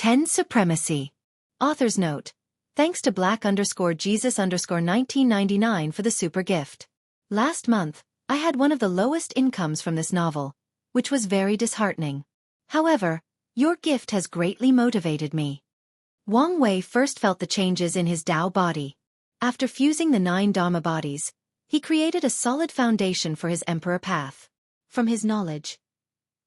10 Supremacy. Author's note. Thanks to Black_Jesus_1999 for the super gift. Last month, I had one of the lowest incomes from this novel, which was very disheartening. However, your gift has greatly motivated me. Wang Wei first felt the changes in his Tao body. After fusing the 9 Dharma bodies, he created a solid foundation for his emperor path. From his knowledge,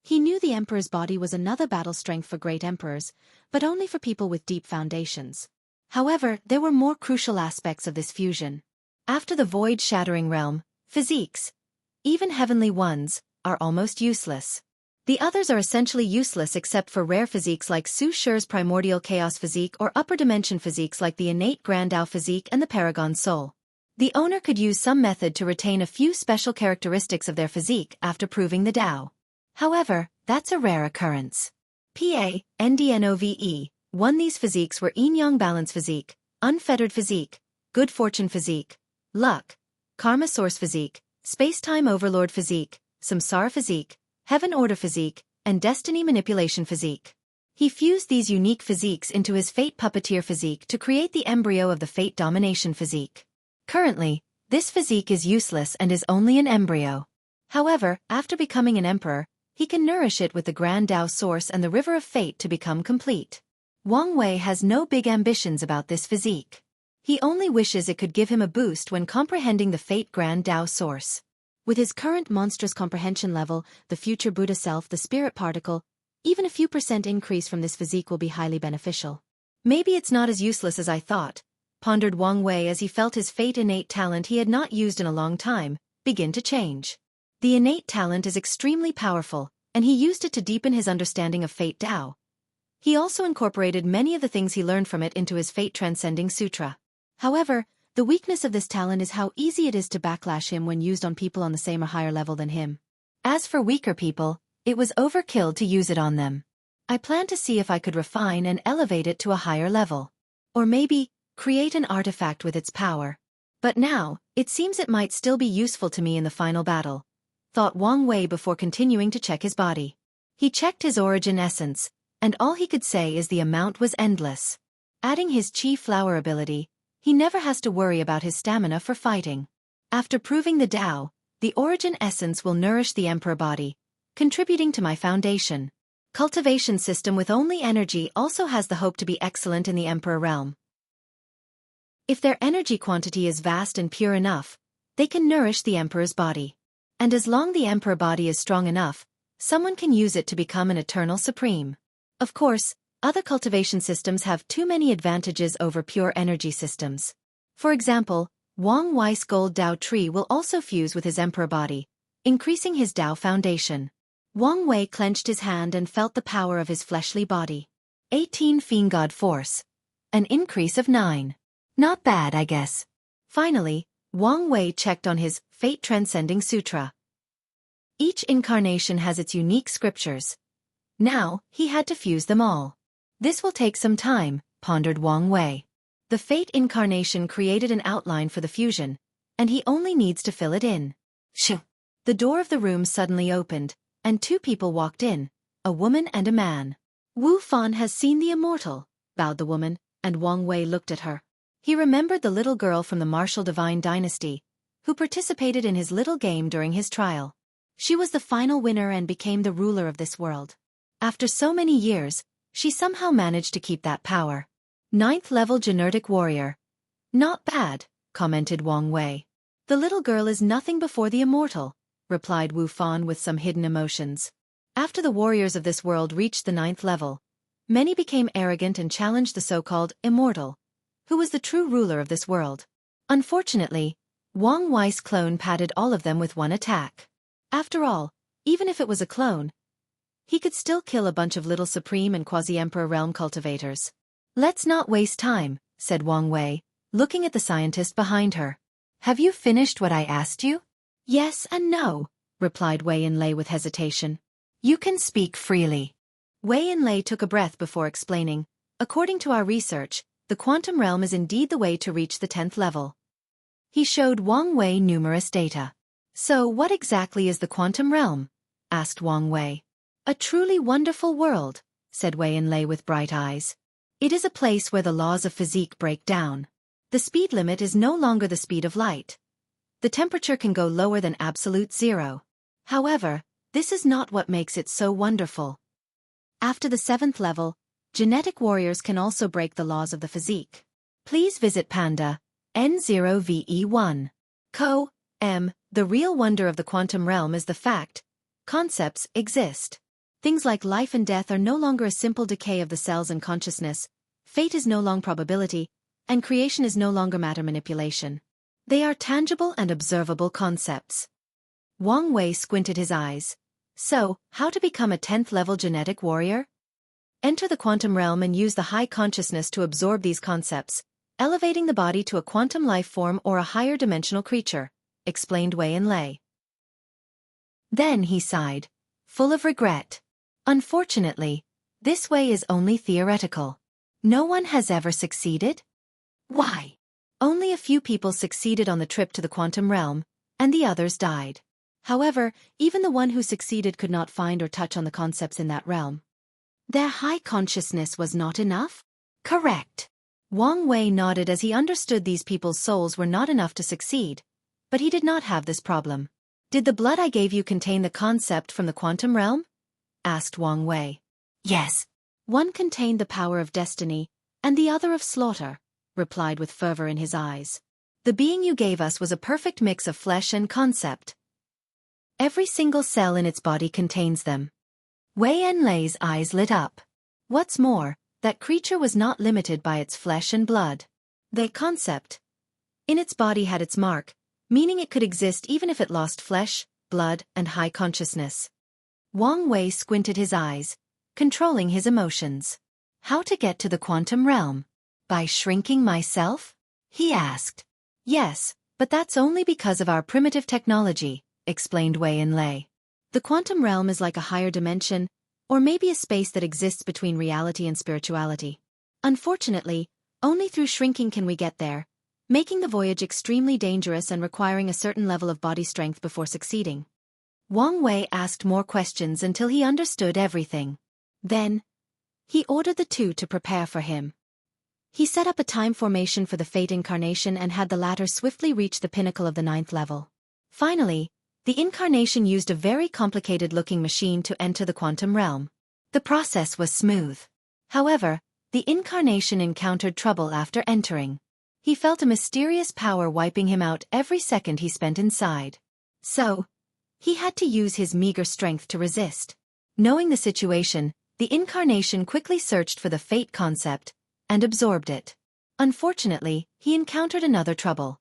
he knew the emperor's body was another battle strength for great emperors, but only for people with deep foundations. However, there were more crucial aspects of this fusion. After the void-shattering realm, physiques, even heavenly ones, are almost useless. The others are essentially useless except for rare physiques like Su Shi's primordial chaos physique or upper dimension physiques like the innate grand Tao physique and the paragon soul. The owner could use some method to retain a few special characteristics of their physique after proving the Tao. However, that's a rare occurrence. PANDNOVE. 1. These physiques were yin-yang balance physique, unfettered physique, good fortune physique, luck, karma source physique, space-time overlord physique, samsara physique, heaven order physique, and destiny manipulation physique. He fused these unique physiques into his fate puppeteer physique to create the embryo of the fate domination physique. Currently, this physique is useless and is only an embryo. However, after becoming an emperor, he can nourish it with the grand Tao source and the river of fate to become complete. Wang Wei has no big ambitions about this physique. He only wishes it could give him a boost when comprehending the fate grand Tao source. With his current monstrous comprehension level, the future Buddha self, the spirit particle, even a few % increase from this physique will be highly beneficial. Maybe it's not as useless as I thought, pondered Wang Wei as he felt his fate innate talent he had not used in a long time begin to change. The innate talent is extremely powerful, and he used it to deepen his understanding of fate Tao. He also incorporated many of the things he learned from it into his fate transcending sutra. However, the weakness of this talent is how easy it is to backlash him when used on people on the same or higher level than him. As for weaker people, it was overkill to use it on them. I plan to see if I could refine and elevate it to a higher level. Or maybe, create an artifact with its power. But now, it seems it might still be useful to me in the final battle, thought Wang Wei before continuing to check his body. He checked his origin essence, and all he could say is the amount was endless. Adding his Qi flower ability, he never has to worry about his stamina for fighting. After proving the Tao, the origin essence will nourish the emperor body, contributing to my foundation. Cultivation system with only energy also has the hope to be excellent in the emperor realm. If their energy quantity is vast and pure enough, they can nourish the emperor's body. And as long the emperor body is strong enough, someone can use it to become an eternal supreme. Of course, other cultivation systems have too many advantages over pure energy systems. For example, Wang Wei's gold Tao tree will also fuse with his emperor body, increasing his Tao foundation. Wang Wei clenched his hand and felt the power of his fleshly body. 18 Fiend God Force. An increase of 9. Not bad, I guess. Finally, Wang Wei checked on his Fate Transcending Sutra. Each incarnation has its unique scriptures. Now, he had to fuse them all. This will take some time, pondered Wang Wei. The Fate incarnation created an outline for the fusion, and he only needs to fill it in. Shoo! The door of the room suddenly opened, and 2 people walked in, a woman and a man. Wu Fan has seen the immortal, bowed the woman, and Wang Wei looked at her. He remembered the little girl from the martial divine dynasty, who participated in his little game during his trial. She was the final winner and became the ruler of this world. After so many years, she somehow managed to keep that power. 9th level genetic warrior. Not bad, commented Wang Wei. The little girl is nothing before the immortal, replied Wu Fan with some hidden emotions. After the warriors of this world reached the 9th level, many became arrogant and challenged the so-called immortal, who was the true ruler of this world. Unfortunately, Wang Wei's clone patted all of them with one attack. After all, even if it was a clone, he could still kill a bunch of little supreme and quasi-emperor realm cultivators. Let's not waste time, said Wang Wei, looking at the scientist behind her. Have you finished what I asked you? Yes and no, replied Wei Yinlei with hesitation. You can speak freely. Wei Yinlei took a breath before explaining. According to our research, the quantum realm is indeed the way to reach the 10th level. He showed Wang Wei numerous data. So what exactly is the quantum realm? Asked Wang Wei. A truly wonderful world, said Wei Enlei with bright eyes. It is a place where the laws of physique break down. The speed limit is no longer the speed of light. The temperature can go lower than absolute zero. However, this is not what makes it so wonderful. After the 7th level, genetic warriors can also break the laws of the physique. Please visit Panda N0VE1. The real wonder of the quantum realm is the fact concepts exist. Things like life and death are no longer a simple decay of the cells and consciousness, fate is no longer probability, and creation is no longer matter manipulation. They are tangible and observable concepts. Wang Wei squinted his eyes. So, how to become a 10th level genetic warrior? Enter the quantum realm and use the high consciousness to absorb these concepts, elevating the body to a quantum life form or a higher dimensional creature, explained Wei Enlei. Then he sighed, full of regret. Unfortunately, this way is only theoretical. No one has ever succeeded? Why? Only a few people succeeded on the trip to the quantum realm, and the others died. However, even the one who succeeded could not find or touch on the concepts in that realm. Their high consciousness was not enough? Correct. Wang Wei nodded as he understood these people's souls were not enough to succeed, but he did not have this problem. Did the blood I gave you contain the concept from the quantum realm? Asked Wang Wei. Yes. One contained the power of destiny, and the other of slaughter, replied with fervor in his eyes. The being you gave us was a perfect mix of flesh and concept. Every single cell in its body contains them. Wei Enlei's eyes lit up. What's more, that creature was not limited by its flesh and blood. The concept in its body had its mark, meaning it could exist even if it lost flesh, blood, and high consciousness. Wang Wei squinted his eyes, controlling his emotions. How to get to the quantum realm? By shrinking myself? He asked. Yes, but that's only because of our primitive technology, explained Wei Enlei. The quantum realm is like a higher dimension, or maybe a space that exists between reality and spirituality. Unfortunately, only through shrinking can we get there, making the voyage extremely dangerous and requiring a certain level of body strength before succeeding. Wang Wei asked more questions until he understood everything. Then, he ordered the two to prepare for him. He set up a time formation for the Fate incarnation and had the latter swiftly reach the pinnacle of the 9th level. Finally, the incarnation used a very complicated-looking machine to enter the quantum realm. The process was smooth. However, the incarnation encountered trouble after entering. He felt a mysterious power wiping him out every second he spent inside. So, he had to use his meager strength to resist. Knowing the situation, the incarnation quickly searched for the fate concept and absorbed it. Unfortunately, he encountered another trouble.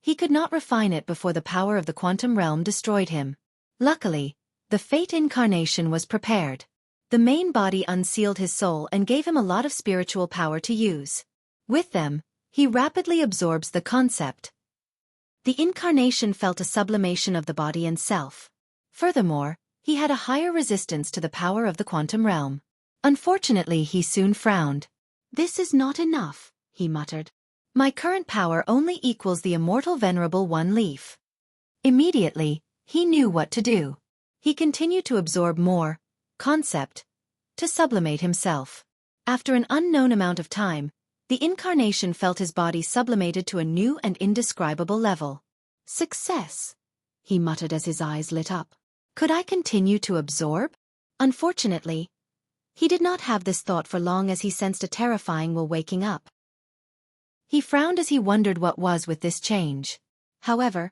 He could not refine it before the power of the quantum realm destroyed him. Luckily, the fate incarnation was prepared. The main body unsealed his soul and gave him a lot of spiritual power to use. With them, he rapidly absorbs the concept. The incarnation felt a sublimation of the body and self. Furthermore, he had a higher resistance to the power of the quantum realm. Unfortunately, he soon frowned. This is not enough, he muttered. My current power only equals the immortal venerable one leaf. Immediately, he knew what to do. He continued to absorb more concept to sublimate himself. After an unknown amount of time, the incarnation felt his body sublimated to a new and indescribable level. Success, he muttered as his eyes lit up. Could I continue to absorb? Unfortunately, he did not have this thought for long as he sensed a terrifying will waking up. He frowned as he wondered what was with this change. However,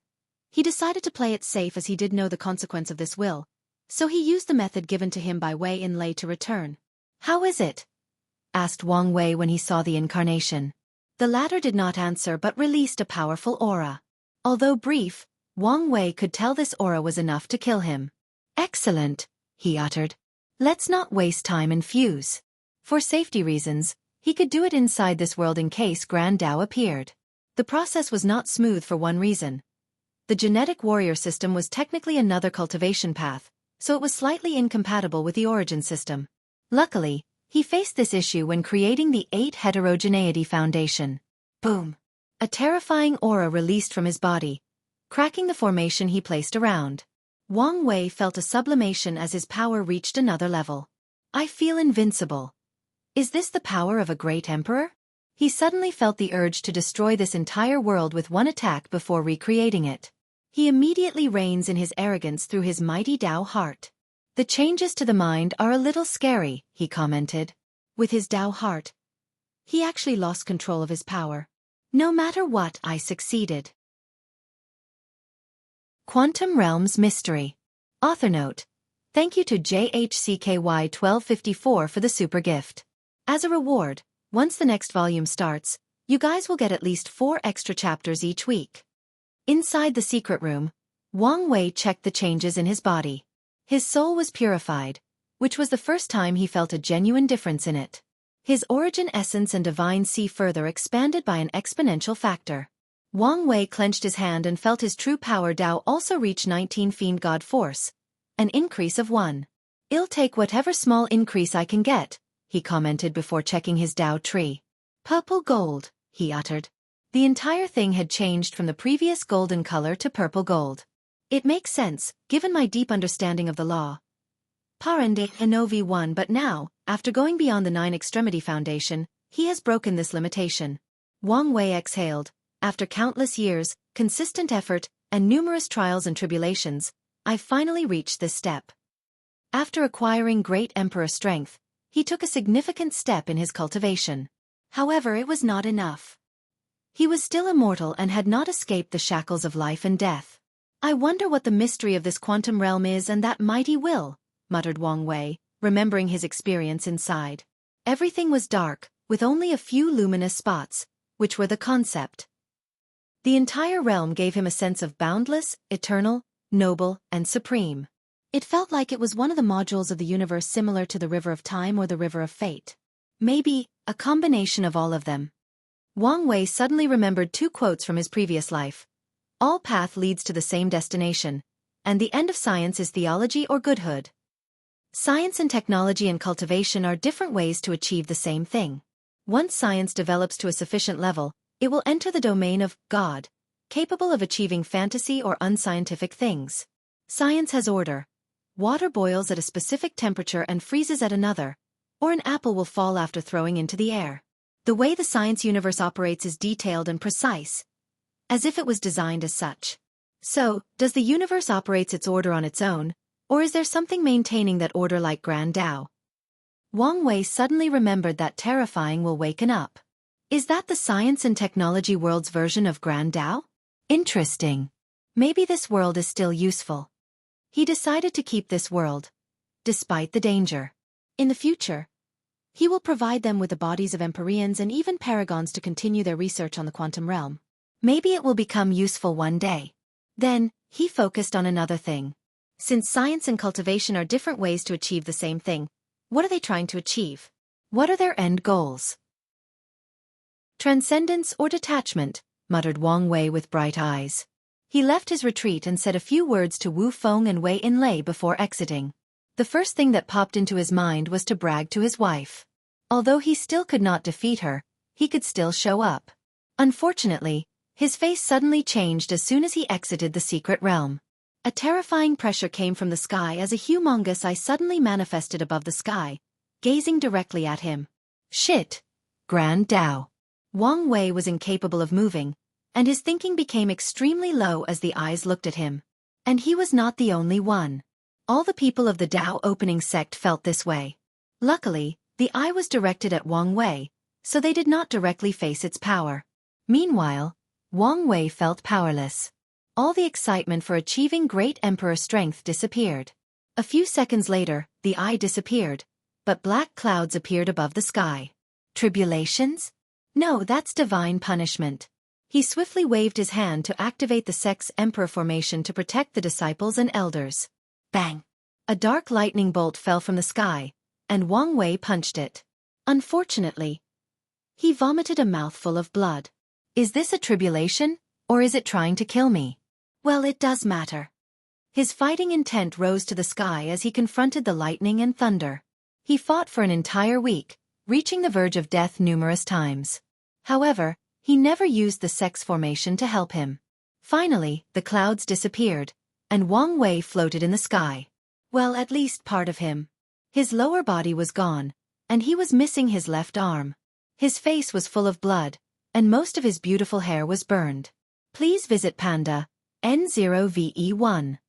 he decided to play it safe as he did know the consequence of this will, so he used the method given to him by Wei Enlei to return. How is it? Asked Wang Wei when he saw the incarnation. The latter did not answer but released a powerful aura. Although brief, Wang Wei could tell this aura was enough to kill him. Excellent, he uttered. Let's not waste time and fuse. For safety reasons, he could do it inside this world in case Grand Dao appeared. The process was not smooth for one reason. The genetic warrior system was technically another cultivation path, so it was slightly incompatible with the origin system. Luckily, he faced this issue when creating the 8 Heterogeneity Foundation. Boom! A terrifying aura released from his body, cracking the formation he placed around. Wang Wei felt a sublimation as his power reached another level. I feel invincible. Is this the power of a great emperor? He suddenly felt the urge to destroy this entire world with one attack before recreating it. He immediately reigns in his arrogance through his mighty Tao heart. The changes to the mind are a little scary, he commented. With his Tao heart, he actually lost control of his power. No matter what, I succeeded. Quantum Realms Mystery. Author note. Thank you to JHCKY1254 for the super gift. As a reward, once the next volume starts, you guys will get at least 4 extra chapters each week. Inside the secret room, Wang Wei checked the changes in his body. His soul was purified, which was the first time he felt a genuine difference in it. His origin essence and divine sea further expanded by an exponential factor. Wang Wei clenched his hand and felt his true power Tao also reach 19 Fiend God Force, an increase of 1. I'll take whatever small increase I can get, he commented before checking his Tao tree. Purple gold, he uttered. The entire thing had changed from the previous golden color to purple gold. It makes sense, given my deep understanding of the law. Parende Inovi 1, but now, after going beyond the 9 Extremity Foundation, he has broken this limitation. Wang Wei exhaled. After countless years, consistent effort, and numerous trials and tribulations, I finally reached this step. After acquiring great emperor strength, he took a significant step in his cultivation. However, it was not enough. He was still immortal and had not escaped the shackles of life and death. I wonder what the mystery of this quantum realm is and that mighty will, muttered Wang Wei, remembering his experience inside. Everything was dark, with only a few luminous spots, which were the concept. The entire realm gave him a sense of boundless, eternal, noble, and supreme. It felt like it was one of the modules of the universe similar to the River of Time or the River of Fate. Maybe, a combination of all of them. Wang Wei suddenly remembered 2 quotes from his previous life. All path leads to the same destination, and the end of science is theology or goodhood. Science and technology and cultivation are different ways to achieve the same thing. Once science develops to a sufficient level, it will enter the domain of God, capable of achieving fantasy or unscientific things. Science has order. Water boils at a specific temperature and freezes at another, or an apple will fall after throwing into the air. The way the science universe operates is detailed and precise, as if it was designed as such. So, does the universe operate its order on its own, or is there something maintaining that order like Grand Tao? Wang Wei suddenly remembered that terrifying will waken up. Is that the science and technology world's version of Grand Tao? Interesting. Maybe this world is still useful. He decided to keep this world, despite the danger. In the future, he will provide them with the bodies of Empyreans and even Paragons to continue their research on the quantum realm. Maybe it will become useful one day. Then, he focused on another thing. Since science and cultivation are different ways to achieve the same thing, what are they trying to achieve? What are their end goals? Transcendence or detachment, muttered Wang Wei with bright eyes. He left his retreat and said a few words to Wu Feng and Wei Inlei before exiting. The first thing that popped into his mind was to brag to his wife. Although he still could not defeat her, he could still show up. Unfortunately, his face suddenly changed as soon as he exited the secret realm. A terrifying pressure came from the sky as a humongous eye suddenly manifested above the sky, gazing directly at him. Shit! Grand Tao. Wang Wei was incapable of moving, and his thinking became extremely low as the eyes looked at him. And he was not the only one. All the people of the Tao opening sect felt this way. Luckily, the eye was directed at Wang Wei, so they did not directly face its power. Meanwhile, Wang Wei felt powerless. All the excitement for achieving great emperor strength disappeared. A few seconds later, the eye disappeared, but black clouds appeared above the sky. Tribulations? No, that's divine punishment. He swiftly waved his hand to activate the sect's emperor formation to protect the disciples and elders. Bang! A dark lightning bolt fell from the sky, and Wang Wei punched it. Unfortunately, he vomited a mouthful of blood. Is this a tribulation, or is it trying to kill me? Well, it does matter. His fighting intent rose to the sky as he confronted the lightning and thunder. He fought for an entire week, reaching the verge of death numerous times. However, he never used the sect's formation to help him. Finally, the clouds disappeared, and Wang Wei floated in the sky. Well, at least part of him. His lower body was gone, and he was missing his left arm. His face was full of blood, and most of his beautiful hair was burned. Please visit Panda, N0VE1.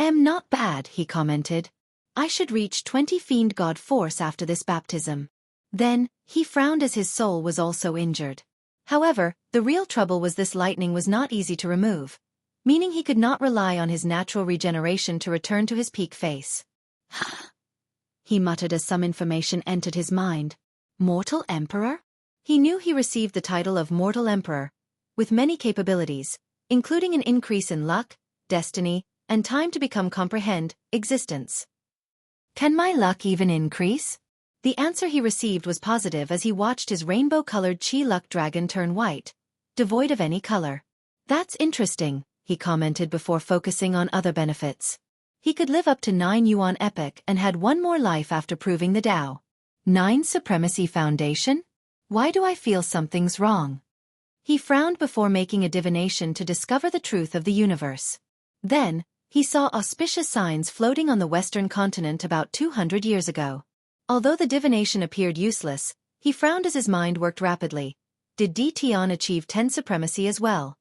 Not bad, he commented. I should reach 20 Fiend God Force after this baptism. Then, he frowned as his soul was also injured. However, the real trouble was this lightning was not easy to remove, meaning he could not rely on his natural regeneration to return to his peak face. He muttered as some information entered his mind. Mortal Emperor? He knew he received the title of Mortal Emperor, with many capabilities, including an increase in luck, destiny, and time to become comprehend existence. Can my luck even increase? The answer he received was positive as he watched his rainbow-colored Chi Luck Dragon turn white, devoid of any color. That's interesting, he commented before focusing on other benefits. He could live up to 9 Yuan Epoch and had one more life after proving the Tao. 9 Supremacy Foundation? Why do I feel something's wrong? He frowned before making a divination to discover the truth of the universe. Then, he saw auspicious signs floating on the western continent about 200 years ago. Although the divination appeared useless, he frowned as his mind worked rapidly. Did Tian achieve 10 supremacy as well?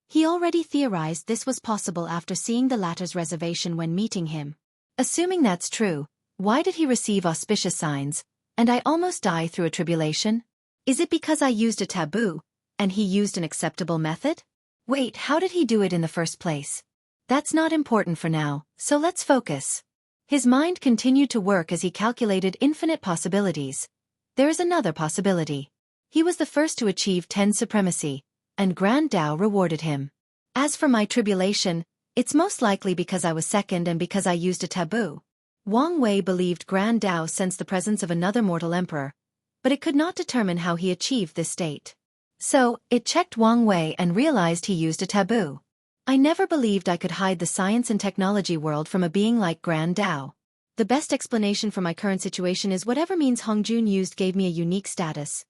He already theorized this was possible after seeing the latter's reservation when meeting him. Assuming that's true, why did he receive auspicious signs, and I almost die through a tribulation? Is it because I used a taboo, and he used an acceptable method? Wait, how did he do it in the first place? That's not important for now, so let's focus. His mind continued to work as he calculated infinite possibilities. There is another possibility. He was the first to achieve 10 supremacy, and Grand Tao rewarded him. As for my tribulation, it's most likely because I was second and because I used a taboo. Wang Wei believed Grand Tao sensed the presence of another mortal emperor, but it could not determine how he achieved this state. So, it checked Wang Wei and realized he used a taboo. I never believed I could hide the science and technology world from a being like Grand Tao. The best explanation for my current situation is whatever means Hongjun used gave me a unique status.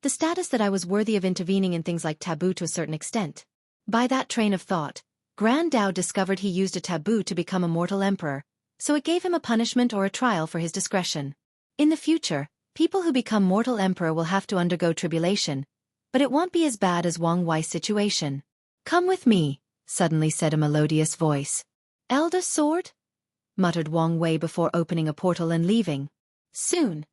The status that I was worthy of intervening in things like taboo to a certain extent. By that train of thought, Grand Tao discovered he used a taboo to become a mortal emperor, so it gave him a punishment or a trial for his discretion. In the future, people who become mortal emperor will have to undergo tribulation, but it won't be as bad as Wang Wei's situation. Come with me, suddenly said a melodious voice. Elder Sword? Muttered Wang Wei before opening a portal and leaving. Soon.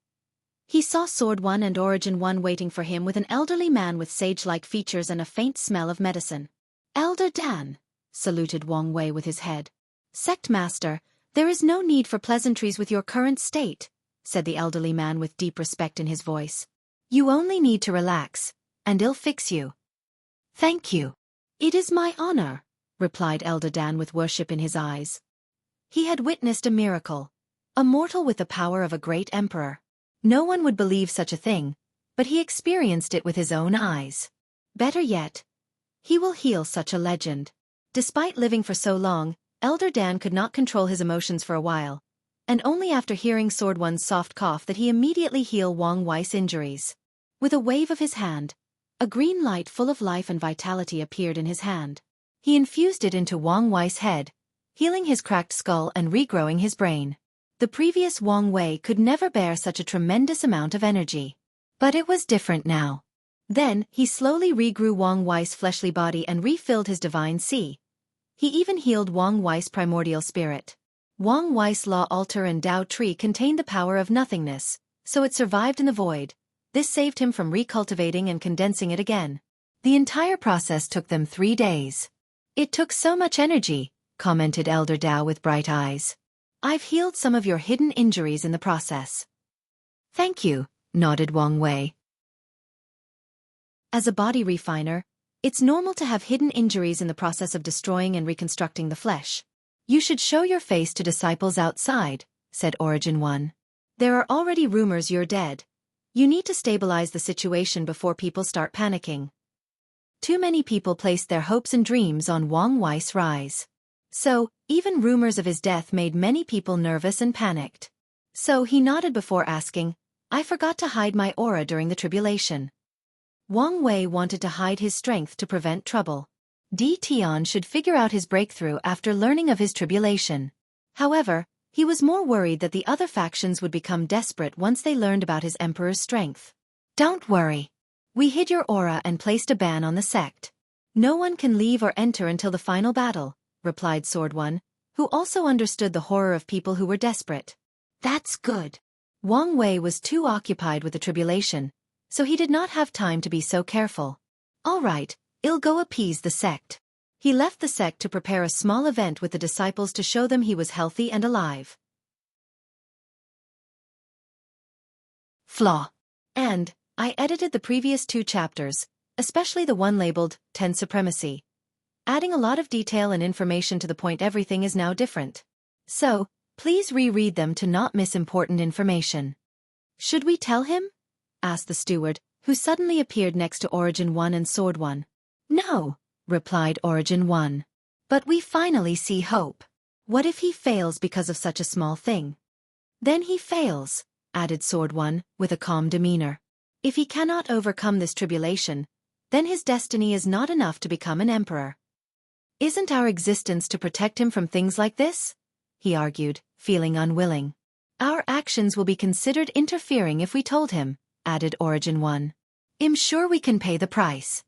He saw Sword 1 and Origin 1 waiting for him with an elderly man with sage-like features and a faint smell of medicine. Elder Dan, saluted Wang Wei with his head. Sect Master, there is no need for pleasantries with your current state, said the elderly man with deep respect in his voice. You only need to relax, and I'll fix you. Thank you. It is my honor, replied Elder Dan with worship in his eyes. He had witnessed a miracle, a mortal with the power of a great emperor. No one would believe such a thing, but he experienced it with his own eyes. Better yet, he will heal such a legend. Despite living for so long, Elder Dan could not control his emotions for a while, and only after hearing Sword One's soft cough did he immediately heal Wang Wei's injuries. With a wave of his hand, a green light full of life and vitality appeared in his hand. He infused it into Wang Wei's head, healing his cracked skull and regrowing his brain. The previous Wang Wei could never bear such a tremendous amount of energy. But it was different now. Then, he slowly regrew Wang Wei's fleshly body and refilled his divine Qi. He even healed Wang Wei's primordial spirit. Wang Wei's law altar and Tao tree contained the power of nothingness, so it survived in the void. This saved him from recultivating and condensing it again. The entire process took them 3 days. It took so much energy, commented Elder Tao with bright eyes. I've healed some of your hidden injuries in the process. Thank you, nodded Wang Wei. As a body refiner, it's normal to have hidden injuries in the process of destroying and reconstructing the flesh. You should show your face to disciples outside, said Origin 1. There are already rumors you're dead. You need to stabilize the situation before people start panicking. Too many people placed their hopes and dreams on Wang Wei's rise. So, even rumors of his death made many people nervous and panicked. So he nodded before asking, I forgot to hide my aura during the tribulation. Wang Wei wanted to hide his strength to prevent trouble. Tian should figure out his breakthrough after learning of his tribulation. However, he was more worried that the other factions would become desperate once they learned about his emperor's strength. Don't worry. We hid your aura and placed a ban on the sect. No one can leave or enter until the final battle, replied Sword One, who also understood the horror of people who were desperate. That's good. Wang Wei was too occupied with the tribulation, so he did not have time to be so careful. All right, I'll go appease the sect. He left the sect to prepare a small event with the disciples to show them he was healthy and alive. Flaw. And I edited the previous 2 chapters, especially the one labeled 10 Supremacy, adding a lot of detail and information to the point everything is now different. So, please reread them to not miss important information. Should we tell him? Asked the steward, who suddenly appeared next to Origin 1 and Sword 1. No, replied Origin 1. But we finally see hope. What if he fails because of such a small thing? Then he fails, added Sword 1, with a calm demeanor. If he cannot overcome this tribulation, then his destiny is not enough to become an emperor. Isn't our existence to protect him from things like this? He argued, feeling unwilling. Our actions will be considered interfering if we told him, added Origin 1. I'm sure we can pay the price.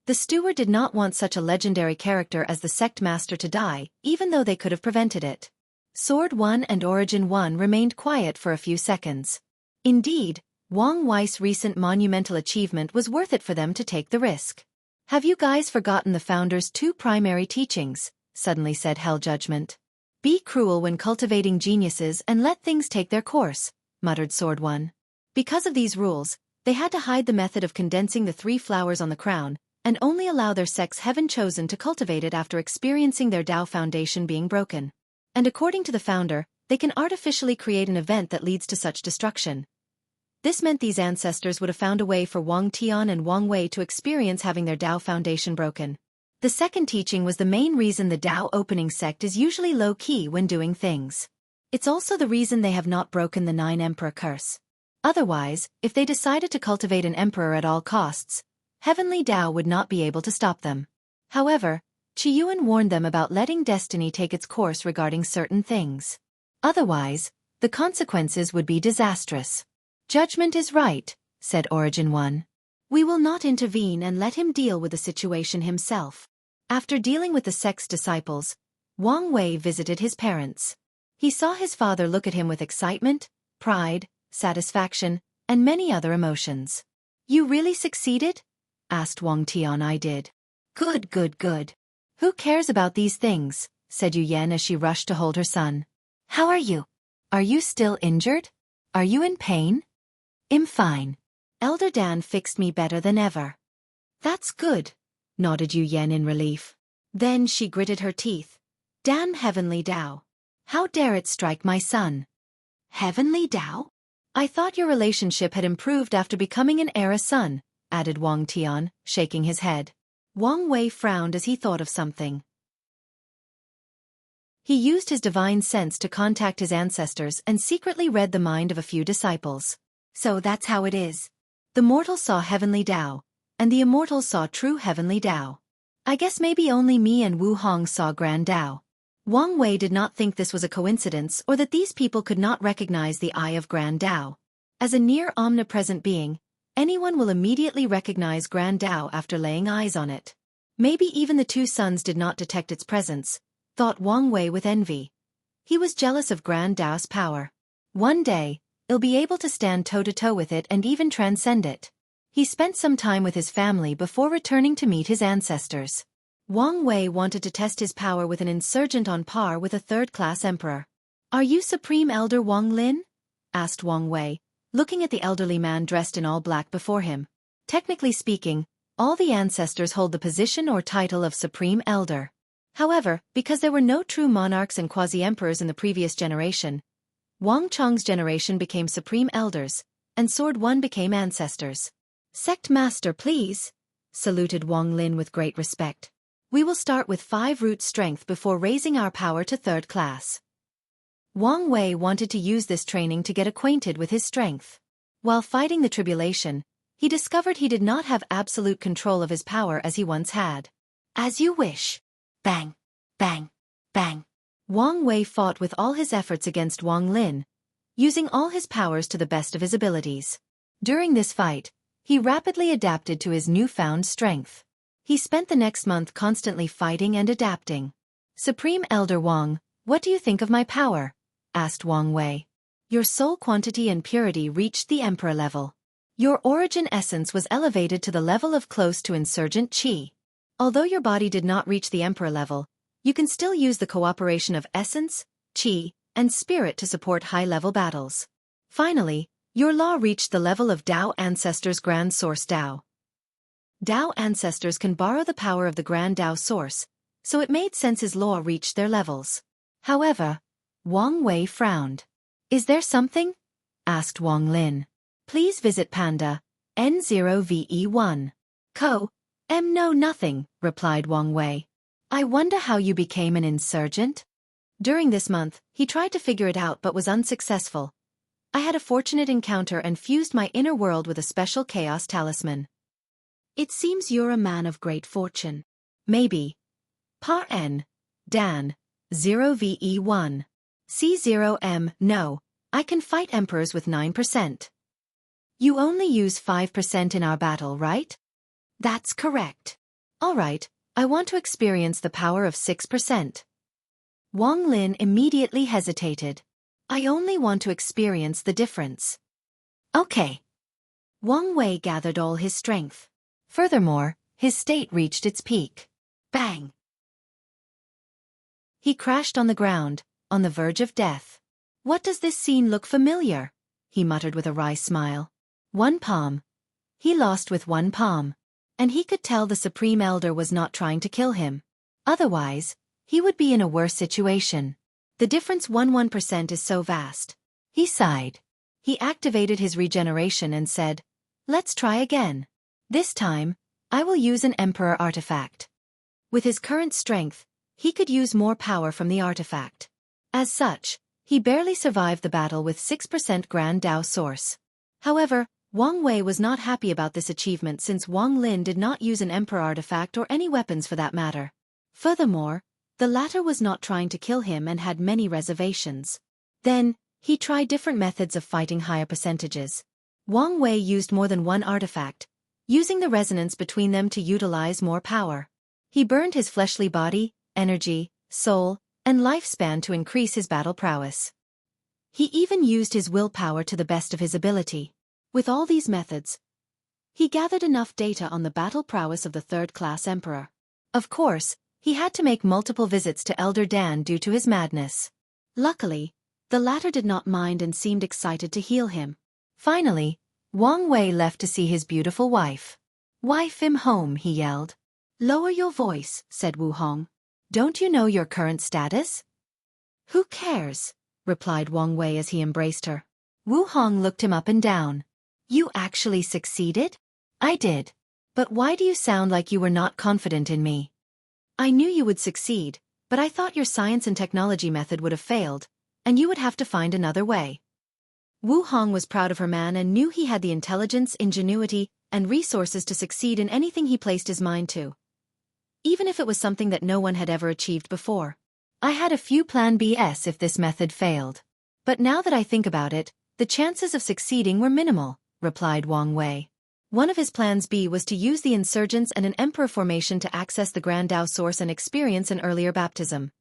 The steward did not want such a legendary character as the sect master to die, even though they could have prevented it. Sword 1 and Origin 1 remained quiet for a few seconds. Indeed, Wang Wei's recent monumental achievement was worth it for them to take the risk. Have you guys forgotten the founder's 2 primary teachings? Suddenly said Hell Judgment. Be cruel when cultivating geniuses and let things take their course, muttered Sword 1. Because of these rules, they had to hide the method of condensing the 3 flowers on the crown, and only allow their sect's heaven chosen to cultivate it after experiencing their Tao foundation being broken. And according to the founder, they can artificially create an event that leads to such destruction. This meant these ancestors would have found a way for Wang Tian and Wang Wei to experience having their Tao foundation broken. The second teaching was the main reason the Tao opening sect is usually low-key when doing things. It's also the reason they have not broken the 9 Emperor curse. Otherwise, if they decided to cultivate an emperor at all costs, Heavenly Tao would not be able to stop them. However, Qiyuan warned them about letting destiny take its course regarding certain things. Otherwise, the consequences would be disastrous. Judgment is right, said Origin 1. We will not intervene and let him deal with the situation himself. After dealing with the sect's disciples, Wang Wei visited his parents. He saw his father look at him with excitement, pride, satisfaction, and many other emotions. You really succeeded? Asked Wang Tian. I did. Good, good, good. Who cares about these things? Said Yu Yan as she rushed to hold her son. How are you? Are you still injured? Are you in pain? I'm fine. Elder Dan fixed me better than ever. That's good, nodded Yu Yan in relief. Then she gritted her teeth. Damn Heavenly Tao. How dare it strike my son? Heavenly Tao? I thought your relationship had improved after becoming an heir son, added Wang Tian, shaking his head. Wang Wei frowned as he thought of something. He used his divine sense to contact his ancestors and secretly read the mind of a few disciples. So that's how it is. The mortals saw Heavenly Tao, and the immortals saw true Heavenly Tao. I guess maybe only me and Wu Hong saw Grand Tao. Wang Wei did not think this was a coincidence or that these people could not recognize the eye of Grand Tao. As a near omnipresent being, anyone will immediately recognize Grand Tao after laying eyes on it. Maybe even the 2 sons did not detect its presence, thought Wang Wei with envy. He was jealous of Grand Tao's power. One day, he'll be able to stand toe-to-toe with it and even transcend it. He spent some time with his family before returning to meet his ancestors. Wang Wei wanted to test his power with an insurgent on par with a 3rd-class emperor. Are you Supreme Elder Wang Lin? Asked Wang Wei, looking at the elderly man dressed in all black before him. Technically speaking, all the ancestors hold the position or title of Supreme Elder. However, because there were no true monarchs and quasi-emperors in the previous generation, Wang Chong's generation became Supreme Elders, and Sword 1 became ancestors. Sect Master, please, saluted Wang Lin with great respect. We will start with 5 root strength before raising our power to 3rd class. Wang Wei wanted to use this training to get acquainted with his strength. While fighting the tribulation, he discovered he did not have absolute control of his power as he once had. As you wish. Bang, bang, bang. Wang Wei fought with all his efforts against Wang Lin, using all his powers to the best of his abilities. During this fight, he rapidly adapted to his newfound strength. He spent the next month constantly fighting and adapting. Supreme Elder Wang, what do you think of my power? Asked Wang Wei. Your soul quantity and purity reached the emperor level. Your origin essence was elevated to the level of close to insurgent qi. Although your body did not reach the emperor level, you can still use the cooperation of essence, qi, and spirit to support high-level battles. Finally, your law reached the level of Tao Ancestors' Grand Source Tao. Tao Ancestors can borrow the power of the Grand Tao Source, so it made sense his law reached their levels. However, Wang Wei frowned. Is there something? Asked Wang Lin. Please visit Panda, N0VE1. No nothing, replied Wang Wei. I wonder how you became an insurgent? During this month, he tried to figure it out but was unsuccessful. I had a fortunate encounter and fused my inner world with a special chaos talisman. It seems you're a man of great fortune. Maybe. Par N. Dan. 0VE1. C0M. No, I can fight emperors with 9%. You only use 5% in our battle, right? That's correct. Alright, I want to experience the power of 6%. Wang Lin immediately hesitated. I only want to experience the difference. Okay. Wang Wei gathered all his strength. Furthermore, his state reached its peak. Bang! He crashed on the ground, on the verge of death. What does this scene look familiar? He muttered with a wry smile. One palm. He lost with one palm. And he could tell the Supreme Elder was not trying to kill him. Otherwise, he would be in a worse situation. The difference 1% is so vast. He sighed. He activated his regeneration and said, let's try again. This time, I will use an Emperor artifact. With his current strength, he could use more power from the artifact. As such, he barely survived the battle with 6% Grand Tao Source. However, Wang Wei was not happy about this achievement since Wang Lin did not use an Emperor artifact or any weapons for that matter. Furthermore, the latter was not trying to kill him and had many reservations. Then, he tried different methods of fighting higher percentages. Wang Wei used more than one artifact, using the resonance between them to utilize more power. He burned his fleshly body, energy, soul, and lifespan to increase his battle prowess. He even used his willpower to the best of his ability. With all these methods, he gathered enough data on the battle prowess of the third-class emperor. Of course, he had to make multiple visits to Elder Dan due to his madness. Luckily, the latter did not mind and seemed excited to heal him. Finally, Wang Wei left to see his beautiful wife. Wife him home, he yelled. Lower your voice, said Wu Hong. Don't you know your current status? Who cares? Replied Wang Wei as he embraced her. Wu Hong looked him up and down. You actually succeeded? I did. But why do you sound like you were not confident in me? I knew you would succeed, but I thought your science and technology method would have failed, and you would have to find another way. Wu Hong was proud of her man and knew he had the intelligence, ingenuity, and resources to succeed in anything he placed his mind to. Even if it was something that no one had ever achieved before. I had a few plan Bs if this method failed. But now that I think about it, the chances of succeeding were minimal, replied Wang Wei. One of his plans B was to use the insurgents and an emperor formation to access the Grand Tao Source and experience an earlier baptism.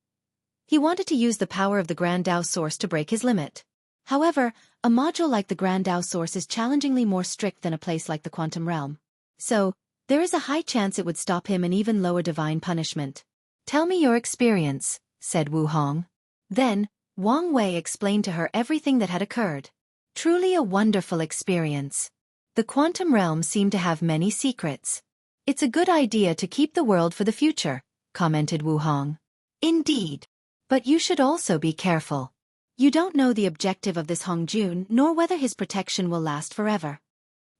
He wanted to use the power of the Grand Tao Source to break his limit. However, a module like the Grand Tao Source is challengingly more strict than a place like the Quantum Realm. So, there is a high chance it would stop him and even lower divine punishment. Tell me your experience, said Wu Hong. Then, Wang Wei explained to her everything that had occurred. Truly a wonderful experience. The Quantum Realm seemed to have many secrets. It's a good idea to keep the world for the future, commented Wu Hong. Indeed. But you should also be careful. You don't know the objective of this Hong Jun nor whether his protection will last forever.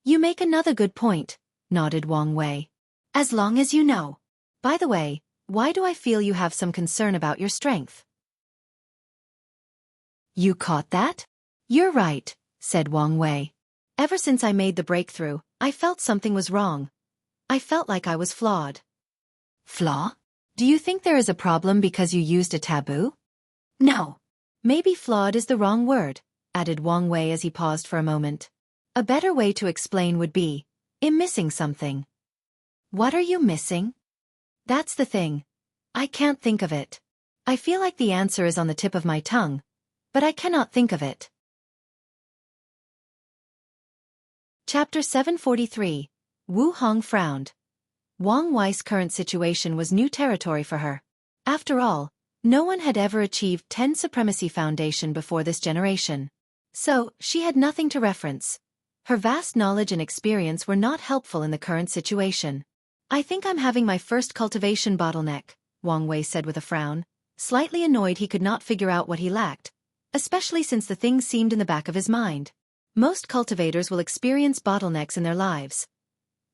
You make another good point, nodded Wang Wei. As long as you know. By the way, why do I feel you have some concern about your strength? You caught that? You're right, said Wang Wei. Ever since I made the breakthrough, I felt something was wrong. I felt like I was flawed. Flaw? Do you think there is a problem because you used a taboo? No. Maybe flawed is the wrong word, added Wang Wei as he paused for a moment. A better way to explain would be, I'm missing something. What are you missing? That's the thing. I can't think of it. I feel like the answer is on the tip of my tongue, but I cannot think of it. Chapter 743. Wu Hong frowned. Wang Wei's current situation was new territory for her. After all, no one had ever achieved 10 Supremacy Foundation before this generation. So, she had nothing to reference. Her vast knowledge and experience were not helpful in the current situation. I think I'm having my first cultivation bottleneck, Wang Wei said with a frown, slightly annoyed he could not figure out what he lacked, especially since the thing seemed in the back of his mind. Most cultivators will experience bottlenecks in their lives.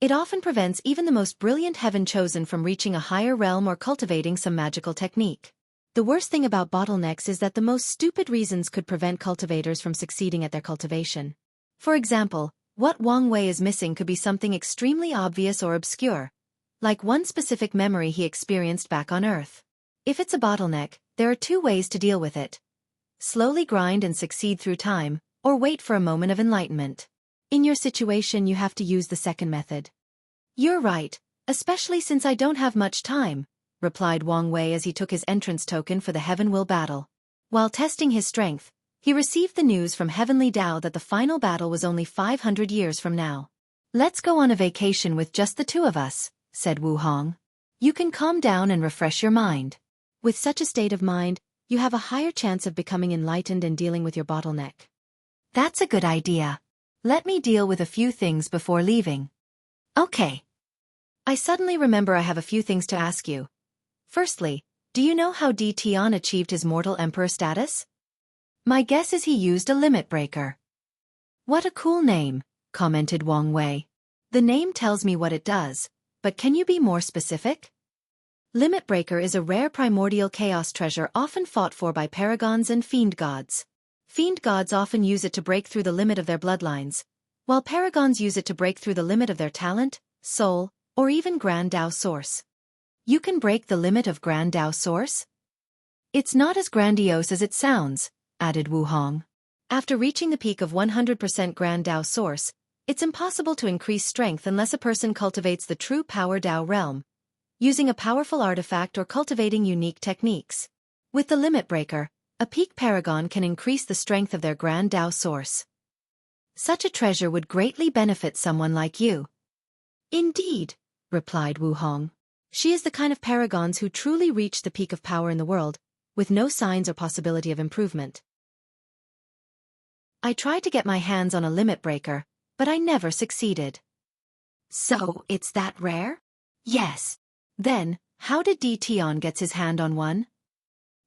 It often prevents even the most brilliant heaven chosen from reaching a higher realm or cultivating some magical technique. The worst thing about bottlenecks is that the most stupid reasons could prevent cultivators from succeeding at their cultivation. For example, what Wang Wei is missing could be something extremely obvious or obscure, like one specific memory he experienced back on Earth. If it's a bottleneck, there are two ways to deal with it. Slowly grind and succeed through time, or wait for a moment of enlightenment. In your situation you have to use the second method. You're right, especially since I don't have much time, replied Wang Wei as he took his entrance token for the Heaven Will battle. While testing his strength, he received the news from Heavenly Tao that the final battle was only 500 years from now. Let's go on a vacation with just the two of us, said Wu Hong. You can calm down and refresh your mind. With such a state of mind, you have a higher chance of becoming enlightened and dealing with your bottleneck. That's a good idea. Let me deal with a few things before leaving. Okay. I suddenly remember I have a few things to ask you. Firstly, do you know how Di Tian achieved his mortal emperor status? My guess is he used a limit breaker. What a cool name, commented Wang Wei. The name tells me what it does, but can you be more specific? Limit breaker is a rare primordial chaos treasure often fought for by paragons and fiend gods. Fiend gods often use it to break through the limit of their bloodlines, while paragons use it to break through the limit of their talent, soul, or even Grand Tao source. You can break the limit of Grand Tao source? It's not as grandiose as it sounds, added Wu Hong. After reaching the peak of 100% Grand Tao source, it's impossible to increase strength unless a person cultivates the true power Tao realm, using a powerful artifact or cultivating unique techniques. With the limit breaker, a peak paragon can increase the strength of their Grand Tao source. Such a treasure would greatly benefit someone like you. Indeed, replied Wu Hong. She is the kind of paragons who truly reach the peak of power in the world, with no signs or possibility of improvement. I tried to get my hands on a limit breaker, but I never succeeded. So, it's that rare? Yes. Then, how did Di Tian get his hand on one?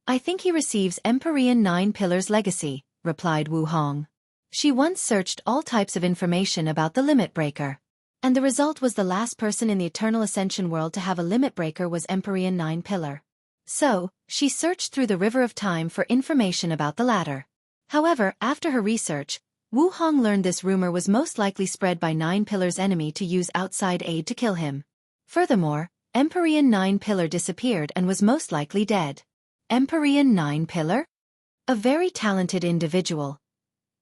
I think he receives Empyrean 9 Pillars legacy, replied Wu Hong. She once searched all types of information about the limit breaker. And the result was the last person in the Eternal Ascension world to have a limit breaker was Empyrean 9 Pillar. So, she searched through the River of Time for information about the latter. However, after her research, Wu Hong learned this rumor was most likely spread by 9 Pillar's enemy to use outside aid to kill him. Furthermore, Empyrean 9 Pillar disappeared and was most likely dead. Empyrean 9 Pillar? A very talented individual.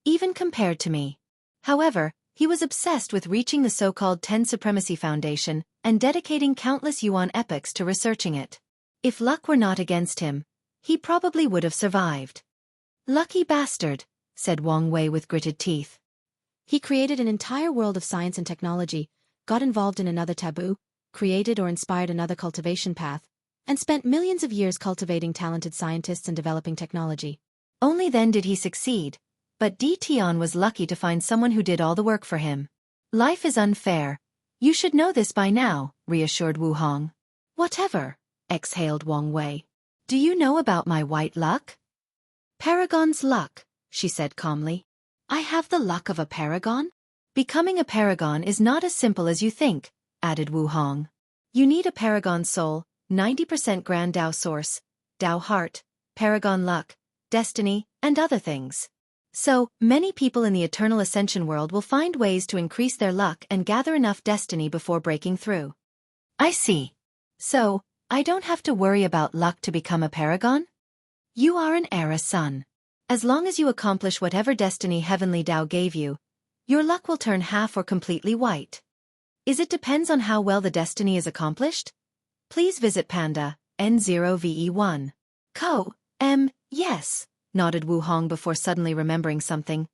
Even compared to me. However, he was obsessed with reaching the so-called 10 Supremacy Foundation and dedicating countless Yuan epochs to researching it. If luck were not against him, he probably would have survived. Lucky bastard, said Wang Wei with gritted teeth. He created an entire world of science and technology, got involved in another taboo, created or inspired another cultivation path, and spent millions of years cultivating talented scientists and developing technology. Only then did he succeed. But Di Tian was lucky to find someone who did all the work for him. Life is unfair. You should know this by now, reassured Wu Hong. Whatever, exhaled Wang Wei. Do you know about my white luck? Paragon's luck, she said calmly. I have the luck of a paragon? Becoming a paragon is not as simple as you think, added Wu Hong. You need a paragon soul, 90% Grand Tao source, Tao heart, paragon luck, destiny, and other things. So, many people in the Eternal Ascension world will find ways to increase their luck and gather enough destiny before breaking through. I see. So, I don't have to worry about luck to become a paragon? You are an era son. As long as you accomplish whatever destiny Heavenly Tao gave you, your luck will turn half or completely white. It depends on how well the destiny is accomplished? Please visit Panda, N0VE1. Yes, nodded Wu Hong before suddenly remembering something.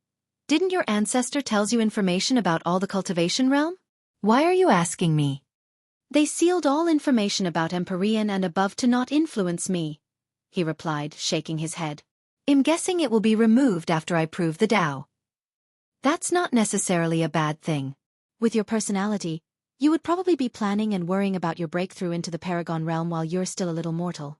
Didn't your ancestor tells you information about all the cultivation realm? Why are you asking me? They sealed all information about Empyrean and above to not influence me, he replied, shaking his head. I'm guessing it will be removed after I prove the Tao. That's not necessarily a bad thing. With your personality, you would probably be planning and worrying about your breakthrough into the Paragon realm while you're still a little mortal.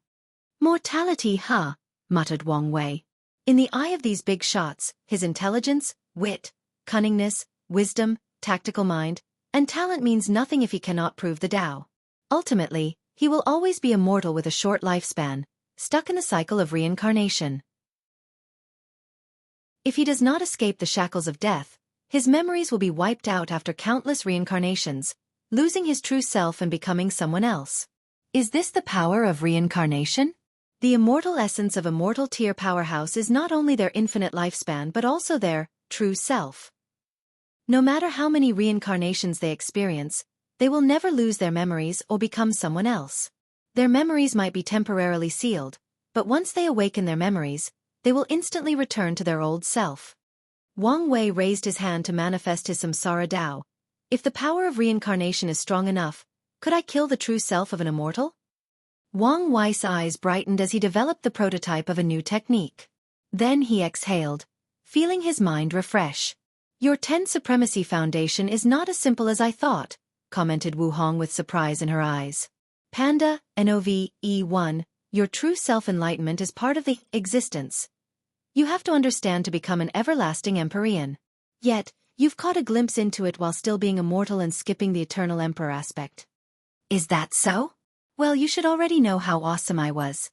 Mortality, huh? Muttered Wang Wei. In the eye of these big shots, his intelligence, wit, cunningness, wisdom, tactical mind, and talent means nothing if he cannot prove the Tao. Ultimately, he will always be a mortal with a short lifespan, stuck in the cycle of reincarnation. If he does not escape the shackles of death, his memories will be wiped out after countless reincarnations, losing his true self and becoming someone else. Is this the power of reincarnation? The immortal essence of a mortal tier powerhouse is not only their infinite lifespan but also their true self. No matter how many reincarnations they experience, they will never lose their memories or become someone else. Their memories might be temporarily sealed, but once they awaken their memories, they will instantly return to their old self. Wang Wei raised his hand to manifest his samsara Tao. If the power of reincarnation is strong enough, could I kill the true self of an immortal? Wang Wei's eyes brightened as he developed the prototype of a new technique. Then he exhaled, feeling his mind refresh. Your 10 Supremacy Foundation is not as simple as I thought, commented Wu Hong with surprise in her eyes. Panda, NOV-E1, your true self-enlightenment is part of the existence. You have to understand to become an everlasting Empyrean. Yet, you've caught a glimpse into it while still being immortal and skipping the eternal emperor aspect. Is that so? Well, you should already know how awesome I was.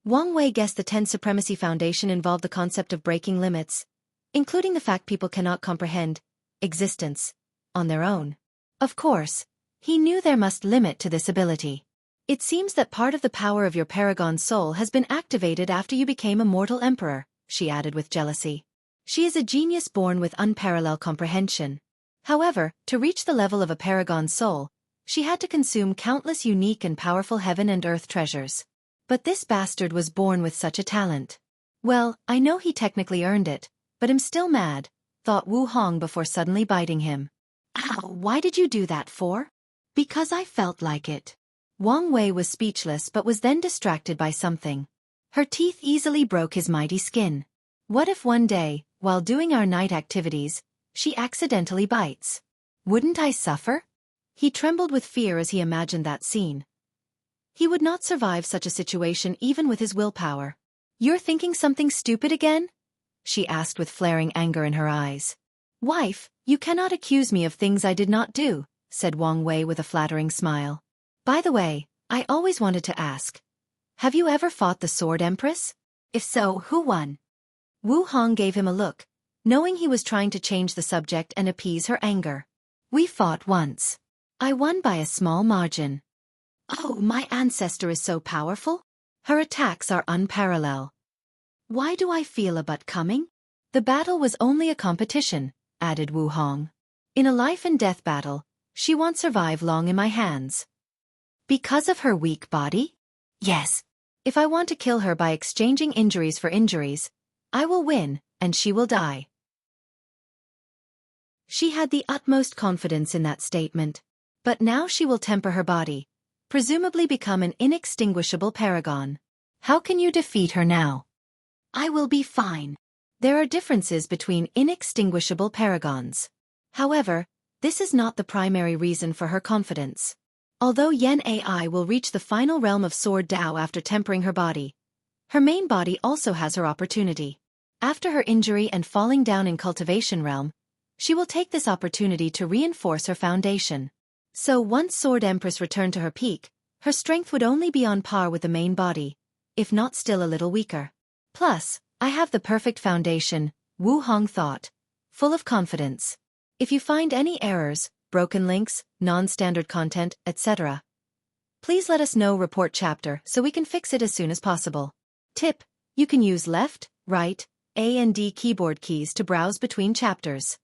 Wang Wei guessed the 10 Supremacy Foundation involved the concept of breaking limits, including the fact people cannot comprehend existence on their own. Of course, he knew there must limit to this ability. It seems that part of the power of your Paragon soul has been activated after you became a mortal emperor, she added with jealousy. She is a genius born with unparalleled comprehension. However, to reach the level of a Paragon soul, she had to consume countless unique and powerful heaven and earth treasures. But this bastard was born with such a talent. Well, I know he technically earned it, but I'm still mad, thought Wu Hong before suddenly biting him. Ow, why did you do that for? Because I felt like it. Wang Wei was speechless but was then distracted by something. Her teeth easily broke his mighty skin. What if one day, while doing our night activities, she accidentally bites? Wouldn't I suffer? He trembled with fear as he imagined that scene. He would not survive such a situation even with his willpower. You're thinking something stupid again? She asked with flaring anger in her eyes. Wife, you cannot accuse me of things I did not do, said Wang Wei with a flattering smile. By the way, I always wanted to ask. Have you ever fought the Sword Empress? If so, who won? Wu Hong gave him a look, knowing he was trying to change the subject and appease her anger. We fought once. I won by a small margin. Oh, my ancestor is so powerful? Her attacks are unparalleled. Why do I feel a butt coming? The battle was only a competition, added Wu Hong. In a life and death battle, she won't survive long in my hands. Because of her weak body? Yes. If I want to kill her by exchanging injuries for injuries, I will win, and she will die. She had the utmost confidence in that statement. But now she will temper her body, presumably become an inextinguishable paragon. How can you defeat her now? I will be fine. There are differences between inextinguishable paragons. However, this is not the primary reason for her confidence. Although Yen Ai will reach the final realm of Sword Tao after tempering her body, her main body also has her opportunity. After her injury and falling down in Cultivation realm, she will take this opportunity to reinforce her foundation. So once Sword Empress returned to her peak, her strength would only be on par with the main body, if not still a little weaker. Plus, I have the perfect foundation, Wu Hong thought, full of confidence. If you find any errors, broken links, non-standard content, etc., please let us know. Report chapter so we can fix it as soon as possible. Tip: You can use left, right, A and D keyboard keys to browse between chapters.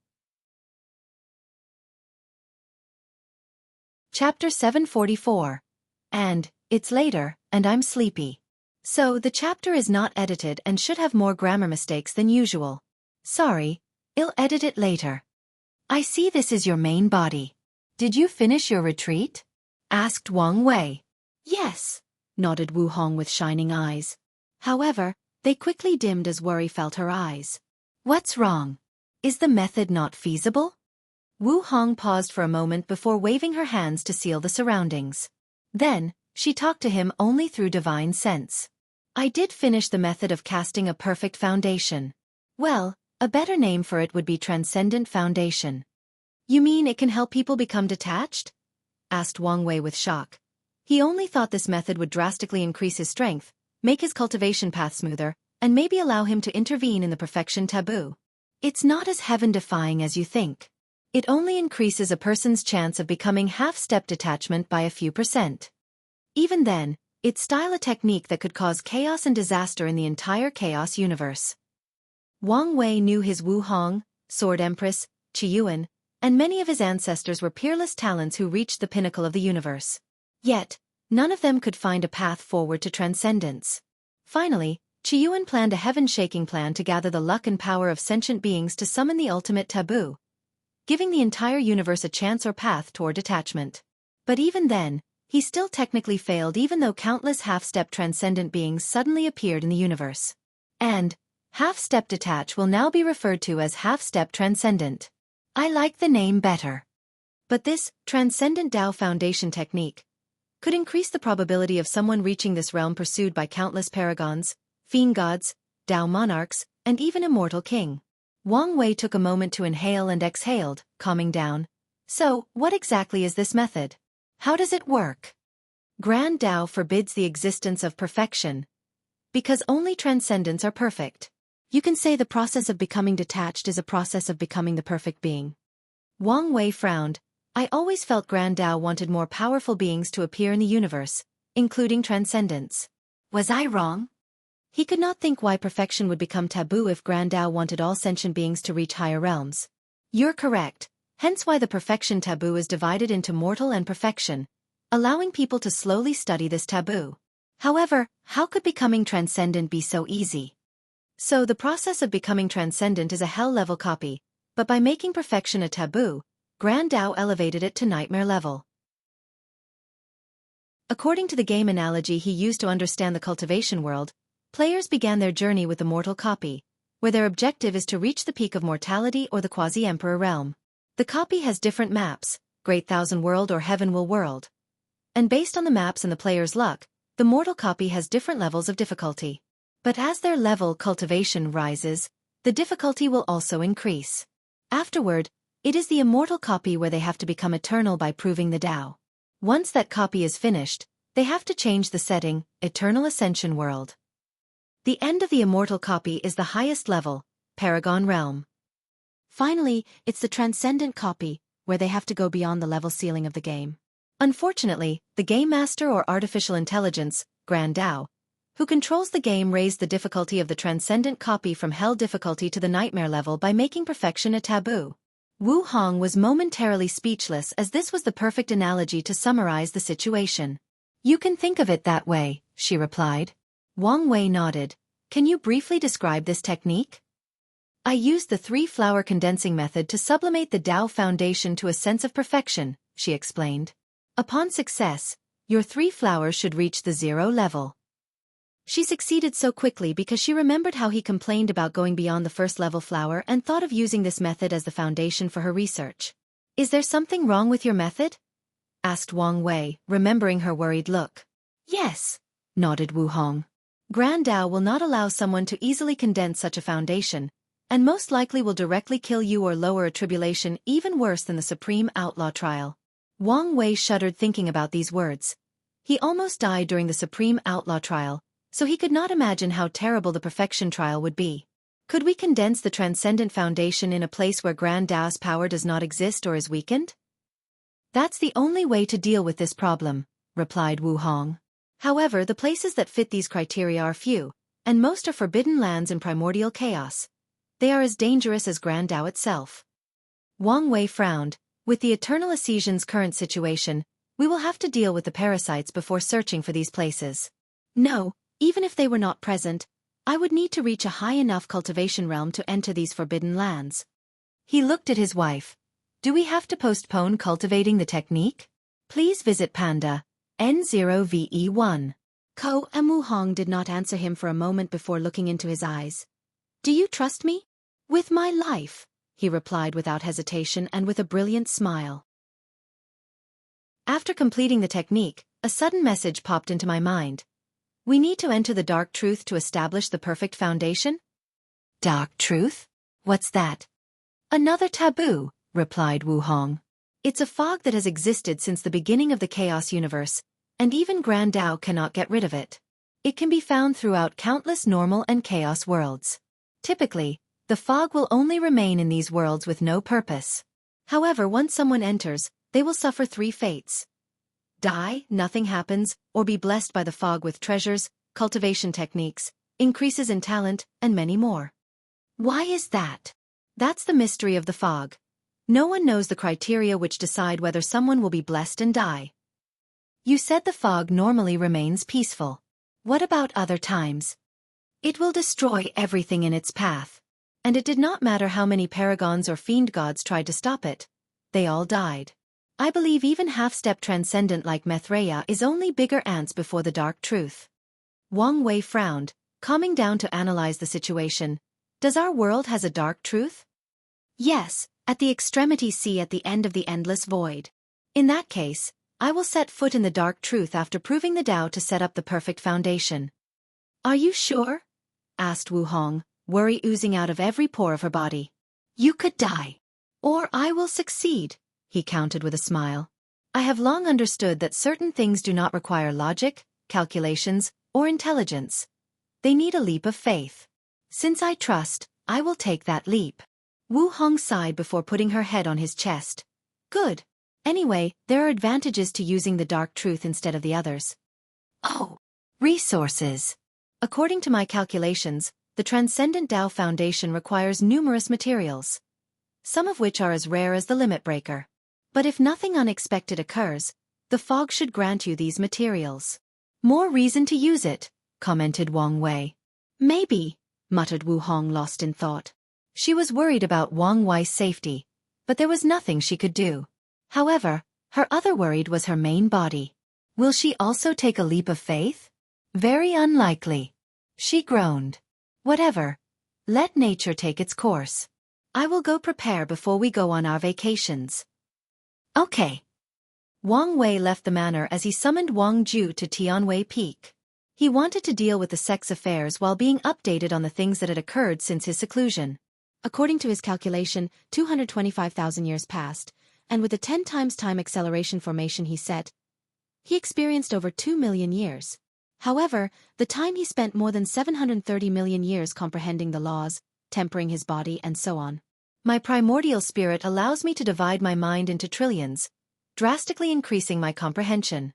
Chapter 744. And, it's later, and I'm sleepy. So, the chapter is not edited and should have more grammar mistakes than usual. Sorry, I'll edit it later. I see this is your main body. Did you finish your retreat? Asked Wang Wei. Yes, nodded Wu Hong with shining eyes. However, they quickly dimmed as worry felt her eyes. What's wrong? Is the method not feasible? Wu Hong paused for a moment before waving her hands to seal the surroundings. Then, she talked to him only through divine sense. I did finish the method of casting a perfect foundation. Well, a better name for it would be Transcendent Foundation. You mean it can help people become detached? Asked Wang Wei with shock. He only thought this method would drastically increase his strength, make his cultivation path smoother, and maybe allow him to intervene in the perfection taboo. It's not as heaven-defying as you think. It only increases a person's chance of becoming half-step detachment by a few %. Even then, it's still a technique that could cause chaos and disaster in the entire chaos universe. Wang Wei knew his Wu Hong, Sword Empress, Qiyuan, and many of his ancestors were peerless talents who reached the pinnacle of the universe. Yet, none of them could find a path forward to transcendence. Finally, Qiyuan planned a heaven-shaking plan to gather the luck and power of sentient beings to summon the ultimate taboo, giving the entire universe a chance or path toward detachment. But even then, he still technically failed even though countless half-step transcendent beings suddenly appeared in the universe. And, half-step detach will now be referred to as half-step transcendent. I like the name better. But this, Transcendent Tao Foundation technique, could increase the probability of someone reaching this realm pursued by countless paragons, fiend gods, Tao monarchs, and even immortal king. Wang Wei took a moment to inhale and exhaled, calming down. So, what exactly is this method? How does it work? Grand Tao forbids the existence of perfection, because only transcendents are perfect. You can say the process of becoming detached is a process of becoming the perfect being. Wang Wei frowned. I always felt Grand Tao wanted more powerful beings to appear in the universe, including transcendents. Was I wrong? He could not think why perfection would become taboo if Grand Tao wanted all sentient beings to reach higher realms. You're correct, hence why the perfection taboo is divided into mortal and perfection, allowing people to slowly study this taboo. However, how could becoming transcendent be so easy? So the process of becoming transcendent is a hell-level copy, but by making perfection a taboo, Grand Tao elevated it to nightmare level. According to the game analogy he used to understand the cultivation world, players began their journey with the mortal copy, where their objective is to reach the peak of mortality or the quasi-emperor realm. The copy has different maps, Great Thousand World or Heaven Will World. And based on the maps and the player's luck, the mortal copy has different levels of difficulty. But as their level cultivation rises, the difficulty will also increase. Afterward, it is the immortal copy where they have to become eternal by proving the Tao. Once that copy is finished, they have to change the setting, Eternal Ascension World. The end of the immortal copy is the highest level, Paragon Realm. Finally, it's the transcendent copy, where they have to go beyond the level ceiling of the game. Unfortunately, the Game Master or Artificial Intelligence, Grand Tao, who controls the game raised the difficulty of the transcendent copy from hell difficulty to the nightmare level by making perfection a taboo. Wu Hong was momentarily speechless as this was the perfect analogy to summarize the situation. You can think of it that way, she replied. Wang Wei nodded. Can you briefly describe this technique? I used the 3-flower condensing method to sublimate the Tao foundation to a sense of perfection, she explained. Upon success, your 3 flowers should reach the 0 level. She succeeded so quickly because she remembered how he complained about going beyond the first level flower and thought of using this method as the foundation for her research. Is there something wrong with your method? Asked Wang Wei, remembering her worried look. Yes, nodded Wu Hong. Grand Tao will not allow someone to easily condense such a foundation, and most likely will directly kill you or lower a tribulation even worse than the Supreme Outlaw Trial. Wang Wei shuddered thinking about these words. He almost died during the Supreme Outlaw Trial, so he could not imagine how terrible the Perfection Trial would be. Could we condense the Transcendent Foundation in a place where Grand Tao's power does not exist or is weakened? That's the only way to deal with this problem, replied Wu Hong. However, the places that fit these criteria are few, and most are forbidden lands in primordial chaos. They are as dangerous as Grand Tao itself. Wang Wei frowned. With the Eternal Ascension's current situation, we will have to deal with the parasites before searching for these places. No, even if they were not present, I would need to reach a high enough cultivation realm to enter these forbidden lands. He looked at his wife. Do we have to postpone cultivating the technique? Please visit Panda N0VE1. Ko and Wu Hong did not answer him for a moment before looking into his eyes. Do you trust me? With my life, he replied without hesitation and with a brilliant smile. After completing the technique, a sudden message popped into my mind. We need to enter the dark truth to establish the perfect foundation? Dark truth? What's that? Another taboo, replied Wu Hong. It's a fog that has existed since the beginning of the chaos universe, and even Grand Tao cannot get rid of it. It can be found throughout countless normal and chaos worlds. Typically, the fog will only remain in these worlds with no purpose. However, once someone enters, they will suffer 3 fates. Die, nothing happens, or be blessed by the fog with treasures, cultivation techniques, increases in talent, and many more. Why is that? That's the mystery of the fog. No one knows the criteria which decide whether someone will be blessed and die. You said the fog normally remains peaceful. What about other times? It will destroy everything in its path. And it did not matter how many paragons or fiend gods tried to stop it. They all died. I believe even half-step transcendent like Mithraea is only bigger ants before the dark truth. Wang Wei frowned, calming down to analyze the situation. Does our world has a dark truth? Yes, at the extremity C at the end of the endless void. In that case, I will set foot in the dark truth after proving the Tao to set up the perfect foundation. Are you sure? Asked Wu Hong, worry oozing out of every pore of her body. You could die. Or I will succeed, he countered with a smile. I have long understood that certain things do not require logic, calculations, or intelligence. They need a leap of faith. Since I trust, I will take that leap. Wu Hong sighed before putting her head on his chest. Good. Anyway, there are advantages to using the dark truth instead of the others. Oh, resources. According to my calculations, the Transcendent Tao Foundation requires numerous materials, some of which are as rare as the limit breaker. But if nothing unexpected occurs, the fog should grant you these materials. More reason to use it, commented Wang Wei. Maybe, muttered Wu Hong lost in thought. She was worried about Wang Wei's safety, but there was nothing she could do. However, her other worry was her main body. Will she also take a leap of faith? Very unlikely. She groaned. Whatever. Let nature take its course. I will go prepare before we go on our vacations. Okay. Wang Wei left the manor as he summoned Wang Ju to Tianwei Peak. He wanted to deal with the sex affairs while being updated on the things that had occurred since his seclusion. According to his calculation, 225,000 years passed, and with the 10 times time acceleration formation he set, he experienced over 2 million years. However, the time he spent more than 730 million years comprehending the laws, tempering his body and so on. My primordial spirit allows me to divide my mind into trillions, drastically increasing my comprehension.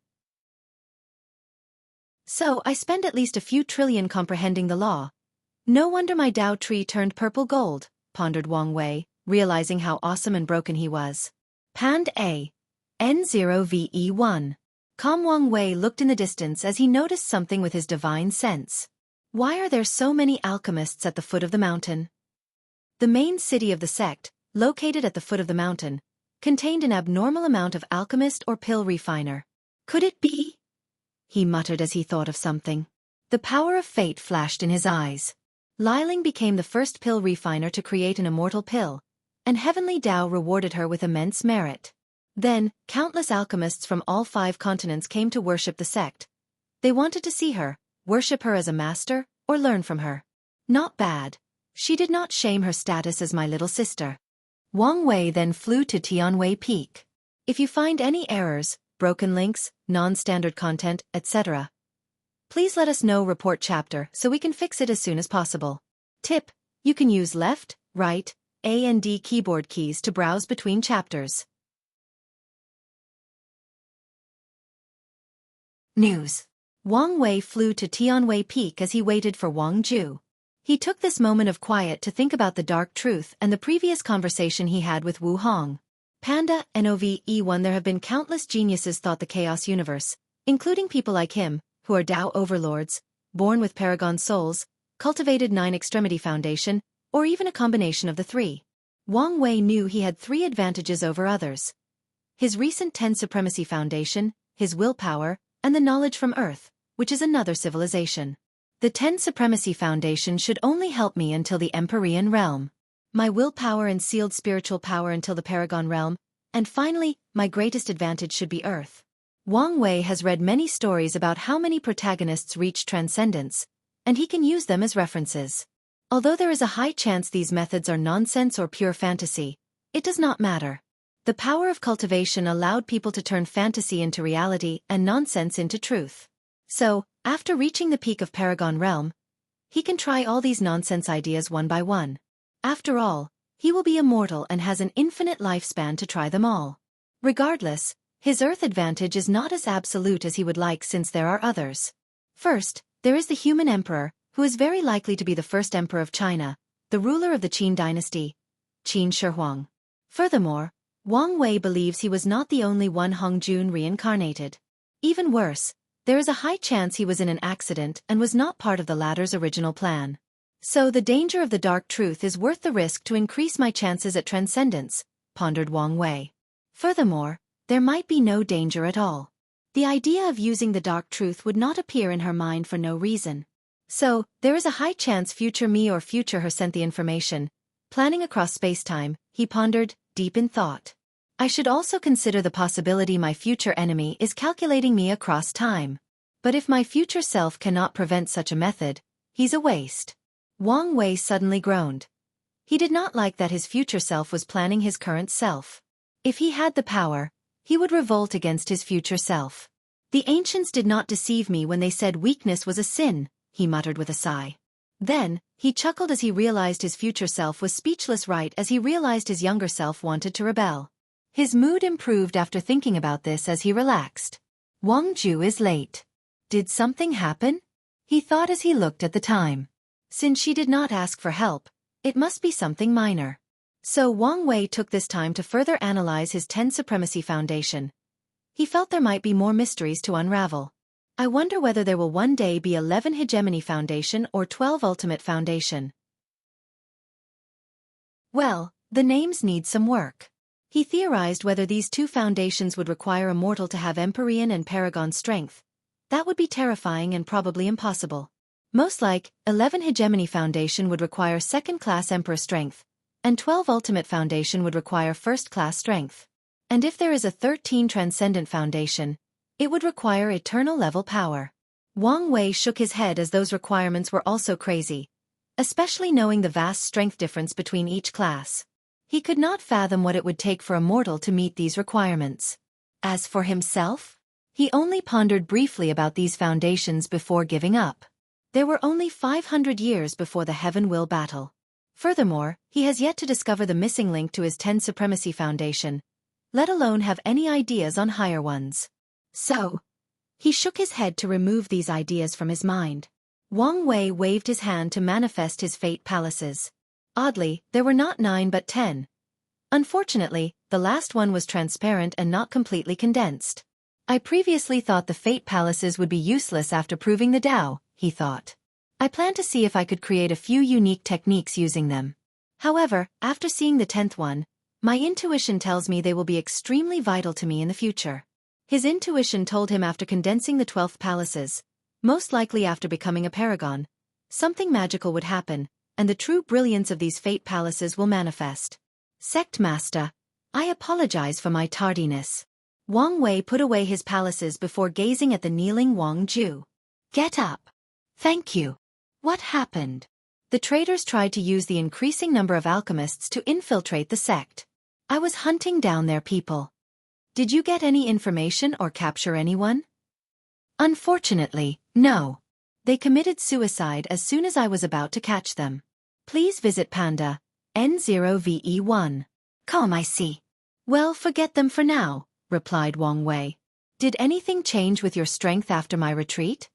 So I spend at least a few trillion comprehending the law. No wonder my Tao tree turned purple gold, pondered Wang Wei, realizing how awesome and broken he was. Pand A. N0VE1. Calm Wang Wei looked in the distance as he noticed something with his divine sense. Why are there so many alchemists at the foot of the mountain? The main city of the sect, located at the foot of the mountain, contained an abnormal amount of alchemist or pill refiner. Could it be? He muttered as he thought of something. The power of fate flashed in his eyes. Liling became the first pill refiner to create an immortal pill, and Heavenly Tao rewarded her with immense merit. Then, countless alchemists from all 5 continents came to worship the sect. They wanted to see her, worship her as a master, or learn from her. Not bad. She did not shame her status as my little sister. Wang Wei then flew to Tianwei Peak. If you find any errors, broken links, non-standard content, etc., please let us know. Report chapter so we can fix it as soon as possible. Tip: you can use left, right, A and D keyboard keys to browse between chapters. News. Wang Wei flew to Tianwei Peak as he waited for Wang Ju. He took this moment of quiet to think about the dark truth and the previous conversation he had with Wu Hong. Panda, NOVE1. There have been countless geniuses thought the chaos universe, including people like him, who are Tao overlords, born with paragon souls, cultivated 9-extremity foundation, or even a combination of the three. Wang Wei knew he had 3 advantages over others: his recent 10 supremacy foundation, his willpower, and the knowledge from Earth, which is another civilization. The 10 supremacy foundation should only help me until the Empyrean realm. My willpower and sealed spiritual power until the Paragon realm, and finally, my greatest advantage should be Earth. Wang Wei has read many stories about how many protagonists reach transcendence, and he can use them as references. Although there is a high chance these methods are nonsense or pure fantasy, it does not matter. The power of cultivation allowed people to turn fantasy into reality and nonsense into truth. So, after reaching the peak of Paragon realm, he can try all these nonsense ideas one by one. After all, he will be immortal and has an infinite lifespan to try them all. Regardless, his Earth advantage is not as absolute as he would like since there are others. First, there is the human emperor, who is very likely to be the first emperor of China, the ruler of the Qin dynasty, Qin Shi Huang. Furthermore, Wang Wei believes he was not the only one Hongjun reincarnated. Even worse, there is a high chance he was in an accident and was not part of the latter's original plan. So the danger of the dark truth is worth the risk to increase my chances at transcendence, pondered Wang Wei. Furthermore, there might be no danger at all. The idea of using the dark truth would not appear in her mind for no reason. So, there is a high chance future me or future her sent the information. Planning across space-time, he pondered, deep in thought. I should also consider the possibility my future enemy is calculating me across time. But if my future self cannot prevent such a method, he's a waste. Wang Wei suddenly groaned. He did not like that his future self was planning his current self. If he had the power, he would revolt against his future self. The ancients did not deceive me when they said weakness was a sin, he muttered with a sigh. Then, he chuckled as he realized his future self was speechless right as he realized his younger self wanted to rebel. His mood improved after thinking about this as he relaxed. Wang Ju is late. Did something happen? He thought as he looked at the time. Since she did not ask for help, it must be something minor. So Wang Wei took this time to further analyze his 10 Supremacy Foundation. He felt there might be more mysteries to unravel. I wonder whether there will one day be 11 Hegemony Foundation or 12 Ultimate Foundation. Well, the names need some work. He theorized whether these 2 foundations would require a mortal to have Empyrean and Paragon strength. That would be terrifying and probably impossible. Most like, 11 Hegemony Foundation would require second-class Emperor strength, and 12 Ultimate Foundation would require first-class strength. And if there is a 13 Transcendent Foundation, it would require eternal level power. Wang Wei shook his head as those requirements were also crazy, especially knowing the vast strength difference between each class. He could not fathom what it would take for a mortal to meet these requirements. As for himself, he only pondered briefly about these foundations before giving up. There were only 500 years before the Heaven Will battle. Furthermore, he has yet to discover the missing link to his 10 Supremacy Foundation, let alone have any ideas on higher ones. So, he shook his head to remove these ideas from his mind. Wang Wei waved his hand to manifest his fate palaces. Oddly, there were not 9 but 10. Unfortunately, the last one was transparent and not completely condensed. I previously thought the fate palaces would be useless after proving the Tao, he thought. I planned to see if I could create a few unique techniques using them. However, after seeing the 10th one, my intuition tells me they will be extremely vital to me in the future. His intuition told him after condensing the 12th palaces, most likely after becoming a paragon, something magical would happen, and the true brilliance of these fate palaces will manifest. Sect Master, I apologize for my tardiness. Wang Wei put away his palaces before gazing at the kneeling Wang Ju. Get up. Thank you. What happened? The traitors tried to use the increasing number of alchemists to infiltrate the sect. I was hunting down their people. Did you get any information or capture anyone? Unfortunately, no. They committed suicide as soon as I was about to catch them. Please visit Panda, N0VE1. Come, I see. Well, forget them for now, replied Wang Wei. Did anything change with your strength after my retreat?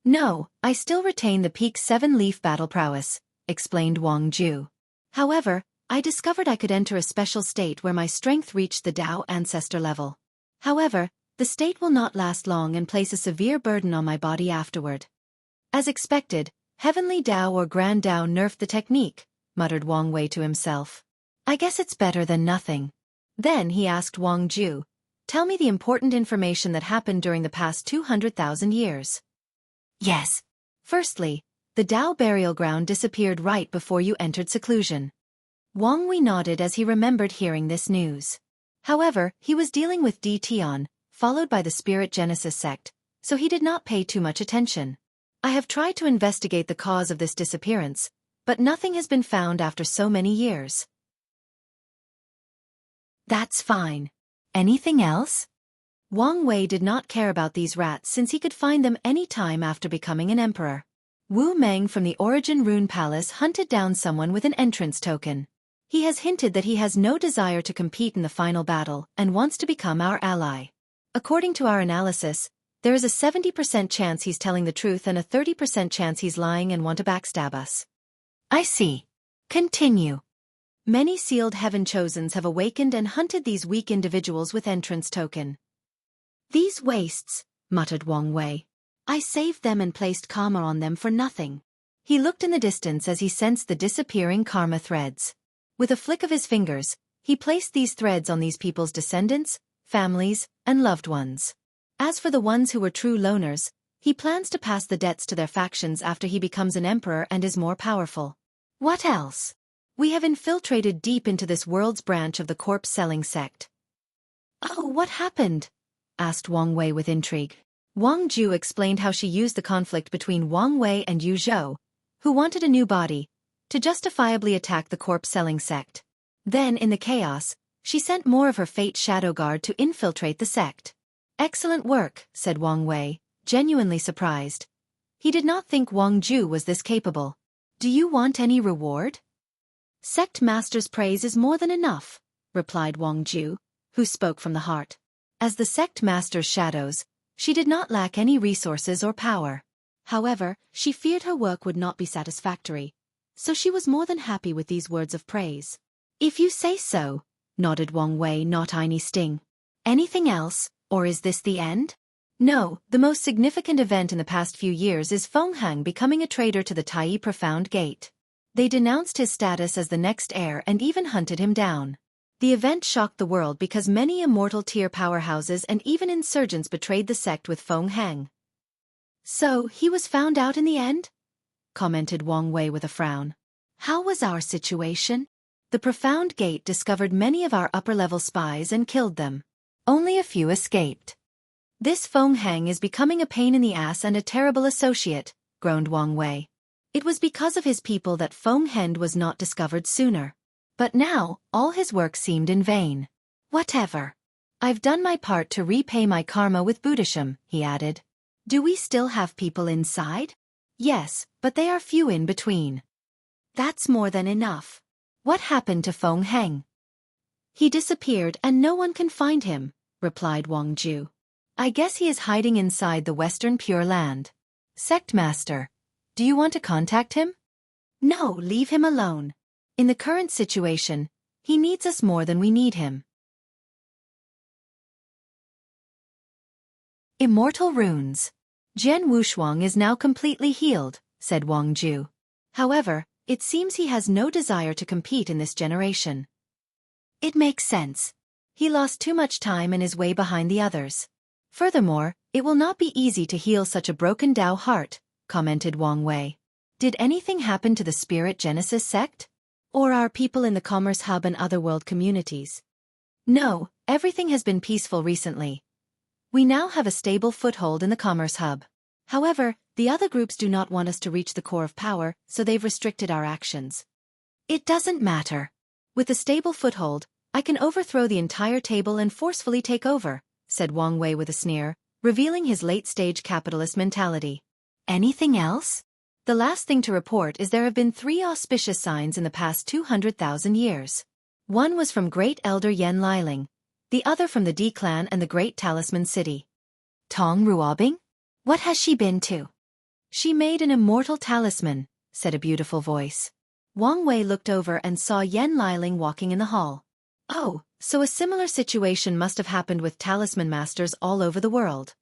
No, I still retain the peak 7-leaf battle prowess, explained Wang Ju. However, I discovered I could enter a special state where my strength reached the Dao ancestor level. However, the state will not last long and place a severe burden on my body afterward. As expected, Heavenly Dao or Grand Dao nerfed the technique, muttered Wang Wei to himself. I guess it's better than nothing. Then he asked Wang Ju, tell me the important information that happened during the past 200,000 years. Yes. Firstly, the Dao burial ground disappeared right before you entered seclusion. Wang Wei nodded as he remembered hearing this news. However, he was dealing with Tian, followed by the Spirit Genesis sect, so he did not pay too much attention. I have tried to investigate the cause of this disappearance, but nothing has been found after so many years. That's fine. Anything else? Wang Wei did not care about these rats since he could find them any time after becoming an emperor. Wu Meng from the Origin Rune Palace hunted down someone with an entrance token. He has hinted that he has no desire to compete in the final battle and wants to become our ally. According to our analysis, there is a 70% chance he's telling the truth and a 30% chance he's lying and want to backstab us. I see. Continue. Many sealed heaven chosens have awakened and hunted these weak individuals with entrance token. These wastes, muttered Wang Wei. I saved them and placed karma on them for nothing. He looked in the distance as he sensed the disappearing karma threads. With a flick of his fingers, he placed these threads on these people's descendants, families, and loved ones. As for the ones who were true loners, he plans to pass the debts to their factions after he becomes an emperor and is more powerful. What else? We have infiltrated deep into this world's branch of the corpse-selling sect. Oh, what happened? Asked Wang Wei with intrigue. Wang Ju explained how she used the conflict between Wang Wei and Yu Zhou, who wanted a new body, to justifiably attack the corpse-selling sect. Then, in the chaos, she sent more of her Fate Shadow Guard to infiltrate the sect. Excellent work, said Wang Wei, genuinely surprised. He did not think Wang Ju was this capable. Do you want any reward? Sect Master's praise is more than enough, replied Wang Ju, who spoke from the heart. As the Sect Master's shadows, she did not lack any resources or power. However, she feared her work would not be satisfactory, so she was more than happy with these words of praise. If you say so, nodded Wang Wei, not any sting. Anything else, or is this the end? No, the most significant event in the past few years is Feng Hang becoming a traitor to the Tai Profound Gate. They denounced his status as the next heir and even hunted him down. The event shocked the world because many immortal tier powerhouses and even insurgents betrayed the sect with Feng Hang. So, he was found out in the end? Commented Wang Wei with a frown. How was our situation? The Profound Gate discovered many of our upper-level spies and killed them. Only a few escaped. This Feng Hang is becoming a pain in the ass and a terrible associate, groaned Wang Wei. It was because of his people that Feng Heng was not discovered sooner. But now, all his work seemed in vain. Whatever. I've done my part to repay my karma with Buddhism, he added. Do we still have people inside? Yes, but they are few in between. That's more than enough. What happened to Feng Heng? He disappeared and no one can find him, replied Wang Ju. I guess he is hiding inside the Western Pure Land. Sect Master, do you want to contact him? No, leave him alone. In the current situation, he needs us more than we need him. Immortal Runes. Jian Wushuang is now completely healed, said Wang Ju. However, it seems he has no desire to compete in this generation. It makes sense. He lost too much time and is way behind the others. Furthermore, it will not be easy to heal such a broken Dao heart, commented Wang Wei. Did anything happen to the Spirit Genesis sect? Or are people in the Commerce Hub and Otherworld communities? No, everything has been peaceful recently. We now have a stable foothold in the Commerce Hub. However, the other groups do not want us to reach the core of power, so they've restricted our actions. It doesn't matter. With a stable foothold, I can overthrow the entire table and forcefully take over, said Wang Wei with a sneer, revealing his late-stage capitalist mentality. Anything else? The last thing to report is there have been 3 auspicious signs in the past 200,000 years. One was from Great Elder Yen Liling, the other from the D clan and the Great Talisman City. Tong Ruobing? What has she been to? She made an immortal talisman, said a beautiful voice. Wang Wei looked over and saw Yan Liling walking in the hall. Oh, so a similar situation must have happened with talisman masters all over the world.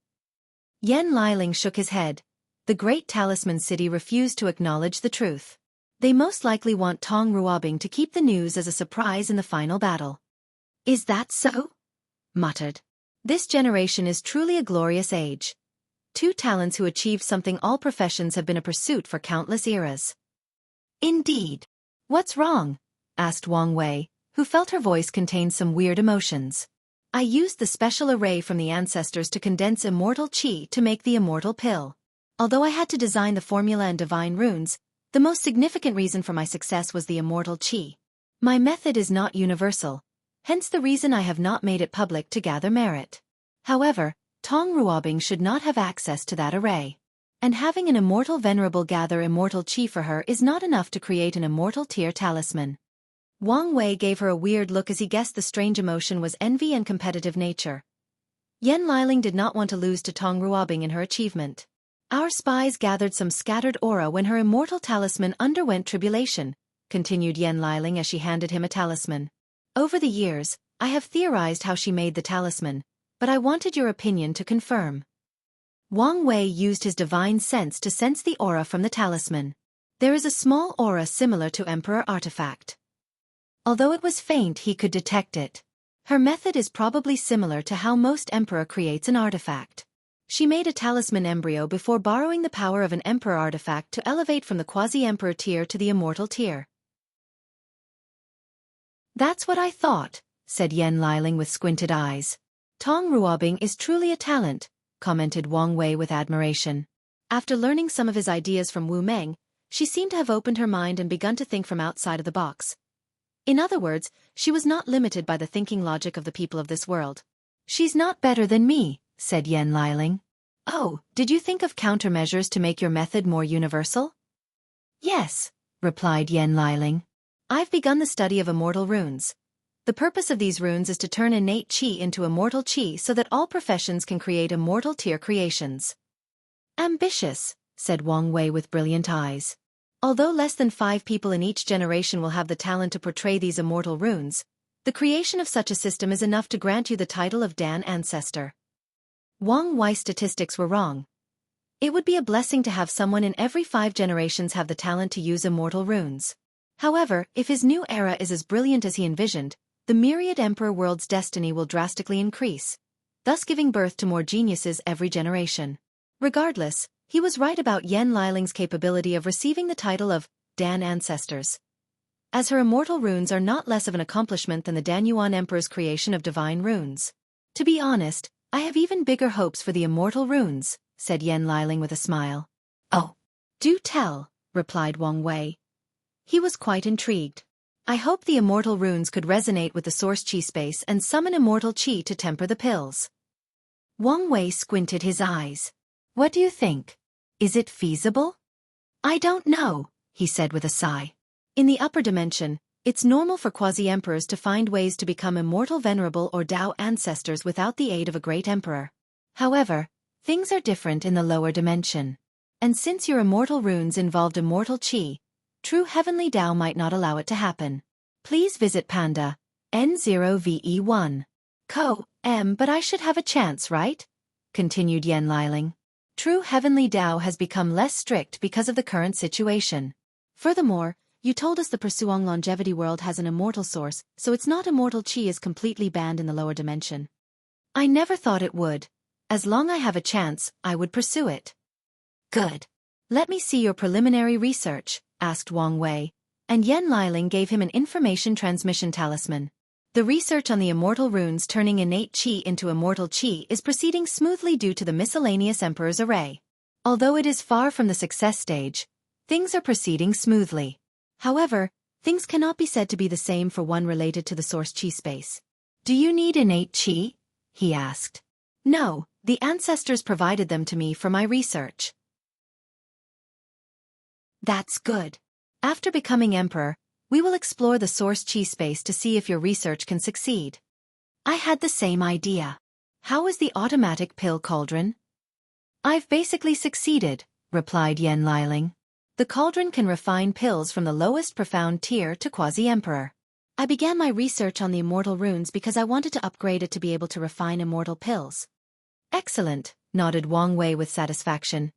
Yan Liling shook his head. The great talisman city refused to acknowledge the truth. They most likely want Tong Ruobing to keep the news as a surprise in the final battle. Is that so? Muttered. This generation is truly a glorious age. Two talents who achieved something all professions have been a pursuit for countless eras. Indeed. What's wrong? Asked Wang Wei, who felt her voice contained some weird emotions. I used the special array from the ancestors to condense immortal qi to make the immortal pill. Although I had to design the formula and divine runes, the most significant reason for my success was the immortal qi. My method is not universal, hence the reason I have not made it public to gather merit. However, Tong Ruobing should not have access to that array. And having an immortal venerable gather immortal qi for her is not enough to create an immortal tier talisman. Wang Wei gave her a weird look as he guessed the strange emotion was envy and competitive nature. Yan Liling did not want to lose to Tong Ruobing in her achievement. Our spies gathered some scattered aura when her immortal talisman underwent tribulation, continued Yan Liling as she handed him a talisman. Over the years, I have theorized how she made the talisman, but I wanted your opinion to confirm. Wang Wei used his divine sense to sense the aura from the talisman. There is a small aura similar to Emperor artifact. Although it was faint, he could detect it. Her method is probably similar to how most Emperor creates an artifact. She made a talisman embryo before borrowing the power of an Emperor artifact to elevate from the quasi-Emperor tier to the immortal tier. That's what I thought, said Yan Liling with squinted eyes. Tong Ruobing is truly a talent, commented Wang Wei with admiration. After learning some of his ideas from Wu Meng, she seemed to have opened her mind and begun to think from outside of the box. In other words, she was not limited by the thinking logic of the people of this world. She's not better than me, said Yan Liling. Oh, did you think of countermeasures to make your method more universal? Yes, replied Yan Liling. I've begun the study of immortal runes. The purpose of these runes is to turn innate qi into immortal qi so that all professions can create immortal tier creations. Ambitious, said Wang Wei with brilliant eyes. Although less than 5 people in each generation will have the talent to portray these immortal runes, the creation of such a system is enough to grant you the title of Dan Ancestor. Wang Wei's statistics were wrong. It would be a blessing to have someone in every 5 generations have the talent to use immortal runes. However, if his new era is as brilliant as he envisioned, the myriad Emperor world's destiny will drastically increase, thus giving birth to more geniuses every generation. Regardless, he was right about Yan Liling's capability of receiving the title of Dan Ancestors, as her immortal runes are not less of an accomplishment than the Dan Yuan Emperor's creation of divine runes. To be honest, I have even bigger hopes for the immortal runes, said Yan Liling with a smile. Oh, do tell, replied Wang Wei. He was quite intrigued. I hope the immortal runes could resonate with the source qi space and summon immortal qi to temper the pills. Wang Wei squinted his eyes. What do you think? Is it feasible? I don't know, he said with a sigh. In the upper dimension, it's normal for quasi-emperors to find ways to become immortal venerable or Dao ancestors without the aid of a great emperor. However, things are different in the lower dimension. And since your immortal runes involved immortal qi, true heavenly Dao might not allow it to happen. Please visit Panda, N0VE1. But I should have a chance, right? Continued Yan Liling. True heavenly Dao has become less strict because of the current situation. Furthermore, you told us the Pursuing Longevity world has an immortal source, so it's not immortal qi is completely banned in the lower dimension. I never thought it would. As long as I have a chance, I would pursue it. Good. Let me see your preliminary research, asked Wang Wei, and Yan Liling gave him an information transmission talisman. The research on the immortal runes turning innate qi into immortal qi is proceeding smoothly due to the miscellaneous Emperor's array. Although it is far from the success stage, things are proceeding smoothly. However, things cannot be said to be the same for one related to the source qi space. Do you need innate qi? He asked. No, the ancestors provided them to me for my research. That's good. After becoming Emperor, we will explore the source qi space to see if your research can succeed. I had the same idea. How is the automatic pill cauldron? I've basically succeeded, replied Yen Liling. The cauldron can refine pills from the lowest profound tier to quasi-emperor. I began my research on the immortal runes because I wanted to upgrade it to be able to refine immortal pills. Excellent, nodded Wang Wei with satisfaction.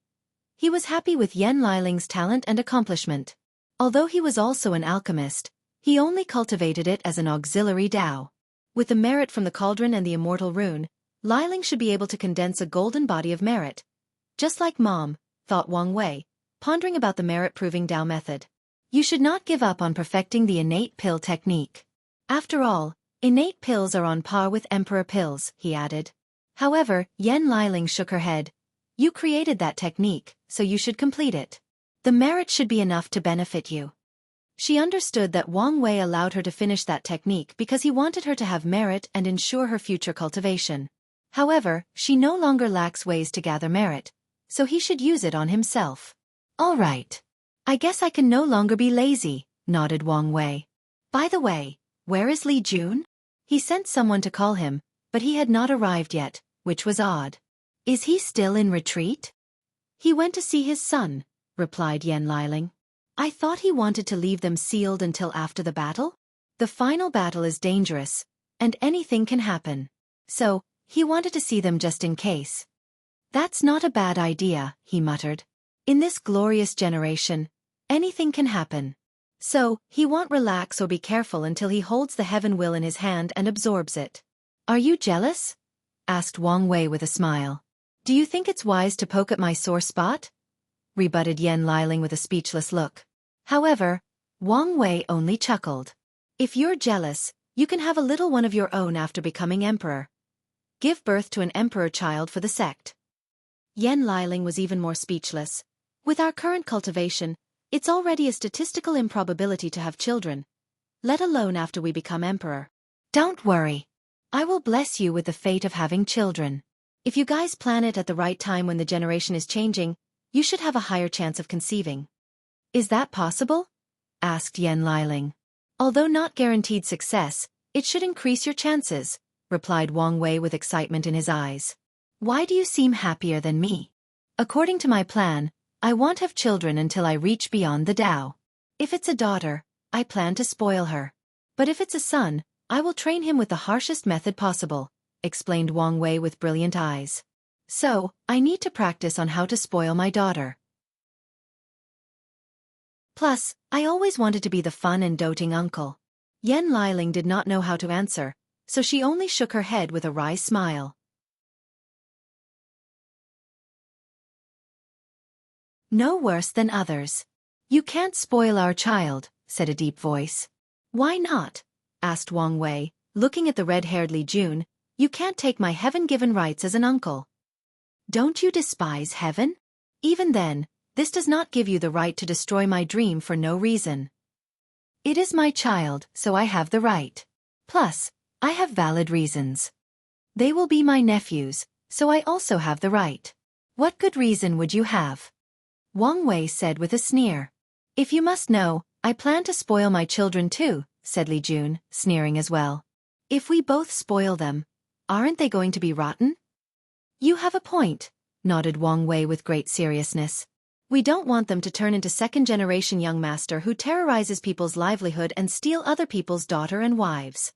He was happy with Yen Liling's talent and accomplishment. Although he was also an alchemist, he only cultivated it as an auxiliary Dao. With the merit from the cauldron and the immortal rune, Liling should be able to condense a golden body of merit. Just like Mom, thought Wang Wei, pondering about the merit-proving Dao method. You should not give up on perfecting the innate pill technique. After all, innate pills are on par with emperor pills, he added. However, Yen Liling shook her head. You created that technique, so you should complete it. The merit should be enough to benefit you. She understood that Wang Wei allowed her to finish that technique because he wanted her to have merit and ensure her future cultivation. However, she no longer lacks ways to gather merit, so he should use it on himself. All right. I guess I can no longer be lazy, nodded Wang Wei. By the way, where is Li Jun? He sent someone to call him, but he had not arrived yet, which was odd. Is he still in retreat? He went to see his son, replied Yen Liling. I thought he wanted to leave them sealed until after the battle? The final battle is dangerous, and anything can happen. So, he wanted to see them just in case. That's not a bad idea, he muttered. In this glorious generation, anything can happen. So, he won't relax or be careful until he holds the heaven will in his hand and absorbs it. Are you jealous? Asked Wang Wei with a smile. Do you think it's wise to poke at my sore spot? Rebutted Yen Liling with a speechless look. However, Wang Wei only chuckled. If you're jealous, you can have a little one of your own after becoming emperor. Give birth to an emperor child for the sect. Yen Liling was even more speechless. With our current cultivation, it's already a statistical improbability to have children, let alone after we become emperor. Don't worry. I will bless you with the fate of having children. If you guys plan it at the right time when the generation is changing, you should have a higher chance of conceiving. Is that possible? Asked Yen Liling. Although not guaranteed success, it should increase your chances, replied Wang Wei with excitement in his eyes. Why do you seem happier than me? According to my plan, I won't have children until I reach beyond the Tao. If it's a daughter, I plan to spoil her. But if it's a son, I will train him with the harshest method possible, explained Wang Wei with brilliant eyes. So, I need to practice on how to spoil my daughter. Plus, I always wanted to be the fun and doting uncle. Yen Liling did not know how to answer, so she only shook her head with a wry smile. No worse than others. You can't spoil our child, said a deep voice. Why not? Asked Wang Wei, looking at the red-haired Li Jun. You can't take my heaven-given rights as an uncle. Don't you despise heaven? Even then, this does not give you the right to destroy my dream for no reason. It is my child, so I have the right. Plus, I have valid reasons. They will be my nephews, so I also have the right. What good reason would you have? Wang Wei said with a sneer. If you must know, I plan to spoil my children too, said Li Jun, sneering as well. If we both spoil them, aren't they going to be rotten? You have a point, nodded Wang Wei with great seriousness. We don't want them to turn into second-generation young master who terrorizes people's livelihood and steal other people's daughter and wives.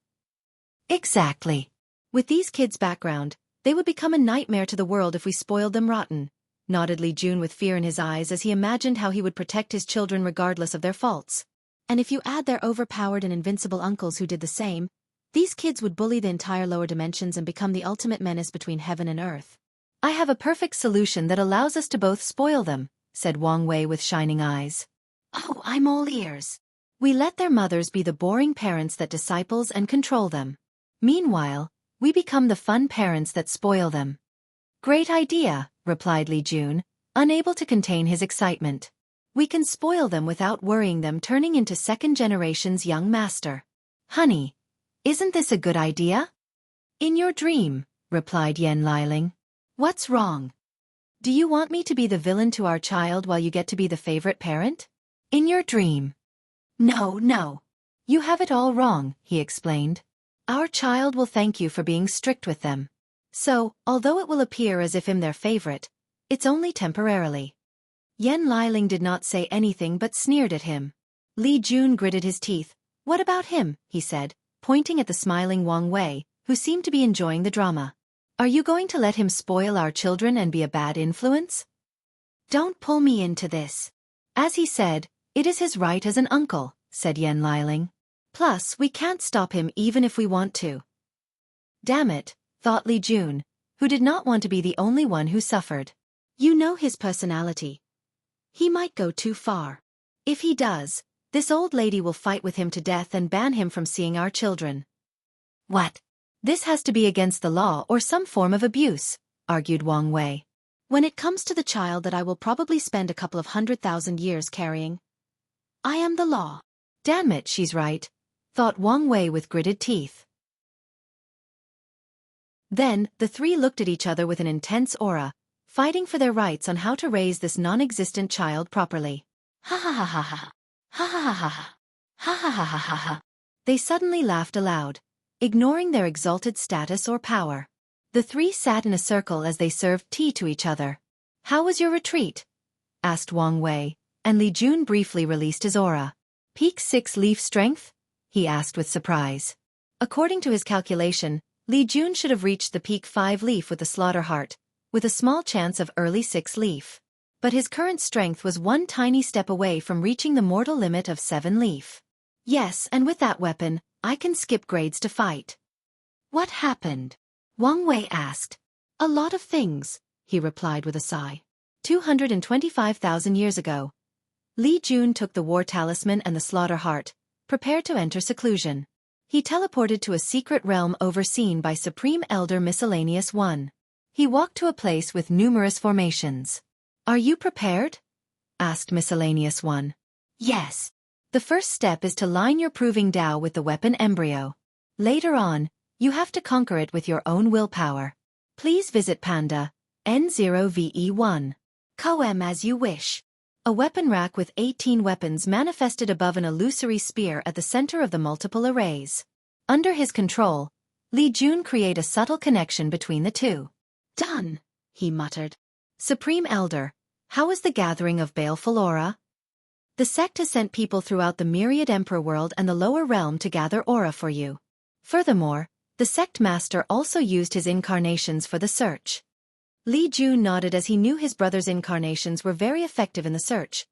Exactly. With these kids' background, they would become a nightmare to the world if we spoiled them rotten, nodded Li Jun with fear in his eyes as he imagined how he would protect his children regardless of their faults. And if you add their overpowered and invincible uncles who did the same, these kids would bully the entire lower dimensions and become the ultimate menace between heaven and earth. I have a perfect solution that allows us to both spoil them, said Wang Wei with shining eyes. Oh, I'm all ears. We let their mothers be the boring parents that disciples and control them. Meanwhile, we become the fun parents that spoil them. Great idea, replied Li Jun, unable to contain his excitement. We can spoil them without worrying them turning into second generation's young master. Honey, isn't this a good idea? In your dream, replied Yen Liling. What's wrong? Do you want me to be the villain to our child while you get to be the favorite parent? In your dream. No. You have it all wrong, he explained. Our child will thank you for being strict with them. So, although it will appear as if I'm their favorite, it's only temporarily. Yan Liling did not say anything but sneered at him. Li Jun gritted his teeth. What about him, he said, pointing at the smiling Wang Wei, who seemed to be enjoying the drama. Are you going to let him spoil our children and be a bad influence? Don't pull me into this. As he said, it is his right as an uncle, said Yan Liling. Plus, we can't stop him even if we want to. Damn it, thought Li Jun, who did not want to be the only one who suffered. You know his personality. He might go too far. If he does, this old lady will fight with him to death and ban him from seeing our children. What? This has to be against the law or some form of abuse, argued Wang Wei. When it comes to the child that I will probably spend a couple of 100,000 years carrying, I am the law. Damn it, she's right, thought Wang Wei with gritted teeth. Then, the three looked at each other with an intense aura, fighting for their rights on how to raise this non-existent child properly. Ha ha ha ha ha. Ha ha ha ha ha. Ha ha ha ha ha ha. They suddenly laughed aloud, ignoring their exalted status or power. The three sat in a circle as they served tea to each other. How was your retreat? Asked Wang Wei, and Li Jun briefly released his aura. Peak 6 leaf strength? He asked with surprise. According to his calculation, Li Jun should have reached the peak 5 leaf with the slaughter heart, with a small chance of early 6 leaf. But his current strength was one tiny step away from reaching the mortal limit of 7 leaf. Yes, and with that weapon, I can skip grades to fight. What happened? Wang Wei asked. A lot of things, he replied with a sigh. 225,000 years ago, Li Jun took the war talisman and the slaughter heart, prepared to enter seclusion. He teleported to a secret realm overseen by Supreme Elder Miscellaneous One. He walked to a place with numerous formations. Are you prepared? Asked Miscellaneous One. Yes. The first step is to line your proving Tao with the weapon embryo. Later on, you have to conquer it with your own willpower. Please visit Panda, N0VE1. Koem as you wish. A weapon rack with 18 weapons manifested above an illusory spear at the center of the multiple arrays. Under his control, Li Jun create a subtle connection between the two. Done, he muttered. Supreme Elder, how is the gathering of baleful aura? The sect has sent people throughout the myriad Emperor world and the lower realm to gather aura for you. Furthermore, the sect master also used his incarnations for the search. Li Jun nodded as he knew his brother's incarnations were very effective in the search,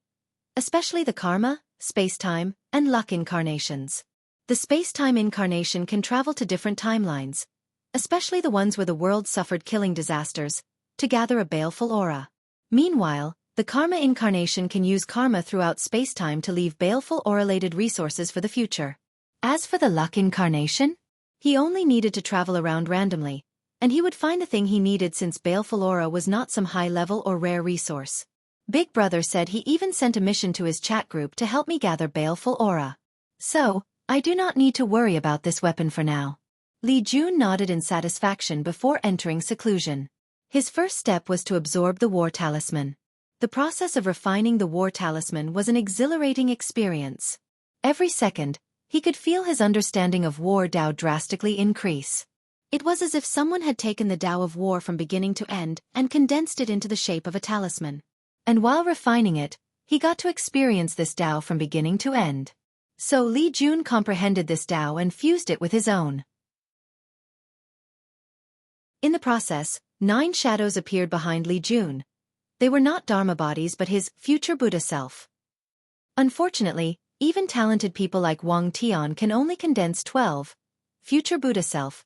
especially the karma, space-time, and luck incarnations. The space-time incarnation can travel to different timelines, especially the ones where the world suffered killing disasters, to gather a baleful aura. Meanwhile, the karma incarnation can use karma throughout space-time to leave baleful aura-related resources for the future. As for the luck incarnation, he only needed to travel around randomly, and he would find the thing he needed since baleful aura was not some high-level or rare resource. Big Brother said he even sent a mission to his chat group to help me gather baleful aura. So, I do not need to worry about this weapon for now. Li Jun nodded in satisfaction before entering seclusion. His first step was to absorb the war talisman. The process of refining the war talisman was an exhilarating experience. Every second, he could feel his understanding of war Tao drastically increase. It was as if someone had taken the Tao of war from beginning to end and condensed it into the shape of a talisman. And while refining it, he got to experience this Tao from beginning to end. So Li Jun comprehended this Tao and fused it with his own. In the process, 9 shadows appeared behind Li Jun. They were not Dharma bodies but his future Buddha self. Unfortunately, even talented people like Wang Tian can only condense 12 future Buddha self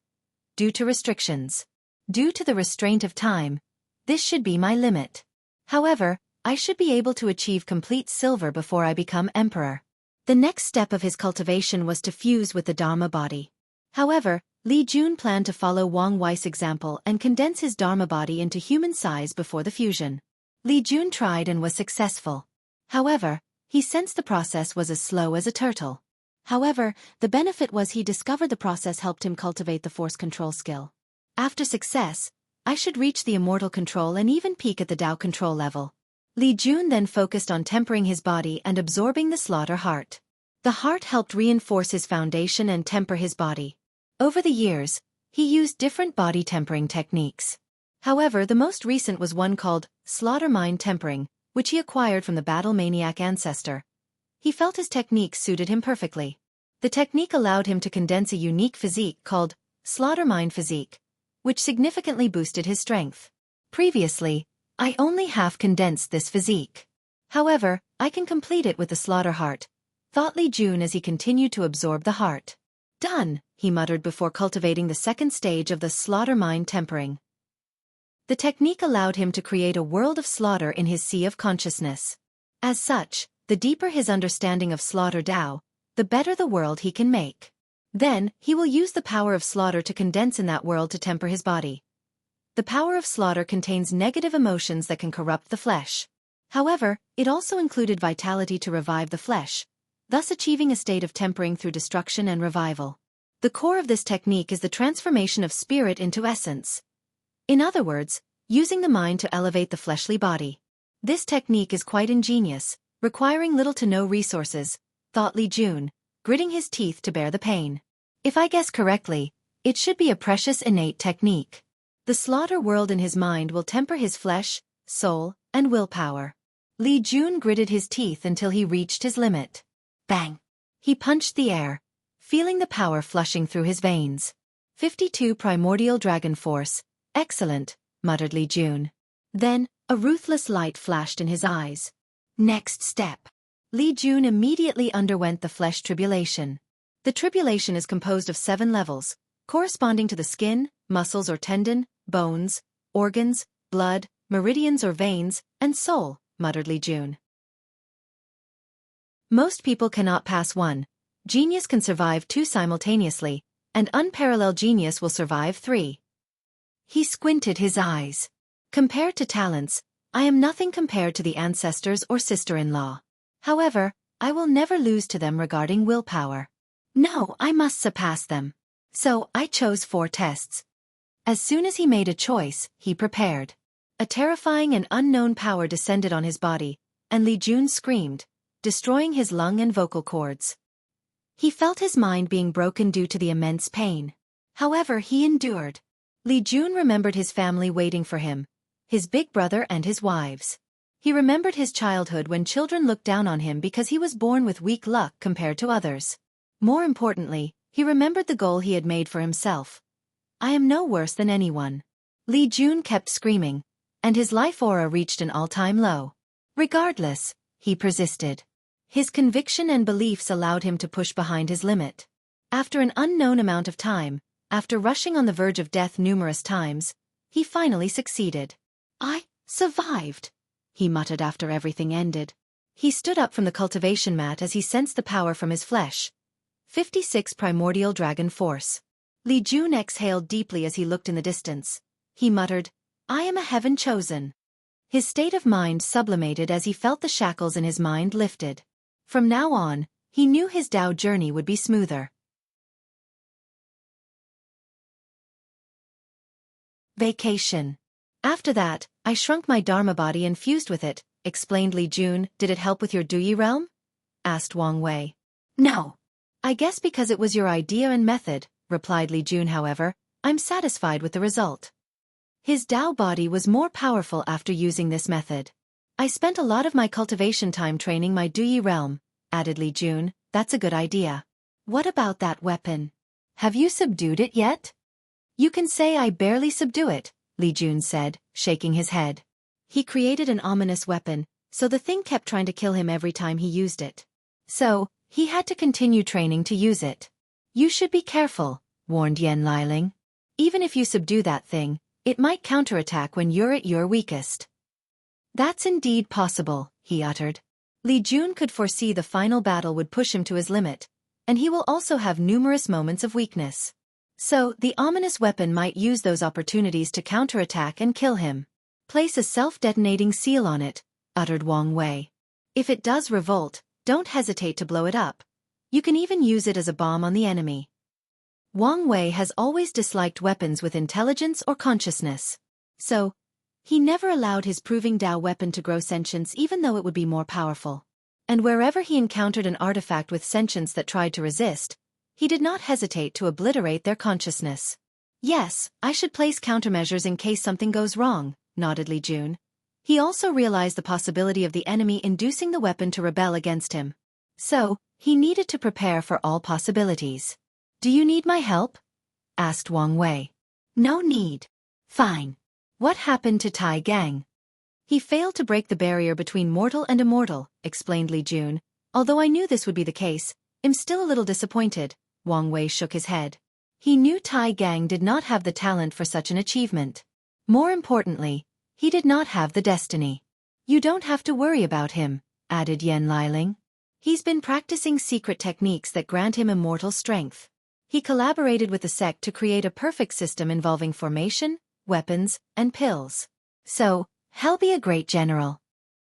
due to restrictions. Due to the restraint of time, this should be my limit. However, I should be able to achieve complete silver before I become emperor. The next step of his cultivation was to fuse with the Dharma body. However, Li Jun planned to follow Wang Wei's example and condense his Dharma body into human size before the fusion. Li Jun tried and was successful. However, he sensed the process was as slow as a turtle. However, the benefit was he discovered the process helped him cultivate the force control skill. After success, I should reach the immortal control and even peak at the Tao control level. Li Jun then focused on tempering his body and absorbing the slaughter heart. The heart helped reinforce his foundation and temper his body. Over the years, he used different body tempering techniques. However, the most recent was one called slaughter mind tempering, which he acquired from the battle-maniac ancestor. He felt his technique suited him perfectly. The technique allowed him to condense a unique physique called slaughter mind physique, which significantly boosted his strength. Previously, I only half condensed this physique. However, I can complete it with the slaughter heart, thought Li Jun as he continued to absorb the heart. Done, he muttered before cultivating the second stage of the slaughter mind tempering. The technique allowed him to create a world of slaughter in his sea of consciousness. As such, the deeper his understanding of slaughter Tao, the better the world he can make. Then, he will use the power of slaughter to condense in that world to temper his body. The power of slaughter contains negative emotions that can corrupt the flesh. However, it also included vitality to revive the flesh, thus achieving a state of tempering through destruction and revival. The core of this technique is the transformation of spirit into essence. In other words, using the mind to elevate the fleshly body. This technique is quite ingenious, requiring little to no resources, thought Li Jun, gritting his teeth to bear the pain. If I guess correctly, it should be a precious innate technique. The slaughter world in his mind will temper his flesh, soul, and willpower. Li Jun gritted his teeth until he reached his limit. Bang! He punched the air, feeling the power flushing through his veins. 52 Primordial Dragon Force, excellent, muttered Li Jun. Then, a ruthless light flashed in his eyes. Next step. Li Jun immediately underwent the flesh tribulation. The tribulation is composed of 7 levels, corresponding to the skin, muscles or tendon, bones, organs, blood, meridians or veins, and soul, muttered Li Jun. Most people cannot pass 1. Genius can survive 2 simultaneously, and unparalleled genius will survive 3. He squinted his eyes. Compared to talents, I am nothing compared to the ancestors or sister-in-law. However, I will never lose to them regarding willpower. No, I must surpass them. So, I chose 4 tests. As soon as he made a choice, he prepared. A terrifying and unknown power descended on his body, and Li Jun screamed, destroying his lung and vocal cords. He felt his mind being broken due to the immense pain. However, he endured. Li Jun remembered his family waiting for him, his big brother and his wives. He remembered his childhood when children looked down on him because he was born with weak luck compared to others. More importantly, he remembered the goal he had made for himself. I am no worse than anyone. Li Jun kept screaming, and his life aura reached an all-time low. Regardless, he persisted. His conviction and beliefs allowed him to push behind his limit. After an unknown amount of time, after rushing on the verge of death numerous times, he finally succeeded. I survived, he muttered after everything ended. He stood up from the cultivation mat as he sensed the power from his flesh. 56 Primordial Dragon Force. Li Jun exhaled deeply as he looked in the distance. He muttered, I am a heaven chosen. His state of mind sublimated as he felt the shackles in his mind lifted. From now on, he knew his Tao journey would be smoother. Vacation. After that, I shrunk my Dharma body and fused with it, explained Li Jun. Did it help with your Duyi realm? Asked Wang Wei. No. I guess because it was your idea and method, replied Li Jun. However, I'm satisfied with the result. His Tao body was more powerful after using this method. I spent a lot of my cultivation time training my Duyi realm, added Li Jun. That's a good idea. What about that weapon? Have you subdued it yet? You can say I barely subdue it, Li Jun said, shaking his head. He created an ominous weapon, so the thing kept trying to kill him every time he used it. So, he had to continue training to use it. You should be careful, warned Yan Liling. Even if you subdue that thing, it might counterattack when you're at your weakest. That's indeed possible, he uttered. Li Jun could foresee the final battle would push him to his limit, and he will also have numerous moments of weakness. So, the ominous weapon might use those opportunities to counterattack and kill him. Place a self-detonating seal on it, uttered Wang Wei. If it does revolt, don't hesitate to blow it up. You can even use it as a bomb on the enemy. Wang Wei has always disliked weapons with intelligence or consciousness. So, he never allowed his proving Tao weapon to grow sentience even though it would be more powerful. And wherever he encountered an artifact with sentience that tried to resist, he did not hesitate to obliterate their consciousness. Yes, I should place countermeasures in case something goes wrong, nodded Li Jun. He also realized the possibility of the enemy inducing the weapon to rebel against him. So, he needed to prepare for all possibilities. "Do you need my help?" asked Wang Wei. "No need. Fine. What happened to Tai Gang?" "He failed to break the barrier between mortal and immortal," explained Li Jun. "Although I knew this would be the case, I'm still a little disappointed." Wang Wei shook his head. He knew Tai Gang did not have the talent for such an achievement. More importantly, he did not have the destiny. "You don't have to worry about him," added Yan Liling. "He's been practicing secret techniques that grant him immortal strength. He collaborated with the sect to create a perfect system involving formation, weapons, and pills. So, he'll be a great general."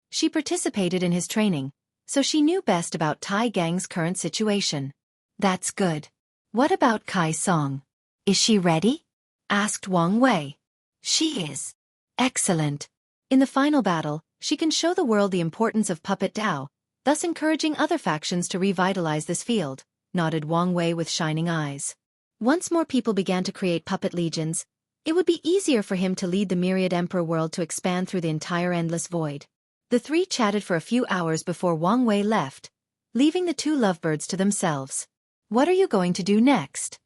She participated in his training, so she knew best about Tai Gang's current situation. "That's good. What about Kai Song? Is she ready?" asked Wang Wei. "She is. Excellent. In the final battle, she can show the world the importance of puppet Dao, thus encouraging other factions to revitalize this field," nodded Wang Wei with shining eyes. Once more people began to create puppet legions, it would be easier for him to lead the myriad emperor world to expand through the entire endless void. The three chatted for a few hours before Wang Wei left, leaving the two lovebirds to themselves. "What are you going to do next?"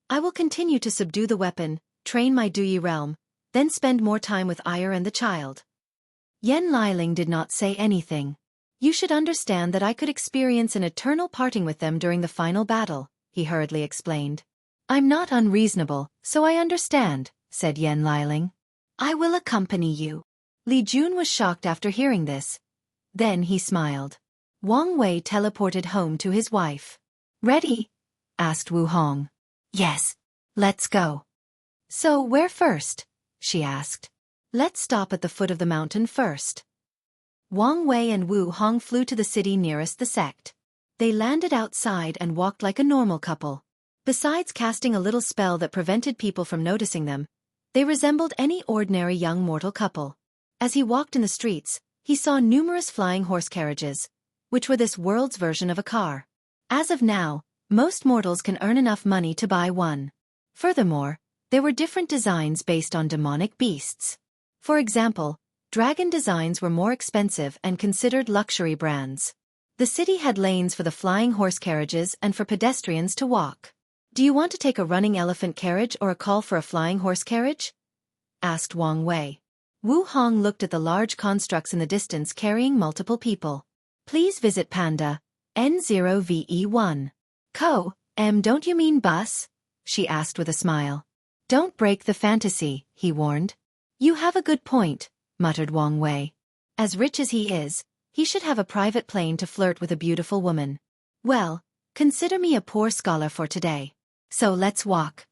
"I will continue to subdue the weapon, train my Duyi realm, then spend more time with Ayr and the child." Yan Liling did not say anything. "You should understand that I could experience an eternal parting with them during the final battle," he hurriedly explained. "I'm not unreasonable, so I understand," said Yan Liling. "I will accompany you." Li Jun was shocked after hearing this. Then he smiled. Wang Wei teleported home to his wife. "Ready?" asked Wu Hong. "Yes. Let's go." "So where first?" she asked. "Let's stop at the foot of the mountain first." Wang Wei and Wu Hong flew to the city nearest the sect. They landed outside and walked like a normal couple. Besides casting a little spell that prevented people from noticing them, they resembled any ordinary young mortal couple. As he walked in the streets, he saw numerous flying horse carriages, which were this world's version of a car. As of now, most mortals can earn enough money to buy one. Furthermore, there were different designs based on demonic beasts. For example, dragon designs were more expensive and considered luxury brands. The city had lanes for the flying horse carriages and for pedestrians to walk. "Do you want to take a running elephant carriage or a call for a flying horse carriage?" asked Wang Wei. Wu Hong looked at the large constructs in the distance carrying multiple people. "Please visit Panda, N0VE1. Don't you mean bus?" she asked with a smile. "Don't break the fantasy," he warned. "You have a good point," muttered Wang Wei. As rich as he is, he should have a private plane to flirt with a beautiful woman. "Well, consider me a poor scholar for today. So let's walk."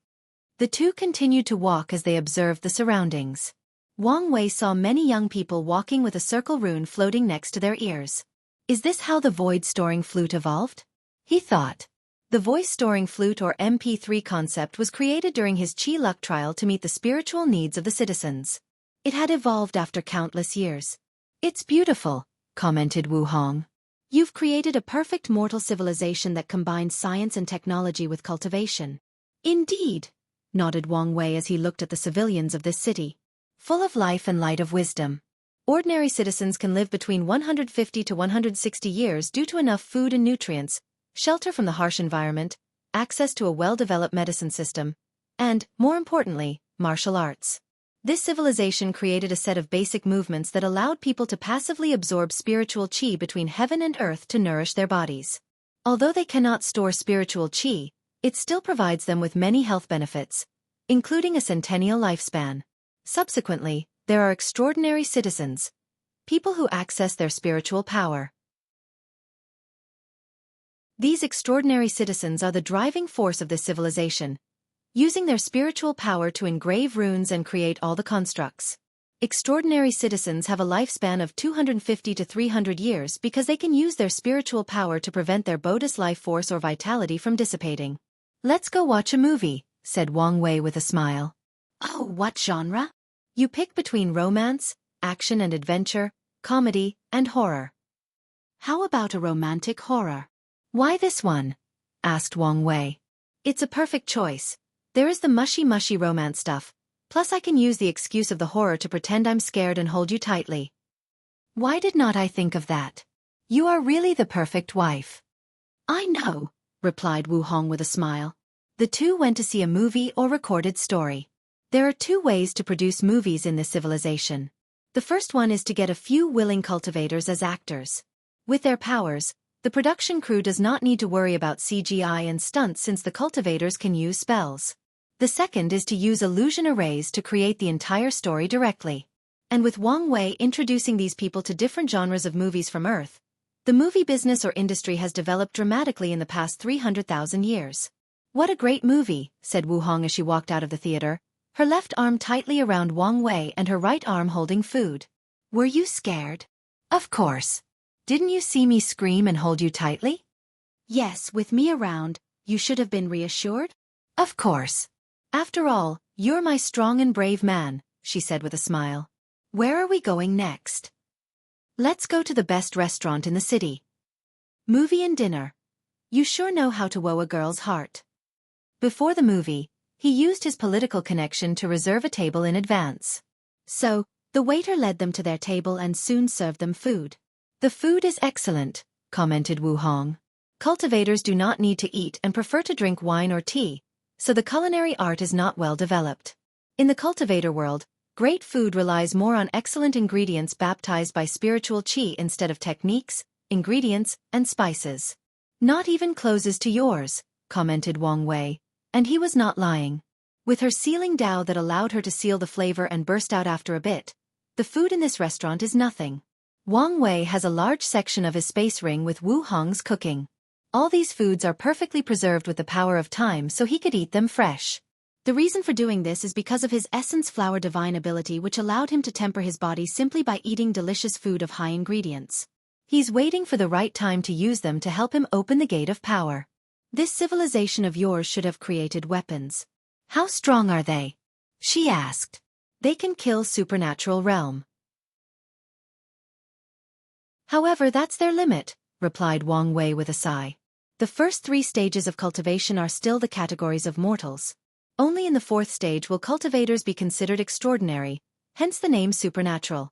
The two continued to walk as they observed the surroundings. Wang Wei saw many young people walking with a circle rune floating next to their ears. Is this how the void-storing flute evolved? He thought. The voice-storing flute or MP3 concept was created during his Qi luck trial to meet the spiritual needs of the citizens. It had evolved after countless years. "It's beautiful," commented Wu Hong. "You've created a perfect mortal civilization that combines science and technology with cultivation." "Indeed," nodded Wang Wei as he looked at the civilians of this city. "Full of life and light of wisdom. Ordinary citizens can live between 150 to 160 years due to enough food and nutrients, shelter from the harsh environment, access to a well-developed medicine system, and, more importantly, martial arts. This civilization created a set of basic movements that allowed people to passively absorb spiritual qi between heaven and earth to nourish their bodies. Although they cannot store spiritual qi, it still provides them with many health benefits, including a centennial lifespan. Subsequently, there are extraordinary citizens, people who access their spiritual power. These extraordinary citizens are the driving force of this civilization, using their spiritual power to engrave runes and create all the constructs. Extraordinary citizens have a lifespan of 250 to 300 years because they can use their spiritual power to prevent their bodhi's life force or vitality from dissipating. "Let's go watch a movie," said Wang Wei with a smile. "Oh, what genre?" "You pick between romance, action and adventure, comedy, and horror." "How about a romantic horror?" "Why this one?" asked Wang Wei. "It's a perfect choice. There is the mushy romance stuff, Plus I can use the excuse of the horror to pretend I'm scared and hold you tightly. Why did not I think of that? You are really the perfect wife. I know, replied Wu Hong with a smile. The two went to see a movie or recorded story. There are two ways to produce movies in this civilization. The first one is to get a few willing cultivators as actors. With their powers, the production crew does not need to worry about CGI and stunts since the cultivators can use spells. The second is to use illusion arrays to create the entire story directly. And with Wang Wei introducing these people to different genres of movies from Earth, the movie business or industry has developed dramatically in the past 300,000 years. What a great movie, said Wu Hong as she walked out of the theater, her left arm tightly around Wang Wei and her right arm holding food. Were you scared? Of course. Didn't you see me scream and hold you tightly? Yes, with me around, you should have been reassured? Of course. After all, you're my strong and brave man, she said with a smile. Where are we going next? Let's go to the best restaurant in the city. Movie and dinner. You sure know how to woo a girl's heart. Before the movie, he used his political connection to reserve a table in advance. So, the waiter led them to their table and soon served them food. The food is excellent, commented Wu Hong. Cultivators do not need to eat and prefer to drink wine or tea, so the culinary art is not well developed. In the cultivator world, great food relies more on excellent ingredients baptized by spiritual qi instead of techniques, ingredients, and spices. Not even closes to yours, commented Wang Wei, and he was not lying. With her sealing Dao that allowed her to seal the flavor and burst out after a bit, the food in this restaurant is nothing. Wang Wei has a large section of his space ring with Wu Hong's cooking. All these foods are perfectly preserved with the power of time so he could eat them fresh. The reason for doing this is because of his essence flower divine ability which allowed him to temper his body simply by eating delicious food of high ingredients. He's waiting for the right time to use them to help him open the gate of power. This civilization of yours should have created weapons. How strong are they? She asked. They can kill supernatural realm. However, that's their limit, replied Wang Wei with a sigh. The first 3 stages of cultivation are still the categories of mortals. Only in the 4th stage will cultivators be considered extraordinary, hence the name supernatural.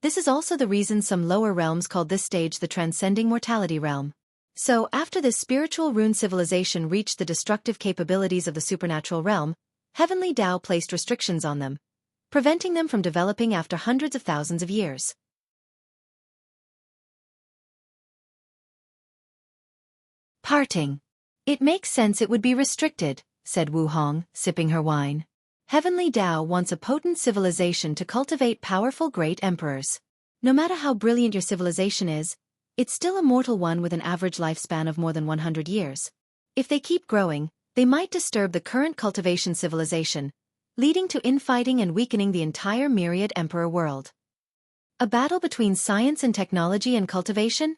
This is also the reason some lower realms called this stage the transcending mortality realm. So, after this spiritual rune civilization reached the destructive capabilities of the supernatural realm, heavenly Tao placed restrictions on them, preventing them from developing after hundreds of thousands of years. Parting. It makes sense it would be restricted, said Wu Hong, sipping her wine. Heavenly Tao wants a potent civilization to cultivate powerful great emperors. No matter how brilliant your civilization is, it's still a mortal one with an average lifespan of more than 100 years. If they keep growing, they might disturb the current cultivation civilization, leading to infighting and weakening the entire myriad emperor world. A battle between science and technology and cultivation?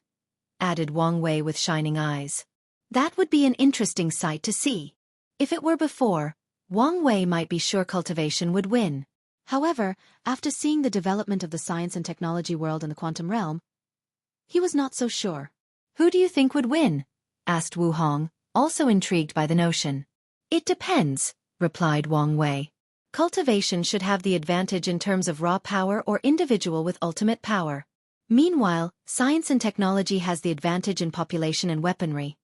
Added Wang Wei with shining eyes. That would be an interesting sight to see. If it were before, Wang Wei might be sure cultivation would win. However, after seeing the development of the science and technology world in the quantum realm, he was not so sure. Who do you think would win? Asked Wu Hong, also intrigued by the notion. It depends, replied Wang Wei. Cultivation should have the advantage in terms of raw power or individual with ultimate power. Meanwhile, science and technology has the advantage in population and weaponry.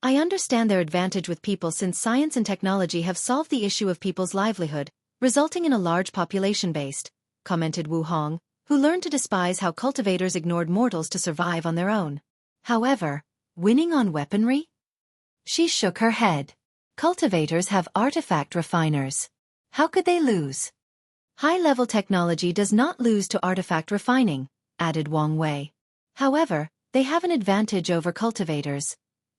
I understand their advantage with people since science and technology have solved the issue of people's livelihood, resulting in a large population base, commented Wu Hong, who learned to despise how cultivators ignored mortals to survive on their own. However, winning on weaponry? She shook her head. Cultivators have artifact refiners. How could they lose? High-level technology does not lose to artifact refining, added Wang Wei. However, they have an advantage over cultivators.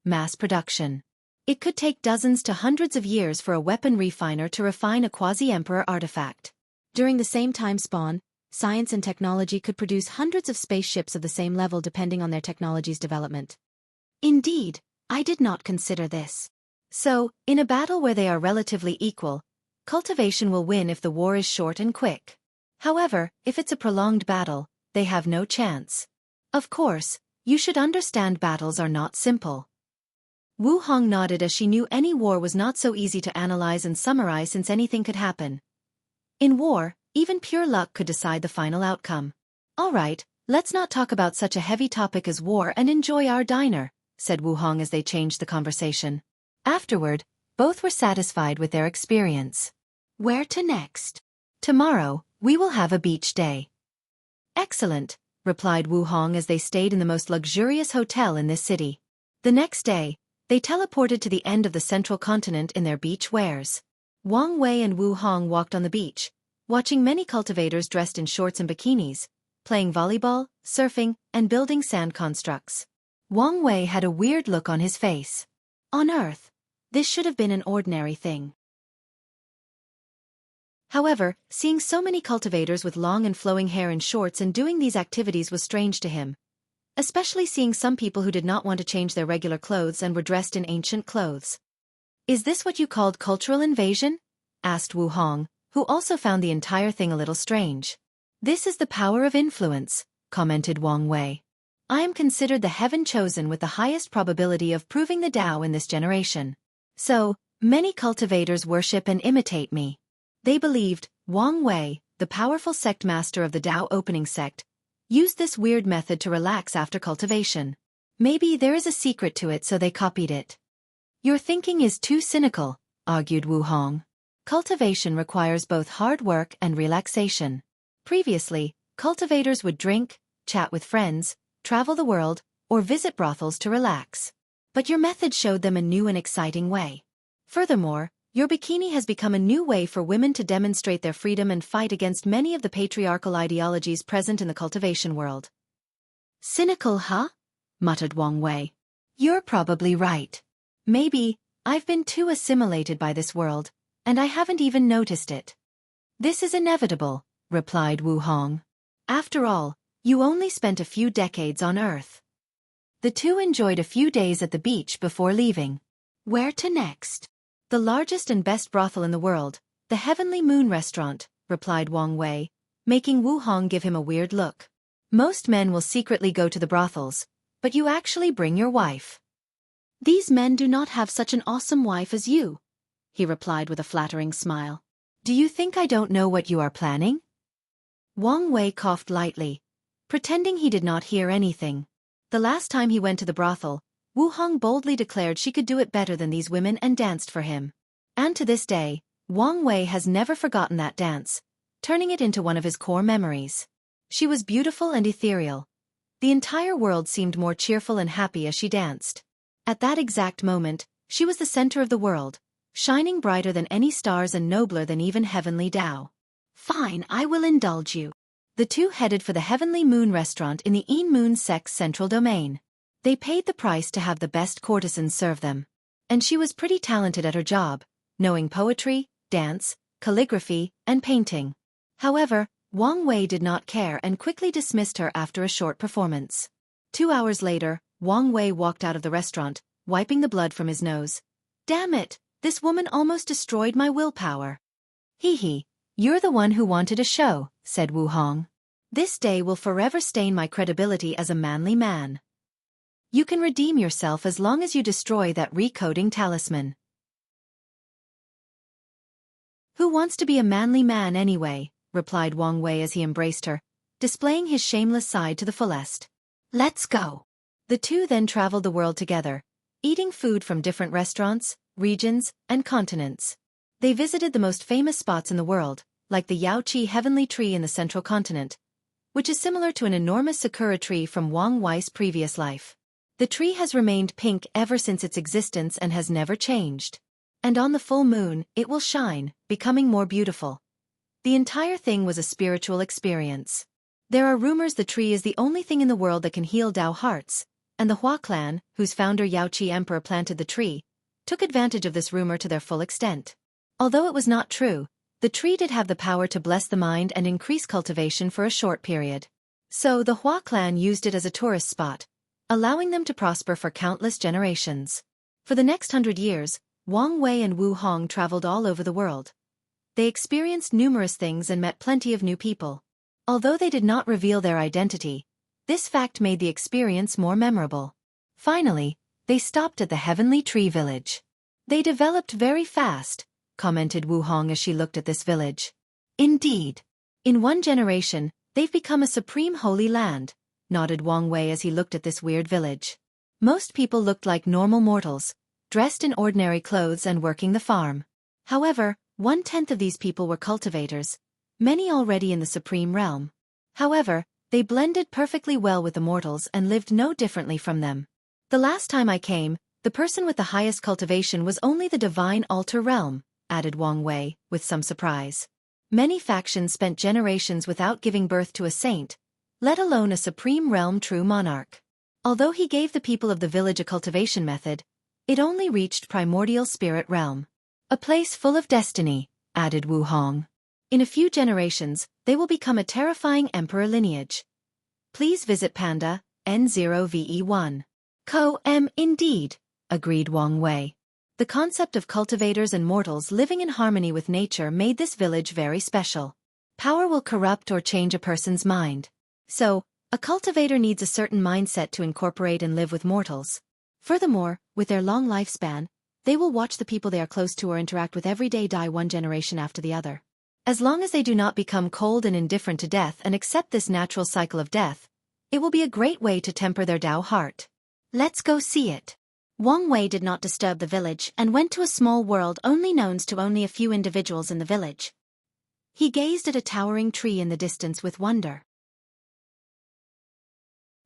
Mass production. It could take dozens to hundreds of years for a weapon refiner to refine a quasi-emperor artifact. During the same time span, science and technology could produce hundreds of spaceships of the same level depending on their technology's development. Indeed, I did not consider this. So, in a battle where they are relatively equal, cultivation will win if the war is short and quick. However, if it's a prolonged battle, they have no chance. Of course, you should understand battles are not simple. Wu Hong nodded as she knew any war was not so easy to analyze and summarize since anything could happen. In war, even pure luck could decide the final outcome. All right, let's not talk about such a heavy topic as war and enjoy our diner, said Wu Hong as they changed the conversation. Afterward, both were satisfied with their experience. Where to next? Tomorrow, we will have a beach day. Excellent, replied Wu Hong as they stayed in the most luxurious hotel in this city. The next day, they teleported to the end of the central continent in their beach wares. Wang Wei and Wu Hong walked on the beach, watching many cultivators dressed in shorts and bikinis, playing volleyball, surfing, and building sand constructs. Wang Wei had a weird look on his face. On Earth, this should have been an ordinary thing. However, seeing so many cultivators with long and flowing hair in shorts and doing these activities was strange to him, especially seeing some people who did not want to change their regular clothes and were dressed in ancient clothes. Is this what you called cultural invasion? Asked Wu Hong, who also found the entire thing a little strange. This is the power of influence, commented Wang Wei. I am considered the heaven chosen with the highest probability of proving the Tao in this generation. So, many cultivators worship and imitate me. They believed, Wang Wei, the powerful sect master of the Tao opening sect, used this weird method to relax after cultivation. Maybe there is a secret to it, so they copied it. Your thinking is too cynical, argued Wu Hong. Cultivation requires both hard work and relaxation. Previously, cultivators would drink, chat with friends, travel the world, or visit brothels to relax. But your method showed them a new and exciting way. Furthermore, your bikini has become a new way for women to demonstrate their freedom and fight against many of the patriarchal ideologies present in the cultivation world. Cynical, huh? Muttered Wang Wei. You're probably right. Maybe, I've been too assimilated by this world, and I haven't even noticed it. This is inevitable, replied Wu Hong. After all, you only spent a few decades on Earth. The two enjoyed a few days at the beach before leaving. Where to next? The largest and best brothel in the world, the Heavenly Moon Restaurant, replied Wang Wei, making Wu Hong give him a weird look. Most men will secretly go to the brothels, but you actually bring your wife. These men do not have such an awesome wife as you, he replied with a flattering smile. Do you think I don't know what you are planning? Wang Wei coughed lightly, pretending he did not hear anything. The last time he went to the brothel, Wu Hong boldly declared she could do it better than these women and danced for him. And to this day, Wang Wei has never forgotten that dance, turning it into one of his core memories. She was beautiful and ethereal. The entire world seemed more cheerful and happy as she danced. At that exact moment, she was the center of the world, shining brighter than any stars and nobler than even heavenly Tao. Fine, I will indulge you. The two headed for the Heavenly Moon Restaurant in the Yin Moon sect's central domain. They paid the price to have the best courtesans serve them. And she was pretty talented at her job, knowing poetry, dance, calligraphy, and painting. However, Wang Wei did not care and quickly dismissed her after a short performance. 2 hours later, Wang Wei walked out of the restaurant, wiping the blood from his nose. Damn it, this woman almost destroyed my willpower. Hee, you're the one who wanted a show, said Wu Hong. This day will forever stain my credibility as a manly man. You can redeem yourself as long as you destroy that recoding talisman. Who wants to be a manly man anyway, replied Wang Wei as he embraced her, displaying his shameless side to the fullest. Let's go. The two then traveled the world together, eating food from different restaurants, regions, and continents. They visited the most famous spots in the world, like the Yaoqi Heavenly Tree in the central continent, which is similar to an enormous sakura tree from Wang Wei's previous life. The tree has remained pink ever since its existence and has never changed. And on the full moon, it will shine, becoming more beautiful. The entire thing was a spiritual experience. There are rumors the tree is the only thing in the world that can heal Dao hearts, and the Hua clan, whose founder Yaoqi Emperor planted the tree, took advantage of this rumor to their full extent. Although it was not true, the tree did have the power to bless the mind and increase cultivation for a short period. So the Hua clan used it as a tourist spot, allowing them to prosper for countless generations. For the next 100 years, Wang Wei and Wu Hong traveled all over the world. They experienced numerous things and met plenty of new people. Although they did not reveal their identity, this fact made the experience more memorable. Finally, they stopped at the Heavenly Tree Village. They developed very fast, commented Wu Hong as she looked at this village. Indeed. In one generation, they've become a supreme holy land, nodded Wang Wei as he looked at this weird village. Most people looked like normal mortals, dressed in ordinary clothes and working the farm. However, 1/10 of these people were cultivators, many already in the supreme realm. However, they blended perfectly well with the mortals and lived no differently from them. The last time I came, the person with the highest cultivation was only the divine altar realm, added Wang Wei, with some surprise. Many factions spent generations without giving birth to a saint, let alone a supreme realm true monarch. Although he gave the people of the village a cultivation method, it only reached primordial spirit realm. A place full of destiny, added Wu Hong. In a few generations, they will become a terrifying emperor lineage. Please visit Panda, N0VE1. Indeed, agreed Wang Wei. The concept of cultivators and mortals living in harmony with nature made this village very special. Power will corrupt or change a person's mind. So, a cultivator needs a certain mindset to incorporate and live with mortals. Furthermore, with their long lifespan, they will watch the people they are close to or interact with every day die one generation after the other. As long as they do not become cold and indifferent to death and accept this natural cycle of death, it will be a great way to temper their Tao heart. Let's go see it. Wang Wei did not disturb the village and went to a small world only known to only a few individuals in the village. He gazed at a towering tree in the distance with wonder.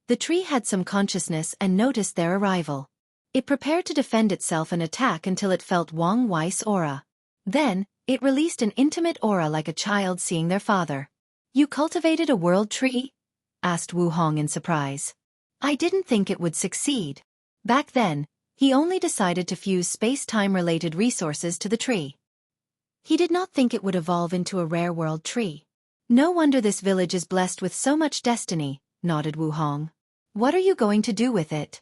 The tree had some consciousness and noticed their arrival. It prepared to defend itself and attack until it felt Wang Wei's aura. Then, it released an intimate aura like a child seeing their father. You cultivated a world tree? Asked Wu Hong in surprise. I didn't think it would succeed. Back then, he only decided to fuse space-time-related resources to the tree. He did not think it would evolve into a rare world tree. No wonder this village is blessed with so much destiny, nodded Wu Hong. What are you going to do with it?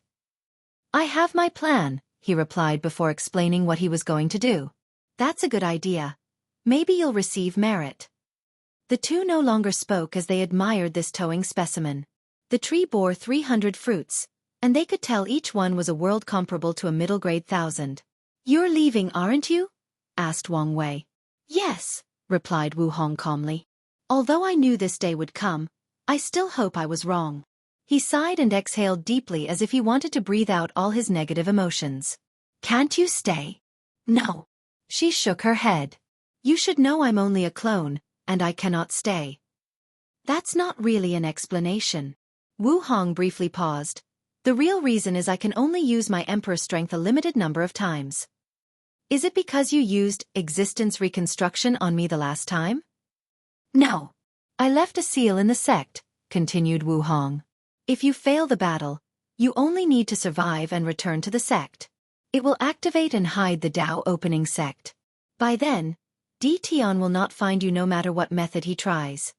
I have my plan, he replied before explaining what he was going to do. That's a good idea. Maybe you'll receive merit. The two no longer spoke as they admired this towing specimen. The tree bore 300 fruits, and they could tell each one was a world comparable to a middle-grade 1,000. You're leaving, aren't you? Asked Wang Wei. Yes, replied Wu Hong calmly. Although I knew this day would come, I still hope I was wrong. He sighed and exhaled deeply as if he wanted to breathe out all his negative emotions. Can't you stay? No. She shook her head. You should know I'm only a clone, and I cannot stay. That's not really an explanation. Wu Hong briefly paused. The real reason is I can only use my emperor strength a limited number of times. Is it because you used existence reconstruction on me the last time? No. I left a seal in the sect, continued Wu Hong. If you fail the battle, you only need to survive and return to the sect. It will activate and hide the Tao opening sect. By then, Di Tian will not find you no matter what method he tries.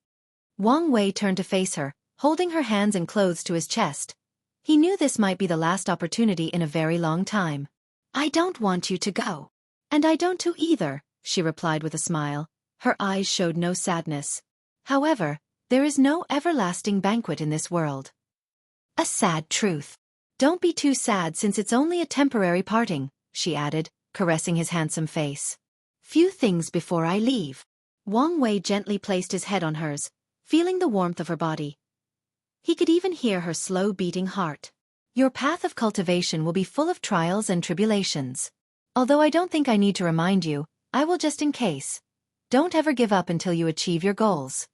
Wang Wei turned to face her, holding her hands and clothes to his chest. He knew this might be the last opportunity in a very long time. I don't want you to go. And I don't too either, she replied with a smile. Her eyes showed no sadness. However, there is no everlasting banquet in this world. A sad truth. Don't be too sad since it's only a temporary parting, she added, caressing his handsome face. Few things before I leave. Wang Wei gently placed his head on hers, feeling the warmth of her body. He could even hear her slow beating heart. Your path of cultivation will be full of trials and tribulations. Although I don't think I need to remind you, I will just in case. Don't ever give up until you achieve your goals.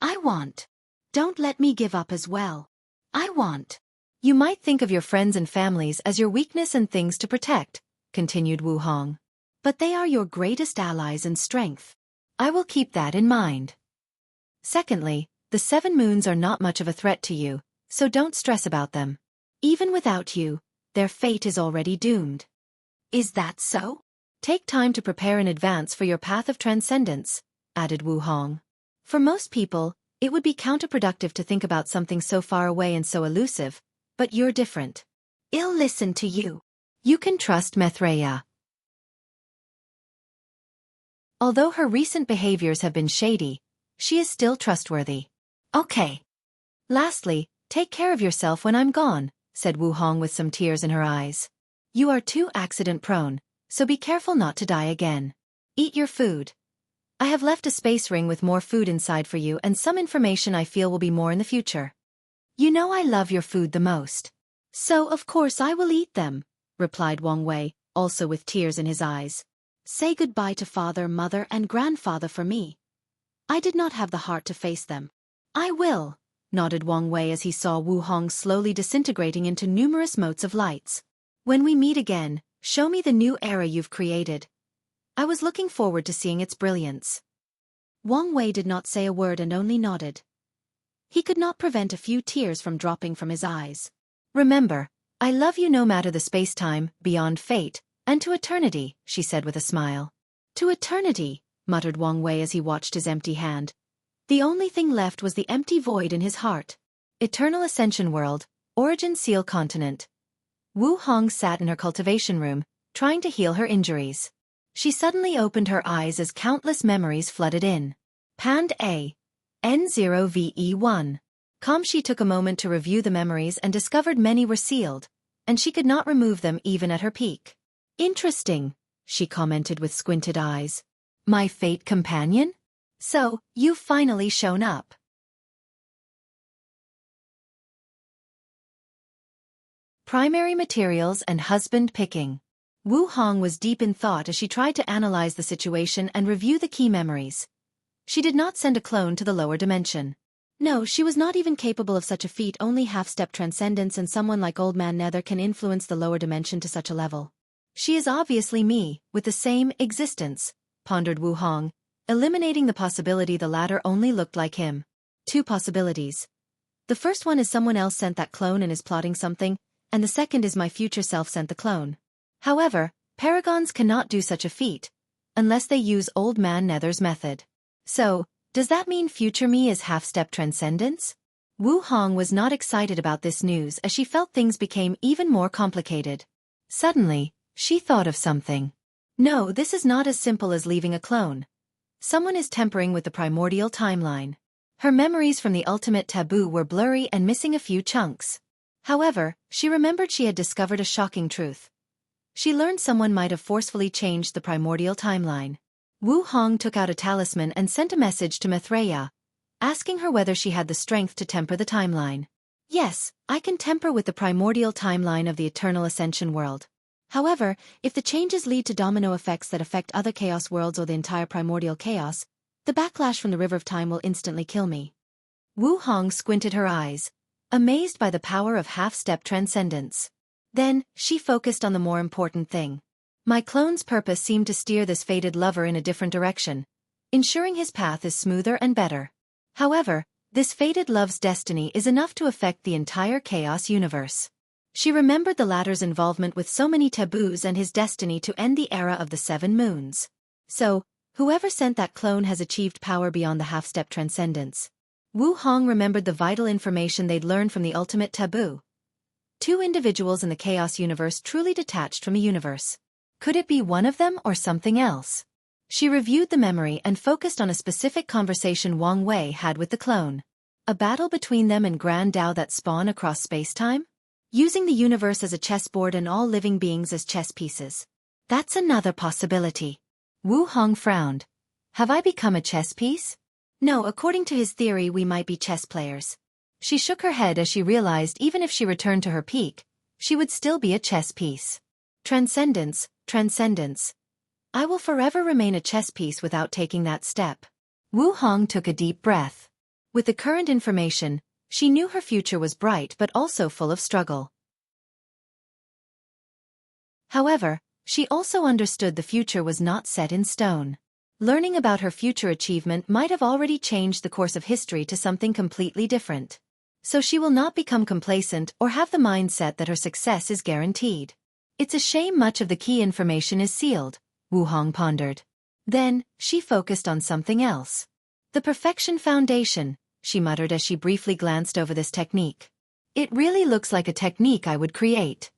I want. Don't let me give up as well. I want. You might think of your friends and families as your weakness and things to protect, continued Wu Hong. But they are your greatest allies and strength. I will keep that in mind. Secondly, the 7 moons are not much of a threat to you, so don't stress about them. Even without you, their fate is already doomed. Is that so? Take time to prepare in advance for your path of transcendence, added Wu Hong. For most people, it would be counterproductive to think about something so far away and so elusive, but you're different. I'll listen to you. You can trust Maitreya. Although her recent behaviors have been shady, she is still trustworthy. Okay. Lastly, take care of yourself when I'm gone, said Wu Hong with some tears in her eyes. You are too accident-prone, so be careful not to die again. Eat your food. I have left a space ring with more food inside for you and some information I feel will be more in the future. You know I love your food the most. So of course I will eat them, replied Wang Wei, also with tears in his eyes. Say goodbye to father, mother, and grandfather for me. I did not have the heart to face them. I will, nodded Wang Wei as he saw Wu Hong slowly disintegrating into numerous motes of lights. When we meet again, show me the new era you've created. I was looking forward to seeing its brilliance. Wang Wei did not say a word and only nodded. He could not prevent a few tears from dropping from his eyes. Remember, I love you no matter the space-time, beyond fate, and to eternity, she said with a smile. To eternity, muttered Wang Wei as he watched his empty hand. The only thing left was the empty void in his heart. Eternal Ascension World, Origin Seal Continent. Wu Hong sat in her cultivation room, trying to heal her injuries. She suddenly opened her eyes as countless memories flooded in. Pand A. N0VE1. She took a moment to review the memories and discovered many were sealed, and she could not remove them even at her peak. Interesting, she commented with squinted eyes. My fate companion? So, you've finally shown up. Primary materials and husband picking. Wu Hong was deep in thought as she tried to analyze the situation and review the key memories. She did not send a clone to the lower dimension. No, she was not even capable of such a feat. Only half-step transcendence and someone like Old Man Nether can influence the lower dimension to such a level. She is obviously me, with the same existence, pondered Wu Hong, eliminating the possibility the latter only looked like him. Two possibilities. The first one is someone else sent that clone and is plotting something, and the second is my future self sent the clone. However, paragons cannot do such a feat, unless they use Old Man Nether's method. So, does that mean future me is half-step transcendence? Wu Hong was not excited about this news as she felt things became even more complicated. Suddenly, she thought of something. No, this is not as simple as leaving a clone. Someone is tampering with the primordial timeline. Her memories from the ultimate taboo were blurry and missing a few chunks. However, she remembered she had discovered a shocking truth. She learned someone might have forcefully changed the primordial timeline. Wu Hong took out a talisman and sent a message to Maitreya, asking her whether she had the strength to temper the timeline. Yes, I can temper with the primordial timeline of the Eternal Ascension world. However, if the changes lead to domino effects that affect other chaos worlds or the entire primordial chaos, the backlash from the River of Time will instantly kill me. Wu Hong squinted her eyes, amazed by the power of half-step transcendence. Then, she focused on the more important thing. My clone's purpose seemed to steer this fated lover in a different direction, ensuring his path is smoother and better. However, this fated love's destiny is enough to affect the entire chaos universe. She remembered the latter's involvement with so many taboos and his destiny to end the era of the 7 moons. So, whoever sent that clone has achieved power beyond the half-step transcendence. Wu Hong remembered the vital information they'd learned from the ultimate taboo. 2 individuals in the chaos universe truly detached from a universe. Could it be one of them or something else? She reviewed the memory and focused on a specific conversation Wang Wei had with the clone. A battle between them and Grand Dao that spawn across space-time? Using the universe as a chessboard and all living beings as chess pieces. That's another possibility. Wu Hong frowned. Have I become a chess piece? No, according to his theory we might be chess players. She shook her head as she realized even if she returned to her peak, she would still be a chess piece. Transcendence, transcendence. I will forever remain a chess piece without taking that step. Wu Hong took a deep breath. With the current information, she knew her future was bright but also full of struggle. However, she also understood the future was not set in stone. Learning about her future achievement might have already changed the course of history to something completely different. So she will not become complacent or have the mindset that her success is guaranteed. It's a shame much of the key information is sealed, Wu Hong pondered. Then, she focused on something else. The Perfection Foundation, she muttered as she briefly glanced over this technique. It really looks like a technique I would create.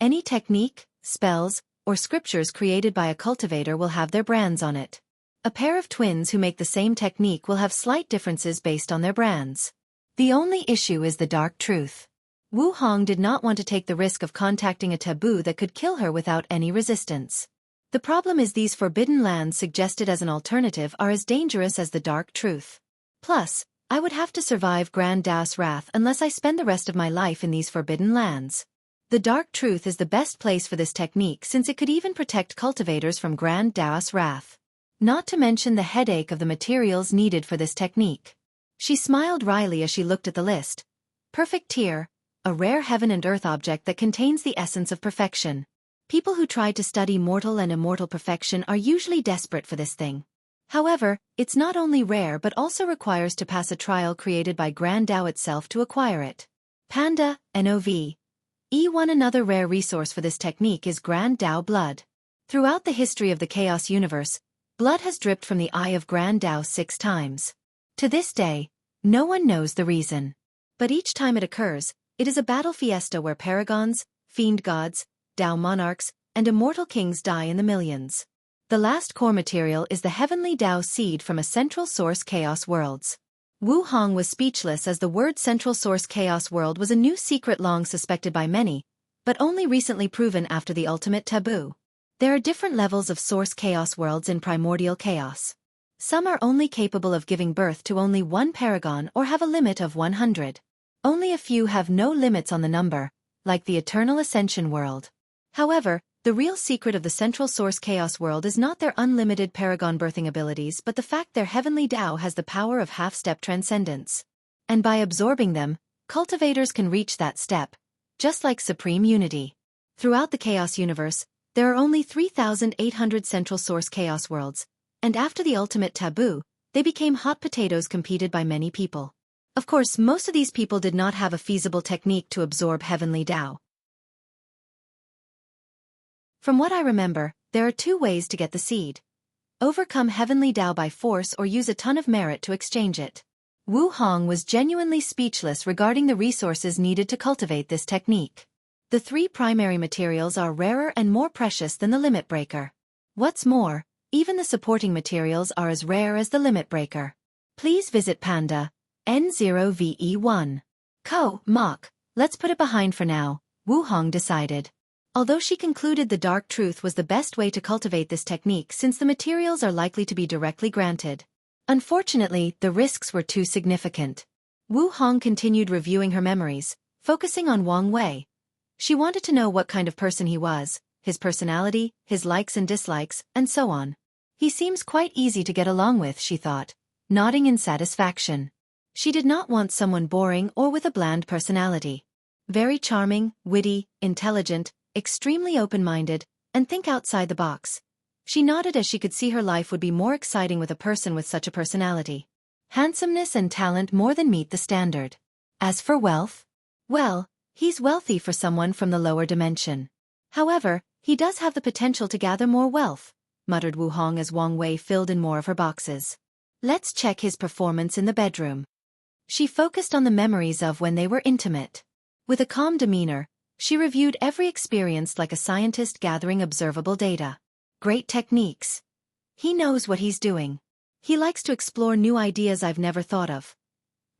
Any technique, spells, or scriptures created by a cultivator will have their brands on it. A pair of twins who make the same technique will have slight differences based on their brands. The only issue is the dark truth. Wu Hong did not want to take the risk of contacting a taboo that could kill her without any resistance. The problem is these forbidden lands suggested as an alternative are as dangerous as the dark truth. Plus, I would have to survive Grand Dao's wrath unless I spend the rest of my life in these forbidden lands. The dark truth is the best place for this technique since it could even protect cultivators from Grand Dao's wrath. Not to mention the headache of the materials needed for this technique. She smiled wryly as she looked at the list. Perfect tear, a rare heaven and earth object that contains the essence of perfection. People who try to study mortal and immortal perfection are usually desperate for this thing. However, it's not only rare but also requires to pass a trial created by Grand Dao itself to acquire it. Panda, NOV. E1 Another rare resource for this technique is Grand Dao blood. Throughout the history of the Chaos Universe, blood has dripped from the eye of Grand Dao 6 times. To this day, no one knows the reason. But each time it occurs, it is a battle fiesta where paragons, fiend gods, Dao monarchs, and immortal kings die in the millions. The last core material is the heavenly Dao seed from a central source chaos worlds. Wu Hong was speechless as the word central source chaos world was a new secret long suspected by many, but only recently proven after the ultimate taboo. There are different levels of source chaos worlds in primordial chaos. Some are only capable of giving birth to only one paragon or have a limit of 100. Only a few have no limits on the number, like the eternal Ascension world. However, the real secret of the central source chaos world is not their unlimited paragon birthing abilities but the fact their heavenly Dao has the power of half-step transcendence. And by absorbing them, cultivators can reach that step, just like supreme unity. Throughout the chaos universe, there are only 3,800 central source chaos worlds, and after the ultimate taboo, they became hot potatoes competed by many people. Of course, most of these people did not have a feasible technique to absorb heavenly Dao. From what I remember, there are 2 ways to get the seed. Overcome heavenly Dao by force or use a ton of merit to exchange it. Wu Hong was genuinely speechless regarding the resources needed to cultivate this technique. The 3 primary materials are rarer and more precious than the limit breaker. What's more, even the supporting materials are as rare as the limit breaker. Please visit Panda, N0VE1. Mach, let's put it behind for now, Wu Hong decided. Although she concluded the dark truth was the best way to cultivate this technique since the materials are likely to be directly granted. Unfortunately, the risks were too significant. Wu Hong continued reviewing her memories, focusing on Wang Wei. She wanted to know what kind of person he was, his personality, his likes and dislikes, and so on. He seems quite easy to get along with, she thought, nodding in satisfaction. She did not want someone boring or with a bland personality. Very charming, witty, intelligent, extremely open-minded, and think outside the box. She nodded as she could see her life would be more exciting with a person with such a personality. Handsomeness and talent more than meet the standard. As for wealth, well, he's wealthy for someone from the lower dimension. However, he does have the potential to gather more wealth, muttered Wu Hong as Wang Wei filled in more of her boxes. Let's check his performance in the bedroom. She focused on the memories of when they were intimate. With a calm demeanor, she reviewed every experience like a scientist gathering observable data. Great techniques. He knows what he's doing. He likes to explore new ideas I've never thought of.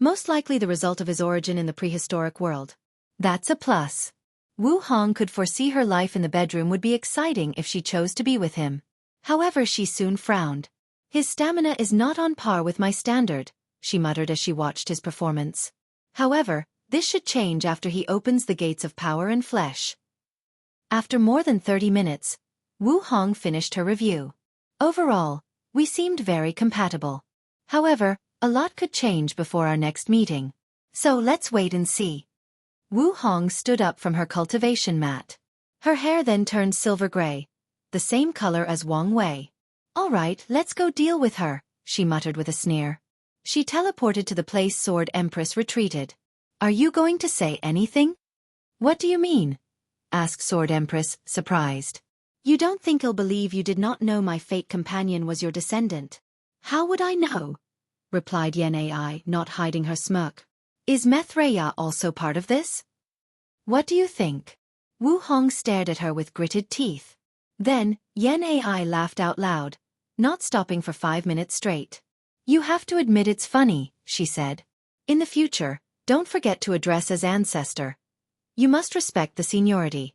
Most likely the result of his origin in the prehistoric world. That's a plus. Wu Hong could foresee her life in the bedroom would be exciting if she chose to be with him. However, she soon frowned. His stamina is not on par with my standard, she muttered as she watched his performance. However, this should change after he opens the gates of power and flesh. After more than 30 minutes, Wu Hong finished her review. Overall, we seemed very compatible. However, a lot could change before our next meeting. So let's wait and see. Wu Hong stood up from her cultivation mat. Her hair then turned silver gray, the same color as Wang Wei. All right, let's go deal with her, she muttered with a sneer. She teleported to the place Sword Empress retreated. Are you going to say anything? What do you mean? Asked Sword Empress, surprised. You don't think he'll believe you did not know my fate companion was your descendant? How would I know? Replied Yen Ai, not hiding her smirk. Is Methreya also part of this? What do you think? Wu Hong stared at her with gritted teeth. Then, Yen Ai laughed out loud, not stopping for 5 minutes straight. You have to admit it's funny, she said. In the future, don't forget to address as ancestor. You must respect the seniority.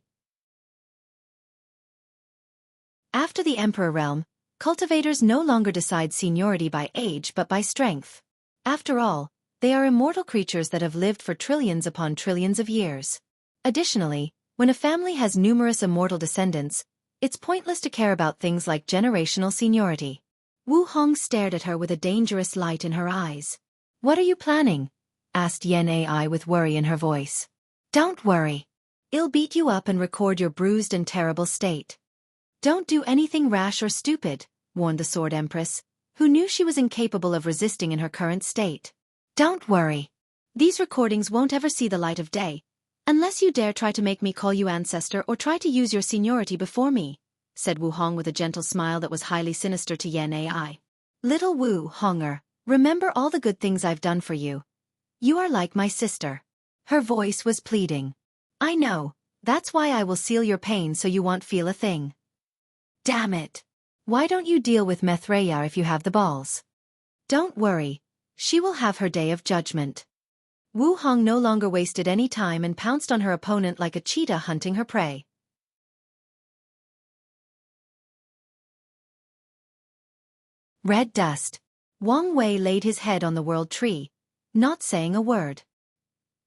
After the Emperor realm, cultivators no longer decide seniority by age but by strength. After all, they are immortal creatures that have lived for trillions upon trillions of years. Additionally, when a family has numerous immortal descendants, it's pointless to care about things like generational seniority. Wu Hong stared at her with a dangerous light in her eyes. "What are you planning?" asked Yen Ai with worry in her voice. "Don't worry. I'll beat you up and record your bruised and terrible state." "Don't do anything rash or stupid," warned the Sword Empress, who knew she was incapable of resisting in her current state. "Don't worry. These recordings won't ever see the light of day, unless you dare try to make me call you ancestor or try to use your seniority before me," said Wu Hong with a gentle smile that was highly sinister to Yen Ai. "Little Wu Honger, remember all the good things I've done for you. You are like my sister." Her voice was pleading. "I know, that's why I will seal your pain so you won't feel a thing." "Damn it. Why don't you deal with Methreya if you have the balls?" "Don't worry, she will have her day of judgment." Wu Hong no longer wasted any time and pounced on her opponent like a cheetah hunting her prey. Red dust. Wang Wei laid his head on the world tree, not saying a word.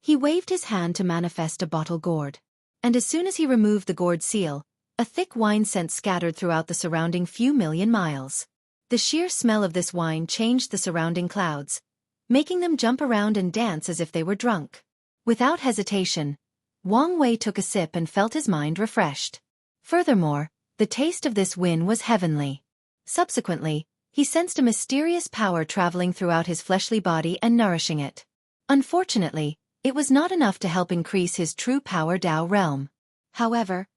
He waved his hand to manifest a bottle gourd. And as soon as he removed the gourd seal, a thick wine scent scattered throughout the surrounding few million miles. The sheer smell of this wine changed the surrounding clouds, making them jump around and dance as if they were drunk. Without hesitation, Wang Wei took a sip and felt his mind refreshed. Furthermore, the taste of this wine was heavenly. Subsequently, he sensed a mysterious power traveling throughout his fleshly body and nourishing it. Unfortunately, it was not enough to help increase his true power Dao realm. However,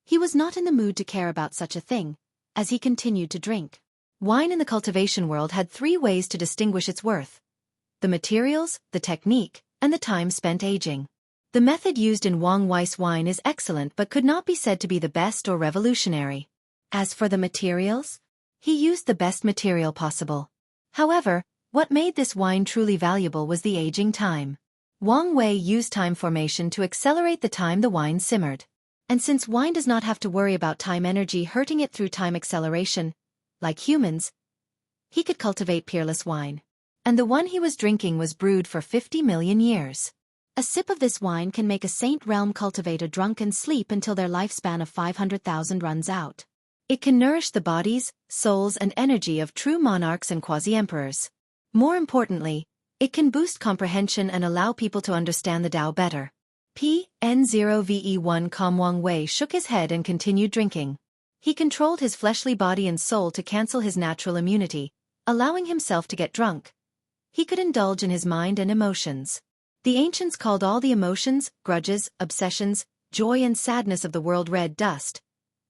he was not in the mood to care about such a thing, as he continued to drink. Wine in the cultivation world had 3 ways to distinguish its worth: the materials, the technique, and the time spent aging. The method used in Wang Wei's wine is excellent but could not be said to be the best or revolutionary. As for the materials, he used the best material possible. However, what made this wine truly valuable was the aging time. Wang Wei used time formation to accelerate the time the wine simmered. And since wine does not have to worry about time energy hurting it through time acceleration, like humans, he could cultivate peerless wine. And the one he was drinking was brewed for 50 million years. A sip of this wine can make a Saint Realm cultivator drunk and sleep until their lifespan of 500,000 runs out. It can nourish the bodies, souls and energy of true monarchs and quasi-emperors. More importantly, it can boost comprehension and allow people to understand the Tao better. PN0VE1 Calm. Wang Wei shook his head and continued drinking. He controlled his fleshly body and soul to cancel his natural immunity, allowing himself to get drunk. He could indulge in his mind and emotions. The ancients called all the emotions, grudges, obsessions, joy and sadness of the world red dust,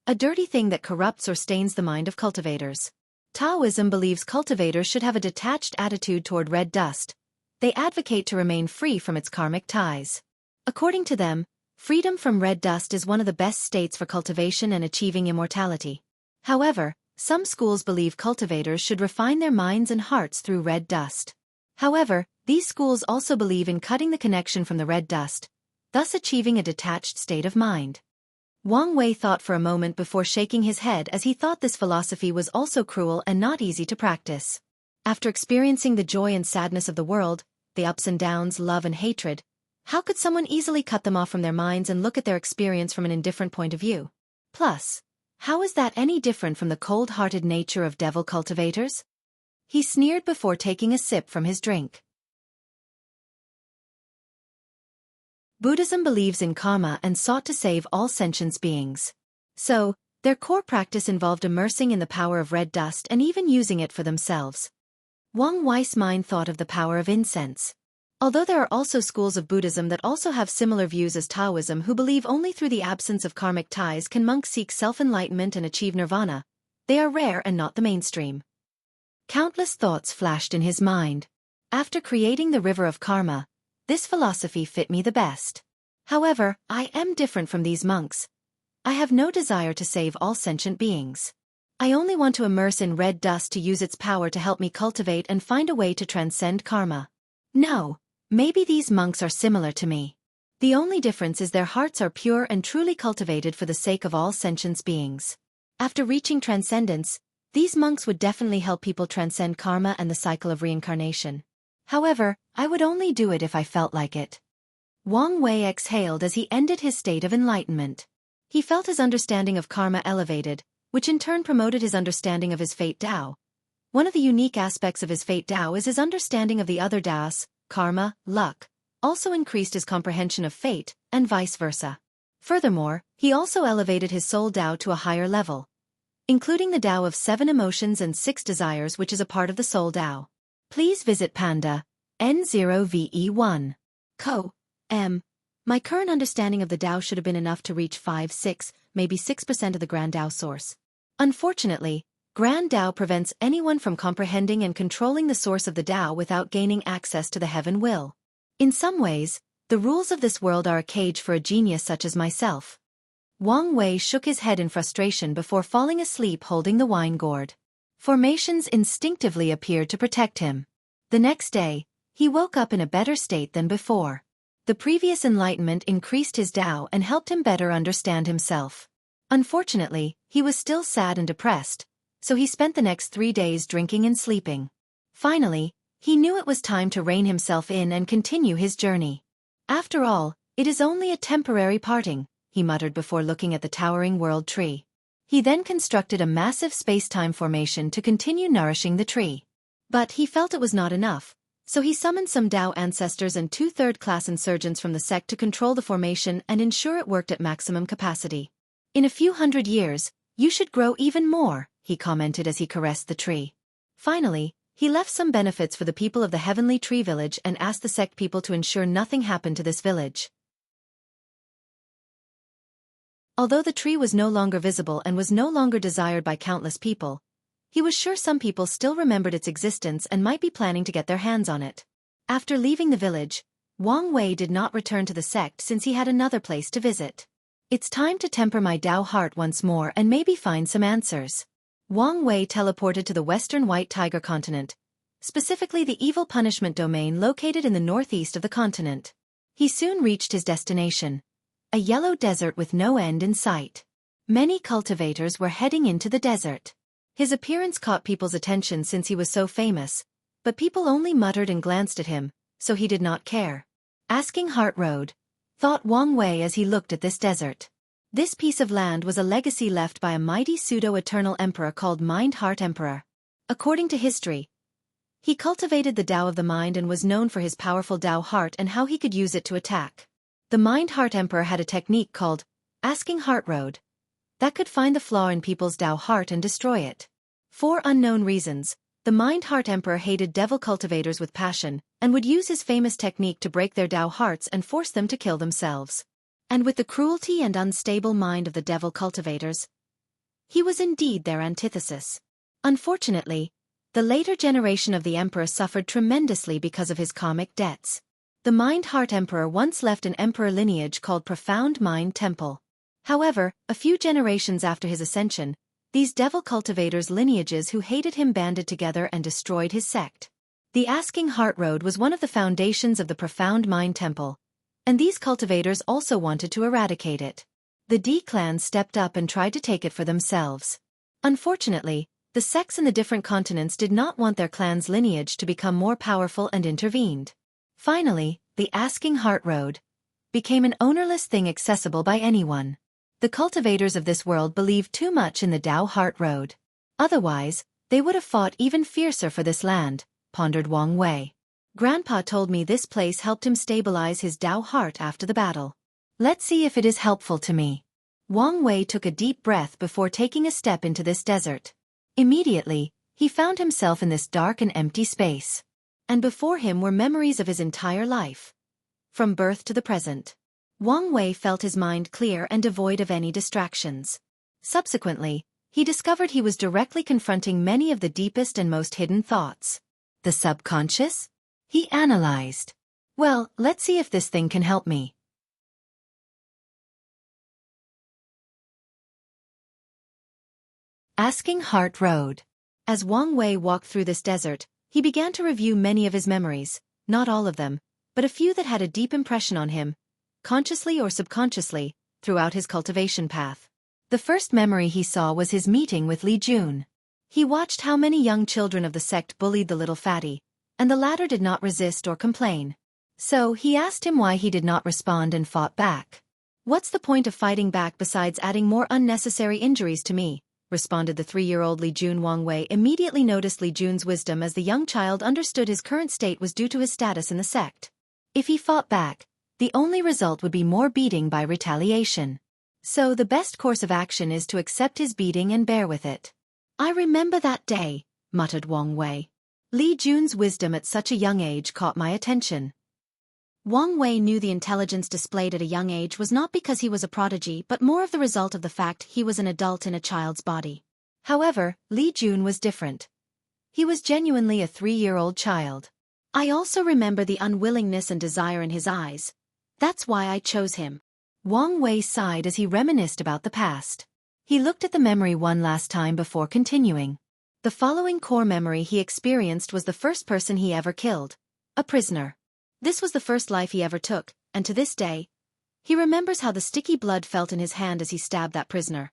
a dirty thing that corrupts or stains the mind of cultivators. Taoism believes cultivators should have a detached attitude toward red dust. They advocate to remain free from its karmic ties. According to them, freedom from red dust is one of the best states for cultivation and achieving immortality. However, some schools believe cultivators should refine their minds and hearts through red dust. However, these schools also believe in cutting the connection from the red dust, thus achieving a detached state of mind. Wang Wei thought for a moment before shaking his head as he thought this philosophy was also cruel and not easy to practice. After experiencing the joy and sadness of the world, the ups and downs, love and hatred, how could someone easily cut them off from their minds and look at their experience from an indifferent point of view? Plus, how is that any different from the cold-hearted nature of devil cultivators? He sneered before taking a sip from his drink. Buddhism believes in karma and sought to save all sentient beings. So, their core practice involved immersing in the power of red dust and even using it for themselves. Wang Wei's mind thought of the power of incense. Although there are also schools of Buddhism that also have similar views as Taoism who believe only through the absence of karmic ties can monks seek self-enlightenment and achieve nirvana, they are rare and not the mainstream. Countless thoughts flashed in his mind. After creating the river of karma, this philosophy fit me the best. However, I am different from these monks. I have no desire to save all sentient beings. I only want to immerse in red dust to use its power to help me cultivate and find a way to transcend karma. No, maybe these monks are similar to me. The only difference is their hearts are pure and truly cultivated for the sake of all sentient beings. After reaching transcendence, these monks would definitely help people transcend karma and the cycle of reincarnation. However, I would only do it if I felt like it. Wang Wei exhaled as he ended his state of enlightenment. He felt his understanding of karma elevated, which in turn promoted his understanding of his fate Tao. One of the unique aspects of his fate Tao is his understanding of the other Taos, karma, luck, also increased his comprehension of fate, and vice versa. Furthermore, he also elevated his soul Tao to a higher level, including the Tao of 7 emotions and 6 desires, which is a part of the soul Tao. Please visit Panda N0VE1. My current understanding of the Tao should have been enough to reach 5-6, maybe 6% of the Grand Tao source. Unfortunately, Grand Tao prevents anyone from comprehending and controlling the source of the Tao without gaining access to the heaven will. In some ways, the rules of this world are a cage for a genius such as myself. Wang Wei shook his head in frustration before falling asleep holding the wine gourd. Formations instinctively appeared to protect him. The next day, he woke up in a better state than before. The previous enlightenment increased his Tao and helped him better understand himself. Unfortunately, he was still sad and depressed, so he spent the next 3 days drinking and sleeping. Finally, he knew it was time to rein himself in and continue his journey. After all, it is only a temporary parting, he muttered before looking at the towering world tree. He then constructed a massive space-time formation to continue nourishing the tree. But he felt it was not enough, so he summoned some Tao ancestors and 2 third-class insurgents from the sect to control the formation and ensure it worked at maximum capacity. In a few hundred years, you should grow even more, he commented as he caressed the tree. Finally, he left some benefits for the people of the Heavenly Tree Village and asked the sect people to ensure nothing happened to this village. Although the tree was no longer visible and was no longer desired by countless people, he was sure some people still remembered its existence and might be planning to get their hands on it. After leaving the village, Wang Wei did not return to the sect since he had another place to visit. It's time to temper my Tao heart once more and maybe find some answers. Wang Wei teleported to the western White Tiger continent, specifically the evil punishment domain located in the northeast of the continent. He soon reached his destination, a yellow desert with no end in sight. Many cultivators were heading into the desert. His appearance caught people's attention since he was so famous, but people only muttered and glanced at him, so he did not care. Asking Heart Road, thought Wang Wei as he looked at this desert. This piece of land was a legacy left by a mighty pseudo-eternal emperor called Mind-Heart Emperor. According to history, he cultivated the Tao of the mind and was known for his powerful Tao heart and how he could use it to attack. The Mind-Heart Emperor had a technique called Asking Heart Road that could find the flaw in people's Tao heart and destroy it. For unknown reasons, the Mind-Heart Emperor hated devil cultivators with passion and would use his famous technique to break their Tao hearts and force them to kill themselves. And with the cruelty and unstable mind of the devil cultivators, he was indeed their antithesis. Unfortunately, the later generation of the emperor suffered tremendously because of his karmic debts. The Mind-Heart Emperor once left an emperor lineage called Profound Mind Temple. However, a few generations after his ascension, these devil cultivators' lineages who hated him banded together and destroyed his sect. The Asking Heart Road was one of the foundations of the Profound Mind Temple, and these cultivators also wanted to eradicate it. The D clan stepped up and tried to take it for themselves. Unfortunately, the sects in the different continents did not want their clan's lineage to become more powerful and intervened. Finally, the Asking Heart Road became an ownerless thing accessible by anyone. The cultivators of this world believed too much in the Tao Heart Road. Otherwise, they would have fought even fiercer for this land, pondered Wang Wei. Grandpa told me this place helped him stabilize his Tao heart after the battle. Let's see if it is helpful to me. Wang Wei took a deep breath before taking a step into this desert. Immediately, he found himself in this dark and empty space. And before him were memories of his entire life, from birth to the present. Wang Wei felt his mind clear and devoid of any distractions. Subsequently, he discovered he was directly confronting many of the deepest and most hidden thoughts. The subconscious? He analyzed. Well, let's see if this thing can help me. Asking Heart Road. As Wang Wei walked through this desert, he began to review many of his memories, not all of them, but a few that had a deep impression on him, consciously or subconsciously, throughout his cultivation path. The first memory he saw was his meeting with Li Jun. He watched how many young children of the sect bullied the little fatty, and the latter did not resist or complain. So he asked him why he did not respond and fought back. "What's the point of fighting back besides adding more unnecessary injuries to me?" responded the 3-year-old Li Jun. Wang Wei immediately noticed Li Jun's wisdom as the young child understood his current state was due to his status in the sect. If he fought back, the only result would be more beating by retaliation. So the best course of action is to accept his beating and bear with it. "I remember that day," muttered Wang Wei. Li Jun's wisdom at such a young age caught my attention. Wang Wei knew the intelligence displayed at a young age was not because he was a prodigy but more of the result of the fact he was an adult in a child's body. However, Li Jun was different. He was genuinely a 3-year-old child. I also remember the unwillingness and desire in his eyes. That's why I chose him. Wang Wei sighed as he reminisced about the past. He looked at the memory one last time before continuing. The following core memory he experienced was the first person he ever killed. A prisoner. This was the first life he ever took, and to this day, he remembers how the sticky blood felt in his hand as he stabbed that prisoner.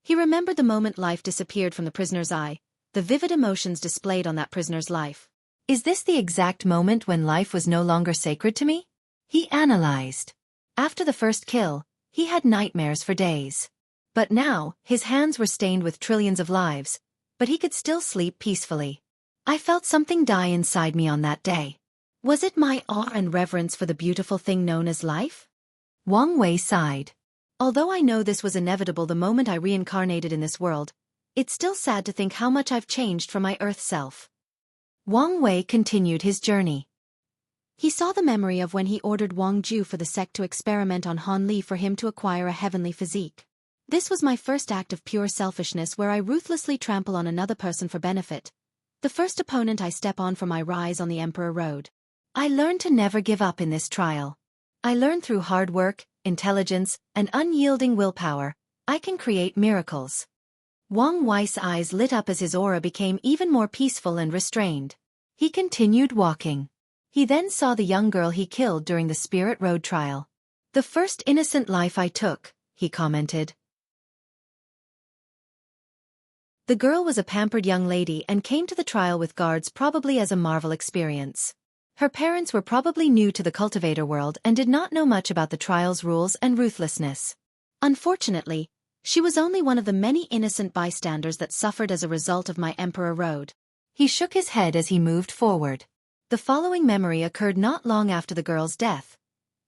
He remembered the moment life disappeared from the prisoner's eye, the vivid emotions displayed on that prisoner's life. Is this the exact moment when life was no longer sacred to me? He analyzed. After the first kill, he had nightmares for days. But now, his hands were stained with trillions of lives, but he could still sleep peacefully. I felt something die inside me on that day. Was it my awe and reverence for the beautiful thing known as life? Wang Wei sighed. Although I know this was inevitable the moment I reincarnated in this world, it's still sad to think how much I've changed from my Earth self. Wang Wei continued his journey. He saw the memory of when he ordered Wang Ju for the sect to experiment on Han Li for him to acquire a heavenly physique. This was my first act of pure selfishness where I ruthlessly trample on another person for benefit. The first opponent I step on for my rise on the Emperor Road. I learned to never give up in this trial. I learned through hard work, intelligence, and unyielding willpower, I can create miracles. Wang Wei's eyes lit up as his aura became even more peaceful and restrained. He continued walking. He then saw the young girl he killed during the Spirit Road trial. "The first innocent life I took," he commented. The girl was a pampered young lady and came to the trial with guards probably as a marvel experience. Her parents were probably new to the cultivator world and did not know much about the trial's rules and ruthlessness. Unfortunately, she was only one of the many innocent bystanders that suffered as a result of my Emperor Road. He shook his head as he moved forward. The following memory occurred not long after the girl's death.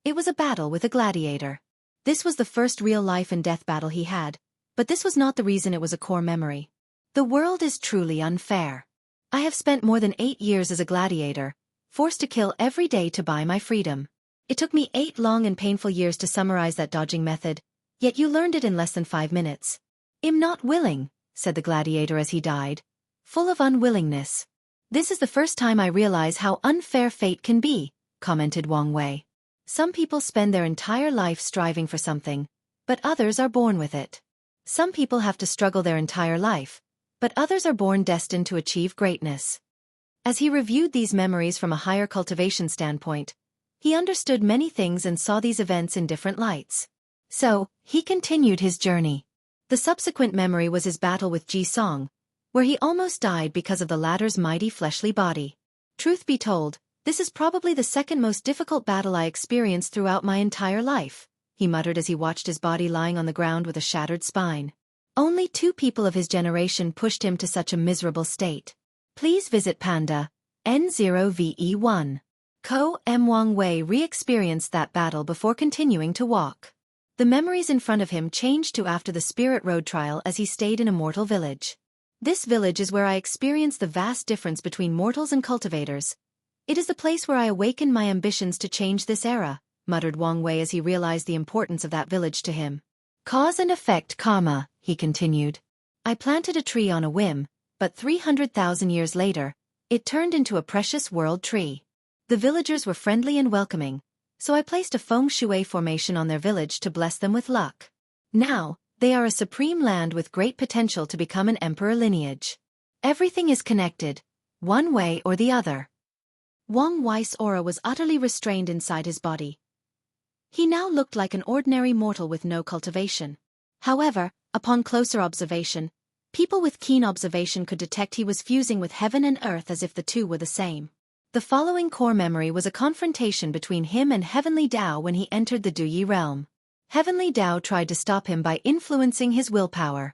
It was a battle with a gladiator. This was the first real life and death battle he had, but this was not the reason it was a core memory. The world is truly unfair. I have spent more than 8 years as a gladiator, forced to kill every day to buy my freedom. It took me 8 long and painful years to summarize that dodging method, yet you learned it in less than 5 minutes. "I'm not willing," said the gladiator as he died, full of unwillingness. "This is the first time I realize how unfair fate can be," commented Wang Wei. "Some people spend their entire life striving for something, but others are born with it. Some people have to struggle their entire life, but others are born destined to achieve greatness." As he reviewed these memories from a higher cultivation standpoint, he understood many things and saw these events in different lights. So, he continued his journey. The subsequent memory was his battle with Ji Song, where he almost died because of the latter's mighty fleshly body. Truth be told, this is probably the second most difficult battle I experienced throughout my entire life, he muttered as he watched his body lying on the ground with a shattered spine. Only 2 people of his generation pushed him to such a miserable state. Please visit Panda, N0VE1. Wang Wei re-experienced that battle before continuing to walk. The memories in front of him changed to after the Spirit Road trial as he stayed in a mortal village. "This village is where I experienced the vast difference between mortals and cultivators. It is the place where I awakened my ambitions to change this era," muttered Wang Wei as he realized the importance of that village to him. "Cause and effect karma," he continued. "I planted a tree on a whim, but 300,000 years later, it turned into a precious world tree. The villagers were friendly and welcoming, so I placed a feng shui formation on their village to bless them with luck. Now, they are a supreme land with great potential to become an emperor lineage. Everything is connected, one way or the other." Wang Wei's aura was utterly restrained inside his body. He now looked like an ordinary mortal with no cultivation. However, upon closer observation, people with keen observation could detect he was fusing with heaven and earth as if the two were the same. The following core memory was a confrontation between him and Heavenly Dao when he entered the Duyi realm. Heavenly Dao tried to stop him by influencing his willpower.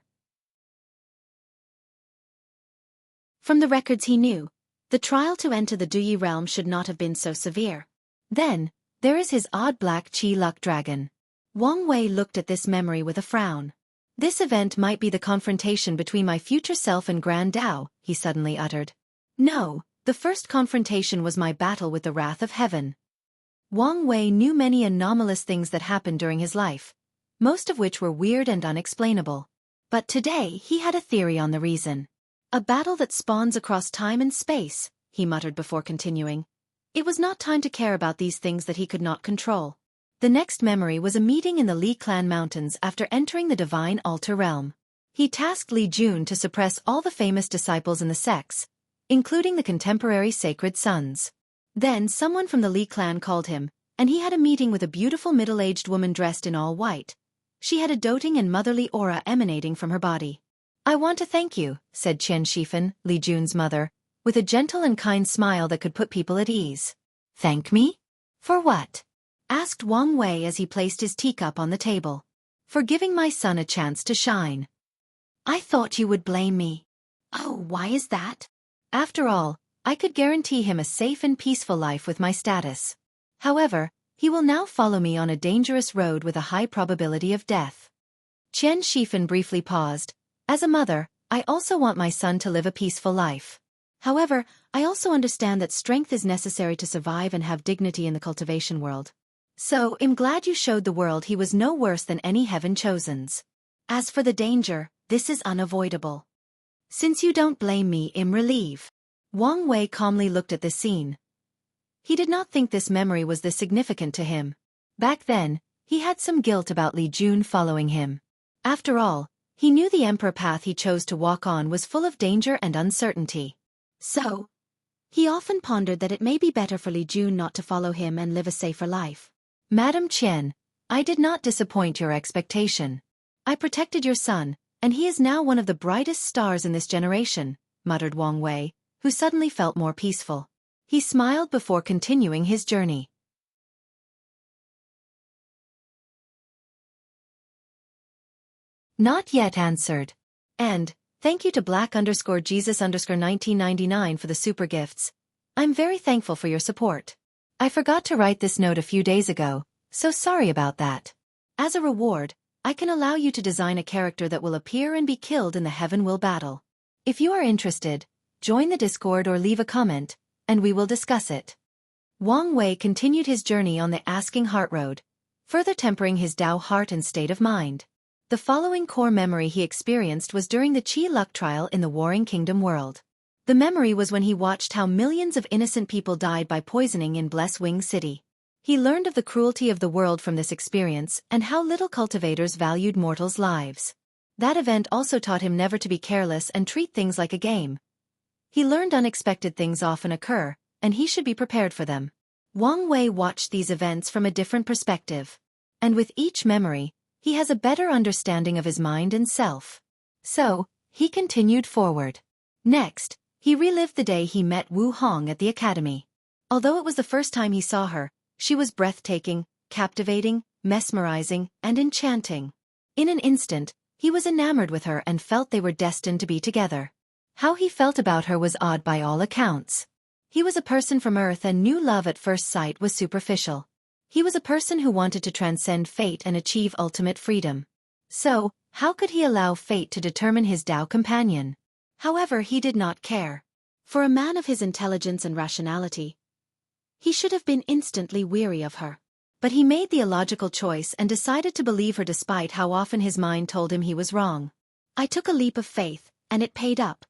From the records he knew, the trial to enter the Duyi realm should not have been so severe. Then, there is his odd black Qi luck dragon. Wang Wei looked at this memory with a frown. This event might be the confrontation between my future self and Grand Dao, he suddenly uttered. No, the first confrontation was my battle with the wrath of heaven. Wang Wei knew many anomalous things that happened during his life, most of which were weird and unexplainable. But today he had a theory on the reason. A battle that spawns across time and space, he muttered before continuing. It was not time to care about these things that he could not control. The next memory was a meeting in the Li Clan Mountains after entering the Divine Altar Realm. He tasked Li Jun to suppress all the famous disciples in the sects, including the contemporary sacred sons. Then someone from the Li clan called him, and he had a meeting with a beautiful middle-aged woman dressed in all white. She had a doting and motherly aura emanating from her body. I want to thank you, said Chen Shifan, Li Jun's mother, with a gentle and kind smile that could put people at ease. Thank me? For what? Asked Wang Wei as he placed his teacup on the table. For giving my son a chance to shine. I thought you would blame me. Oh, why is that? After all, I could guarantee him a safe and peaceful life with my status. However, he will now follow me on a dangerous road with a high probability of death. Chen Shifan briefly paused. As a mother, I also want my son to live a peaceful life. However, I also understand that strength is necessary to survive and have dignity in the cultivation world. So, I'm glad you showed the world he was no worse than any heaven chosens. As for the danger, this is unavoidable. Since you don't blame me, I'm relieved. Wang Wei calmly looked at this scene. He did not think this memory was this significant to him. Back then, he had some guilt about Li Jun following him. After all, he knew the emperor path he chose to walk on was full of danger and uncertainty. So, he often pondered that it may be better for Li Jun not to follow him and live a safer life. Madam Chen, I did not disappoint your expectation. I protected your son, and he is now one of the brightest stars in this generation, muttered Wang Wei, who suddenly felt more peaceful. He smiled before continuing his journey. Not yet answered. And, thank you to Black_Jesus_1999 for the super gifts. I'm very thankful for your support. I forgot to write this note a few days ago, so sorry about that. As a reward, I can allow you to design a character that will appear and be killed in the Heaven Will battle. If you are interested, join the Discord or leave a comment, and we will discuss it. Wang Wei continued his journey on the Asking Heart Road, further tempering his Dao heart and state of mind. The following core memory he experienced was during the Qi Luck trial in the Warring Kingdom world. The memory was when he watched how millions of innocent people died by poisoning in Bless Wing City. He learned of the cruelty of the world from this experience and how little cultivators valued mortals' lives. That event also taught him never to be careless and treat things like a game. He learned unexpected things often occur, and he should be prepared for them. Wang Wei watched these events from a different perspective. And with each memory, he has a better understanding of his mind and self. So, he continued forward. Next, he relived the day he met Wu Hong at the academy. Although it was the first time he saw her, she was breathtaking, captivating, mesmerizing, and enchanting. In an instant, he was enamored with her and felt they were destined to be together. How he felt about her was odd by all accounts. He was a person from Earth and knew love at first sight was superficial. He was a person who wanted to transcend fate and achieve ultimate freedom. So, how could he allow fate to determine his Dao companion? However, he did not care. For a man of his intelligence and rationality, he should have been instantly weary of her. But he made the illogical choice and decided to believe her despite how often his mind told him he was wrong. I took a leap of faith, and it paid up.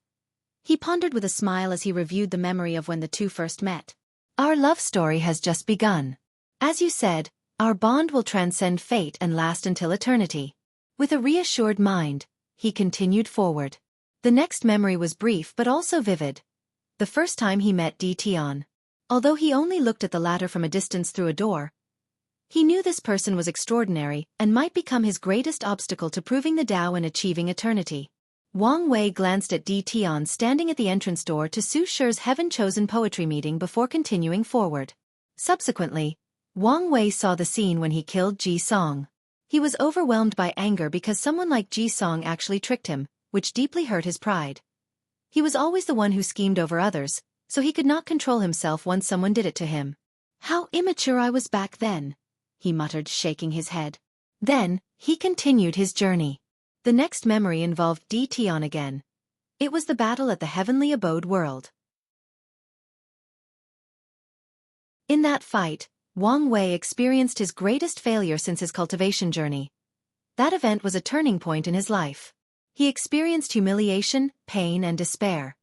He pondered with a smile as he reviewed the memory of when the two first met. Our love story has just begun. As you said, our bond will transcend fate and last until eternity. With a reassured mind, he continued forward. The next memory was brief but also vivid. The first time he met Di Tian. Although he only looked at the latter from a distance through a door, He knew this person was extraordinary and might become his greatest obstacle to proving the Tao and achieving eternity. Wang Wei glanced at Di Tian standing at the entrance door to Su Shi's heaven-chosen poetry meeting before continuing forward. Subsequently, Wang Wei saw the scene when he killed Ji Song. He was overwhelmed by anger because someone like Ji Song actually tricked him, which deeply hurt his pride. He was always the one who schemed over others, so he could not control himself once someone did it to him. "How immature I was back then," he muttered, shaking his head. Then, he continued his journey. The next memory involved Di Tian again. It was the battle at the heavenly abode world. In that fight, Wang Wei experienced his greatest failure since his cultivation journey. That event was a turning point in his life. He experienced humiliation, pain, and despair.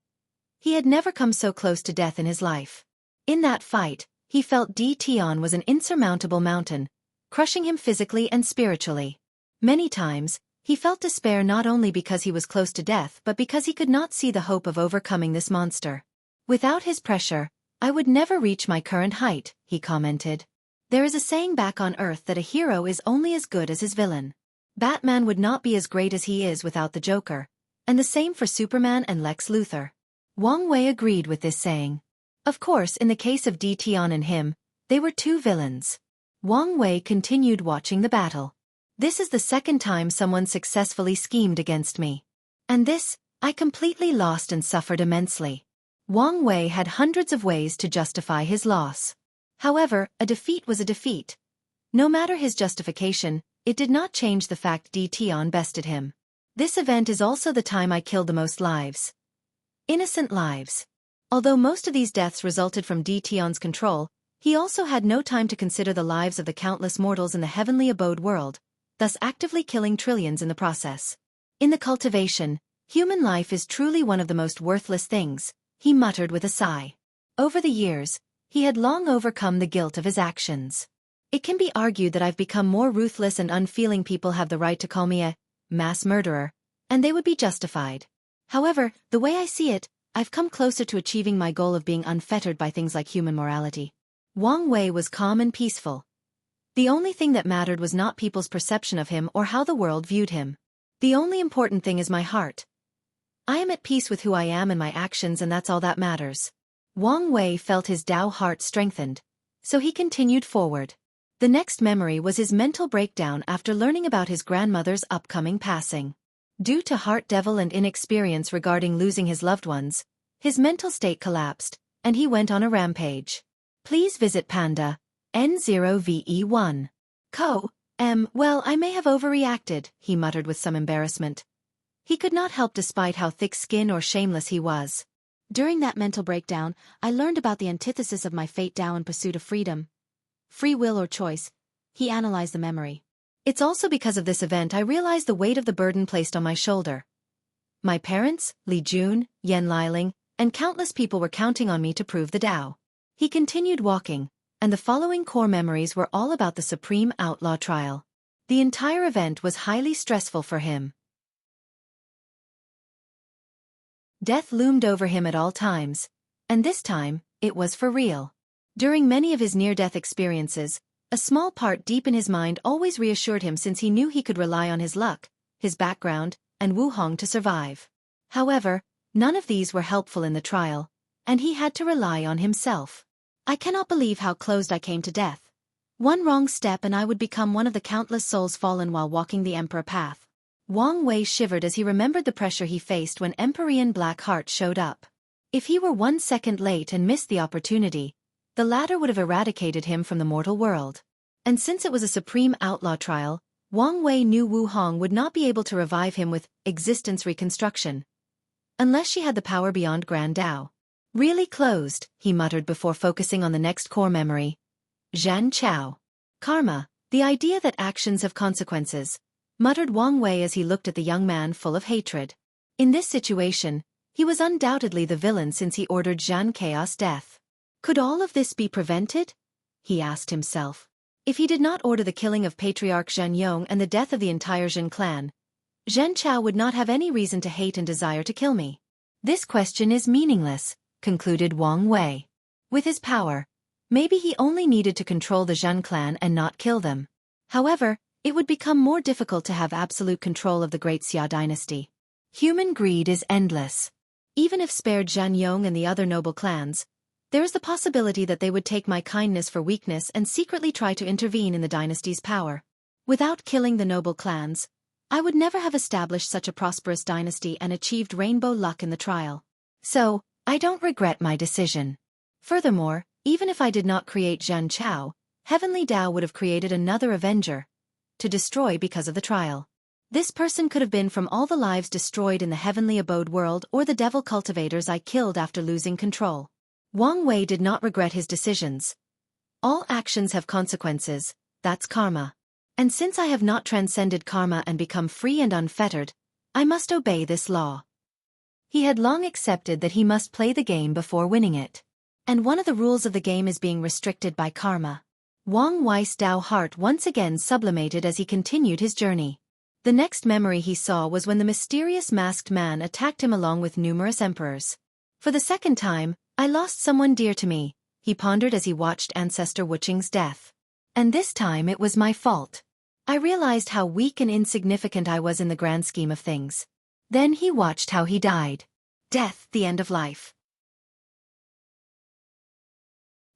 He had never come so close to death in his life. In that fight, he felt Di Tian was an insurmountable mountain, crushing him physically and spiritually. Many times, he felt despair not only because he was close to death but because he could not see the hope of overcoming this monster. "Without his pressure, I would never reach my current height," he commented. There is a saying back on Earth that a hero is only as good as his villain. Batman would not be as great as he is without the Joker, and the same for Superman and Lex Luthor. Wang Wei agreed with this saying. Of course, in the case of Di Tian and him, they were two villains. Wang Wei continued watching the battle. "This is the second time someone successfully schemed against me. And this, I completely lost and suffered immensely." Wang Wei had hundreds of ways to justify his loss. However, a defeat was a defeat. No matter his justification, it did not change the fact Di Tian bested him. "This event is also the time I killed the most lives. Innocent lives." Although most of these deaths resulted from Di Tian's control, he also had no time to consider the lives of the countless mortals in the heavenly abode world, thus actively killing trillions in the process. "In the cultivation, human life is truly one of the most worthless things," he muttered with a sigh. Over the years, he had long overcome the guilt of his actions. "It can be argued that I've become more ruthless and unfeeling. People have the right to call me a mass murderer, and they would be justified. However, the way I see it, I've come closer to achieving my goal of being unfettered by things like human morality." Wang Wei was calm and peaceful. The only thing that mattered was not people's perception of him or how the world viewed him. "The only important thing is my heart. I am at peace with who I am and my actions, and that's all that matters." Wang Wei felt his Tao heart strengthened, so he continued forward. The next memory was his mental breakdown after learning about his grandmother's upcoming passing. Due to heart devil and inexperience regarding losing his loved ones, his mental state collapsed, and he went on a rampage. Please visit Panda N0VE1. Well, I may have overreacted, he muttered with some embarrassment. He could not help despite how thick-skinned or shameless he was. During that mental breakdown, I learned about the antithesis of my fate Tao in pursuit of freedom. Free will or choice. He analyzed the memory. It's also because of this event I realized the weight of the burden placed on my shoulder. My parents, Li Jun, Yan Liling, and countless people were counting on me to prove the Tao. He continued walking, and the following core memories were all about the Supreme Outlaw trial. The entire event was highly stressful for him. Death loomed over him at all times, and this time, it was for real. During many of his near-death experiences, a small part deep in his mind always reassured him since he knew he could rely on his luck, his background, and Wu Hong to survive. However, none of these were helpful in the trial, and he had to rely on himself. I cannot believe how close I came to death. One wrong step and I would become one of the countless souls fallen while walking the Emperor path. Wang Wei shivered as he remembered the pressure he faced when Emperor Black Heart showed up. If he were 1 second late and missed the opportunity, the latter would have eradicated him from the mortal world. And since it was a supreme outlaw trial, Wang Wei knew Wu Hong would not be able to revive him with existence reconstruction, unless she had the power beyond Grand Tao. Really closed, he muttered before focusing on the next core memory. Zhan Chao. Karma, the idea that actions have consequences, muttered Wang Wei as he looked at the young man full of hatred. In this situation, he was undoubtedly the villain since he ordered Zhan Chaos' death. Could all of this be prevented? He asked himself. If he did not order the killing of Patriarch Zhen Yong and the death of the entire Zhen clan, Zhen Chao would not have any reason to hate and desire to kill me. This question is meaningless, concluded Wang Wei. With his power, Maybe he only needed to control the Zhen clan and not kill them. However, it would become more difficult to have absolute control of the great Xia dynasty. Human greed is endless. Even if spared Zhan Yong and the other noble clans, there is the possibility that they would take my kindness for weakness and secretly try to intervene in the dynasty's power. Without killing the noble clans, I would never have established such a prosperous dynasty and achieved rainbow luck in the trial. So, I don't regret my decision. Furthermore, even if I did not create Zhan Chao, Heavenly Tao would have created another Avenger to destroy because of the trial. This person could have been from all the lives destroyed in the Heavenly Abode world or the devil cultivators I killed after losing control. Wang Wei did not regret his decisions. All actions have consequences, that's karma. And since I have not transcended karma and become free and unfettered, I must obey this law. He had long accepted that he must play the game before winning it. And one of the rules of the game is being restricted by karma. Wang Wei's Tao heart once again sublimated as he continued his journey. The next memory he saw was when the mysterious masked man attacked him along with numerous emperors. For the second time, I lost someone dear to me, he pondered as he watched Ancestor Wuqing's death. And this time it was my fault. I realized how weak and insignificant I was in the grand scheme of things. Then he watched how he died. Death, the end of life.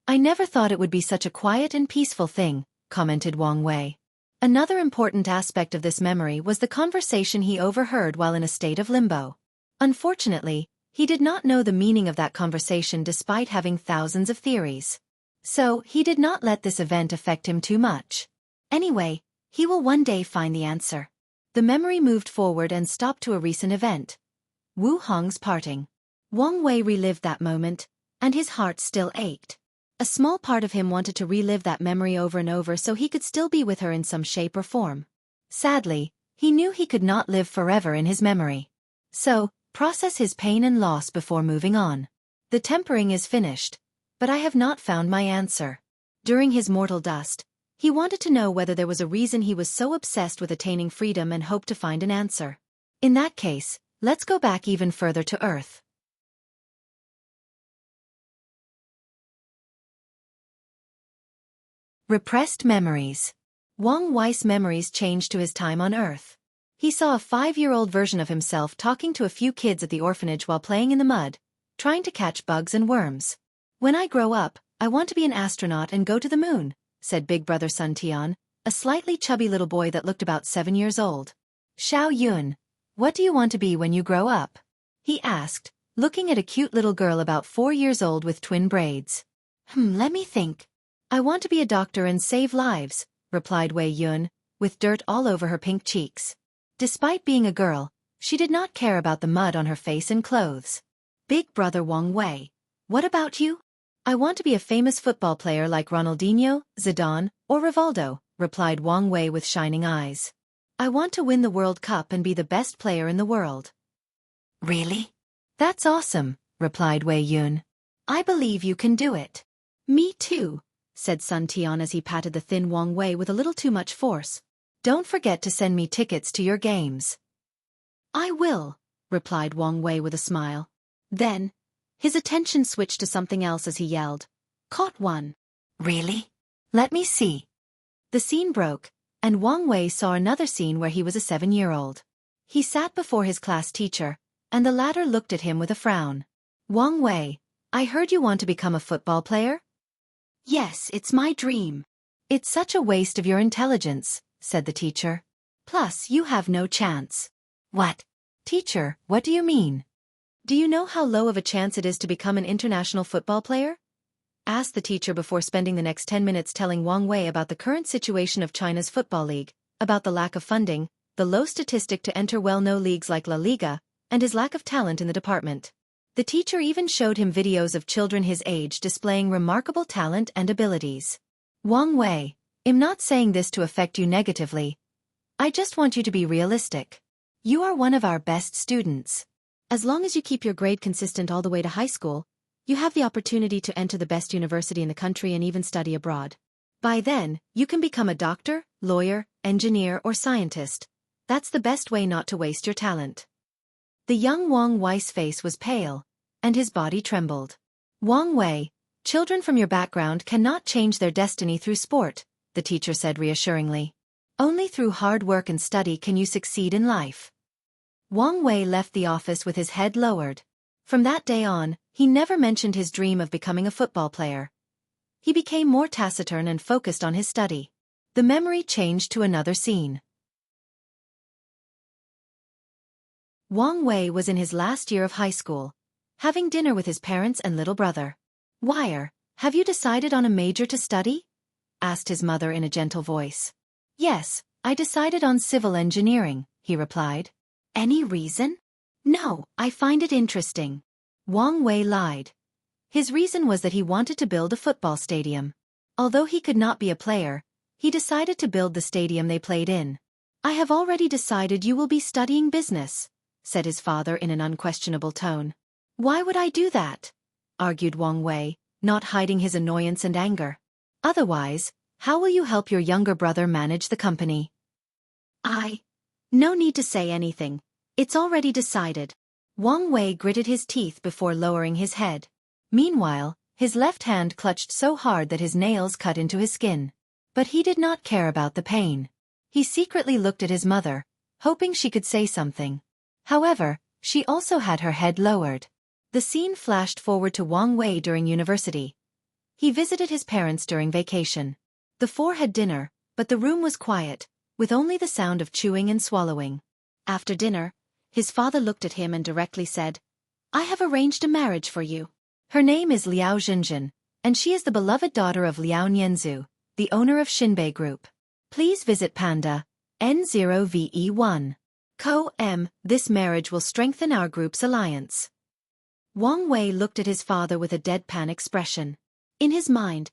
I never thought it would be such a quiet and peaceful thing, commented Wang Wei. Another important aspect of this memory was the conversation he overheard while in a state of limbo. Unfortunately, he did not know the meaning of that conversation despite having thousands of theories. So, he did not let this event affect him too much. Anyway, he will one day find the answer. The memory moved forward and stopped to a recent event. Wu Hong's parting. Wang Wei relived that moment, and his heart still ached. A small part of him wanted to relive that memory over and over so he could still be with her in some shape or form. Sadly, he knew he could not live forever in his memory. So, process his pain and loss before moving on. The tempering is finished, but I have not found my answer. During his mortal dust, he wanted to know whether there was a reason he was so obsessed with attaining freedom and hoped to find an answer. In that case, let's go back even further to Earth. Repressed memories. Wang Wei's memories changed to his time on Earth. He saw a 5-year-old version of himself talking to a few kids at the orphanage while playing in the mud, trying to catch bugs and worms. When I grow up, I want to be an astronaut and go to the moon, said big brother Sun Tian, a slightly chubby little boy that looked about 7 years old. Xiao Yun, what do you want to be when you grow up? He asked, looking at a cute little girl about 4 years old with twin braids. Let me think. I want to be a doctor and save lives, replied Wei Yun, with dirt all over her pink cheeks. Despite being a girl, she did not care about the mud on her face and clothes. Big brother Wang Wei, what about you? I want to be a famous football player like Ronaldinho, Zidane, or Rivaldo, replied Wang Wei with shining eyes. I want to win the World Cup and be the best player in the world. Really? That's awesome, replied Wei Yun. I believe you can do it. Me too, said Sun Tian as he patted the thin Wang Wei with a little too much force. Don't forget to send me tickets to your games. I will, replied Wang Wei with a smile. Then, his attention switched to something else as he yelled, Caught one. Really? Let me see. The scene broke, and Wang Wei saw another scene where he was a 7-year-old. He sat before his class teacher, and the latter looked at him with a frown. Wang Wei, I heard you want to become a football player? Yes, it's my dream. It's such a waste of your intelligence, said the teacher. Plus, you have no chance. What? Teacher, what do you mean? Do you know how low of a chance it is to become an international football player? Asked the teacher before spending the next 10 minutes telling Wang Wei about the current situation of China's football league, about the lack of funding, the low statistic to enter well-known leagues like La Liga, and his lack of talent in the department. The teacher even showed him videos of children his age displaying remarkable talent and abilities. Wang Wei, I'm not saying this to affect you negatively. I just want you to be realistic. You are one of our best students. As long as you keep your grade consistent all the way to high school, you have the opportunity to enter the best university in the country and even study abroad. By then, you can become a doctor, lawyer, engineer, or scientist. That's the best way not to waste your talent. The young Wang Wei's face was pale, and his body trembled. Wang Wei, Children from your background cannot change their destiny through sport, the teacher said reassuringly. Only through hard work and study can you succeed in life. Wang Wei left the office with his head lowered. From that day on, he never mentioned his dream of becoming a football player. He became more taciturn and focused on his study. The memory changed to another scene. Wang Wei was in his last year of high school, having dinner with his parents and little brother. "Wire, have you decided on a major to study?" asked his mother in a gentle voice. "Yes, I decided on civil engineering," he replied. "Any reason?" "No, I find it interesting." Wang Wei lied. His reason was that he wanted to build a football stadium. Although he could not be a player, he decided to build the stadium they played in. "I have already decided you will be studying business," said his father in an unquestionable tone. "Why would I do that?" argued Wang Wei, not hiding his annoyance and anger. "Otherwise, how will you help your younger brother manage the company?" No need to say anything. It's already decided." Wang Wei gritted his teeth before lowering his head. Meanwhile, his left hand clutched so hard that his nails cut into his skin. But he did not care about the pain. He secretly looked at his mother, hoping she could say something. However, she also had her head lowered. The scene flashed forward to Wang Wei during university. He visited his parents during vacation. The four had dinner, but the room was quiet, with only the sound of chewing and swallowing. After dinner, his father looked at him and directly said, "I have arranged a marriage for you. Her name is Liao Zhenjin, and she is the beloved daughter of Liao Nianzu, the owner of Xinbei Group. Please visit Panda, N0VE1. Co-M, this marriage will strengthen our group's alliance." Wang Wei looked at his father with a deadpan expression. In his mind,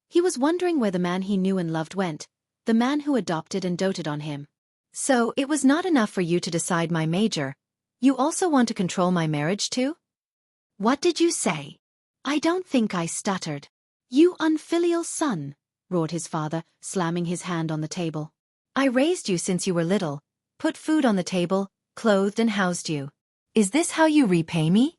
he was wondering where the man he knew and loved went, the man who adopted and doted on him. "So it was not enough for you to decide my major. You also want to control my marriage too?" "What did you say?" "I don't think I stuttered." "You unfilial son," roared his father, slamming his hand on the table. "I raised you since you were little, put food on the table, clothed and housed you. Is this how you repay me?"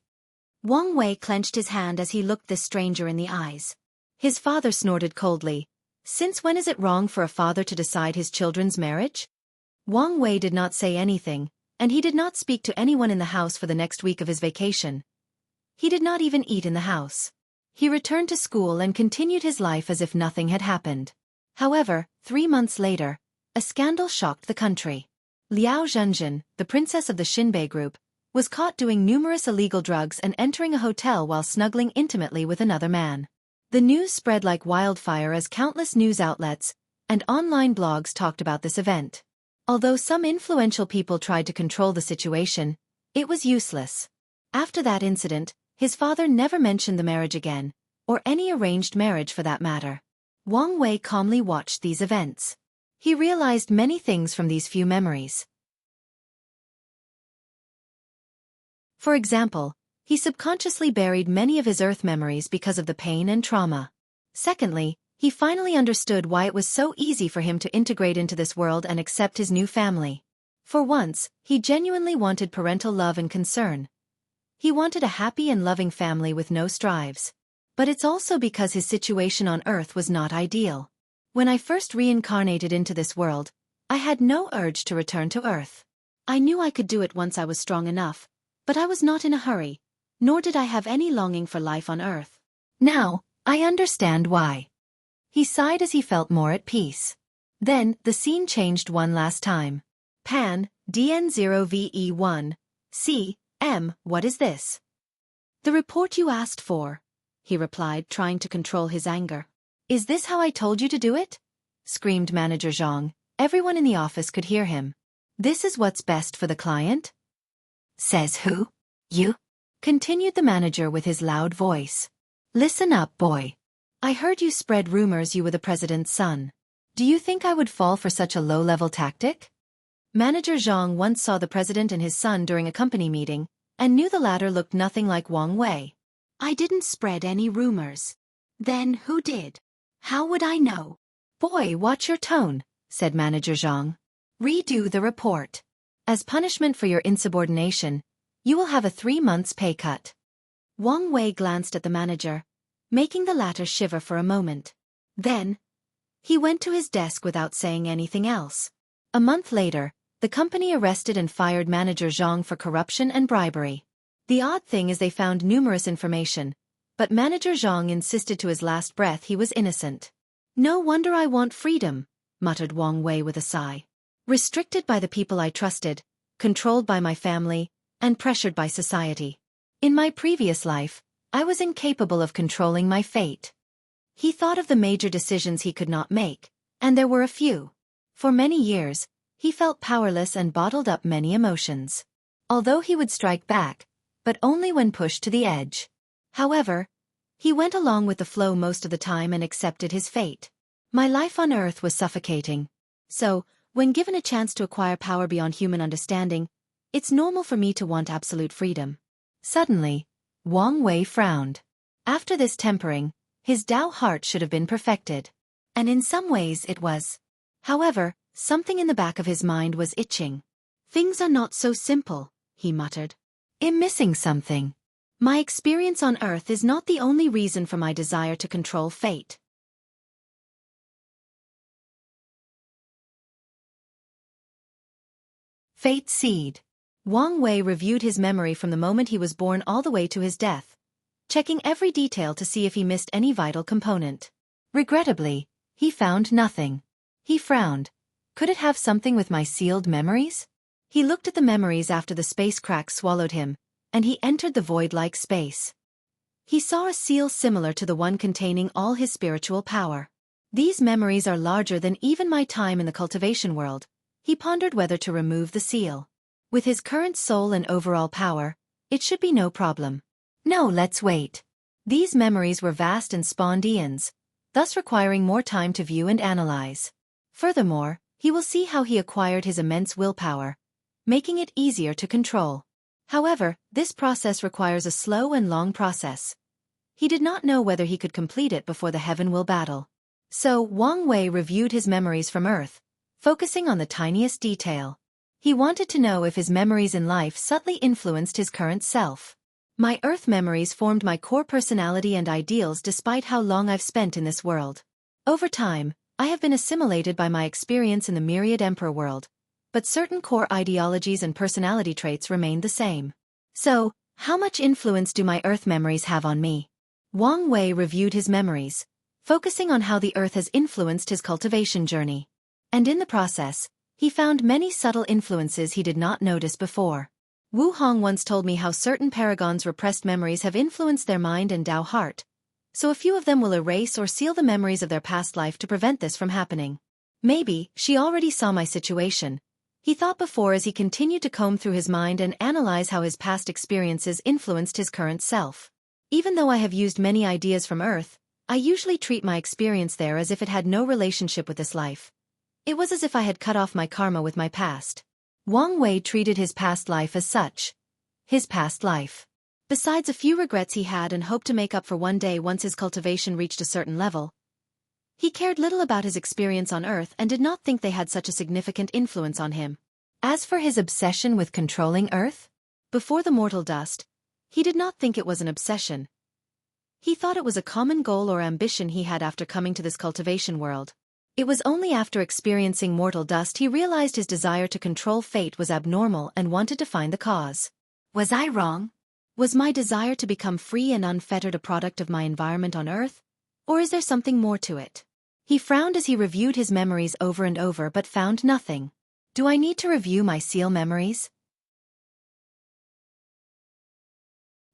Wang Wei clenched his hand as he looked this stranger in the eyes. His father snorted coldly. "Since when is it wrong for a father to decide his children's marriage?" Wang Wei did not say anything, and he did not speak to anyone in the house for the next week of his vacation. He did not even eat in the house. He returned to school and continued his life as if nothing had happened. However, 3 months later, a scandal shocked the country. Liao Zhenjin, the princess of the Xinbei Group, was caught doing numerous illegal drugs and entering a hotel while snuggling intimately with another man. The news spread like wildfire as countless news outlets and online blogs talked about this event. Although some influential people tried to control the situation, it was useless. After that incident, his father never mentioned the marriage again, or any arranged marriage for that matter. Wang Wei calmly watched these events. He realized many things from these few memories. For example, he subconsciously buried many of his Earth memories because of the pain and trauma. Secondly, he finally understood why it was so easy for him to integrate into this world and accept his new family. For once, he genuinely wanted parental love and concern. He wanted a happy and loving family with no strives. But it's also because his situation on Earth was not ideal. When I first reincarnated into this world, I had no urge to return to Earth. I knew I could do it once I was strong enough, but I was not in a hurry, nor did I have any longing for life on Earth. Now, I understand why. He sighed as he felt more at peace. Then, the scene changed one last time. "Pan, DN0VE1, C, M, what is this?" "The report you asked for," he replied, trying to control his anger. "Is this how I told you to do it?" screamed Manager Zhang. Everyone in the office could hear him. "This is what's best for the client?" "Says who? You?" continued the manager with his loud voice. "Listen up, boy. I heard you spread rumors you were the president's son. Do you think I would fall for such a low-level tactic?" Manager Zhang once saw the president and his son during a company meeting, and knew the latter looked nothing like Wang Wei. "I didn't spread any rumors." "Then who did? How would I know?" "Boy, watch your tone," said Manager Zhang. "Redo the report. As punishment for your insubordination, you will have a 3 months pay cut." Wang Wei glanced at the manager. making the latter shiver for a moment. Then, he went to his desk without saying anything else. A month later, the company arrested and fired manager Zhang for corruption and bribery. The odd thing is they found numerous information, but manager Zhang insisted to his last breath he was innocent. "No wonder I want freedom," muttered Wang Wei with a sigh. "Restricted by the people I trusted, controlled by my family, and pressured by society. In my previous life, I was incapable of controlling my fate." He thought of the major decisions he could not make, and there were a few. For many years, he felt powerless and bottled up many emotions. Although he would strike back, but only when pushed to the edge. However, he went along with the flow most of the time and accepted his fate. "My life on Earth was suffocating. So, when given a chance to acquire power beyond human understanding, it's normal for me to want absolute freedom." Suddenly, Wang Wei frowned. After this tempering, his Tao heart should have been perfected. And in some ways it was. However, something in the back of his mind was itching. "Things are not so simple," he muttered. "I'm missing something. My experience on Earth is not the only reason for my desire to control fate." Fate Seed. Wang Wei reviewed his memory from the moment he was born all the way to his death, checking every detail to see if he missed any vital component. Regrettably, he found nothing. He frowned. Could it have something with my sealed memories? He looked at the memories after the space crack swallowed him, and he entered the void-like space. He saw a seal similar to the one containing all his spiritual power. "These memories are larger than even my time in the cultivation world." He pondered whether to remove the seal. With his current soul and overall power, it should be no problem. No, let's wait. These memories were vast and spawned eons, thus requiring more time to view and analyze. Furthermore, he will see how he acquired his immense willpower, making it easier to control. However, this process requires a slow and long process. He did not know whether he could complete it before the heaven will battle. So, Wang Wei reviewed his memories from Earth, focusing on the tiniest detail. He wanted to know if his memories in life subtly influenced his current self. "My Earth memories formed my core personality and ideals despite how long I've spent in this world. Over time, I have been assimilated by my experience in the myriad Emperor world, but certain core ideologies and personality traits remained the same. So, how much influence do my Earth memories have on me?" Wang Wei reviewed his memories, focusing on how the Earth has influenced his cultivation journey. And in the process, he found many subtle influences he did not notice before. Wu Hong once told me how certain paragons' repressed memories have influenced their mind and Tao heart, so a few of them will erase or seal the memories of their past life to prevent this from happening. Maybe she already saw my situation, he thought before as he continued to comb through his mind and analyze how his past experiences influenced his current self. "Even though I have used many ideas from Earth, I usually treat my experience there as if it had no relationship with this life. It was as if I had cut off my karma with my past." Wang Wei treated his past life as such. His past life. Besides a few regrets he had and hoped to make up for one day once his cultivation reached a certain level, he cared little about his experience on Earth and did not think they had such a significant influence on him. As for his obsession with controlling Earth, before the mortal dust, he did not think it was an obsession. He thought it was a common goal or ambition he had after coming to this cultivation world. It was only after experiencing mortal dust he realized his desire to control fate was abnormal and wanted to find the cause. Was I wrong? Was my desire to become free and unfettered a product of my environment on Earth? Or is there something more to it? He frowned as he reviewed his memories over and over but found nothing. Do I need to review my seal memories?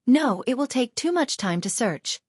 No, it will take too much time to search.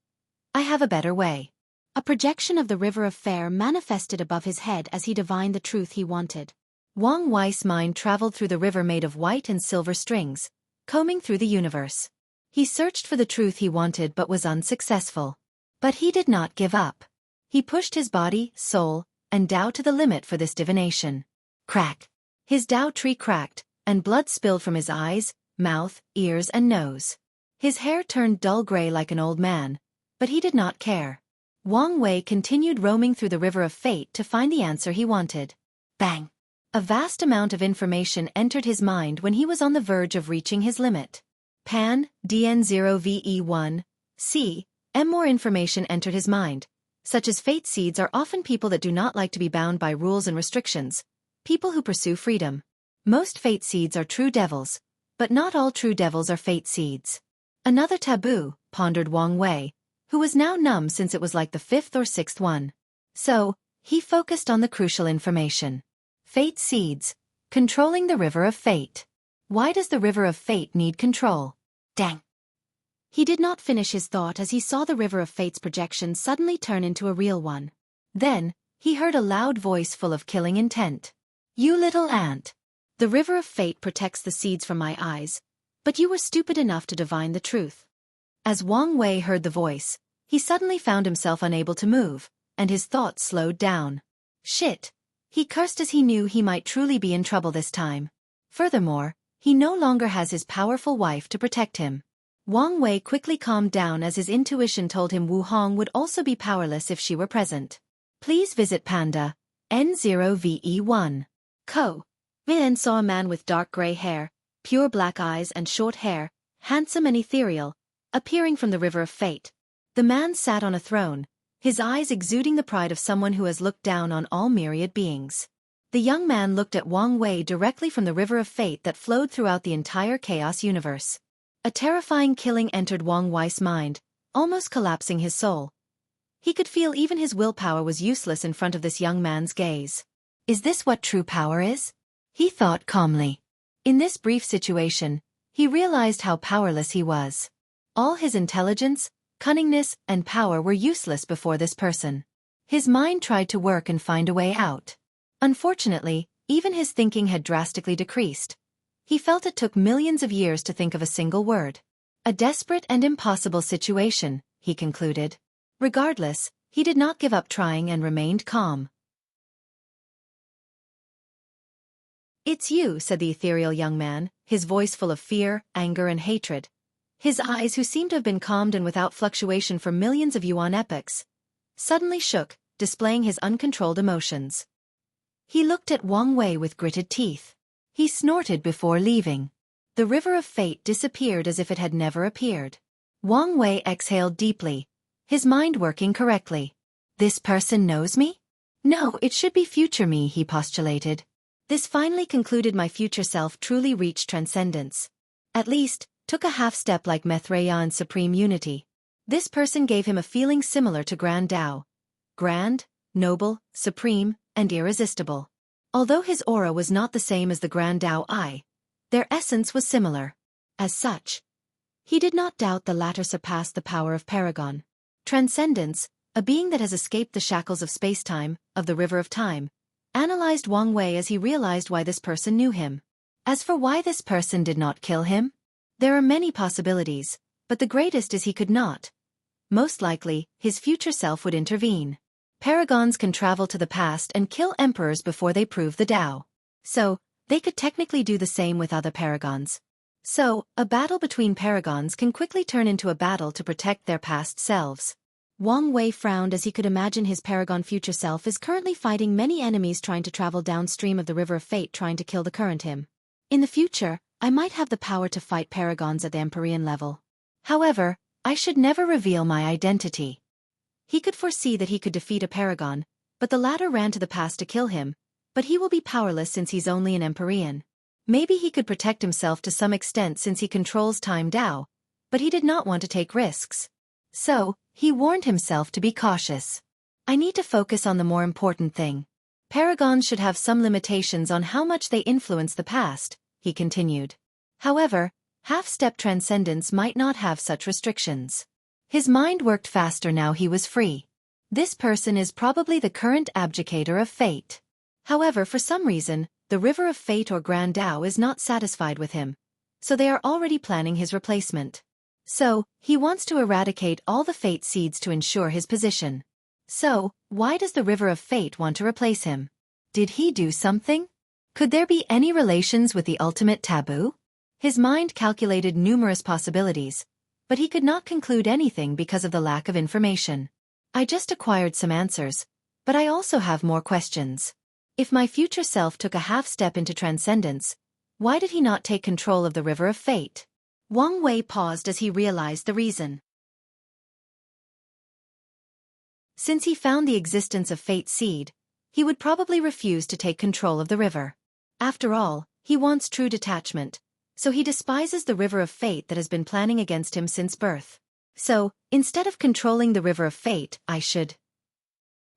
I have a better way. A projection of the river of Fair manifested above his head as he divined the truth he wanted. Wang Wei's mind traveled through the river made of white and silver strings, combing through the universe. He searched for the truth he wanted but was unsuccessful. But he did not give up. He pushed his body, soul, and Tao to the limit for this divination. Crack! His Tao tree cracked, and blood spilled from his eyes, mouth, ears and nose. His hair turned dull gray like an old man, but he did not care. Wang Wei continued roaming through the river of fate to find the answer he wanted. Bang! A vast amount of information entered his mind when he was on the verge of reaching his limit. Pan, DN0VE1, C, More information entered his mind. Such as fate seeds are often people that do not like to be bound by rules and restrictions. People who pursue freedom. Most fate seeds are true devils, but not all true devils are fate seeds. Another taboo, pondered Wang Wei, who was now numb since it was like the fifth or sixth one. So, he focused on the crucial information. Fate seeds. Controlling the river of fate. Why does the river of fate need control? Dang. He did not finish his thought as he saw the river of fate's projection suddenly turn into a real one. Then, he heard a loud voice full of killing intent. You little ant. The river of fate protects the seeds from my eyes, but you were stupid enough to divine the truth. As Wang Wei heard the voice, he suddenly found himself unable to move, and his thoughts slowed down. Shit. He cursed as he knew he might truly be in trouble this time. Furthermore, he no longer has his powerful wife to protect him. Wang Wei quickly calmed down as his intuition told him Wu Hong would also be powerless if she were present. Please visit Panda, N0VE1. Co. Then saw a man with dark gray hair, pure black eyes and short hair, handsome and ethereal, appearing from the river of fate. The man sat on a throne, his eyes exuding the pride of someone who has looked down on all myriad beings. The young man looked at Wang Wei directly from the river of fate that flowed throughout the entire chaos universe. A terrifying killing entered Wang Wei's mind, almost collapsing his soul. He could feel even his willpower was useless in front of this young man's gaze. Is this what true power is? He thought calmly. In this brief situation, he realized how powerless he was. All his intelligence, cunningness, and power were useless before this person. His mind tried to work and find a way out. Unfortunately, even his thinking had drastically decreased. He felt it took millions of years to think of a single word. A desperate and impossible situation, he concluded. Regardless, he did not give up trying and remained calm. It's you, said the ethereal young man, his voice full of fear, anger and hatred. His eyes, who seemed to have been calmed and without fluctuation for millions of yuan epochs, suddenly shook, displaying his uncontrolled emotions. He looked at Wang Wei with gritted teeth. He snorted before leaving. The river of fate disappeared as if it had never appeared. Wang Wei exhaled deeply, his mind working correctly. This person knows me? No, it should be future me, he postulated. This finally concluded my future self truly reached transcendence. At least, took a half step like Maitreya in supreme unity. This person gave him a feeling similar to Grand Tao. Grand, noble, supreme, and irresistible. Although his aura was not the same as the Grand Tao Eye, their essence was similar. As such, he did not doubt the latter surpassed the power of Paragon. Transcendence, a being that has escaped the shackles of space-time, of the river of time, analyzed Wang Wei as he realized why this person knew him. As for why this person did not kill him, there are many possibilities, but the greatest is he could not. Most likely, his future self would intervene. Paragons can travel to the past and kill emperors before they prove the Tao. So, they could technically do the same with other paragons. So, a battle between paragons can quickly turn into a battle to protect their past selves. Wang Wei frowned as he could imagine his paragon future self is currently fighting many enemies trying to travel downstream of the river of fate trying to kill the current him. In the future, I might have the power to fight paragons at the Empyrean level. However, I should never reveal my identity. He could foresee that he could defeat a paragon, but the latter ran to the past to kill him, but he will be powerless since he's only an Empyrean. Maybe he could protect himself to some extent since he controls time Tao, but he did not want to take risks. So, he warned himself to be cautious. I need to focus on the more important thing. Paragons should have some limitations on how much they influence the past, he continued. However, half-step transcendence might not have such restrictions. His mind worked faster now he was free. This person is probably the current abdicator of fate. However, for some reason, the river of fate or Grand Tao is not satisfied with him, so they are already planning his replacement. So, he wants to eradicate all the fate seeds to ensure his position. So, why does the river of fate want to replace him? Did he do something? Could there be any relations with the ultimate taboo? His mind calculated numerous possibilities, but he could not conclude anything because of the lack of information. I just acquired some answers, but I also have more questions. If my future self took a half step into transcendence, why did he not take control of the river of fate? Wang Wei paused as he realized the reason. Since he found the existence of Fate Seed, he would probably refuse to take control of the river. After all, he wants true detachment, so he despises the river of fate that has been planning against him since birth. So, instead of controlling the river of fate, I should.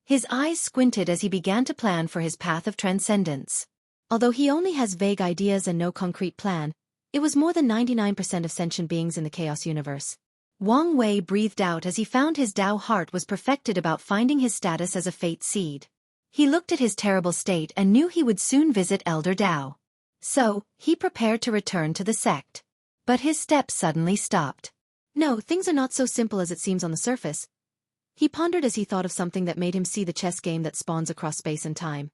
His eyes squinted as he began to plan for his path of transcendence. Although he only has vague ideas and no concrete plan, it was more than 99% of sentient beings in the Chaos Universe. Wang Wei breathed out as he found his Tao heart was perfected about finding his status as a Fate Seed. He looked at his terrible state and knew he would soon visit Elder Tao. So, he prepared to return to the sect. But his steps suddenly stopped. No, things are not so simple as it seems on the surface. He pondered as he thought of something that made him see the chess game that spawns across space and time.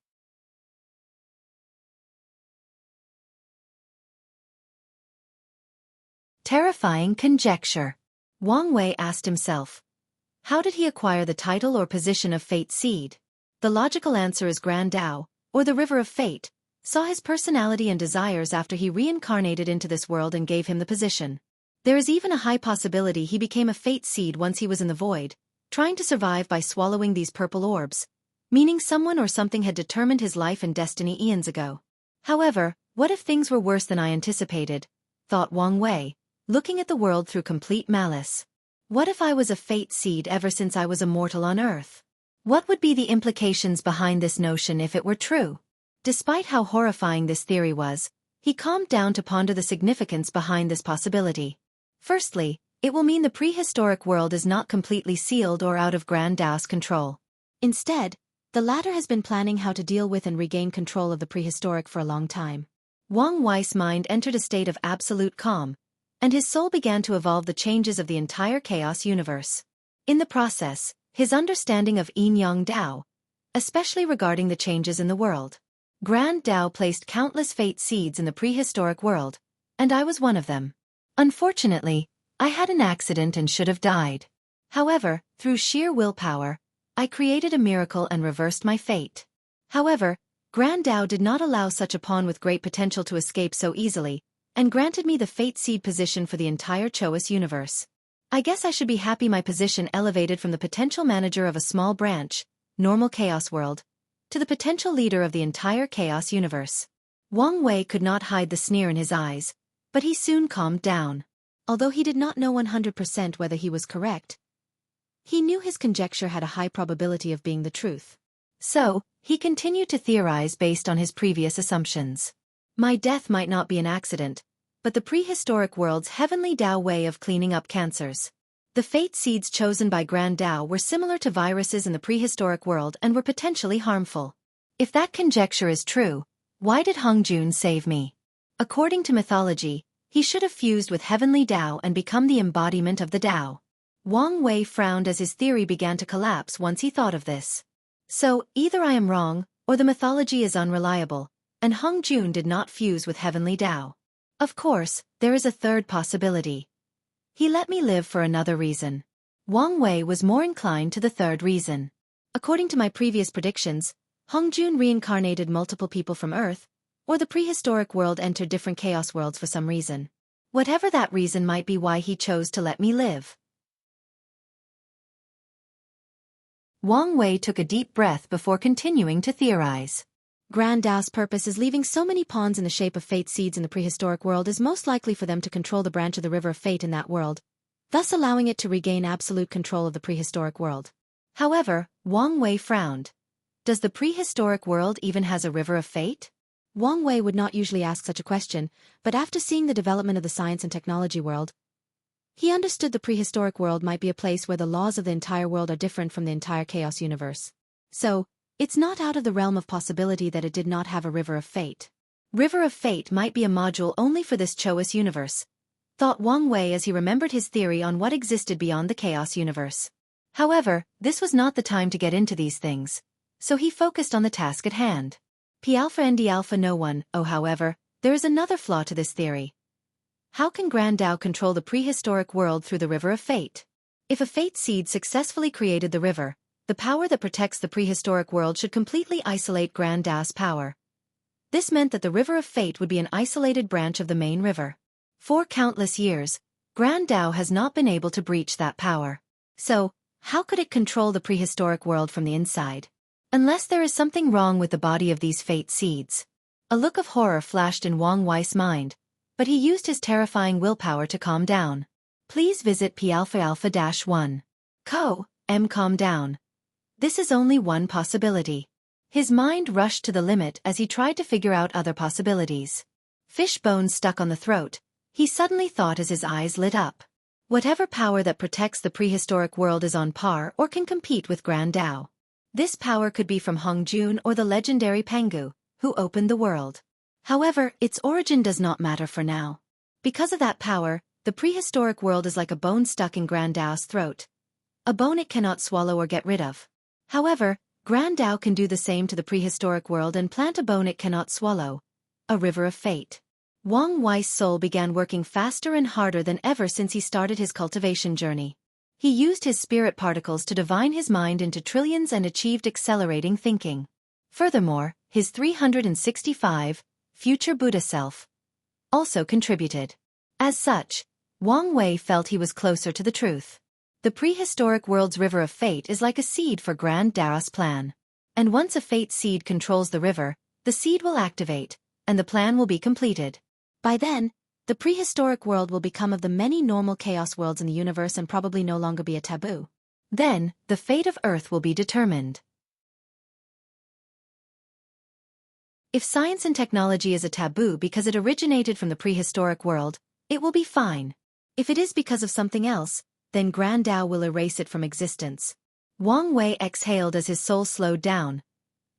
Terrifying conjecture. Wang Wei asked himself. How did he acquire the title or position of Fate Seed? The logical answer is Grand Tao, or the River of Fate, saw his personality and desires after he reincarnated into this world and gave him the position. There is even a high possibility he became a Fate Seed once he was in the void, trying to survive by swallowing these purple orbs, meaning someone or something had determined his life and destiny eons ago. However, what if things were worse than I anticipated, thought Wang Wei, looking at the world through complete malice. What if I was a Fate Seed ever since I was a mortal on Earth? What would be the implications behind this notion if it were true? Despite how horrifying this theory was, he calmed down to ponder the significance behind this possibility. Firstly, it will mean the prehistoric world is not completely sealed or out of Grand Tao's control. Instead, the latter has been planning how to deal with and regain control of the prehistoric for a long time. Wang Wei's mind entered a state of absolute calm, and his soul began to evolve the changes of the entire Chaos Universe. In the process, his understanding of Yin-Yang Tao, especially regarding the changes in the world. Grand Tao placed countless Fate Seeds in the prehistoric world, and I was one of them. Unfortunately, I had an accident and should have died. However, through sheer willpower, I created a miracle and reversed my fate. However, Grand Tao did not allow such a pawn with great potential to escape so easily, and granted me the Fate Seed position for the entire Chaos universe. I guess I should be happy my position elevated from the potential manager of a small branch, normal Chaos world, to the potential leader of the entire Chaos universe. Wang Wei could not hide the sneer in his eyes, but he soon calmed down. Although he did not know 100% whether he was correct, he knew his conjecture had a high probability of being the truth. So, he continued to theorize based on his previous assumptions. My death might not be an accident, but the prehistoric world's heavenly Tao way of cleaning up cancers. The Fate Seeds chosen by Grand Tao were similar to viruses in the prehistoric world and were potentially harmful. If that conjecture is true, why did Hung Jun save me? According to mythology, he should have fused with heavenly Tao and become the embodiment of the Tao. Wang Wei frowned as his theory began to collapse once he thought of this. So, either I am wrong, or the mythology is unreliable, and Hung Jun did not fuse with heavenly Tao. Of course, there is a third possibility. He let me live for another reason. Wang Wei was more inclined to the third reason. According to my previous predictions, Hung Jun reincarnated multiple people from Earth, or the prehistoric world entered different chaos worlds for some reason. Whatever that reason might be, why he chose to let me live. Wang Wei took a deep breath before continuing to theorize. Grand Tao's purpose is leaving so many pawns in the shape of Fate Seeds in the prehistoric world is most likely for them to control the branch of the River of Fate in that world, thus allowing it to regain absolute control of the prehistoric world. However, Wang Wei frowned. Does the prehistoric world even has a River of Fate? Wang Wei would not usually ask such a question, but after seeing the development of the science and technology world, he understood the prehistoric world might be a place where the laws of the entire world are different from the entire Chaos universe. So, it's not out of the realm of possibility that it did not have a River of Fate. River of Fate might be a module only for this Chaos universe, thought Wang Wei as he remembered his theory on what existed beyond the Chaos universe. However, this was not the time to get into these things, so he focused on the task at hand. P alpha and D alpha no one. Oh, however, there is another flaw to this theory. How can Grand Tao control the prehistoric world through the River of Fate? If a Fate Seed successfully created the river, the power that protects the prehistoric world should completely isolate Grand Tao's power. This meant that the River of Fate would be an isolated branch of the main river. For countless years, Grand Tao has not been able to breach that power. So, How could it control the prehistoric world from the inside? Unless there is something wrong with the body of these fate seeds. A look of horror flashed in Wang Wei's mind, but he used his terrifying willpower to calm down. Please visit P-alpha-1. Calm down. This is only one possibility. His mind rushed to the limit as he tried to figure out other possibilities. Fish bones stuck on the throat, he suddenly thought as his eyes lit up. Whatever power that protects the prehistoric world is on par or can compete with Grand Dao. This power could be from Hongjun or the legendary Pengu, who opened the world. However, its origin does not matter for now. Because of that power, the prehistoric world is like a bone stuck in Grand Dao's throat. A bone it cannot swallow or get rid of. However, Grand Dao can do the same to the prehistoric world and plant a bone it cannot swallow. A river of fate. Wang Wei's soul began working faster and harder than ever since he started his cultivation journey. He used his spirit particles to divine his mind into trillions and achieved accelerating thinking. Furthermore, his 365, future Buddha self, also contributed. As such, Wang Wei felt he was closer to the truth. The prehistoric world's river of fate is like a seed for Grand Dao's plan. And once a fate seed controls the river, the seed will activate, and the plan will be completed. By then, the prehistoric world will become of the many normal chaos worlds in the universe and probably no longer be a taboo. Then, the fate of Earth will be determined. If science and technology is a taboo because it originated from the prehistoric world, it will be fine. If it is because of something else, then Grand Dao will erase it from existence. Wang Wei exhaled as his soul slowed down.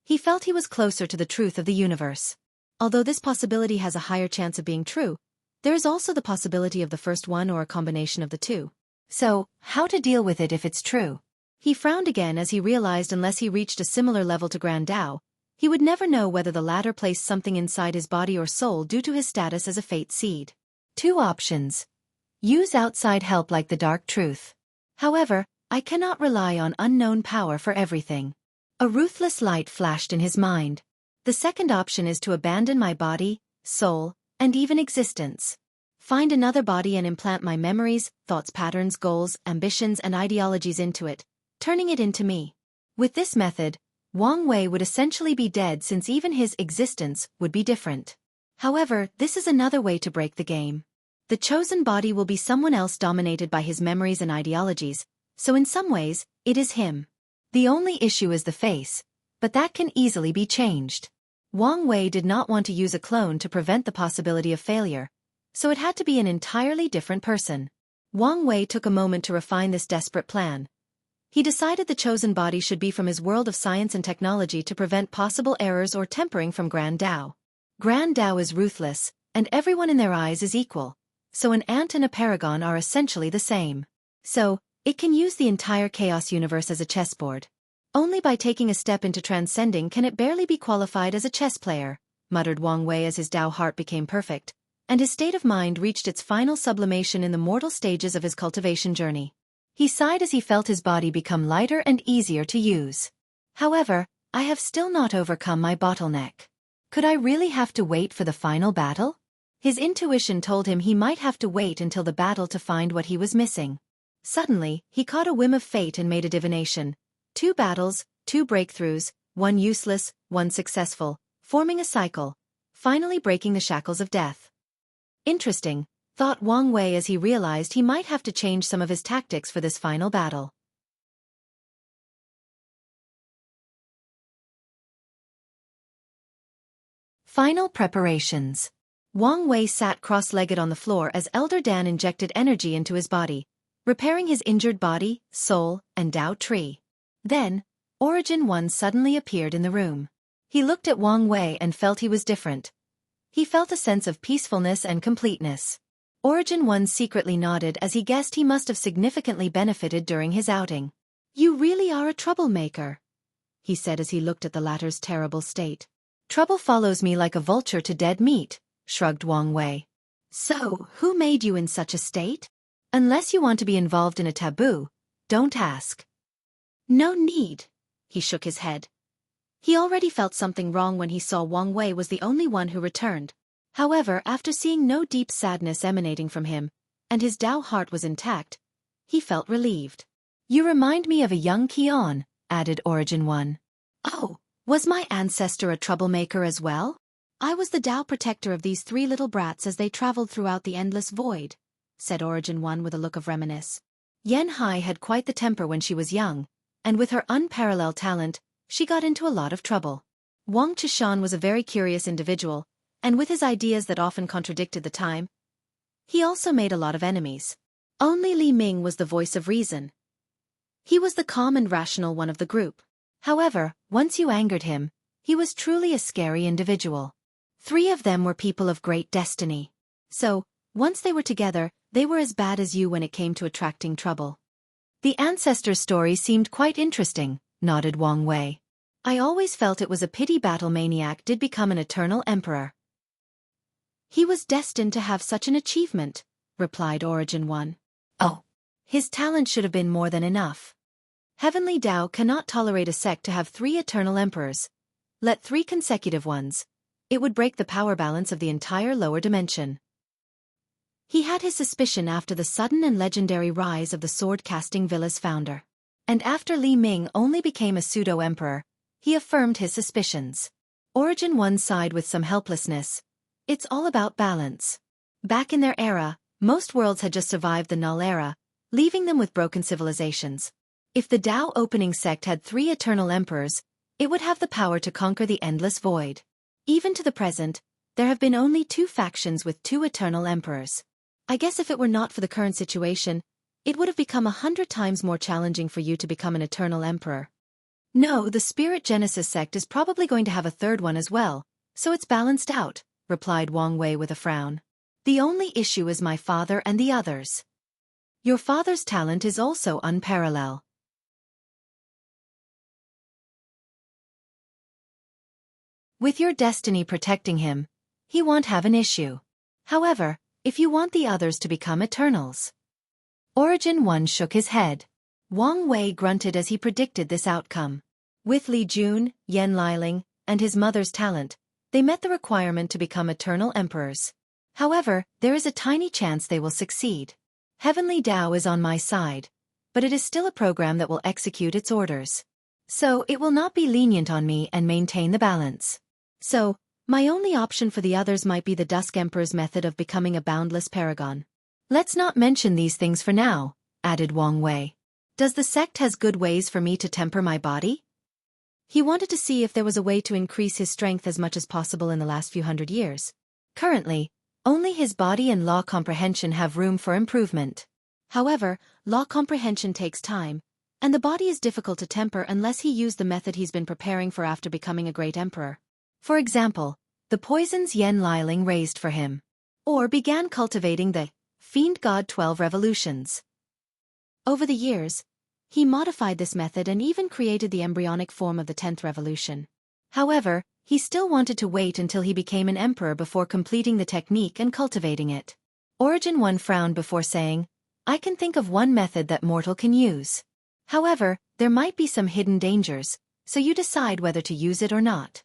He felt he was closer to the truth of the universe. Although this possibility has a higher chance of being true, there is also the possibility of the first one or a combination of the two. So, how to deal with it if it's true? He frowned again as he realized unless he reached a similar level to Grand Dao, he would never know whether the latter placed something inside his body or soul due to his status as a fate seed. 2 options. Use outside help like the dark truth. However, I cannot rely on unknown power for everything. A ruthless light flashed in his mind. The second option is to abandon my body, soul, and even existence. Find another body and implant my memories, thoughts, patterns, goals, ambitions, and ideologies into it, turning it into me. With this method, Wang Wei would essentially be dead since even his existence would be different. However, this is another way to break the game. The chosen body will be someone else dominated by his memories and ideologies, so in some ways, it is him. The only issue is the face, but that can easily be changed. Wang Wei did not want to use a clone to prevent the possibility of failure, so it had to be an entirely different person. Wang Wei took a moment to refine this desperate plan. He decided the chosen body should be from his world of science and technology to prevent possible errors or tempering from Grand Dao. Grand Dao is ruthless, and everyone in their eyes is equal, so an ant and a paragon are essentially the same. So, it can use the entire chaos universe as a chessboard. Only by taking a step into transcending can it barely be qualified as a chess player, muttered Wang Wei as his Dao heart became perfect, and his state of mind reached its final sublimation in the mortal stages of his cultivation journey. He sighed as he felt his body become lighter and easier to use. However, I have still not overcome my bottleneck. Could I really have to wait for the final battle? His intuition told him he might have to wait until the battle to find what he was missing. Suddenly, he caught a whim of fate and made a divination. 2 battles, 2 breakthroughs, 1 useless, 1 successful, forming a cycle, finally breaking the shackles of death. Interesting, thought Wang Wei as he realized he might have to change some of his tactics for this final battle. Final preparations. Wang Wei sat cross-legged on the floor as Elder Dan injected energy into his body, repairing his injured body, soul, and Dao tree. Then, Origin 1 suddenly appeared in the room. He looked at Wang Wei and felt he was different. He felt a sense of peacefulness and completeness. Origin 1 secretly nodded as he guessed he must have significantly benefited during his outing. "You really are a troublemaker," he said as he looked at the latter's terrible state. "Trouble follows me like a vulture to dead meat," shrugged Wang Wei. "So, who made you in such a state? Unless you want to be involved in a taboo, don't ask." "No need," he shook his head. He already felt something wrong when he saw Wang Wei was the only one who returned. However, after seeing no deep sadness emanating from him, and his Dao heart was intact, he felt relieved. You remind me of a young Qian, added Origin 1. Oh, was my ancestor a troublemaker as well? I was the Tao protector of these 3 little brats as they traveled throughout the endless void, said Origin 1 with a look of reminiscence. Yanhai had quite the temper when she was young, and with her unparalleled talent, she got into a lot of trouble. Wang Chishan was a very curious individual, and with his ideas that often contradicted the time, he also made a lot of enemies. Only Li Ming was the voice of reason. He was the calm and rational one of the group. However, once you angered him, he was truly a scary individual. 3 of them were people of great destiny. So, once they were together, they were as bad as you when it came to attracting trouble. The ancestor story seemed quite interesting, nodded Wang Wei. I always felt it was a pity Battle Maniac did become an eternal emperor. He was destined to have such an achievement, replied Origin 1. Oh, his talent should have been more than enough. Heavenly Tao cannot tolerate a sect to have 3 eternal emperors. Let 3 consecutive ones. It would break the power balance of the entire lower dimension. He had his suspicion after the sudden and legendary rise of the sword-casting villa's founder. And after Li Ming only became a pseudo-emperor, he affirmed his suspicions. Origin 1 sighed with some helplessness. It's all about balance. Back in their era, most worlds had just survived the Null Era, leaving them with broken civilizations. If the Tao opening sect had 3 eternal emperors, it would have the power to conquer the endless void. Even to the present, there have been only 2 factions with 2 eternal emperors. I guess if it were not for the current situation, it would have become 100 times more challenging for you to become an eternal emperor. No, the Spirit Genesis sect is probably going to have a 3rd one as well, so it's balanced out, replied Wang Wei with a frown. The only issue is my father and the others. Your father's talent is also unparalleled. With your destiny protecting him, he won't have an issue. However, if you want the others to become eternals. Origin 1 shook his head. Wang Wei grunted as he predicted this outcome. With Li Jun, Yan Liling, and his mother's talent, they met the requirement to become eternal emperors. However, there is a tiny chance they will succeed. Heavenly Tao is on my side, but it is still a program that will execute its orders. So it will not be lenient on me and maintain the balance. So, my only option for the others might be the Dusk Emperor's method of becoming a boundless paragon. Let's not mention these things for now, added Wang Wei. Does the sect has good ways for me to temper my body? He wanted to see if there was a way to increase his strength as much as possible in the last few hundred years. Currently, only his body and law comprehension have room for improvement. However, law comprehension takes time, and the body is difficult to temper unless he used the method he's been preparing for after becoming a great emperor. For example, the poisons Yan Liling raised for him. Or began cultivating the Fiend God 12 revolutions. Over the years, he modified this method and even created the embryonic form of the 10th revolution. However, he still wanted to wait until he became an emperor before completing the technique and cultivating it. Origin 1 frowned before saying, I can think of one method that mortal can use. However, there might be some hidden dangers, so you decide whether to use it or not.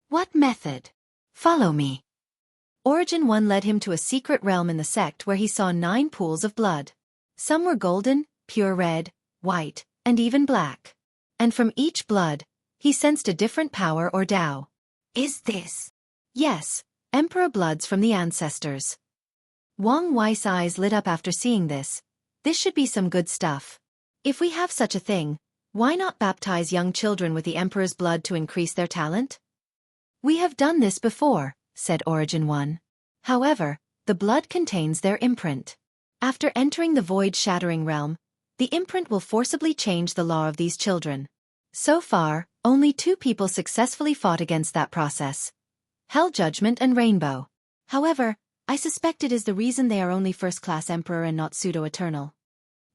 What method? Follow me. Origin 1 led him to a secret realm in the sect where he saw 9 pools of blood. Some were golden, pure red, white, and even black. And from each blood, he sensed a different power or Tao. Is this? Yes, Emperor bloods from the ancestors. Wang Wei's eyes lit up after seeing this. This should be some good stuff. If we have such a thing, why not baptize young children with the Emperor's blood to increase their talent? We have done this before, said Origin 1. However, the blood contains their imprint. After entering the void-shattering realm, the imprint will forcibly change the law of these children. So far, only 2 people successfully fought against that process. Hell Judgment and Rainbow. However, I suspect it is the reason they are only first-class emperor and not pseudo-eternal.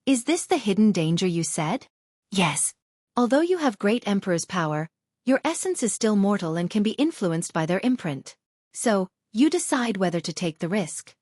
Is this the hidden danger you said? Yes. Although you have great emperor's power, your essence is still mortal and can be influenced by their imprint. So, you decide whether to take the risk.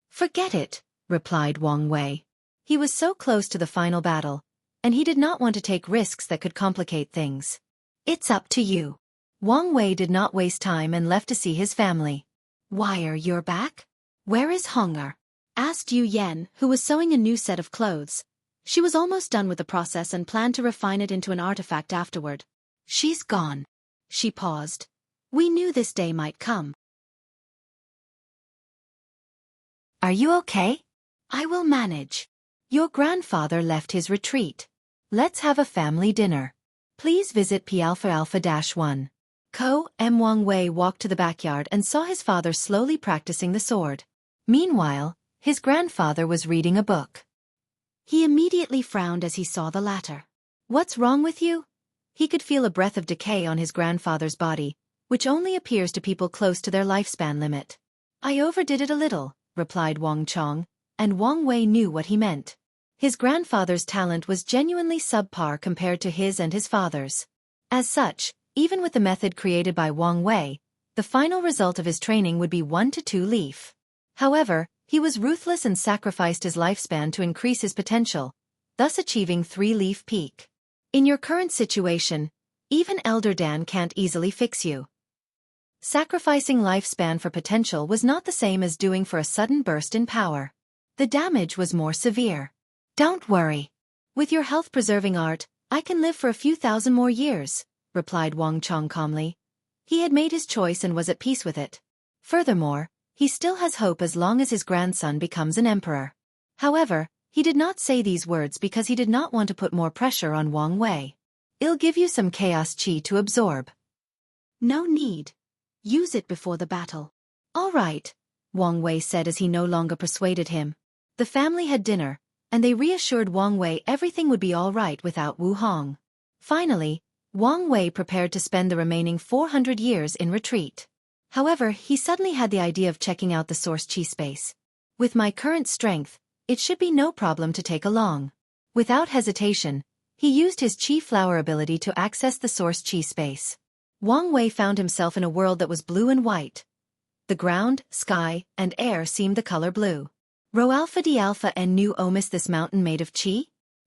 Forget it, replied Wang Wei. He was so close to the final battle, and he did not want to take risks that could complicate things. It's up to you. Wang Wei did not waste time and left to see his family. Why are you back? Where is Hong'er? Asked Yu Yan, who was sewing a new set of clothes. She was almost done with the process and planned to refine it into an artifact afterward. She's gone. She paused. We knew this day might come. Are you okay? I will manage. Your grandfather left his retreat. Let's have a family dinner. Please visit P Alpha Alpha-1. M. Wang Wei walked to the backyard and saw his father slowly practicing the sword. Meanwhile, his grandfather was reading a book. He immediately frowned as he saw the latter. What's wrong with you? He could feel a breath of decay on his grandfather's body, which only appears to people close to their lifespan limit. I overdid it a little, replied Wang Chong, and Wang Wei knew what he meant. His grandfather's talent was genuinely subpar compared to his and his father's. As such, even with the method created by Wang Wei, the final result of his training would be 1 to 2 leaf. However, he was ruthless and sacrificed his lifespan to increase his potential, thus achieving 3-leaf peak. In your current situation, even Elder Dan can't easily fix you. Sacrificing lifespan for potential was not the same as doing for a sudden burst in power. The damage was more severe. Don't worry. With your health-preserving art, I can live for a few thousand more years, replied Wang Chong calmly. He had made his choice and was at peace with it. Furthermore, he still has hope as long as his grandson becomes an emperor. However, he did not say these words because he did not want to put more pressure on Wang Wei. I'll give you some chaos chi to absorb. No need. Use it before the battle. All right, Wang Wei said as he no longer persuaded him. The family had dinner, and they reassured Wang Wei everything would be all right without Wu Hong. Finally, Wang Wei prepared to spend the remaining 400 years in retreat. However, he suddenly had the idea of checking out the source chi space. With my current strength, it should be no problem to take along. Without hesitation, he used his chi flower ability to access the source chi space. Wang Wei found himself in a world that was blue and white. The ground, sky, and air seemed the color blue. Rho Alpha D Alpha and Nu Omis, this mountain made of chi?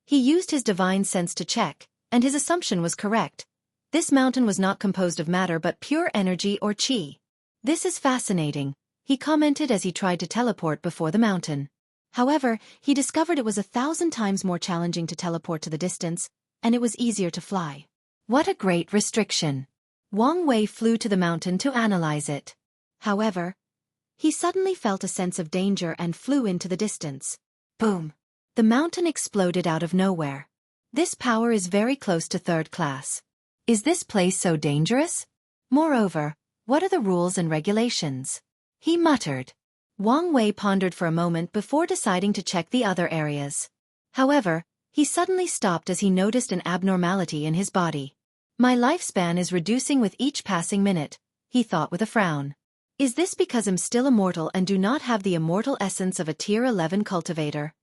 He used his divine sense to check, and his assumption was correct. This mountain was not composed of matter but pure energy or chi. This is fascinating, he commented as he tried to teleport before the mountain. However, he discovered it was 1,000 times more challenging to teleport to the distance, and it was easier to fly. What a great restriction. Wang Wei flew to the mountain to analyze it. However, he suddenly felt a sense of danger and flew into the distance. Boom! The mountain exploded out of nowhere. This power is very close to 3rd class. Is this place so dangerous? Moreover, what are the rules and regulations? He muttered. Wang Wei pondered for a moment before deciding to check the other areas. However, he suddenly stopped as he noticed an abnormality in his body. My lifespan is reducing with each passing minute, he thought with a frown. Is this because I'm still immortal and do not have the immortal essence of a tier 11 cultivator?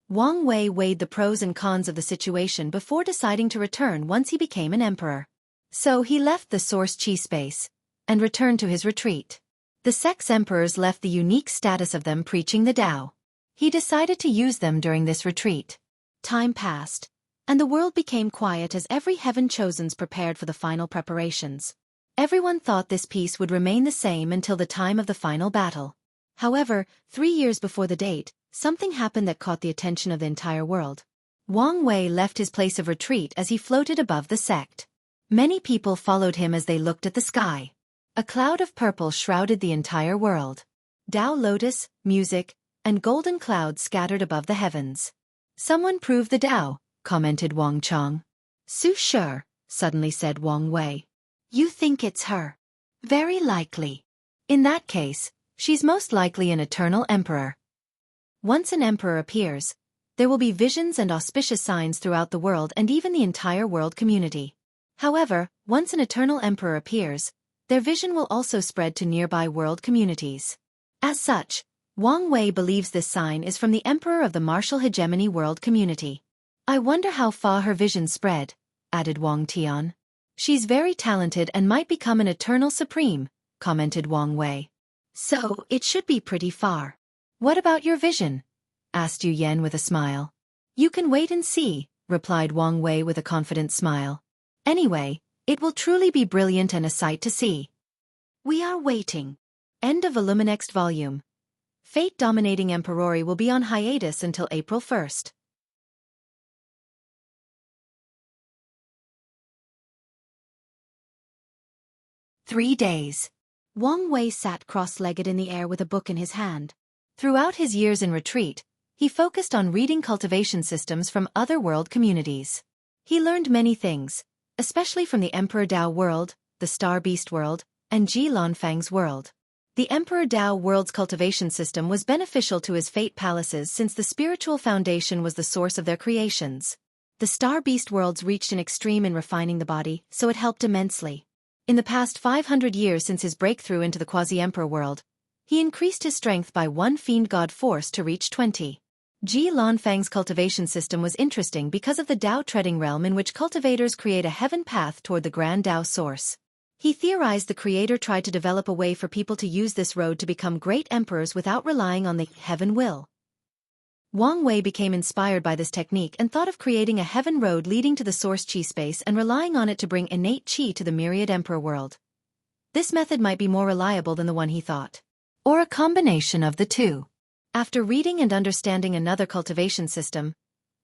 Wang Wei weighed the pros and cons of the situation before deciding to return once he became an emperor. So he left the source chi space and returned to his retreat. The sex emperors left the unique status of them preaching the Tao. He decided to use them during this retreat. Time passed, and the world became quiet as every heaven chosen's prepared for the final preparations. Everyone thought this peace would remain the same until the time of the final battle. However, 3 years before the date, something happened that caught the attention of the entire world. Wang Wei left his place of retreat as he floated above the sect. Many people followed him as they looked at the sky. A cloud of purple shrouded the entire world. Tao lotus, music, and golden clouds scattered above the heavens. Someone proved the Tao, commented Wang Chong. Su sure, suddenly said Wang Wei. You think it's her? Very likely. In that case, she's most likely an eternal emperor. Once an emperor appears, there will be visions and auspicious signs throughout the world and even the entire world community. However, once an eternal emperor appears, their vision will also spread to nearby world communities. As such, Wang Wei believes this sign is from the emperor of the martial hegemony world community. I wonder how far her vision spread, added Wang Tian. She's very talented and might become an eternal supreme, commented Wang Wei. So, it should be pretty far. What about your vision? Asked Yu Yan with a smile. You can wait and see, replied Wang Wei with a confident smile. Anyway, it will truly be brilliant and a sight to see. We are waiting. End of volume. Next volume. fate-dominating emperor will be on hiatus until April 1st. Three days. Wang Wei sat cross-legged in the air with a book in his hand. Throughout his years in retreat, he focused on reading cultivation systems from other world communities. He learned many things, especially from the Emperor Dao world, the Star Beast world, and Ji Lanfang's world. The Emperor Dao world's cultivation system was beneficial to his fate palaces since the spiritual foundation was the source of their creations. The Star Beast worlds reached an extreme in refining the body, so it helped immensely. In the past 500 years since his breakthrough into the quasi-emperor world, he increased his strength by one fiend god force to reach 20. Ji Lanfang's cultivation system was interesting because of the Dao treading realm in which cultivators create a heaven path toward the grand Dao source. He theorized the creator tried to develop a way for people to use this road to become great emperors without relying on the heaven will. Wang Wei became inspired by this technique and thought of creating a heaven road leading to the source chi space and relying on it to bring innate chi to the myriad emperor world. This method might be more reliable than the one he thought. Or a combination of the two. After reading and understanding another cultivation system,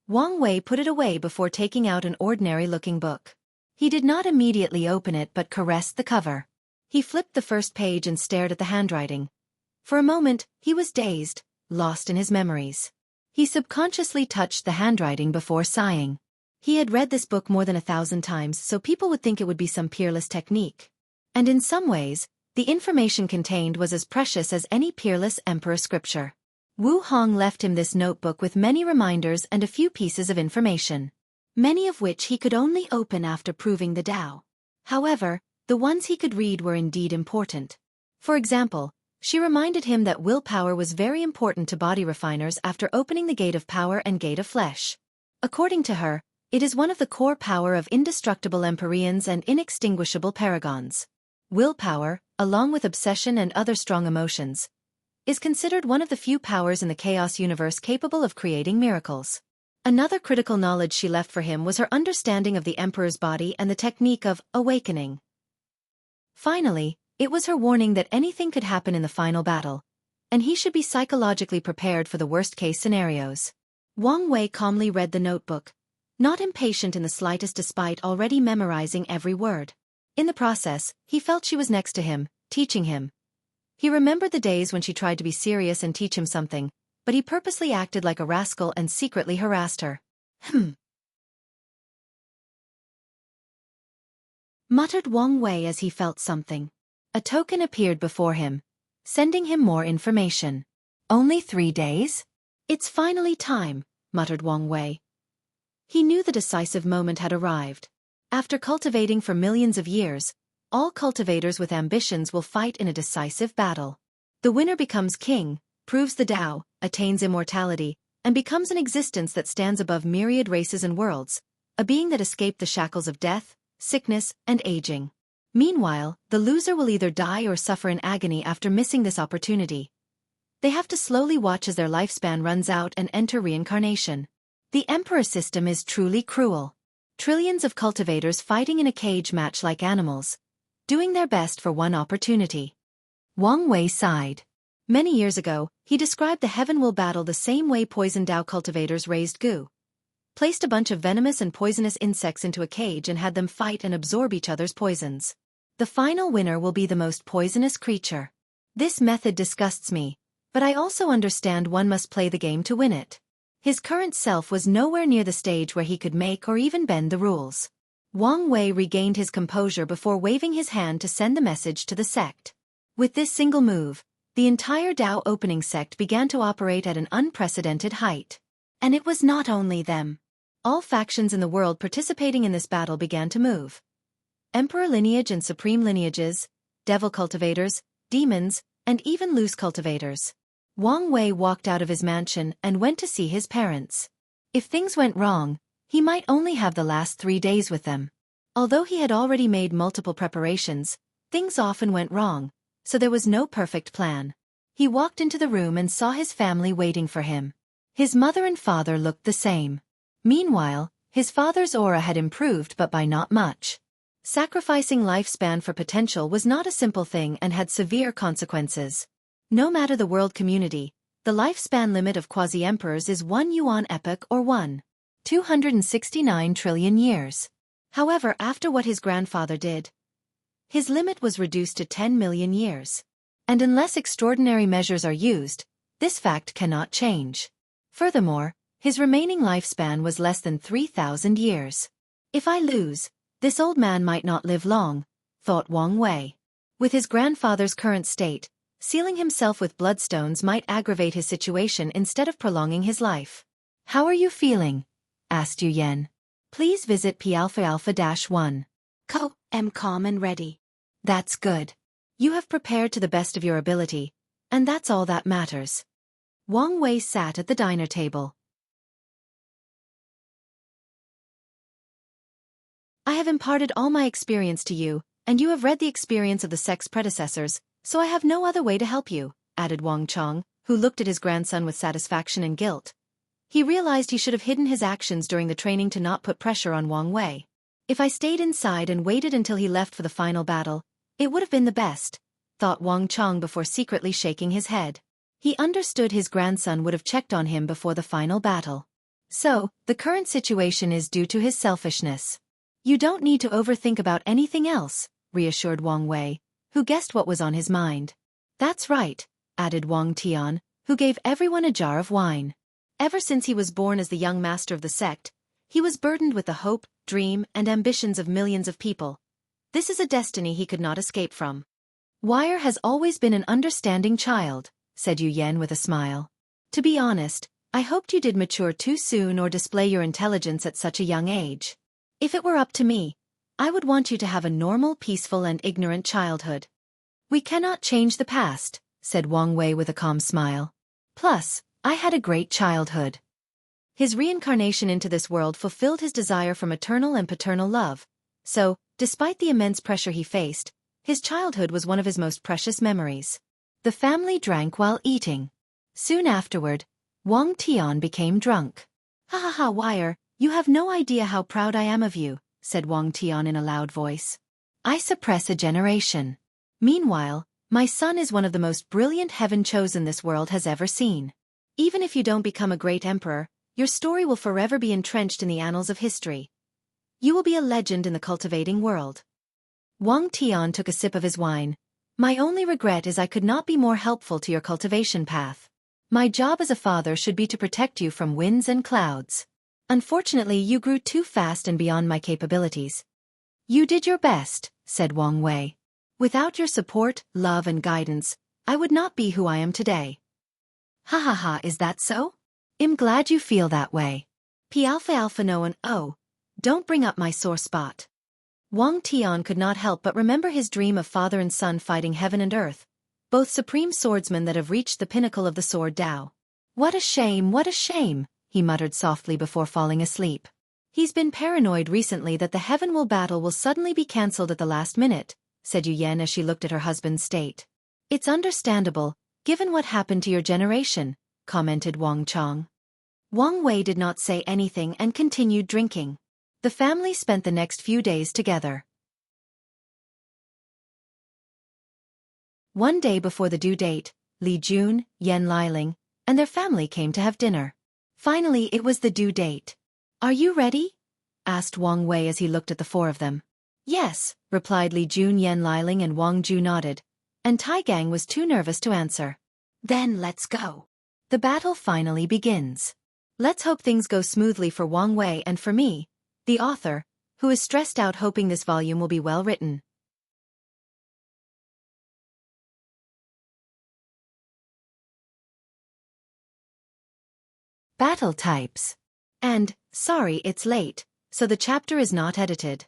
Wang Wei put it away before taking out an ordinary-looking book. He did not immediately open it but caressed the cover. He flipped the first page and stared at the handwriting. For a moment, he was dazed, lost in his memories. He subconsciously touched the handwriting before sighing. He had read this book more than 1,000 times, so people would think it would be some peerless technique. And in some ways, the information contained was as precious as any peerless emperor scripture. Wu Hong left him this notebook with many reminders and a few pieces of information, many of which he could only open after proving the Tao. However, the ones he could read were indeed important. For example, she reminded him that willpower was very important to body refiners after opening the gate of power and gate of flesh. According to her, it is one of the core power of indestructible empyreans and inextinguishable paragons. Willpower, along with obsession and other strong emotions, is considered one of the few powers in the chaos universe capable of creating miracles. Another critical knowledge she left for him was her understanding of the emperor's body and the technique of awakening. Finally, it was her warning that anything could happen in the final battle, and he should be psychologically prepared for the worst-case scenarios. Wang Wei calmly read the notebook, not impatient in the slightest despite already memorizing every word. In the process, he felt she was next to him, teaching him. He remembered the days when she tried to be serious and teach him something, but he purposely acted like a rascal and secretly harassed her. Muttered Wang Wei as he felt something. A token appeared before him, sending him more information. Only 3 days? It's finally time, muttered Wang Wei. He knew the decisive moment had arrived. After cultivating for millions of years, all cultivators with ambitions will fight in a decisive battle. The winner becomes king, proves the Tao, attains immortality, and becomes an existence that stands above myriad races and worlds, a being that escaped the shackles of death, sickness, and aging. Meanwhile, the loser will either die or suffer in agony after missing this opportunity. They have to slowly watch as their lifespan runs out and enter reincarnation. The emperor system is truly cruel. Trillions of cultivators fighting in a cage match like animals, doing their best for one opportunity. Wang Wei sighed. Many years ago, he described the Heaven Will battle the same way poison Dao cultivators raised goo. Placed a bunch of venomous and poisonous insects into a cage and had them fight and absorb each other's poisons. The final winner will be the most poisonous creature. This method disgusts me, but I also understand one must play the game to win it. His current self was nowhere near the stage where he could make or even bend the rules. Wang Wei regained his composure before waving his hand to send the message to the sect. With this single move, the entire Dao opening sect began to operate at an unprecedented height. And it was not only them. All factions in the world participating in this battle began to move. Emperor lineage and supreme lineages, devil cultivators, demons, and even loose cultivators. Wang Wei walked out of his mansion and went to see his parents. If things went wrong, he might only have the last 3 days with them. Although he had already made multiple preparations, things often went wrong, so there was no perfect plan. He walked into the room and saw his family waiting for him. His mother and father looked the same. Meanwhile, his father's aura had improved but by not much. Sacrificing lifespan for potential was not a simple thing and had severe consequences. No matter the world community, The lifespan limit of quasi-emperors is 1 yuan epoch or 1,269 trillion years. However, after what his grandfather did, his limit was reduced to 10 million years. And unless extraordinary measures are used, this fact cannot change. Furthermore, his remaining lifespan was less than 3,000 years. If I lose, this old man might not live long, thought Wang Wei. With his grandfather's current state, sealing himself with bloodstones might aggravate his situation instead of prolonging his life. How are you feeling? Asked Yu Yan. Please visit P-alpha-1. Am calm and ready. That's good. You have prepared to the best of your ability, and that's all that matters. Wang Wei sat at the diner table. I have imparted all my experience to you, and you have read the experience of the sect's predecessors, so I have no other way to help you, added Wang Chong, who looked at his grandson with satisfaction and guilt. He realized he should have hidden his actions during the training to not put pressure on Wang Wei. If I stayed inside and waited until he left for the final battle, it would have been the best, thought Wang Chong before secretly shaking his head. He understood his grandson would have checked on him before the final battle. So, the current situation is due to his selfishness. You don't need to overthink about anything else, reassured Wang Wei, who guessed what was on his mind. That's right, added Wang Tian, who gave everyone a jar of wine. Ever since he was born as the young master of the sect, he was burdened with the hope, dream, and ambitions of millions of people. This is a destiny he could not escape from. Wire has always been an understanding child, said Yu Yan with a smile. To be honest, I hoped you did mature too soon or display your intelligence at such a young age. If it were up to me, I would want you to have a normal, peaceful and ignorant childhood. We cannot change the past, said Wang Wei with a calm smile. Plus, I had a great childhood. His reincarnation into this world fulfilled his desire for maternal and paternal love, so, despite the immense pressure he faced, his childhood was one of his most precious memories. The family drank while eating. Soon afterward, Wang Tian became drunk. Ha ha ha, Wire, you have no idea how proud I am of you, said Wang Tian in a loud voice. I suppress a generation. Meanwhile, my son is one of the most brilliant heaven-chosen this world has ever seen. Even if you don't become a great emperor, your story will forever be entrenched in the annals of history. You will be a legend in the cultivating world. Wang Tian took a sip of his wine. My only regret is I could not be more helpful to your cultivation path. My job as a father should be to protect you from winds and clouds. Unfortunately, you grew too fast and beyond my capabilities. You did your best, said Wang Wei. Without your support, love and guidance, I would not be who I am today. Ha ha ha, is that so? I'm glad you feel that way. P-alpha-alpha no and oh, don't bring up my sore spot. Wang Tian could not help but remember his dream of father and son fighting heaven and earth, both supreme swordsmen that have reached the pinnacle of the sword Tao. What a shame, he muttered softly before falling asleep. He's been paranoid recently that the heaven battle will suddenly be cancelled at the last minute, said Yu Yan as she looked at her husband's state. It's understandable, given what happened to your generation, commented Wang Chong. Wang Wei did not say anything and continued drinking. The family spent the next few days together. One day before the due date, Li Jun, Yan Liling, and their family came to have dinner. Finally, it was the due date. Are you ready? Asked Wang Wei as he looked at the four of them. Yes, replied Li Jun, Yan Liling and Wang Ju nodded, and Tai Gang was too nervous to answer. Then let's go. The battle finally begins. Let's hope things go smoothly for Wang Wei and for me, the author, who is stressed out hoping this volume will be well written. Battle types. And, sorry it's late, so the chapter is not edited.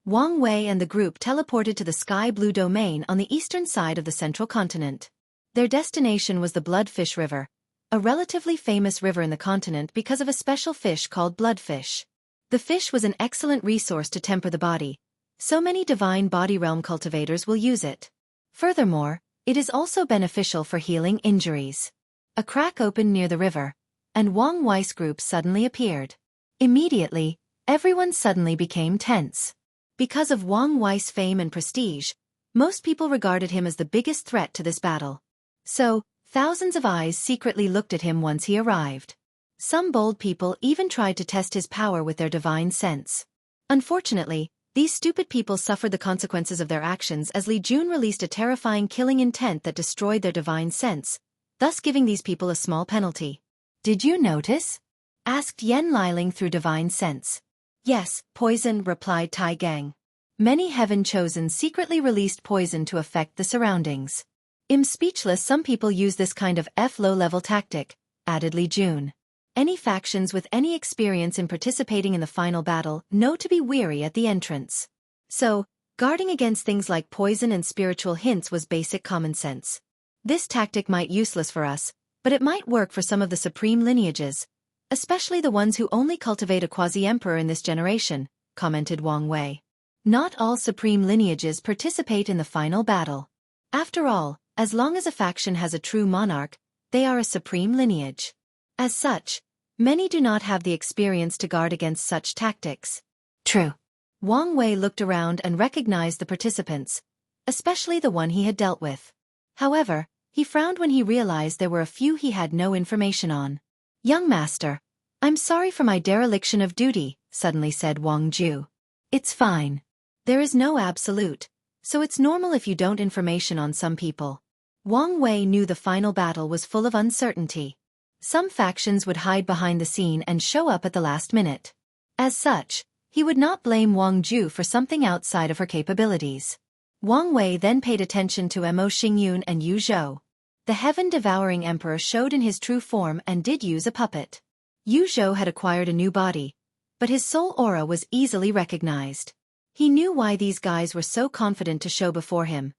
Wang Wei and the group teleported to the sky blue domain on the eastern side of the central continent. Their destination was the Bloodfish River, a relatively famous river in the continent because of a special fish called bloodfish. The fish was an excellent resource to temper the body, so many divine body realm cultivators will use it. Furthermore, it is also beneficial for healing injuries. A crack opened near the river, and Wang Wei's group suddenly appeared. Immediately, everyone suddenly became tense. Because of Wang Wei's fame and prestige, most people regarded him as the biggest threat to this battle. So, Thousands of eyes secretly looked at him once he arrived. Some bold people even tried to test his power with their divine sense. Unfortunately, these stupid people suffered the consequences of their actions as Li Jun released a terrifying killing intent that destroyed their divine sense, thus giving these people a small penalty. "Did you notice?" asked Yan Liling through divine sense. "Yes, poison," replied Tai Gang. "Many heaven-chosen secretly released poison to affect the surroundings." Speechless, some people use this kind of low-level tactic, added Li Jun. Any factions with any experience in participating in the final battle know to be wary at the entrance. So, guarding against things like poison and spiritual hints was basic common sense. This tactic might be useless for us, but it might work for some of the supreme lineages, especially the ones who only cultivate a quasi-emperor in this generation, commented Wang Wei. Not all supreme lineages participate in the final battle. After all, as long as a faction has a true monarch, they are a supreme lineage. As such, many do not have the experience to guard against such tactics. True. Wang Wei looked around and recognized the participants, especially the one he had dealt with. However, he frowned when he realized there were a few he had no information on. "Young master, I'm sorry for my dereliction of duty," suddenly said Wang Ju. "It's fine. There is no absolute, so it's normal if you don't information on some people." Wang Wei knew the final battle was full of uncertainty. Some factions would hide behind the scene and show up at the last minute. As such, he would not blame Wang Ju for something outside of her capabilities. Wang Wei then paid attention to Mo Xingyun and Yu Zhou. The heaven-devouring emperor showed in his true form and did use a puppet. Yu Zhou had acquired a new body, but his soul aura was easily recognized. He knew why these guys were so confident to show before him.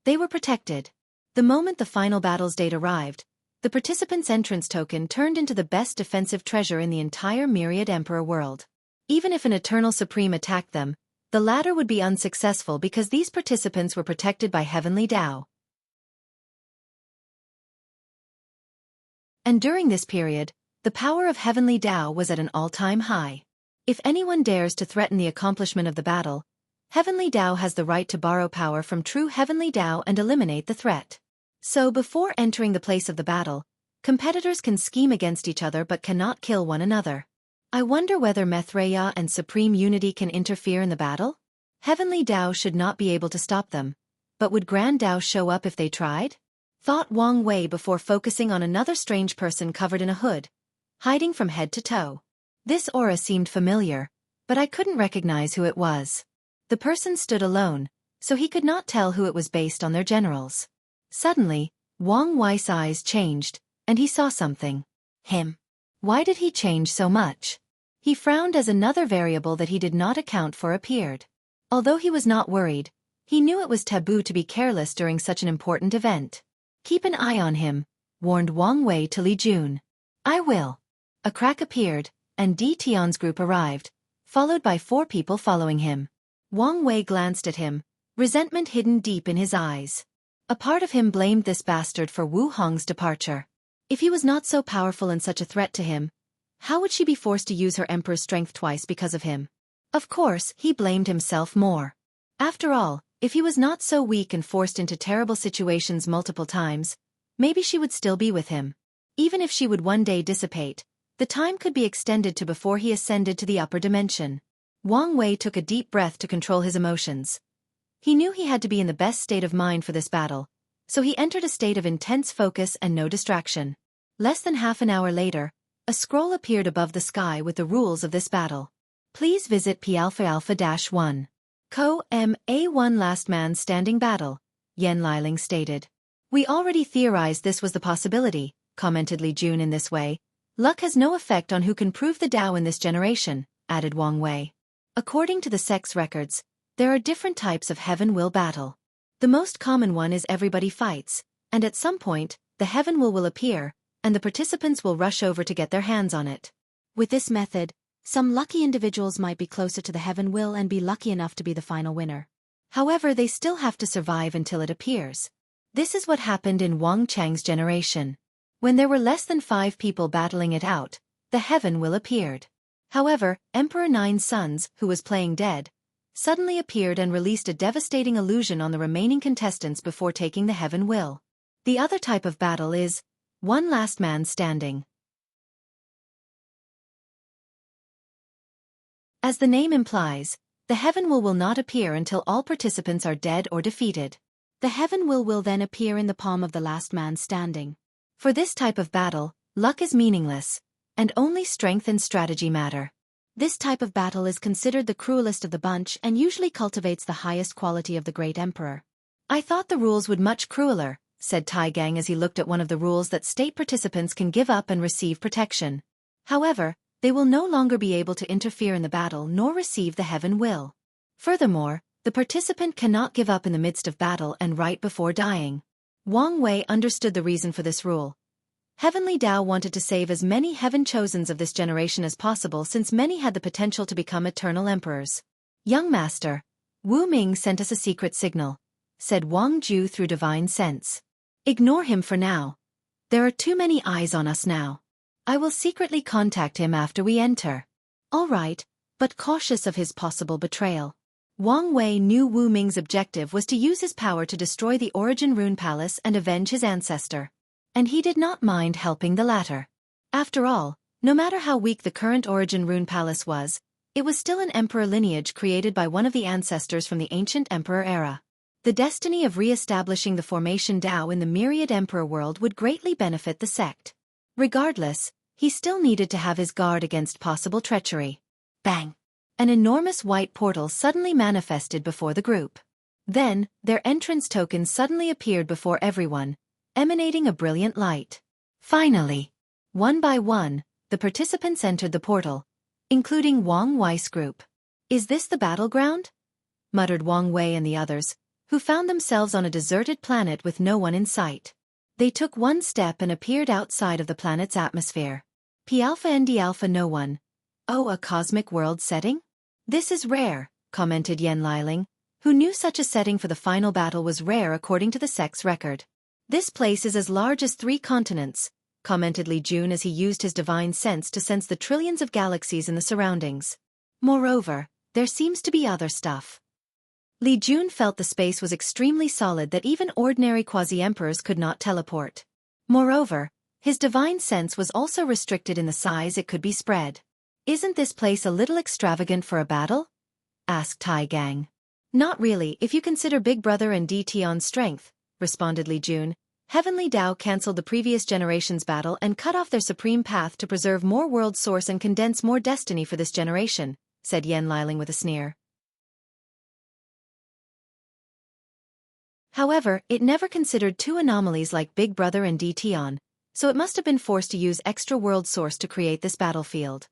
They were protected. The moment the final battle's date arrived, the participants' entrance token turned into the best defensive treasure in the entire myriad emperor world. Even if an eternal supreme attacked them, the latter would be unsuccessful because these participants were protected by heavenly Tao. And during this period, the power of heavenly Tao was at an all-time high. If anyone dares to threaten the accomplishment of the battle, heavenly Tao has the right to borrow power from true heavenly Tao and eliminate the threat. So before entering the place of the battle, competitors can scheme against each other but cannot kill one another. I wonder whether Maitreya and Supreme Unity can interfere in the battle? Heavenly Tao should not be able to stop them, but would Grand Tao show up if they tried? Thought Wang Wei before focusing on another strange person covered in a hood, hiding from head to toe. This aura seemed familiar, but I couldn't recognize who it was. The person stood alone, so he could not tell who it was based on their generals. Suddenly, Wang Wei's eyes changed, and he saw something. Him. Why did he change so much? He frowned as another variable that he did not account for appeared. Although he was not worried, he knew it was taboo to be careless during such an important event. "Keep an eye on him," warned Wang Wei to Li Jun. "I will." A crack appeared, and Di Tian's group arrived, followed by 4 people following him. Wang Wei glanced at him, resentment hidden deep in his eyes. A part of him blamed this bastard for Wu Hong's departure. If he was not so powerful and such a threat to him, how would she be forced to use her emperor's strength twice because of him? Of course, he blamed himself more. After all, if he was not so weak and forced into terrible situations multiple times, maybe she would still be with him. Even if she would one day dissipate, the time could be extended to before he ascended to the upper dimension. Wang Wei took a deep breath to control his emotions. He knew he had to be in the best state of mind for this battle, so he entered a state of intense focus and no distraction. Less than half an hour later, a scroll appeared above the sky with the rules of this battle. Please visit P-Alpha-Alpha-1. Co-M-A1 Last Man Standing Battle, Yan Liling stated. "We already theorized this was the possibility," commented Li Jun in this way. "Luck has no effect on who can prove the Tao in this generation," added Wang Wei. According to the sex records, there are different types of heaven will battle. The most common one is everybody fights, and at some point, the heaven will appear, and the participants will rush over to get their hands on it. With this method, some lucky individuals might be closer to the heaven will and be lucky enough to be the final winner. However, they still have to survive until it appears. This is what happened in Wang Chang's generation. When there were less than 5 people battling it out, the heaven will appeared. However, Emperor Nine's Sons, who was playing dead, suddenly appeared and released a devastating illusion on the remaining contestants before taking the heaven will. The other type of battle is one last man standing. As the name implies, the heaven will not appear until all participants are dead or defeated. The heaven will then appear in the palm of the last man standing. For this type of battle, luck is meaningless, and only strength and strategy matter. This type of battle is considered the cruelest of the bunch and usually cultivates the highest quality of the great emperor. I thought the rules would much crueler, said Tai Gang as he looked at one of the rules that state participants can give up and receive protection. However, they will no longer be able to interfere in the battle nor receive the heaven will. Furthermore, the participant cannot give up in the midst of battle and right before dying. Wang Wei understood the reason for this rule. Heavenly Tao wanted to save as many heaven-chosens of this generation as possible since many had the potential to become eternal emperors. Young master, Wu Ming sent us a secret signal, said Wang Ju through divine sense. Ignore him for now. There are too many eyes on us now. I will secretly contact him after we enter. All right, but cautious of his possible betrayal. Wang Wei knew Wu Ming's objective was to use his power to destroy the Origin Rune Palace and avenge his ancestor. And he did not mind helping the latter. After all, no matter how weak the current Origin Rune Palace was, it was still an emperor lineage created by one of the ancestors from the ancient emperor era. The destiny of re-establishing the formation Dao in the myriad emperor world would greatly benefit the sect. Regardless, he still needed to have his guard against possible treachery. Bang! An enormous white portal suddenly manifested before the group. Then, their entrance token suddenly appeared before everyone, emanating a brilliant light. Finally, one by one, the participants entered the portal, including Wang Wei's group. Is this the battleground? Muttered Wang Wei and the others, who found themselves on a deserted planet with no one in sight. They took one step and appeared outside of the planet's atmosphere. P-alpha and D-alpha no one. Oh, a cosmic world setting? This is rare, commented Yen Liling, who knew such a setting for the final battle was rare according to the sect's record. This place is as large as 3 continents, commented Li Jun as he used his divine sense to sense the trillions of galaxies in the surroundings. Moreover, there seems to be other stuff. Li Jun felt the space was extremely solid that even ordinary quasi-emperors could not teleport. Moreover, his divine sense was also restricted in the size it could be spread. Isn't this place a little extravagant for a battle? Asked Tai Gang. Not really if you consider Big Brother and DT on strength, responded Li Jun. Heavenly Tao cancelled the previous generation's battle and cut off their supreme path to preserve more world source and condense more destiny for this generation, said Yen Liling with a sneer. However, it never considered 2 anomalies like Big Brother and DT on, so it must have been forced to use extra world source to create this battlefield.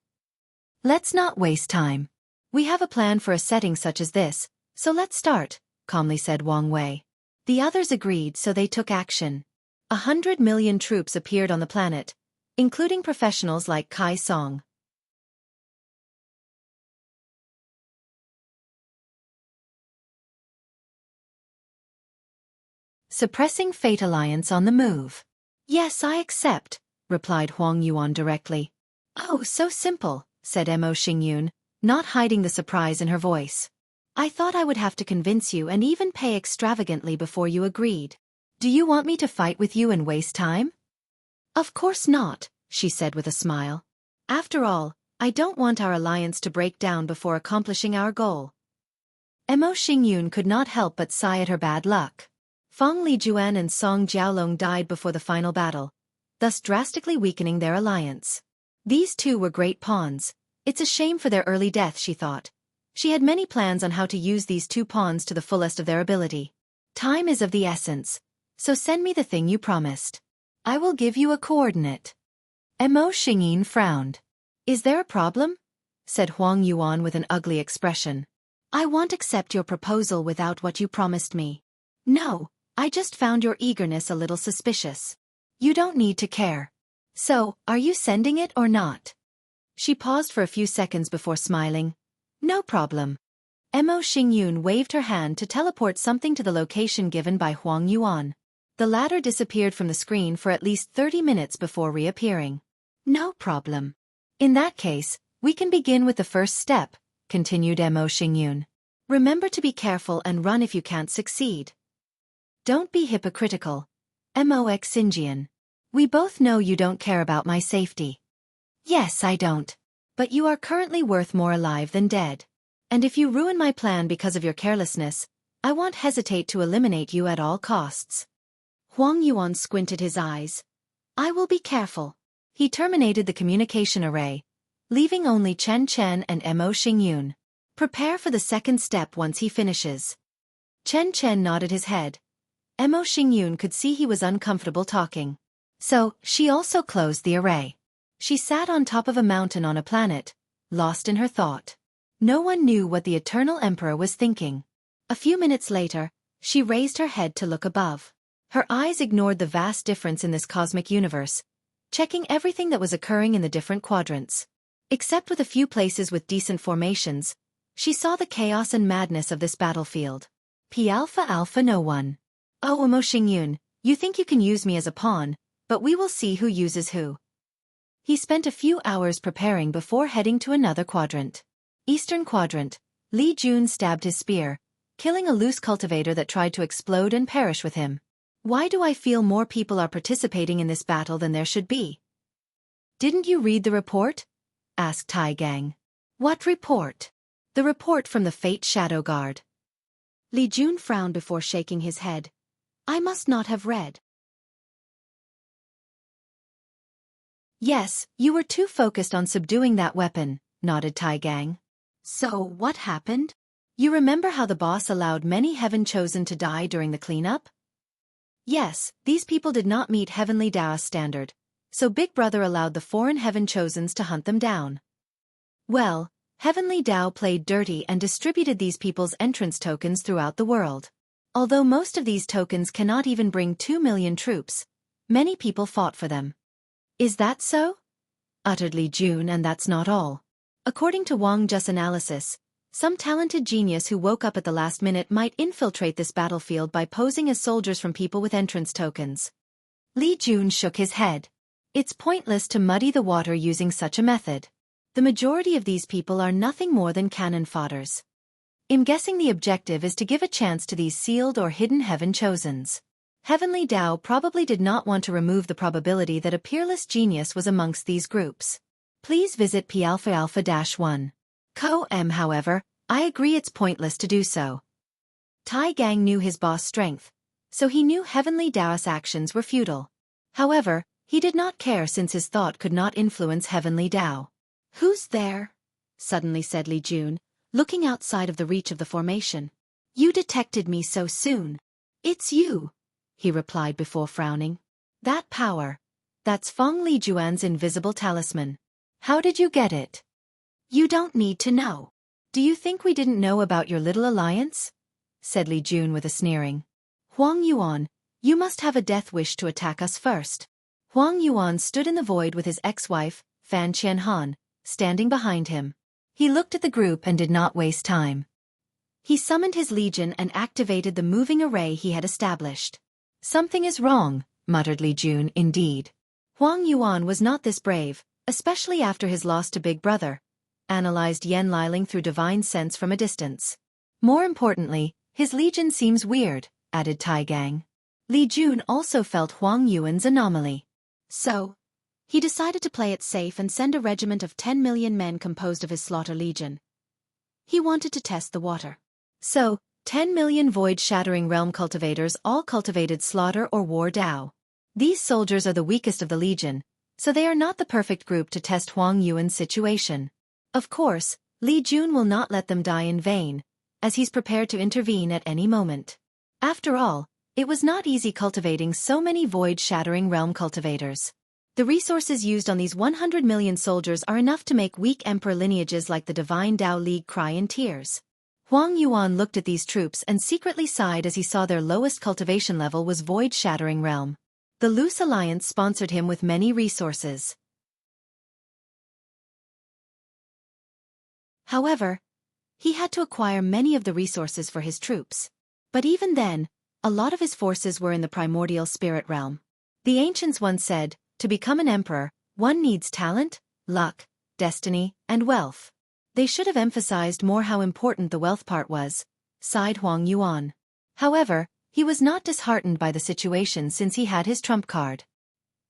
Let's not waste time. We have a plan for a setting such as this, so let's start, calmly said Wang Wei. The others agreed so they took action. 100 million troops appeared on the planet, including professionals like Kai Song. Suppressing Fate Alliance on the move. Yes, I accept, replied Huang Yuan directly. Oh, so simple, said Mo Xingyun, not hiding the surprise in her voice. I thought I would have to convince you and even pay extravagantly before you agreed. Do you want me to fight with you and waste time? Of course not, she said with a smile. After all, I don't want our alliance to break down before accomplishing our goal. Mo Xingyun could not help but sigh at her bad luck. Feng Lijuan and Song Jiaolong died before the final battle, thus drastically weakening their alliance. These 2 were great pawns. It's a shame for their early death, she thought. She had many plans on how to use these 2 pawns to the fullest of their ability. Time is of the essence, so send me the thing you promised. I will give you a coordinate. Mo Xingyin frowned. Is there a problem? Said Huang Yuan with an ugly expression. I won't accept your proposal without what you promised me. No, I just found your eagerness a little suspicious. You don't need to care. So, are you sending it or not? She paused for a few seconds before smiling. No problem. Mo Xingyun waved her hand to teleport something to the location given by Huang Yuan. The latter disappeared from the screen for at least 30 minutes before reappearing. No problem. In that case, we can begin with the first step, continued Mo Xingyun. Remember to be careful and run if you can't succeed. Don't be hypocritical. Mox Xinjian. We both know you don't care about my safety. Yes, I don't. But you are currently worth more alive than dead. And if you ruin my plan because of your carelessness, I won't hesitate to eliminate you at all costs. Huang Yuan squinted his eyes. I will be careful. He terminated the communication array, leaving only Chen Chen and Mo Xingyun. Prepare for the second step once he finishes. Chen Chen nodded his head. Mo Xingyun could see he was uncomfortable talking. So, she also closed the array. She sat on top of a mountain on a planet, lost in her thought. No one knew what the Eternal Emperor was thinking. A few minutes later, she raised her head to look above. Her eyes ignored the vast difference in this cosmic universe, checking everything that was occurring in the different quadrants. Except with a few places with decent formations, she saw the chaos and madness of this battlefield. P Alpha Alpha No One. Oh, Mo Xingyun, you think you can use me as a pawn, but we will see who uses who. He spent a few hours preparing before heading to another quadrant. Eastern Quadrant. Li Jun stabbed his spear, killing a loose cultivator that tried to explode and perish with him. Why do I feel more people are participating in this battle than there should be? Didn't you read the report? Asked Tai Gang. What report? The report from the Fate Shadow Guard. Li Jun frowned before shaking his head. I must not have read. Yes, you were too focused on subduing that weapon, nodded Tai Gang. So, what happened? You remember how the boss allowed many Heaven Chosen to die during the cleanup? Yes, these people did not meet Heavenly Dao's standard, so Big Brother allowed the foreign Heaven Chosens to hunt them down. Well, Heavenly Dao played dirty and distributed these people's entrance tokens throughout the world. Although most of these tokens cannot even bring 2 million troops, many people fought for them. Is that so? Uttered Li Jun, and that's not all. According to Wang Just analysis, some talented genius who woke up at the last minute might infiltrate this battlefield by posing as soldiers from people with entrance tokens. Li Jun shook his head. It's pointless to muddy the water using such a method. The majority of these people are nothing more than cannon fodders. I'm guessing the objective is to give a chance to these sealed or hidden Heaven Chosens. Heavenly Dao probably did not want to remove the probability that a peerless genius was amongst these groups. Please visit P Alpha Alpha-1. However, I agree it's pointless to do so. Tai Gang knew his boss' strength, so he knew Heavenly Dao's actions were futile. However, he did not care since his thought could not influence Heavenly Dao. Who's there? Suddenly said Li Jun, looking outside of the reach of the formation. You detected me so soon. It's you, he replied before frowning. That power. That's Feng Li Juan's invisible talisman. How did you get it? You don't need to know. Do you think we didn't know about your little alliance? Said Li Jun with a sneering. Huang Yuan, you must have a death wish to attack us first. Huang Yuan stood in the void with his ex-wife, Fan Qianhan, standing behind him. He looked at the group and did not waste time. He summoned his legion and activated the moving array he had established. Something is wrong, muttered Li Jun, indeed. Huang Yuan was not this brave, especially after his loss to Big Brother, analyzed Yan Liling through divine sense from a distance. More importantly, his legion seems weird, added Tai Gang. Li Jun also felt Huang Yuan's anomaly. So, he decided to play it safe and send a regiment of 10 million men composed of his slaughter legion. He wanted to test the water. So, 10 million void-shattering realm cultivators all cultivated slaughter or war Dao. These soldiers are the weakest of the legion, so they are not the perfect group to test Huang Yuan's situation. Of course, Li Jun will not let them die in vain, as he's prepared to intervene at any moment. After all, it was not easy cultivating so many void-shattering realm cultivators. The resources used on these 100 million soldiers are enough to make weak emperor lineages like the Divine Dao League cry in tears. Huang Yuan looked at these troops and secretly sighed as he saw their lowest cultivation level was void-shattering realm. The Loose Alliance sponsored him with many resources. However, he had to acquire many of the resources for his troops. But even then, a lot of his forces were in the primordial spirit realm. The ancients once said, to become an emperor, one needs talent, luck, destiny, and wealth. They should have emphasized more how important the wealth part was, sighed Huang Yuan. However, He was not disheartened by the situation since he had his trump card.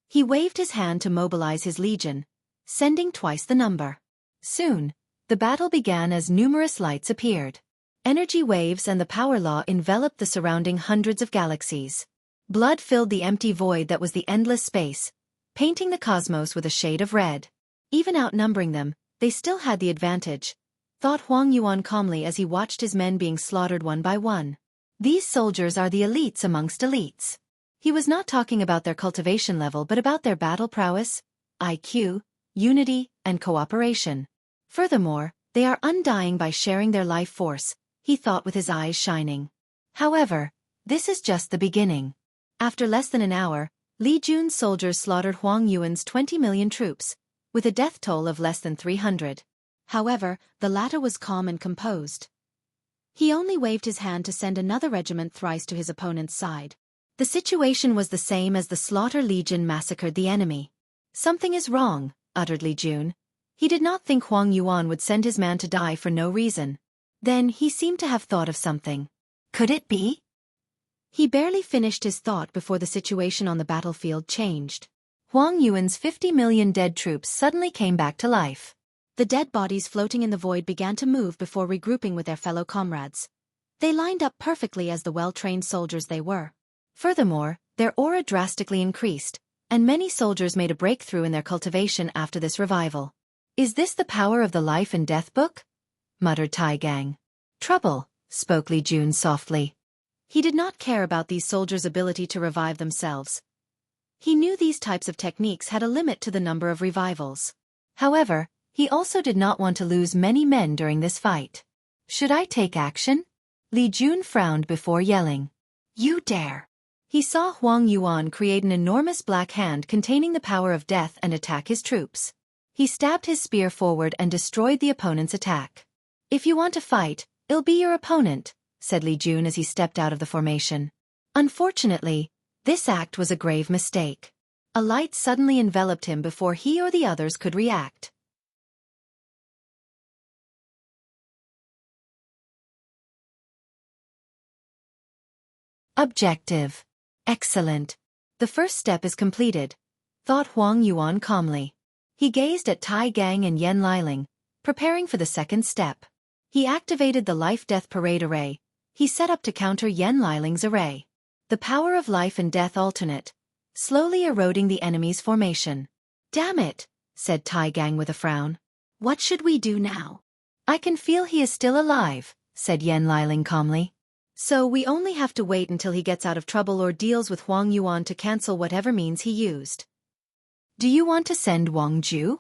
He waved his hand to mobilize his legion, sending twice the number. Soon, the battle began as numerous lights appeared. Energy waves and the power law enveloped the surrounding hundreds of galaxies. Blood filled the empty void that was the endless space, painting the cosmos with a shade of red. Even outnumbering them, they still had the advantage, thought Huang Yuan calmly as he watched his men being slaughtered one by one. These soldiers are the elites amongst elites. He was not talking about their cultivation level but about their battle prowess, IQ, unity, and cooperation. Furthermore, they are undying by sharing their life force, he thought with his eyes shining. However, this is just the beginning. After less than an hour, Li Jun's soldiers slaughtered Huang Yuan's 20 million troops, with a death toll of less than 300. However, the latter was calm and composed. He only waved his hand to send another regiment thrice to his opponent's side. The situation was the same as the Slaughter Legion massacred the enemy. Something is wrong, uttered Li Jun. He did not think Huang Yuan would send his man to die for no reason. Then he seemed to have thought of something. Could it be? He barely finished his thought before the situation on the battlefield changed. Huang Yuan's 50 million dead troops suddenly came back to life. The dead bodies floating in the void began to move before regrouping with their fellow comrades. They lined up perfectly as the well-trained soldiers they were. Furthermore, their aura drastically increased, and many soldiers made a breakthrough in their cultivation after this revival. Is this the power of the life and death book? Muttered Tai Gang. Trouble, spoke Li Jun softly. He did not care about these soldiers' ability to revive themselves. He knew these types of techniques had a limit to the number of revivals. However, he also did not want to lose many men during this fight. Should I take action? Li Jun frowned before yelling. You dare! He saw Huang Yuan create an enormous black hand containing the power of death and attack his troops. He stabbed his spear forward and destroyed the opponent's attack. If you want to fight, it'll be your opponent, said Li Jun as he stepped out of the formation. Unfortunately, this act was a grave mistake. A light suddenly enveloped him before he or the others could react. Objective. Excellent. The first step is completed, thought Huang Yuan calmly. He gazed at Tai Gang and Yan Liling, preparing for the second step. He activated the Life-Death Parade Array. He set up to counter Yan Liling's array. The power of life and death alternate, slowly eroding the enemy's formation. Damn it, said Tai Gang with a frown. What should we do now? I can feel he is still alive, said Yan Liling calmly. So we only have to wait until he gets out of trouble or deals with Huang Yuan to cancel whatever means he used. Do you want to send Wang Ju?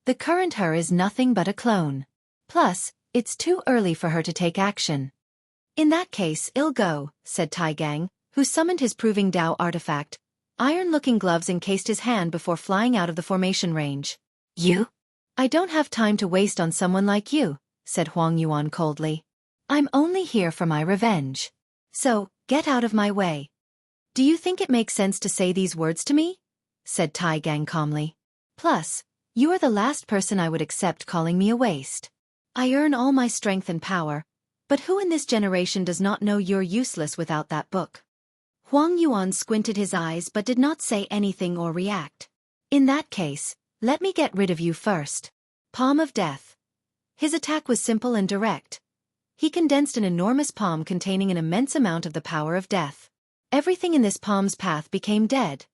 The current her is nothing but a clone. Plus, it's too early for her to take action. In that case, I'll go, said Tai Gang, who summoned his Proving Dao artifact. Iron-looking gloves encased his hand before flying out of the formation range. You? I don't have time to waste on someone like you, said Huang Yuan coldly. I'm only here for my revenge. So, get out of my way. Do you think it makes sense to say these words to me? Said Tai Gang calmly. Plus, you are the last person I would accept calling me a waste. I earn all my strength and power, but who in this generation does not know you're useless without that book? Huang Yuan squinted his eyes but did not say anything or react. In that case, let me get rid of you first. Palm of Death. His attack was simple and direct. He condensed an enormous palm containing an immense amount of the power of death. Everything in this palm's path became dead.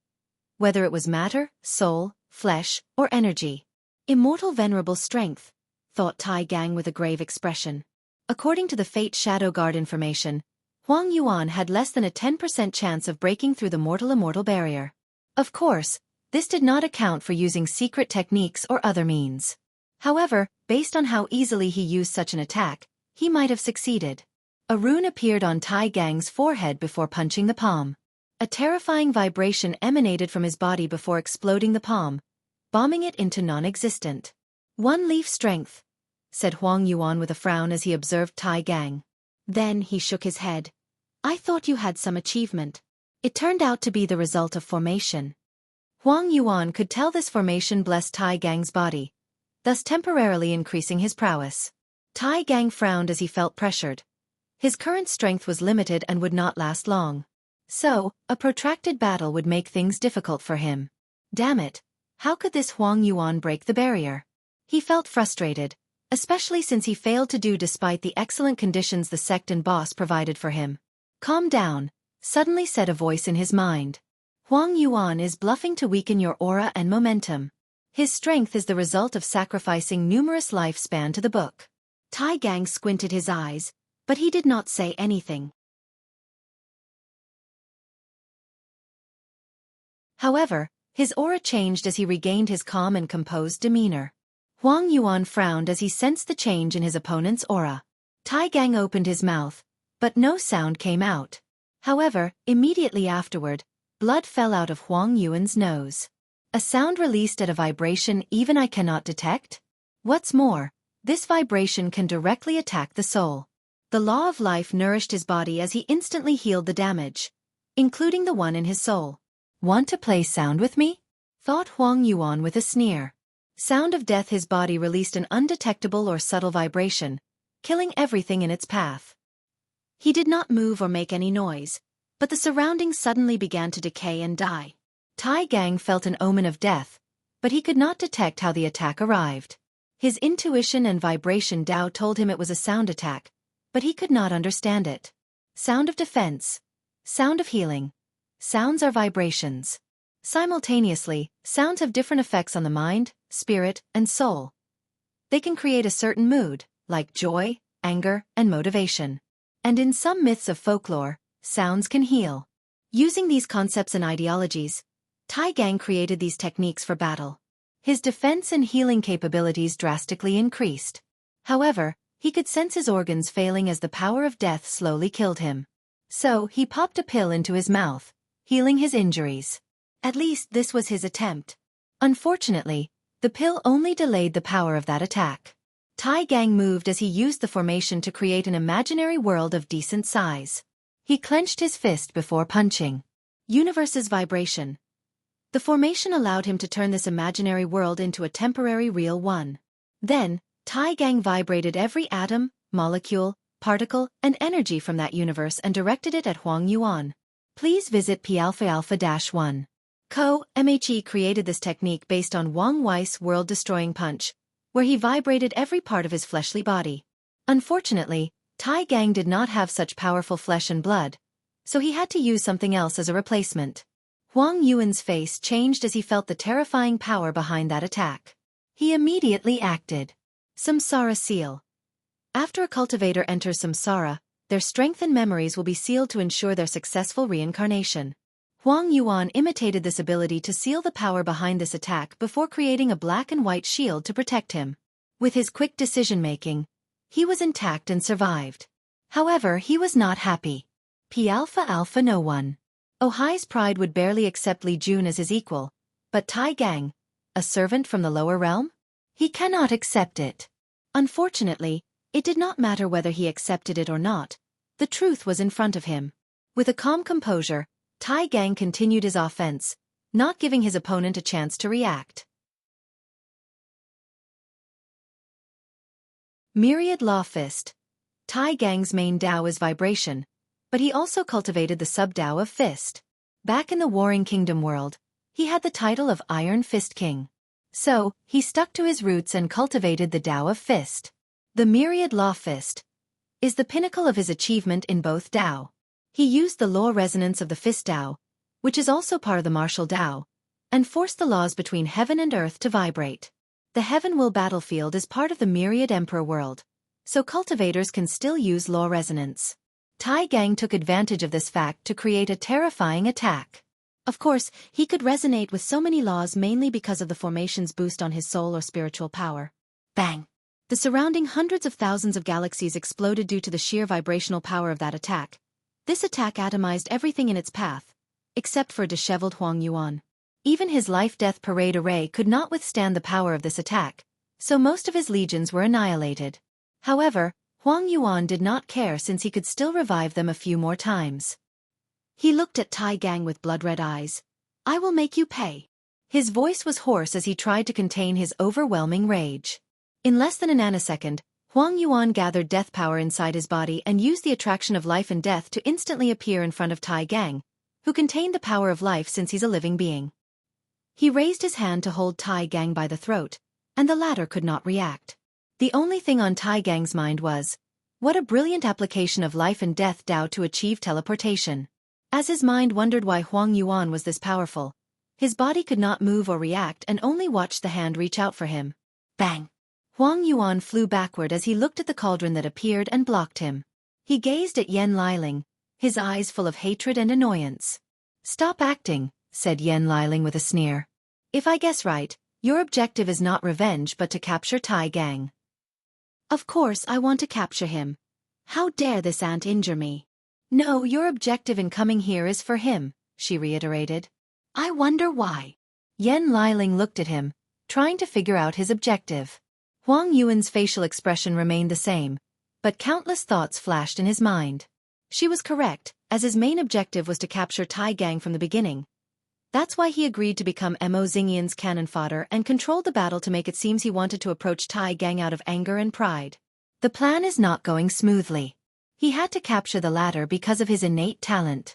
Whether it was matter, soul, flesh, or energy. Immortal venerable strength, thought Tai Gang with a grave expression. According to the Fate Shadow Guard information, Huang Yuan had less than a 10% chance of breaking through the mortal-immortal barrier. Of course, this did not account for using secret techniques or other means. However, based on how easily he used such an attack, he might have succeeded. A rune appeared on Tai Gang's forehead before punching the palm. A terrifying vibration emanated from his body before exploding the palm, bombing it into non-existent. One leaf strength, said Huang Yuan with a frown as he observed Tai Gang. Then he shook his head. I thought you had some achievement. It turned out to be the result of formation. Huang Yuan could tell this formation blessed Tai Gang's body, thus temporarily increasing his prowess. Tai Gang frowned as he felt pressured. His current strength was limited and would not last long. So, a protracted battle would make things difficult for him. Damn it! How could this Huang Yuan break the barrier? He felt frustrated, especially since he failed to do despite the excellent conditions the sect and boss provided for him. Calm down, suddenly said a voice in his mind. Huang Yuan is bluffing to weaken your aura and momentum. His strength is the result of sacrificing numerous lifespan to the book. Tai Gang squinted his eyes, but he did not say anything. However, his aura changed as he regained his calm and composed demeanor. Huang Yuan frowned as he sensed the change in his opponent's aura. Tai Gang opened his mouth, but no sound came out. However, immediately afterward, blood fell out of Huang Yuan's nose. A sound released at a vibration even I cannot detect? What's more, this vibration can directly attack the soul. The law of life nourished his body as he instantly healed the damage, including the one in his soul. Want to play sound with me? Thought Huang Yuan with a sneer. Sound of death. His body released an undetectable or subtle vibration, killing everything in its path. He did not move or make any noise, but the surroundings suddenly began to decay and die. Tai Gang felt an omen of death, but he could not detect how the attack arrived. His intuition and vibration Tao told him it was a sound attack, but he could not understand it. Sound of defense. Sound of healing. Sounds are vibrations. Simultaneously, sounds have different effects on the mind, spirit, and soul. They can create a certain mood, like joy, anger, and motivation. And in some myths of folklore, sounds can heal. Using these concepts and ideologies, Tai Gang created these techniques for battle. His defense and healing capabilities drastically increased. However, he could sense his organs failing as the power of death slowly killed him. So, he popped a pill into his mouth, healing his injuries. At least this was his attempt. Unfortunately, the pill only delayed the power of that attack. Tai Gang moved as he used the formation to create an imaginary world of decent size. He clenched his fist before punching. Universe's vibration. The formation allowed him to turn this imaginary world into a temporary real one. Then, Tai Gang vibrated every atom, molecule, particle, and energy from that universe and directed it at Huang Yuan. Please visit P-alpha-1. MHE created this technique based on Wang Wei's world-destroying punch, where he vibrated every part of his fleshly body. Unfortunately, Tai Gang did not have such powerful flesh and blood, so he had to use something else as a replacement. Huang Yuan's face changed as he felt the terrifying power behind that attack. He immediately acted. Samsara Seal. After a cultivator enters Samsara, their strength and memories will be sealed to ensure their successful reincarnation. Huang Yuan imitated this ability to seal the power behind this attack before creating a black and white shield to protect him. With his quick decision-making, he was intact and survived. However, he was not happy. P-alpha-alpha no one. Ohai's pride would barely accept Li Jun as his equal, but Tai Gang, a servant from the lower realm? He cannot accept it. Unfortunately, it did not matter whether he accepted it or not. The truth was in front of him. With a calm composure, Tai Gang continued his offense, not giving his opponent a chance to react. Myriad Law Fist. Tai Gang's main Dao is vibration, but he also cultivated the sub-Dao of Fist. Back in the Warring Kingdom world, he had the title of Iron Fist King. So, he stuck to his roots and cultivated the Dao of Fist. The Myriad Law Fist is the pinnacle of his achievement in both Dao. He used the law resonance of the Fist Dao, which is also part of the martial Dao, and forced the laws between heaven and earth to vibrate. The Heaven Will battlefield is part of the Myriad Emperor world, so cultivators can still use law resonance. Tai Gang took advantage of this fact to create a terrifying attack. Of course, he could resonate with so many laws mainly because of the formation's boost on his soul or spiritual power. Bang! The surrounding hundreds of thousands of galaxies exploded due to the sheer vibrational power of that attack. This attack atomized everything in its path, except for disheveled Huang Yuan. Even his life-death parade array could not withstand the power of this attack, so most of his legions were annihilated. However, Huang Yuan did not care since he could still revive them a few more times. He looked at Tai Gang with blood-red eyes. I will make you pay. His voice was hoarse as he tried to contain his overwhelming rage. In less than a nanosecond, Huang Yuan gathered death power inside his body and used the attraction of life and death to instantly appear in front of Tai Gang, who contained the power of life since he's a living being. He raised his hand to hold Tai Gang by the throat, and the latter could not react. The only thing on Tai Gang's mind was, what a brilliant application of life and death Tao to achieve teleportation. As his mind wondered why Huang Yuan was this powerful, his body could not move or react and only watched the hand reach out for him. Bang! Huang Yuan flew backward as he looked at the cauldron that appeared and blocked him. He gazed at Yan Liling, his eyes full of hatred and annoyance. Stop acting, said Yan Liling with a sneer. If I guess right, your objective is not revenge but to capture Tai Gang. Of course I want to capture him. How dare this ant injure me? No, your objective in coming here is for him, she reiterated. I wonder why. Yan Liling looked at him, trying to figure out his objective. Huang Yuan's facial expression remained the same, but countless thoughts flashed in his mind. She was correct, as his main objective was to capture Tai Gang from the beginning. That's why he agreed to become Mo Xingyan's cannon fodder and controlled the battle to make it seem he wanted to approach Tai Gang out of anger and pride. The plan is not going smoothly. He had to capture the latter because of his innate talent.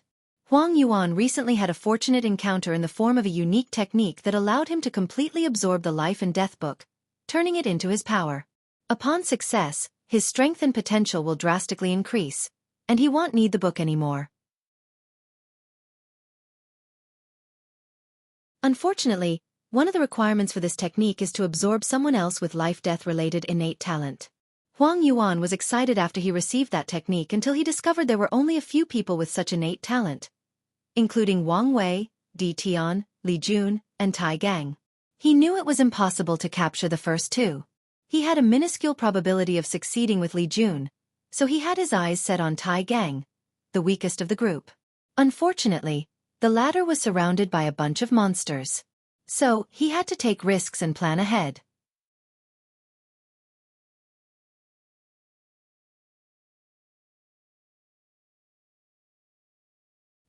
Huang Yuan recently had a fortunate encounter in the form of a unique technique that allowed him to completely absorb the life and death book, turning it into his power. Upon success, his strength and potential will drastically increase, and he won't need the book anymore. Unfortunately, one of the requirements for this technique is to absorb someone else with life-death-related innate talent. Huang Yuan was excited after he received that technique until he discovered there were only a few people with such innate talent, including Wang Wei, Di Tian, Li Jun, and Tai Gang. He knew it was impossible to capture the first two. He had a minuscule probability of succeeding with Li Jun, so he had his eyes set on Tai Gang, the weakest of the group. Unfortunately, the latter was surrounded by a bunch of monsters. So, he had to take risks and plan ahead.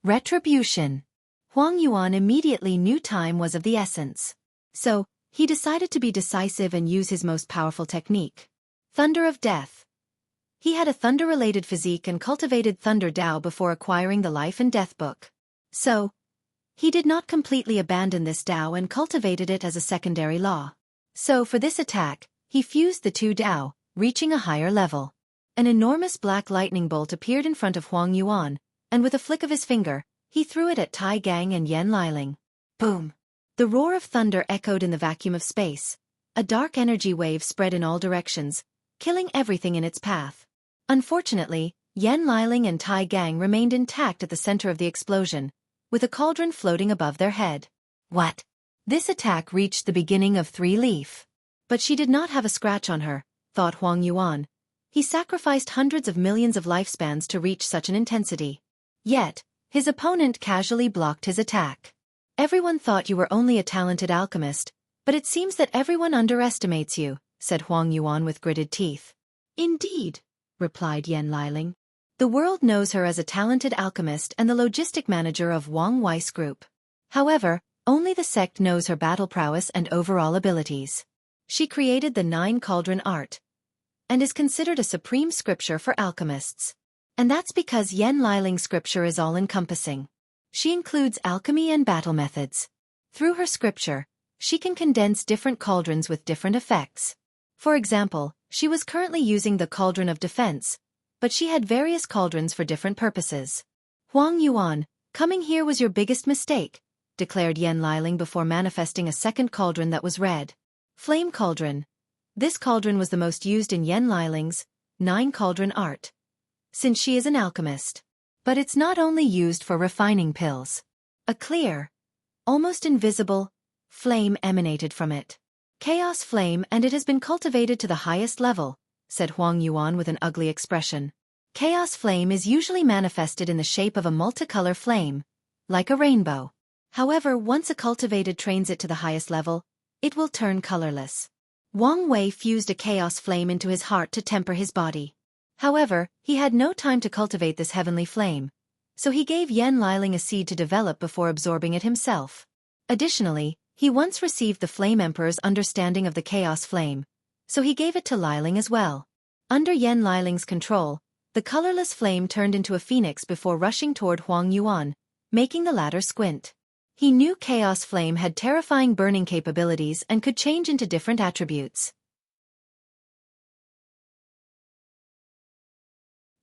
Retribution. Huang Yuan immediately knew time was of the essence. So, he decided to be decisive and use his most powerful technique. Thunder of Death. He had a thunder-related physique and cultivated Thunder Dao before acquiring the Life and Death book. So, he did not completely abandon this Dao and cultivated it as a secondary law. So for this attack, he fused the two Dao, reaching a higher level. An enormous black lightning bolt appeared in front of Huang Yuan, and with a flick of his finger, he threw it at Tai Gang and Yan Liling. Boom! The roar of thunder echoed in the vacuum of space. A dark energy wave spread in all directions, killing everything in its path. Unfortunately, Yan Liling and Tai Gang remained intact at the center of the explosion, with a cauldron floating above their head. What? This attack reached the beginning of Three Leaf. But she did not have a scratch on her, thought Huang Yuan. He sacrificed hundreds of millions of lifespans to reach such an intensity. Yet, his opponent casually blocked his attack. Everyone thought you were only a talented alchemist, but it seems that everyone underestimates you, said Huang Yuan with gritted teeth. Indeed, replied Yan Liling. The world knows her as a talented alchemist and the logistic manager of Wang Weiss Group. However, only the sect knows her battle prowess and overall abilities. She created the 9 Cauldron art, and is considered a supreme scripture for alchemists. And that's because Yan Liling's scripture is all-encompassing. She includes alchemy and battle methods. Through her scripture, she can condense different cauldrons with different effects. For example, she was currently using the Cauldron of Defense, but she had various cauldrons for different purposes. Huang Yuan, coming here was your biggest mistake, declared Yan Liling before manifesting a second cauldron that was red. Flame Cauldron. This cauldron was the most used in Yan Liling's 9 Cauldron art, since she is an alchemist. But it's not only used for refining pills. A clear, almost invisible, flame emanated from it. Chaos Flame, and it has been cultivated to the highest level, said Huang Yuan with an ugly expression. Chaos Flame is usually manifested in the shape of a multicolor flame, like a rainbow. However, once a cultivated trains it to the highest level, it will turn colorless. Wang Wei fused a Chaos Flame into his heart to temper his body. However, he had no time to cultivate this heavenly flame, so he gave Yan Liling a seed to develop before absorbing it himself. Additionally, he once received the Flame Emperor's understanding of the Chaos Flame, so he gave it to Liling as well. Under Yan Liling's control, the colorless flame turned into a phoenix before rushing toward Huang Yuan, making the latter squint. He knew Chaos Flame had terrifying burning capabilities and could change into different attributes.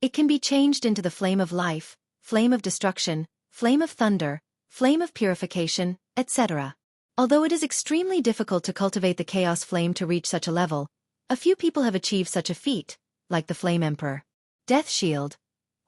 It can be changed into the Flame of Life, Flame of Destruction, Flame of Thunder, Flame of Purification, etc. Although it is extremely difficult to cultivate the Chaos Flame to reach such a level, a few people have achieved such a feat, like the Flame Emperor. Death Shield.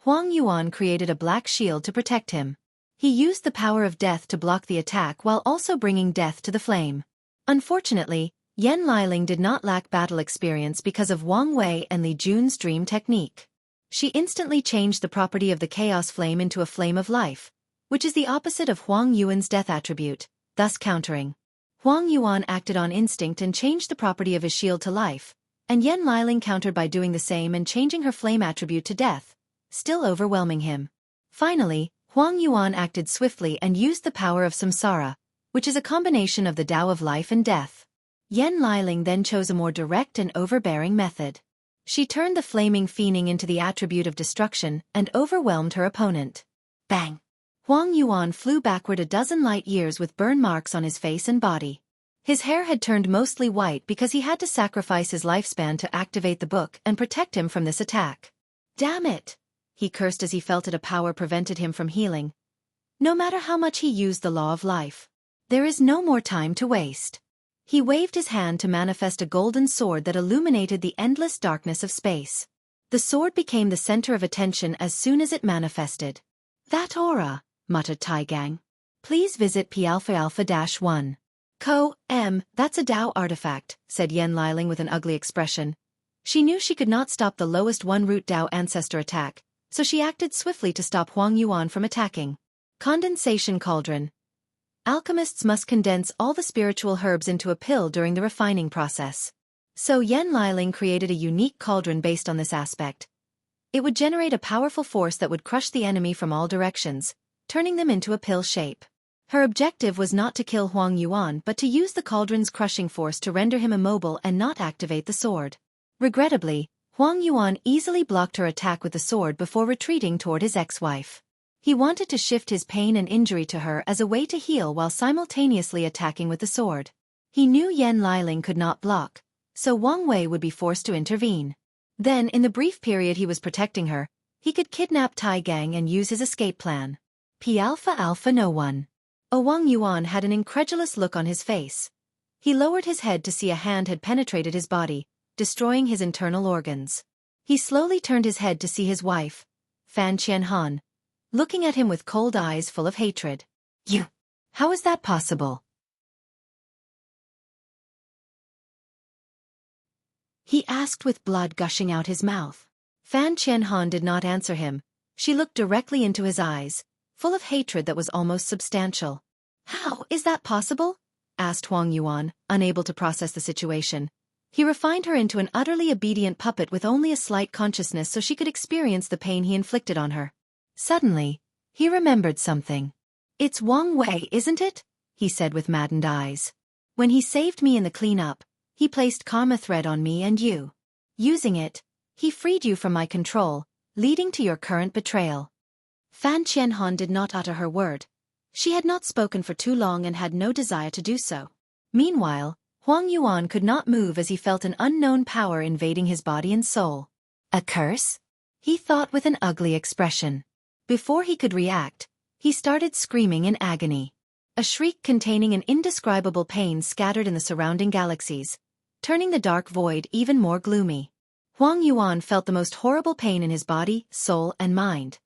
Huang Yuan created a black shield to protect him. He used the power of death to block the attack while also bringing death to the flame. Unfortunately, Yan Liling did not lack battle experience because of Wang Wei and Li Jun's dream technique. She instantly changed the property of the Chaos Flame into a Flame of Life, which is the opposite of Huang Yuan's death attribute, thus countering. Huang Yuan acted on instinct and changed the property of his shield to life, and Yan Liling countered by doing the same and changing her flame attribute to death, still overwhelming him. Finally, Huang Yuan acted swiftly and used the power of samsara, which is a combination of the Tao of life and death. Yan Liling then chose a more direct and overbearing method. She turned the flaming fiending into the attribute of destruction and overwhelmed her opponent. Bang! Huang Yuan flew backward a dozen light years with burn marks on his face and body. His hair had turned mostly white because he had to sacrifice his lifespan to activate the book and protect him from this attack. Damn it! He cursed as he felt that a power prevented him from healing. No matter how much he used the law of life, there is no more time to waste. He waved his hand to manifest a golden sword that illuminated the endless darkness of space. The sword became the center of attention as soon as it manifested. That aura, muttered Taigang. Please visit P-alpha-1. That's a Tao artifact, said Yan Liling with an ugly expression. She knew she could not stop the lowest one-root Tao ancestor attack, so she acted swiftly to stop Huang Yuan from attacking. Condensation cauldron. Alchemists must condense all the spiritual herbs into a pill during the refining process. So Yan Liling created a unique cauldron based on this aspect. It would generate a powerful force that would crush the enemy from all directions, turning them into a pill shape. Her objective was not to kill Huang Yuan but to use the cauldron's crushing force to render him immobile and not activate the sword. Regrettably, Huang Yuan easily blocked her attack with the sword before retreating toward his ex-wife. He wanted to shift his pain and injury to her as a way to heal while simultaneously attacking with the sword. He knew Yan Liling could not block, so Wang Wei would be forced to intervene. Then, in the brief period he was protecting her, he could kidnap Taigang and use his escape plan. P-alpha-alpha no one. Wang Yuan had an incredulous look on his face. He lowered his head to see a hand had penetrated his body, destroying his internal organs. He slowly turned his head to see his wife, Fan Qianhan, looking at him with cold eyes full of hatred. You! How is that possible? He asked with blood gushing out his mouth. Fan Qianhan did not answer him. She looked directly into his eyes, full of hatred that was almost substantial. How is that possible? Asked Huang Yuan, unable to process the situation. He refined her into an utterly obedient puppet with only a slight consciousness so she could experience the pain he inflicted on her. Suddenly, he remembered something. It's Wang Wei, isn't it? He said with maddened eyes. When he saved me in the cleanup, he placed karma thread on me and you. Using it, he freed you from my control, leading to your current betrayal. Fan Qianhan did not utter her word. She had not spoken for too long and had no desire to do so. Meanwhile, Huang Yuan could not move as he felt an unknown power invading his body and soul. A curse? He thought with an ugly expression. Before he could react, he started screaming in agony. A shriek containing an indescribable pain scattered in the surrounding galaxies, turning the dark void even more gloomy. Huang Yuan felt the most horrible pain in his body, soul, and mind.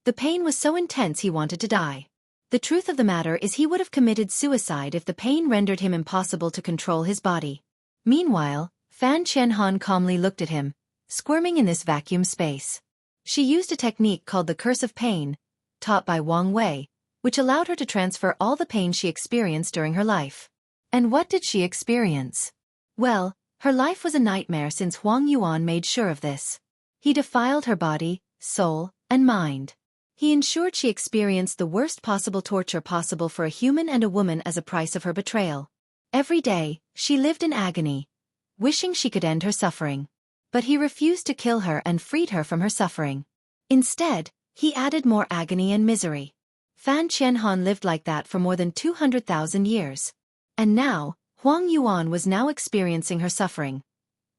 The pain was so intense he wanted to die. The truth of the matter is he would have committed suicide if the pain rendered him impossible to control his body. Meanwhile, Fan Qianhan calmly looked at him, squirming in this vacuum space. She used a technique called the Curse of Pain, taught by Wang Wei, which allowed her to transfer all the pain she experienced during her life. And what did she experience? Well, her life was a nightmare since Huang Yuan made sure of this. He defiled her body, soul, and mind. He ensured she experienced the worst possible torture possible for a human and a woman as a price of her betrayal. Every day, she lived in agony, wishing she could end her suffering. But he refused to kill her and freed her from her suffering. Instead, he added more agony and misery. Fan Qianhan lived like that for more than 200,000 years. And now, Huang Yuan was now experiencing her suffering,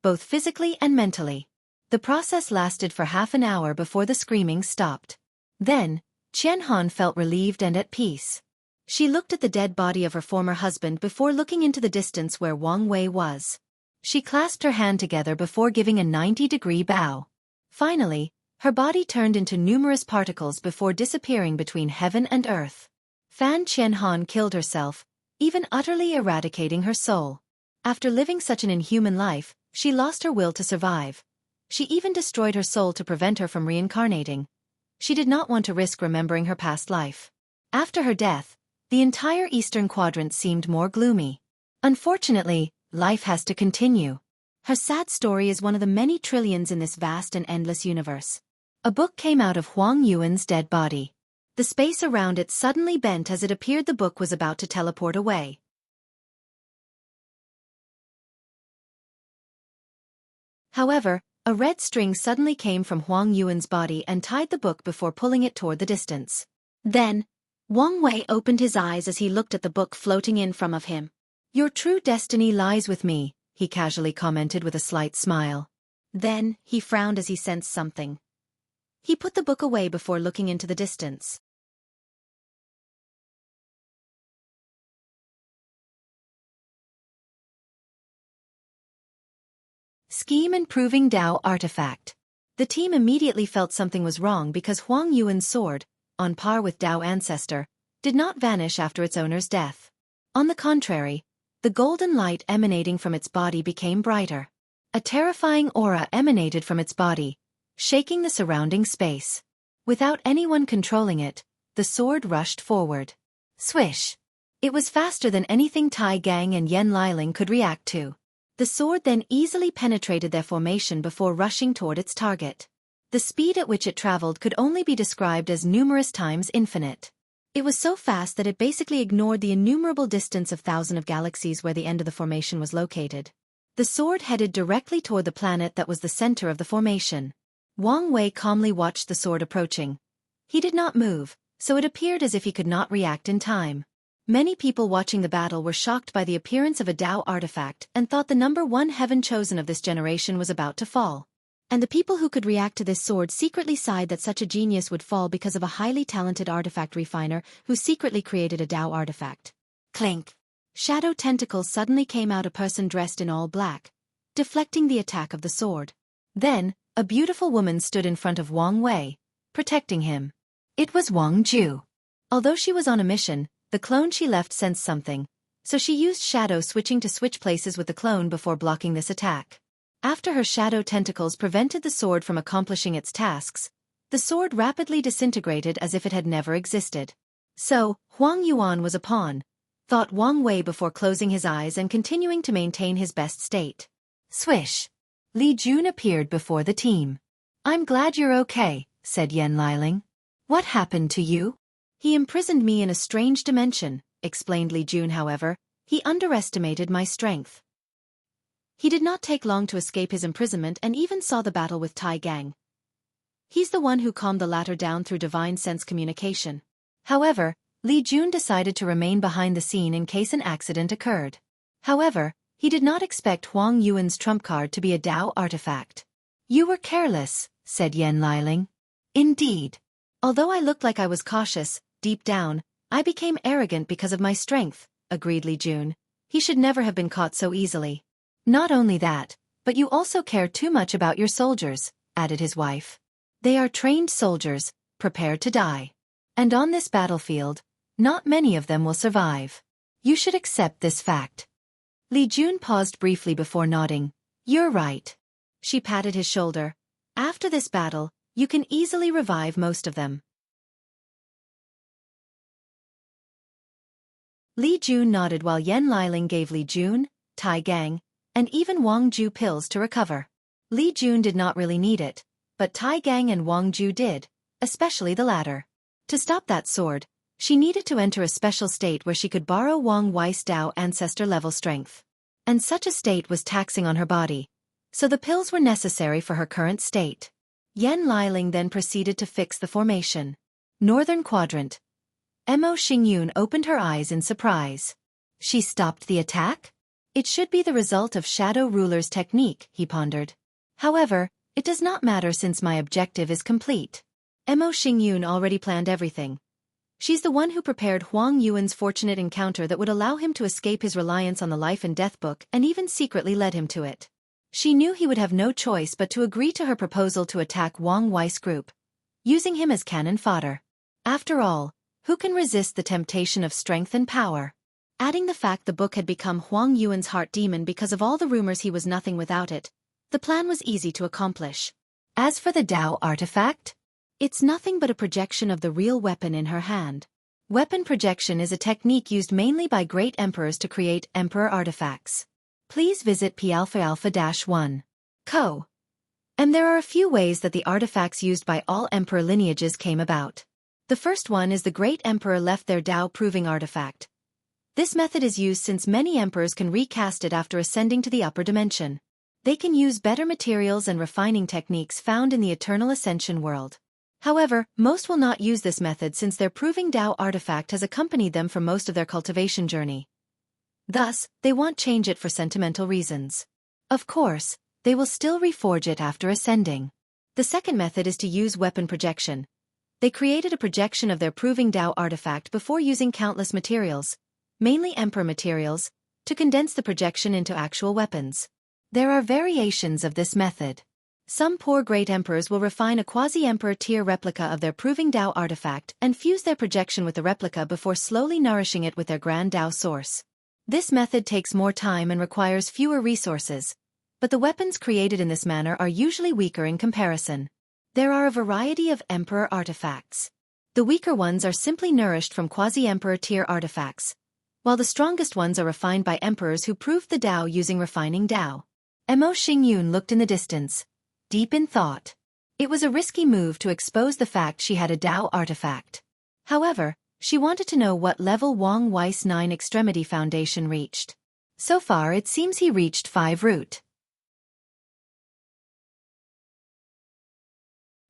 both physically and mentally. The process lasted for half an hour before the screaming stopped. Then, Qianhan felt relieved and at peace. She looked at the dead body of her former husband before looking into the distance where Wang Wei was. She clasped her hand together before giving a 90-degree bow. Finally, her body turned into numerous particles before disappearing between heaven and earth. Fan Qianhan killed herself, even utterly eradicating her soul. After living such an inhuman life, she lost her will to survive. She even destroyed her soul to prevent her from reincarnating. She did not want to risk remembering her past life. After her death, the entire eastern quadrant seemed more gloomy. Unfortunately, life has to continue. Her sad story is one of the many trillions in this vast and endless universe. A book came out of Huang Yuan's dead body. The space around it suddenly bent as it appeared the book was about to teleport away. However, a red string suddenly came from Huang Yuan's body and tied the book before pulling it toward the distance. Then, Wang Wei opened his eyes as he looked at the book floating in front of him. "Your true destiny lies with me," he casually commented with a slight smile. Then, he frowned as he sensed something. He put the book away before looking into the distance. Scheme Improving Dao Artifact. The team immediately felt something was wrong because Huang Yuan's sword, on par with Dao Ancestor, did not vanish after its owner's death. On the contrary, the golden light emanating from its body became brighter. A terrifying aura emanated from its body, shaking the surrounding space. Without anyone controlling it, the sword rushed forward. Swish! It was faster than anything Tai Gang and Yen Liling could react to. The sword then easily penetrated their formation before rushing toward its target. The speed at which it traveled could only be described as numerous times infinite. It was so fast that it basically ignored the innumerable distance of thousands of galaxies where the end of the formation was located. The sword headed directly toward the planet that was the center of the formation. Wang Wei calmly watched the sword approaching. He did not move, so it appeared as if he could not react in time. Many people watching the battle were shocked by the appearance of a Dao artifact and thought the number one heaven chosen of this generation was about to fall. And the people who could react to this sword secretly sighed that such a genius would fall because of a highly talented artifact refiner who secretly created a Dao artifact. Clink! Shadow tentacles suddenly came out, a person dressed in all black, deflecting the attack of the sword. Then, a beautiful woman stood in front of Wang Wei, protecting him. It was Wang Ju. Although she was on a mission, the clone she left sensed something, so she used shadow switching to switch places with the clone before blocking this attack. After her shadow tentacles prevented the sword from accomplishing its tasks, the sword rapidly disintegrated as if it had never existed. So, Huang Yuan was a pawn, thought Wang Wei before closing his eyes and continuing to maintain his best state. Swish! Li Jun appeared before the team. "I'm glad you're okay," said Yen Liling. "What happened to you?" "He imprisoned me in a strange dimension," explained Li Jun. However, he underestimated my strength. He did not take long to escape his imprisonment and even saw the battle with Tai Gang. He's the one who calmed the latter down through divine sense communication. However, Li Jun decided to remain behind the scene in case an accident occurred. However, he did not expect Huang Yuan's trump card to be a Dao artifact. "You were careless," said Yen Liling. "Indeed. Although I looked like I was cautious, deep down, I became arrogant because of my strength," agreed Li Jun. "He should never have been caught so easily." "Not only that, but you also care too much about your soldiers," added his wife. "They are trained soldiers, prepared to die. And on this battlefield, not many of them will survive. You should accept this fact." Li Jun paused briefly before nodding. "You're right." She patted his shoulder. "After this battle, you can easily revive most of them." Li Jun nodded while Yen Liling gave Li Jun, Tai Gang, and even Wang Ju pills to recover. Li Jun did not really need it, but Tai Gang and Wang Ju did, especially the latter. To stop that sword, she needed to enter a special state where she could borrow Wang Wei's Dao ancestor level strength. And such a state was taxing on her body, so the pills were necessary for her current state. Yen Liling then proceeded to fix the formation. Northern Quadrant. Mo Xingyun opened her eyes in surprise. She stopped the attack? It should be the result of Shadow Ruler's technique, he pondered. However, it does not matter since my objective is complete. Mo Xingyun already planned everything. She's the one who prepared Huang Yuan's fortunate encounter that would allow him to escape his reliance on the life and death book and even secretly led him to it. She knew he would have no choice but to agree to her proposal to attack Wang Wei's group, using him as cannon fodder. After all, who can resist the temptation of strength and power? Adding the fact the book had become Huang Yuan's heart demon because of all the rumors he was nothing without it, the plan was easy to accomplish. As for the Dao artifact, it's nothing but a projection of the real weapon in her hand. Weapon projection is a technique used mainly by great emperors to create emperor artifacts. Please visit p-alpha-1. Co. And there are a few ways that the artifacts used by all emperor lineages came about. The first one is the great emperor left their Dao proving artifact. This method is used since many emperors can recast it after ascending to the upper dimension. They can use better materials and refining techniques found in the eternal Ascension world. However, most will not use this method since their proving Dao artifact has accompanied them for most of their cultivation journey. Thus, they won't change it for sentimental reasons. Of course, they will still reforge it after ascending. The second method is to use weapon projection. They created a projection of their proving Dao artifact before using countless materials, mainly emperor materials, to condense the projection into actual weapons. There are variations of this method. Some poor great emperors will refine a quasi-emperor tier replica of their proving Dao artifact and fuse their projection with the replica before slowly nourishing it with their grand Dao source. This method takes more time and requires fewer resources, but the weapons created in this manner are usually weaker in comparison. There are a variety of emperor artifacts. The weaker ones are simply nourished from quasi-emperor tier artifacts, while the strongest ones are refined by emperors who proved the Dao using refining Dao. Mo Xingyun looked in the distance, deep in thought. It was a risky move to expose the fact she had a Dao artifact. However, she wanted to know what level Wang Wei's 9 Extremity Foundation reached. So far it seems he reached 5 root.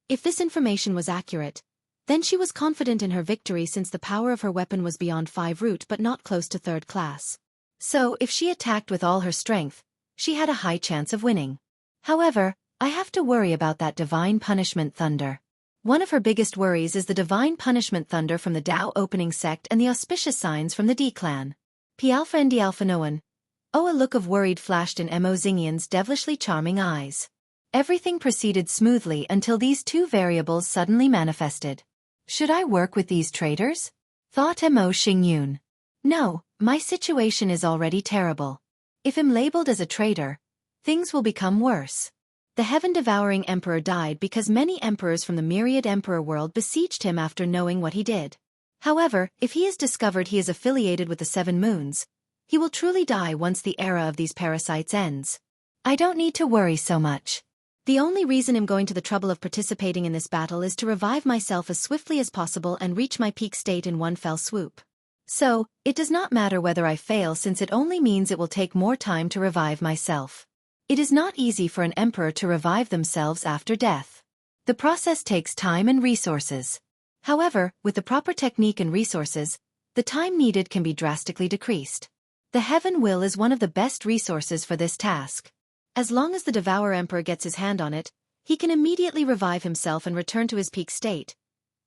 If this information was accurate, then she was confident in her victory since the power of her weapon was beyond 5 root but not close to 3rd class. So if she attacked with all her strength, she had a high chance of winning. However, I have to worry about that divine punishment thunder. One of her biggest worries is the divine punishment thunder from the Dao opening sect and the auspicious signs from the D clan. P-alpha and D-alpha no one. Oh, a look of worried flashed in Mo Xingyun's devilishly charming eyes. Everything proceeded smoothly until these two variables suddenly manifested. Should I work with these traitors? Thought Mo Xingyun. No, my situation is already terrible. If I'm labeled as a traitor, things will become worse. The heaven-devouring emperor died because many emperors from the myriad emperor world besieged him after knowing what he did. However, if he is discovered he is affiliated with the 7 moons, he will truly die once the era of these parasites ends. I don't need to worry so much. The only reason I'm going to the trouble of participating in this battle is to revive myself as swiftly as possible and reach my peak state in one fell swoop. So, it does not matter whether I fail since it only means it will take more time to revive myself. It is not easy for an emperor to revive themselves after death. The process takes time and resources. However, with the proper technique and resources, the time needed can be drastically decreased. The Heaven Will is one of the best resources for this task. As long as the Devourer Emperor gets his hand on it, he can immediately revive himself and return to his peak state.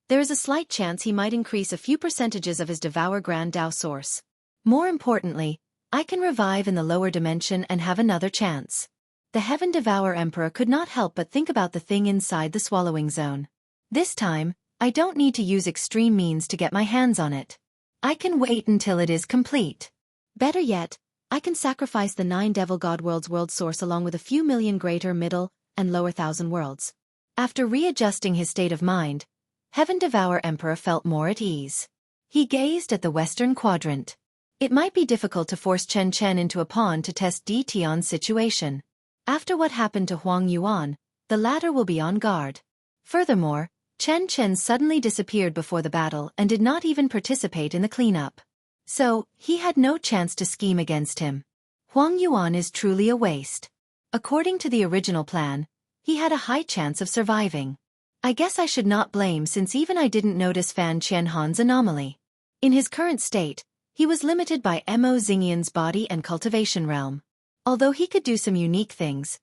There is a slight chance he might increase a few percentages of his Devour Grand Dao source. More importantly, I can revive in the lower dimension and have another chance. The Heaven Devourer Emperor could not help but think about the thing inside the swallowing zone. This time, I don't need to use extreme means to get my hands on it. I can wait until it is complete. Better yet, I can sacrifice the 9 Devil God Worlds world source along with a few million greater, middle, and lower thousand worlds. After readjusting his state of mind, Heaven Devourer Emperor felt more at ease. He gazed at the western quadrant. It might be difficult to force Chen Chen into a pawn to test Di Tian's situation. After what happened to Huang Yuan, the latter will be on guard. Furthermore, Chen Chen suddenly disappeared before the battle and did not even participate in the cleanup. So, he had no chance to scheme against him. Huang Yuan is truly a waste. According to the original plan, he had a high chance of surviving. I guess I should not blame since even I didn't notice Fan Qianhan's anomaly. In his current state, he was limited by Mo Xingyan's body and cultivation realm. Although he could do some unique things,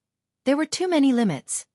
there were too many limits.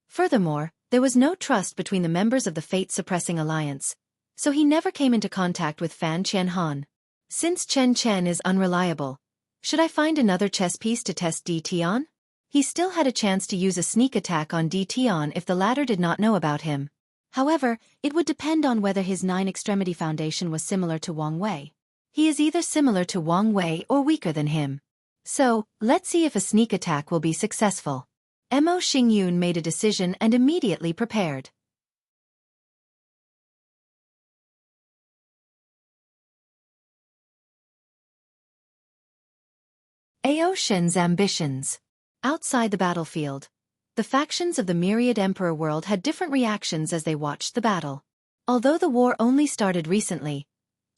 Furthermore, there was no trust between the members of the fate-suppressing alliance, so he never came into contact with Fan Qianhan. Since Chen Chen is unreliable, should I find another chess piece to test DT on? He still had a chance to use a sneak attack on DT on if the latter did not know about him. However, it would depend on whether his nine-extremity foundation was similar to Wang Wei. He is either similar to Wang Wei or weaker than him. So, let's see if a sneak attack will be successful. Mo Xingyun made a decision and immediately prepared. Ao Shen's ambitions. Outside the battlefield, the factions of the Myriad Emperor world had different reactions as they watched the battle. Although the war only started recently,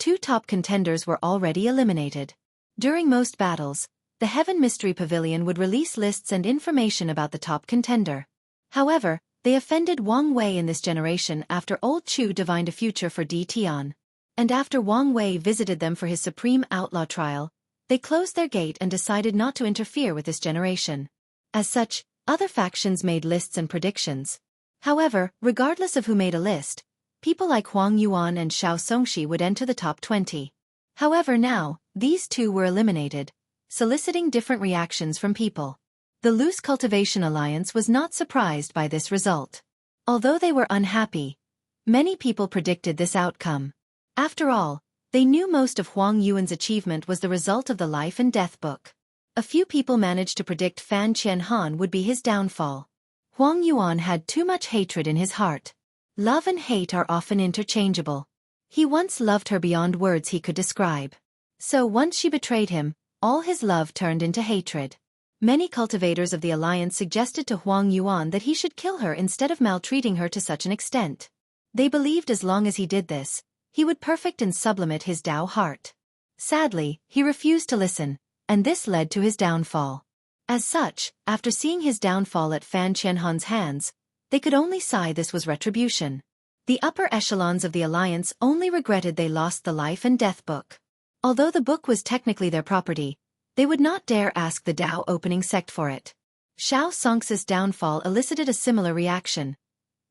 two top contenders were already eliminated. During most battles, the Heaven Mystery Pavilion would release lists and information about the top contender. However, they offended Wang Wei in this generation after Old Chu divined a future for Di Tian. And after Wang Wei visited them for his supreme outlaw trial, they closed their gate and decided not to interfere with this generation. As such, other factions made lists and predictions. However, regardless of who made a list, people like Huang Yuan and Xiao Songxi would enter the top 20. However now, these two were eliminated, soliciting different reactions from people. The Loose Cultivation Alliance was not surprised by this result. Although they were unhappy, many people predicted this outcome. After all, they knew most of Huang Yuan's achievement was the result of the Life and Death book. A few people managed to predict Fan Qianhan would be his downfall. Huang Yuan had too much hatred in his heart. Love and hate are often interchangeable. He once loved her beyond words he could describe. So once she betrayed him, all his love turned into hatred. Many cultivators of the alliance suggested to Huang Yuan that he should kill her instead of maltreating her to such an extent. They believed as long as he did this, he would perfect and sublimate his Dao heart. Sadly, he refused to listen, and this led to his downfall. As such, after seeing his downfall at Fan Qianhan's hands, they could only sigh this was retribution. The upper echelons of the alliance only regretted they lost the Life and Death book. Although the book was technically their property, they would not dare ask the Dao opening sect for it. Xiao Songxi's downfall elicited a similar reaction,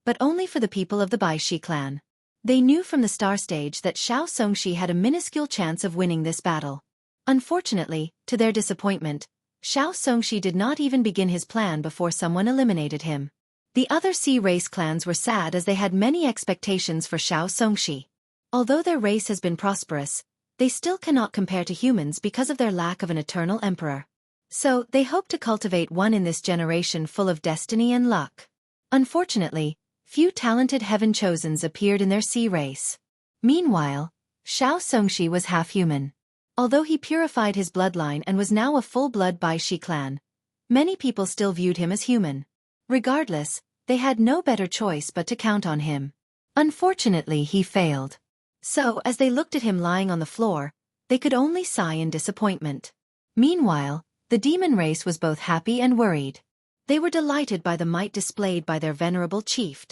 but only for the people of the Baishi clan. They knew from the star stage that Xiao Songxi had a minuscule chance of winning this battle. Unfortunately, to their disappointment, Xiao Songxi did not even begin his plan before someone eliminated him. The other Sea race clans were sad as they had many expectations for Xiao Songxi. Although their race has been prosperous, they still cannot compare to humans because of their lack of an eternal emperor. So, they hope to cultivate one in this generation full of destiny and luck. Unfortunately, few talented heaven chosens appeared in their Sea race. Meanwhile, Xiao Songxi was half-human. Although he purified his bloodline and was now a full-blood Baishi clan, many people still viewed him as human. Regardless, they had no better choice but to count on him. Unfortunately, he failed. So, as they looked at him lying on the floor, they could only sigh in disappointment. Meanwhile, the demon race was both happy and worried. They were delighted by the might displayed by their venerable chief.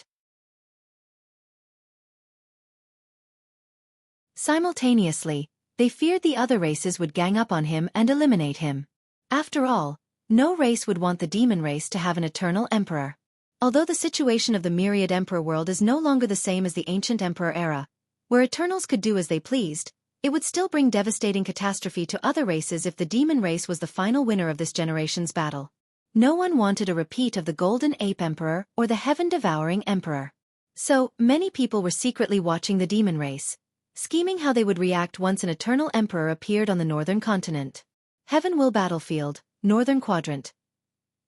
Simultaneously, they feared the other races would gang up on him and eliminate him. After all, no race would want the demon race to have an eternal emperor. Although the situation of the Myriad Emperor world is no longer the same as the ancient emperor era, where Eternals could do as they pleased, it would still bring devastating catastrophe to other races if the demon race was the final winner of this generation's battle. No one wanted a repeat of the Golden Ape Emperor or the Heaven-Devouring Emperor. So, many people were secretly watching the demon race, scheming how they would react once an Eternal Emperor appeared on the northern continent. Heaven Will Battlefield, Northern Quadrant.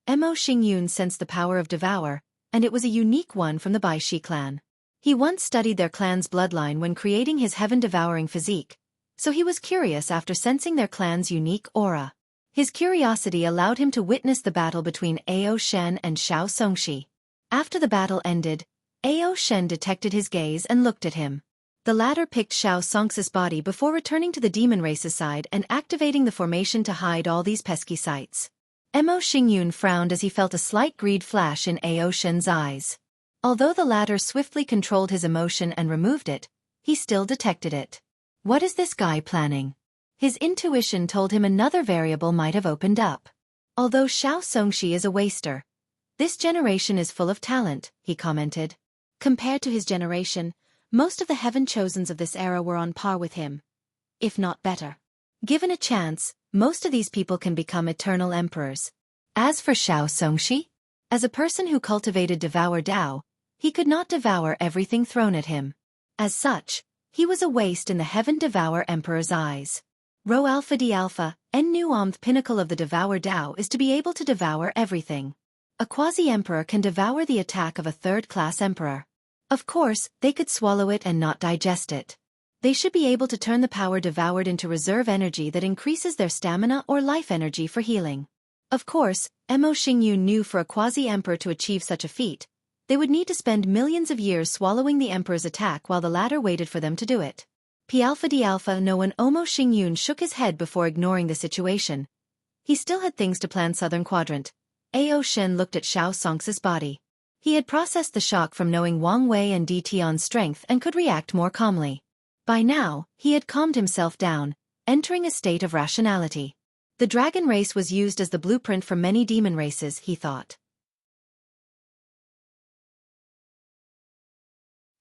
Mo Xingyun sensed the power of Devour, and it was a unique one from the Baishi clan. He once studied their clan's bloodline when creating his heaven-devouring physique, so he was curious after sensing their clan's unique aura. His curiosity allowed him to witness the battle between Ao Shen and Xiao Songxi. After the battle ended, Ao Shen detected his gaze and looked at him. The latter picked Xiao Songxi's body before returning to the demon race's side and activating the formation to hide all these pesky sights. Mo Xingyun frowned as he felt a slight greed flash in Ao Shen's eyes. Although the latter swiftly controlled his emotion and removed it, he still detected it. What is this guy planning? His intuition told him another variable might have opened up. Although Xianxia is a waster, this generation is full of talent, he commented. Compared to his generation, most of the heaven-chosens of this era were on par with him, if not better. Given a chance, most of these people can become eternal emperors. As for Xianxia, as a person who cultivated Devour Dao, he could not devour everything thrown at him. As such, he was a waste in the Heaven Devour Emperor's eyes. Rho Alpha D Alpha, N Nu pinnacle of the Devour Dao is to be able to devour everything. A quasi-emperor can devour the attack of a third-class emperor. Of course, they could swallow it and not digest it. They should be able to turn the power devoured into reserve energy that increases their stamina or life energy for healing. Of course, Mo Xingyu knew for a quasi-emperor to achieve such a feat, they would need to spend millions of years swallowing the emperor's attack while the latter waited for them to do it. P Alpha D Alpha No one Omo Xingyun shook his head before ignoring the situation. He still had things to plan. Southern Quadrant. Ao Shen looked at Xianxia's body. He had processed the shock from knowing Wang Wei and Di Tian's strength and could react more calmly. By now, he had calmed himself down, entering a state of rationality. The dragon race was used as the blueprint for many demon races, he thought.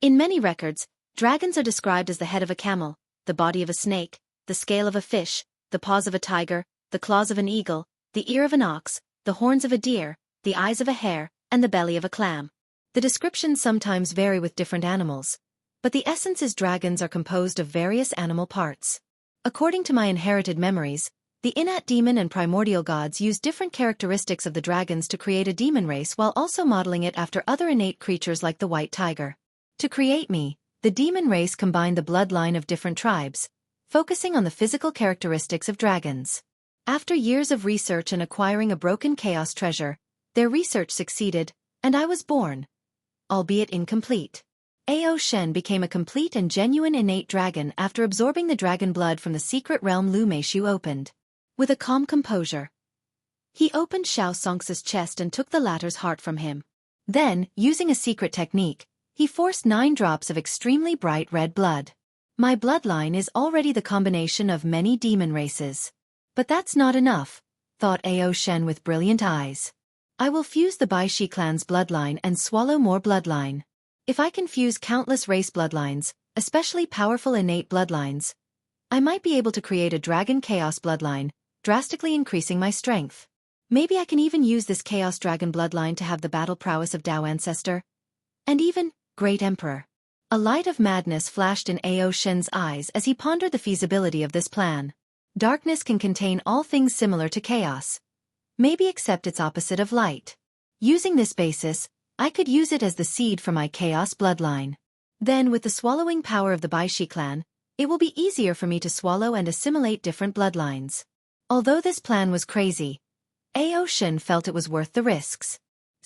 In many records, dragons are described as the head of a camel, the body of a snake, the scale of a fish, the paws of a tiger, the claws of an eagle, the ear of an ox, the horns of a deer, the eyes of a hare, and the belly of a clam. The descriptions sometimes vary with different animals, but the essence is dragons are composed of various animal parts. According to my inherited memories, the innate demon and primordial gods use different characteristics of the dragons to create a demon race while also modeling it after other innate creatures like the white tiger. To create me, the demon race combined the bloodline of different tribes, focusing on the physical characteristics of dragons. After years of research and acquiring a broken chaos treasure, their research succeeded, and I was born. Albeit incomplete. Ao Shen became a complete and genuine innate dragon after absorbing the dragon blood from the secret realm Lu Meishu opened. With a calm composure, he opened Xianxia's chest and took the latter's heart from him. Then, using a secret technique, he forced 9 drops of extremely bright red blood. My bloodline is already the combination of many demon races. But that's not enough, thought Ao Shen with brilliant eyes. I will fuse the Baishi clan's bloodline and swallow more bloodline. If I can fuse countless race bloodlines, especially powerful innate bloodlines, I might be able to create a dragon chaos bloodline, drastically increasing my strength. Maybe I can even use this chaos dragon bloodline to have the battle prowess of Dao Ancestor. And even Great Emperor. A light of madness flashed in Ao Shen's eyes as he pondered the feasibility of this plan. Darkness can contain all things similar to chaos. Maybe except its opposite of light. Using this basis, I could use it as the seed for my chaos bloodline. Then with the swallowing power of the Baishi clan, it will be easier for me to swallow and assimilate different bloodlines. Although this plan was crazy, Ao Shen felt it was worth the risks.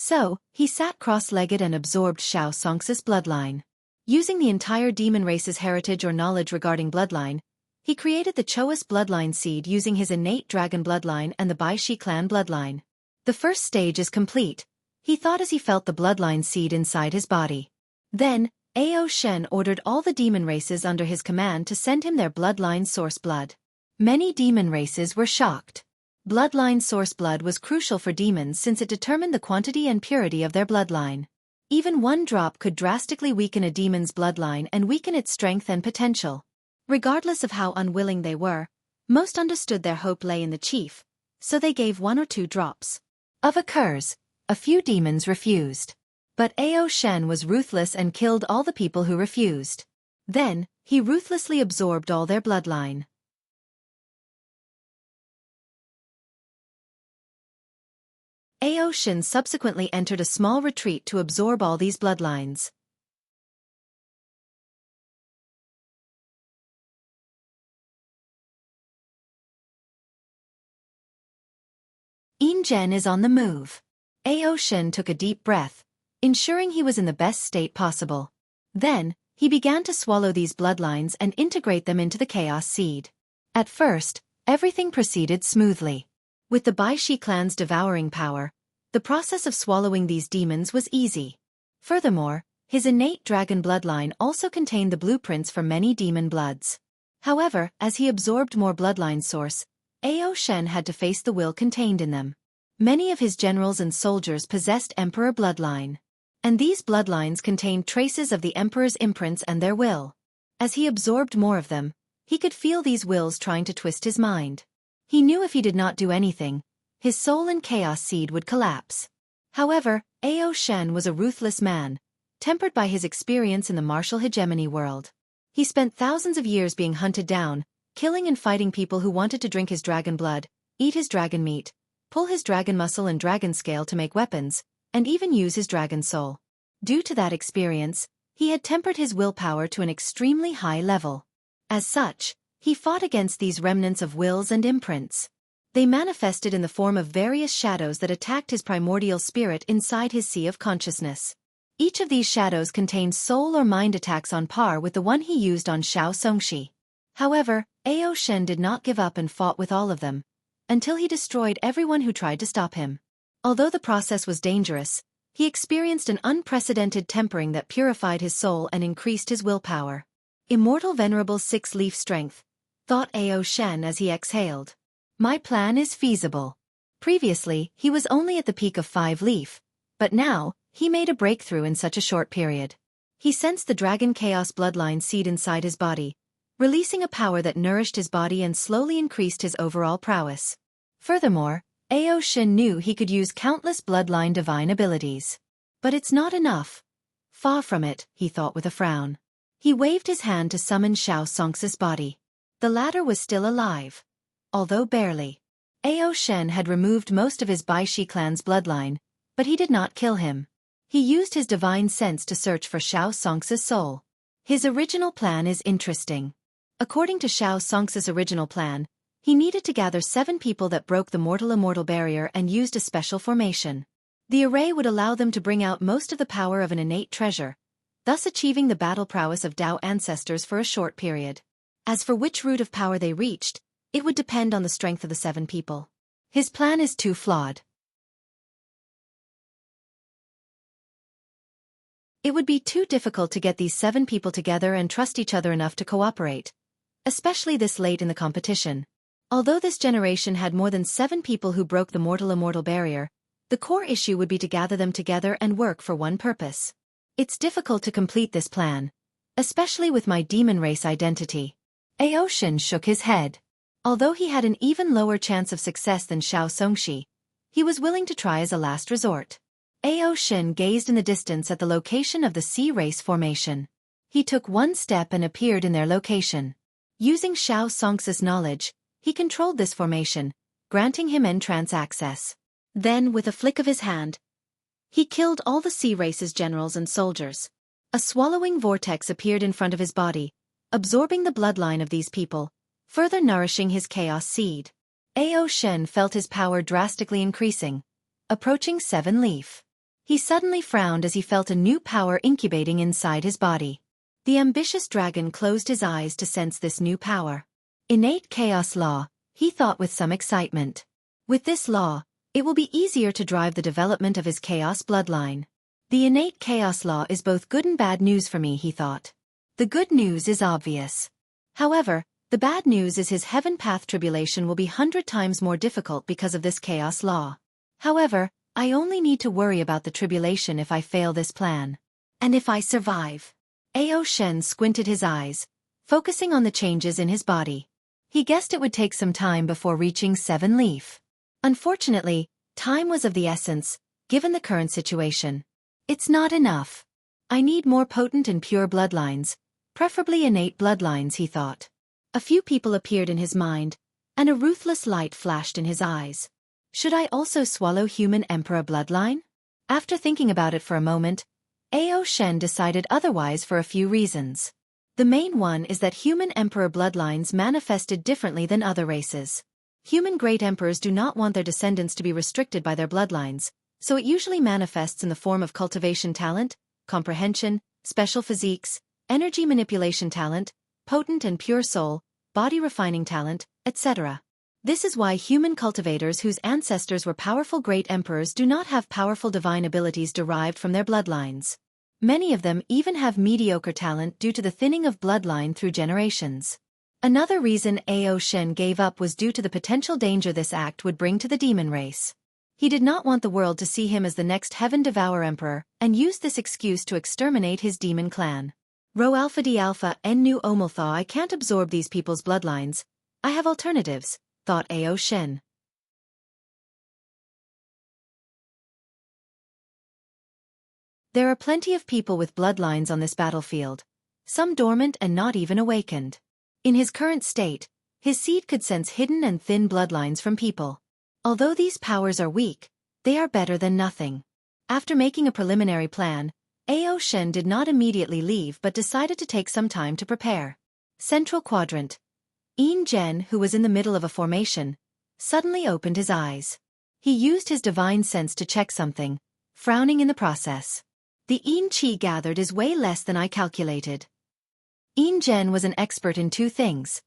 So, he sat cross-legged and absorbed Xianxia's bloodline. Using the entire demon race's heritage or knowledge regarding bloodline, he created the Choas bloodline seed using his innate dragon bloodline and the Baishi clan bloodline. The first stage is complete, he thought as he felt the bloodline seed inside his body. Then, Ao Shen ordered all the demon races under his command to send him their bloodline source blood. Many demon races were shocked. Bloodline source blood was crucial for demons since it determined the quantity and purity of their bloodline. Even 1 drop could drastically weaken a demon's bloodline and weaken its strength and potential. Regardless of how unwilling they were, most understood their hope lay in the chief, so they gave 1 or 2 drops. Of occurs, a few demons refused. But Ao Shen was ruthless and killed all the people who refused. Then, he ruthlessly absorbed all their bloodline. Ao Shen subsequently entered a small retreat to absorb all these bloodlines. Yin is on the move. Ao Shen took a deep breath, ensuring he was in the best state possible. Then, he began to swallow these bloodlines and integrate them into the chaos seed. At first, everything proceeded smoothly. With the Baishi clan's devouring power, the process of swallowing these demons was easy. Furthermore, his innate dragon bloodline also contained the blueprints for many demon bloods. However, as he absorbed more bloodline source, Ao Shen had to face the will contained in them. Many of his generals and soldiers possessed emperor bloodline. And these bloodlines contained traces of the emperor's imprints and their will. As he absorbed more of them, he could feel these wills trying to twist his mind. He knew if he did not do anything, his soul and chaos seed would collapse. However, Ao Shen was a ruthless man, tempered by his experience in the martial hegemony world. He spent thousands of years being hunted down, killing and fighting people who wanted to drink his dragon blood, eat his dragon meat, pull his dragon muscle and dragon scale to make weapons, and even use his dragon soul. Due to that experience, he had tempered his willpower to an extremely high level. As such, he fought against these remnants of wills and imprints. They manifested in the form of various shadows that attacked his primordial spirit inside his sea of consciousness. Each of these shadows contained soul or mind attacks on par with the one he used on Xianxia. However, Ao Shen did not give up and fought with all of them, until he destroyed everyone who tried to stop him. Although the process was dangerous, he experienced an unprecedented tempering that purified his soul and increased his willpower. Immortal Venerable Six-Leaf Strength, thought Ao Shen as he exhaled. My plan is feasible. Previously, he was only at the peak of 5-leaf, but now, he made a breakthrough in such a short period. He sensed the Dragon Chaos bloodline seed inside his body, releasing a power that nourished his body and slowly increased his overall prowess. Furthermore, Ao Shen knew he could use countless bloodline divine abilities. But it's not enough. Far from it, he thought with a frown. He waved his hand to summon Xianxia's body. The latter was still alive, although barely. Ao Shen had removed most of his Baishi clan's bloodline, but he did not kill him. He used his divine sense to search for Xianxia's soul. His original plan is interesting. According to Xianxia's original plan, he needed to gather 7 people that broke the mortal-immortal barrier and used a special formation. The array would allow them to bring out most of the power of an innate treasure, thus achieving the battle prowess of Dao ancestors for a short period. As for which root of power they reached, it would depend on the strength of the 7 people. His plan is too flawed. It would be too difficult to get these 7 people together and trust each other enough to cooperate, especially this late in the competition. Although this generation had more than 7 people who broke the mortal-immortal barrier, the core issue would be to gather them together and work for one purpose. It's difficult to complete this plan, especially with my demon race identity. Ao Shen shook his head. Although he had an even lower chance of success than Xianxia, he was willing to try as a last resort. Ao Shen gazed in the distance at the location of the sea race formation. He took one step and appeared in their location. Using Xianxia's knowledge, he controlled this formation, granting him entrance access. Then, with a flick of his hand, he killed all the sea race's generals and soldiers. A swallowing vortex appeared in front of his body, absorbing the bloodline of these people, further nourishing his chaos seed. Ao Shen felt his power drastically increasing, approaching 7-leaf. He suddenly frowned as he felt a new power incubating inside his body. The ambitious dragon closed his eyes to sense this new power. Innate chaos law, he thought with some excitement. With this law, it will be easier to drive the development of his chaos bloodline. The innate chaos law is both good and bad news for me, he thought. The good news is obvious. However, the bad news is his heaven path tribulation will be 100 times more difficult because of this chaos law. However, I only need to worry about the tribulation if I fail this plan. And if I survive. Ao Shen squinted his eyes, focusing on the changes in his body. He guessed it would take some time before reaching 7-leaf. Unfortunately, time was of the essence, given the current situation. It's not enough. I need more potent and pure bloodlines, preferably innate bloodlines, he thought. A few people appeared in his mind, and a ruthless light flashed in his eyes. Should I also swallow human emperor bloodline? After thinking about it for a moment, Ao Shen decided otherwise for a few reasons. The main one is that human emperor bloodlines manifested differently than other races. Human great emperors do not want their descendants to be restricted by their bloodlines, so it usually manifests in the form of cultivation talent, comprehension, special physiques, energy manipulation talent, potent and pure soul, body refining talent, etc. This is why human cultivators whose ancestors were powerful great emperors do not have powerful divine abilities derived from their bloodlines. Many of them even have mediocre talent due to the thinning of bloodline through generations. Another reason Ao Shen gave up was due to the potential danger this act would bring to the demon race. He did not want the world to see him as the next Heaven Devourer Emperor, and used this excuse to exterminate his demon clan. Rho Alpha D Alpha N Nu Omalthaw. I can't absorb these people's bloodlines. I have alternatives, thought Ao Shen. There are plenty of people with bloodlines on this battlefield, some dormant and not even awakened. In his current state, his seed could sense hidden and thin bloodlines from people. Although these powers are weak, they are better than nothing. After making a preliminary plan, Ao Shen did not immediately leave but decided to take some time to prepare. Central Quadrant. Yin Zhen, who was in the middle of a formation, suddenly opened his eyes. He used his divine sense to check something, frowning in the process. The Yin Qi gathered is way less than I calculated. Yin Zhen was an expert in two things: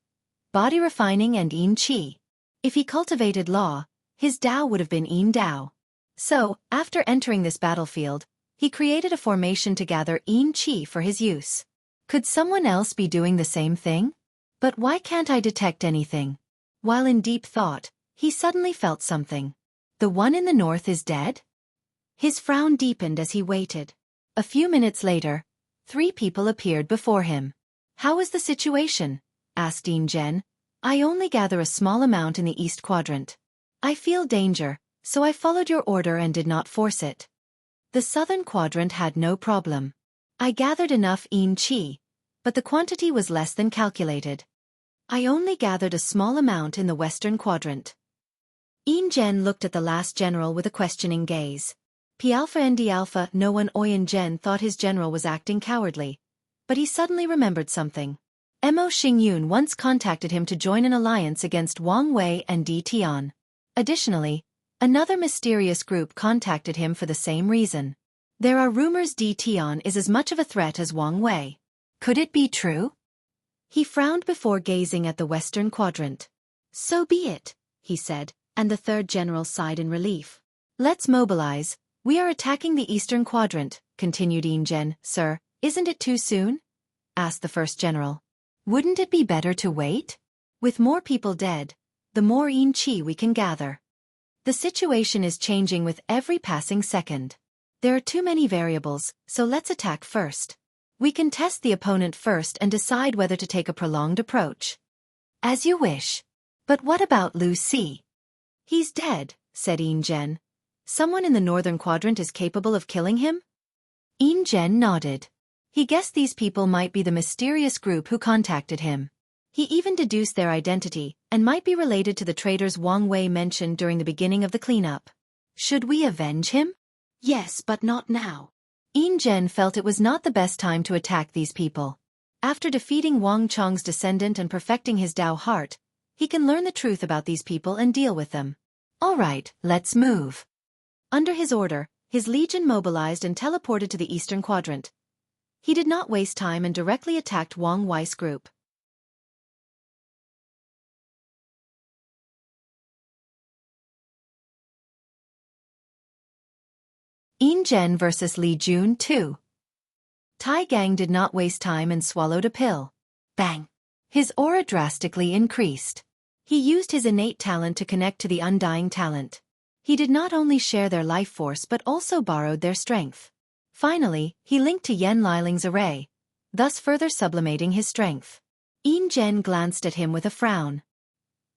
body refining and Yin Qi. If he cultivated law, his Dao would have been Yin Dao. So, after entering this battlefield, he created a formation to gather Yin Qi for his use. Could someone else be doing the same thing? But why can't I detect anything? While in deep thought, he suddenly felt something. The one in the north is dead? His frown deepened as he waited. A few minutes later, 3 people appeared before him. How is the situation? Asked Yin Zhen. I only gather a small amount in the East Quadrant. I feel danger, so I followed your order and did not force it. The Southern Quadrant had no problem. I gathered enough Yin Qi, but the quantity was less than calculated. I only gathered a small amount in the Western Quadrant. Yin Zhen looked at the last general with a questioning gaze. P Alpha and D Alpha. No one. Yin Zhen thought his general was acting cowardly, but he suddenly remembered something. Mo Xingyun once contacted him to join an alliance against Wang Wei and Di Tian. Additionally, another mysterious group contacted him for the same reason. There are rumors Di Tian is as much of a threat as Wang Wei. Could it be true? He frowned before gazing at the Western Quadrant. So be it, he said, and the third general sighed in relief. Let's mobilize. We are attacking the Eastern Quadrant, continued Yin Zhen. Sir, isn't it too soon? Asked the first general. Wouldn't it be better to wait? With more people dead, the more Yin Qi we can gather. The situation is changing with every passing second. There are too many variables, so let's attack first. We can test the opponent first and decide whether to take a prolonged approach. As you wish. But what about Lu Si? He's dead, said Yin Zhen. Someone in the Northern Quadrant is capable of killing him? Yin Zhen nodded. He guessed these people might be the mysterious group who contacted him. He even deduced their identity, and might be related to the traitors Wang Wei mentioned during the beginning of the cleanup. Should we avenge him? Yes, but not now. Yin Zhen felt it was not the best time to attack these people. After defeating Wang Chong's descendant and perfecting his Dao heart, he can learn the truth about these people and deal with them. All right, let's move. Under his order, his legion mobilized and teleported to the Eastern Quadrant. He did not waste time and directly attacked Wang Wei's group. Yin Zhen vs. Li Jun 2. Tai Gang did not waste time and swallowed a pill. Bang! His aura drastically increased. He used his innate talent to connect to the undying talent. He did not only share their life force but also borrowed their strength. Finally, he linked to Yan Liling's array, thus further sublimating his strength. Yin Zhen glanced at him with a frown.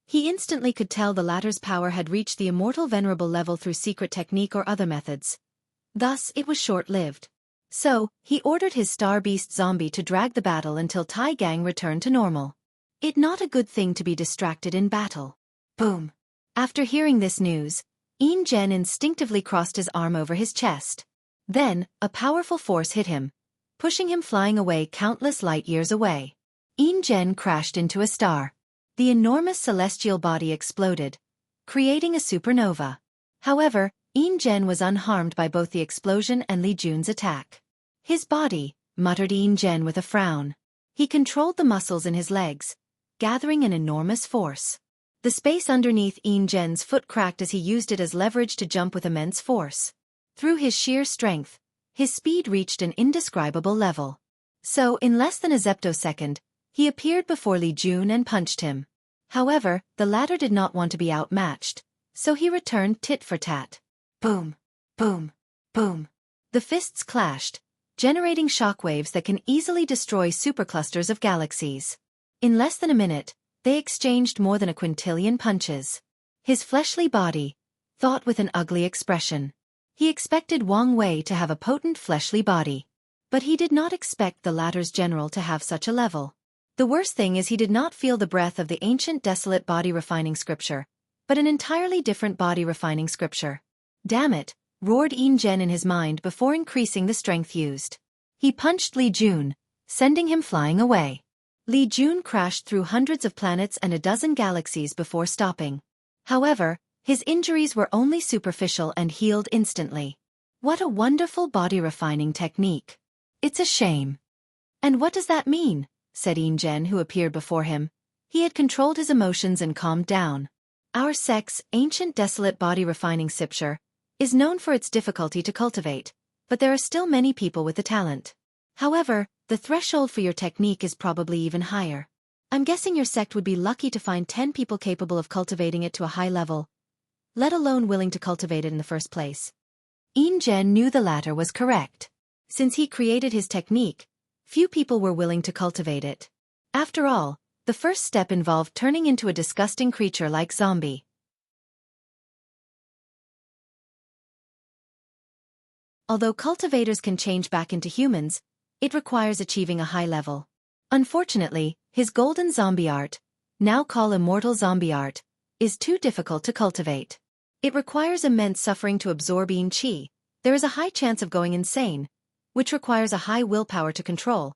He instantly could tell the latter's power had reached the immortal venerable level through secret technique or other methods. Thus, it was short-lived. So, he ordered his Star Beast zombie to drag the battle until Tai Gang returned to normal. It not a good thing to be distracted in battle. Boom! After hearing this news, Yin Zhen instinctively crossed his arm over his chest. Then, a powerful force hit him, pushing him flying away countless light years away. Yin Zhen crashed into a star. The enormous celestial body exploded, creating a supernova. However, Yin Zhen was unharmed by both the explosion and Li Jun's attack. His body, muttered Yin Zhen with a frown. He controlled the muscles in his legs, gathering an enormous force. The space underneath Yin Zhen's foot cracked as he used it as leverage to jump with immense force. Through his sheer strength, His speed reached an indescribable level. So, in less than a zeptosecond, he appeared before Li Jun and punched him. However, the latter did not want to be outmatched, so he returned tit for tat. Boom, boom, boom. The fists clashed, generating shockwaves that can easily destroy superclusters of galaxies. In less than a minute, they exchanged more than a quintillion punches. His fleshly body thought with an ugly expression. He expected Wang Wei to have a potent fleshly body. But he did not expect the latter's general to have such a level. The worst thing is he did not feel the breath of the ancient desolate body-refining scripture, but an entirely different body-refining scripture. Damn it, roared Yin Zhen in his mind before increasing the strength used. He punched Li Jun, sending him flying away. Li Jun crashed through hundreds of planets and a dozen galaxies before stopping. However, his injuries were only superficial and healed instantly. What a wonderful body-refining technique. It's a shame. And what does that mean? Said Yin Zhen, who appeared before him. He had controlled his emotions and calmed down. Our sect's ancient desolate body-refining scripture is known for its difficulty to cultivate, but there are still many people with the talent. However, the threshold for your technique is probably even higher. I'm guessing your sect would be lucky to find 10 people capable of cultivating it to a high level, let alone willing to cultivate it in the first place. Yin Zhen knew the latter was correct. Since he created his technique, few people were willing to cultivate it. After all, the first step involved turning into a disgusting creature like zombie. Although cultivators can change back into humans, it requires achieving a high level. Unfortunately, his golden zombie art, now called immortal zombie art, is too difficult to cultivate. It requires immense suffering to absorb Yin Qi. There is a high chance of going insane, which requires a high willpower to control,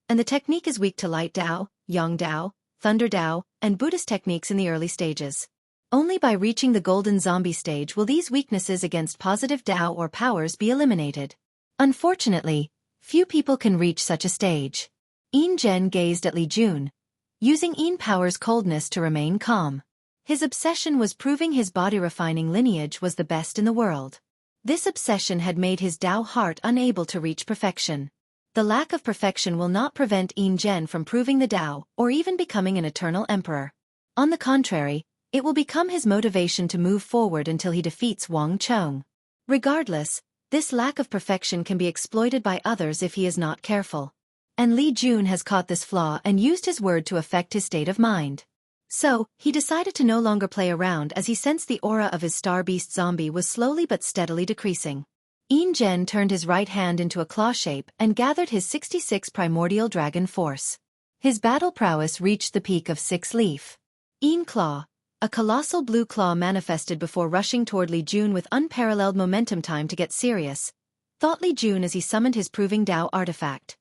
and the technique is weak to light Dao, Yang Dao, Thunder Dao, and Buddhist techniques in the early stages. Only by reaching the golden zombie stage will these weaknesses against positive Dao or powers be eliminated. Unfortunately, few people can reach such a stage. Yin Zhen gazed at Li Jun, using Yin Power's coldness to remain calm. His obsession was proving his body-refining lineage was the best in the world. This obsession had made his Dao heart unable to reach perfection. The lack of perfection will not prevent Yin Zhen from proving the Dao or even becoming an eternal emperor. On the contrary, it will become his motivation to move forward until he defeats Wang Chong. Regardless, this lack of perfection can be exploited by others if he is not careful. And Li Jun has caught this flaw and used his word to affect his state of mind. So, he decided to no longer play around as he sensed the aura of his star beast zombie was slowly but steadily decreasing. Yin Zhen turned his right hand into a claw shape and gathered his 66 primordial dragon force. His battle prowess reached the peak of 6-leaf. Yin Claw, a colossal blue claw manifested before rushing toward Li Jun with unparalleled momentum time to get serious, thought Li Jun as he summoned his proving Dao artifact.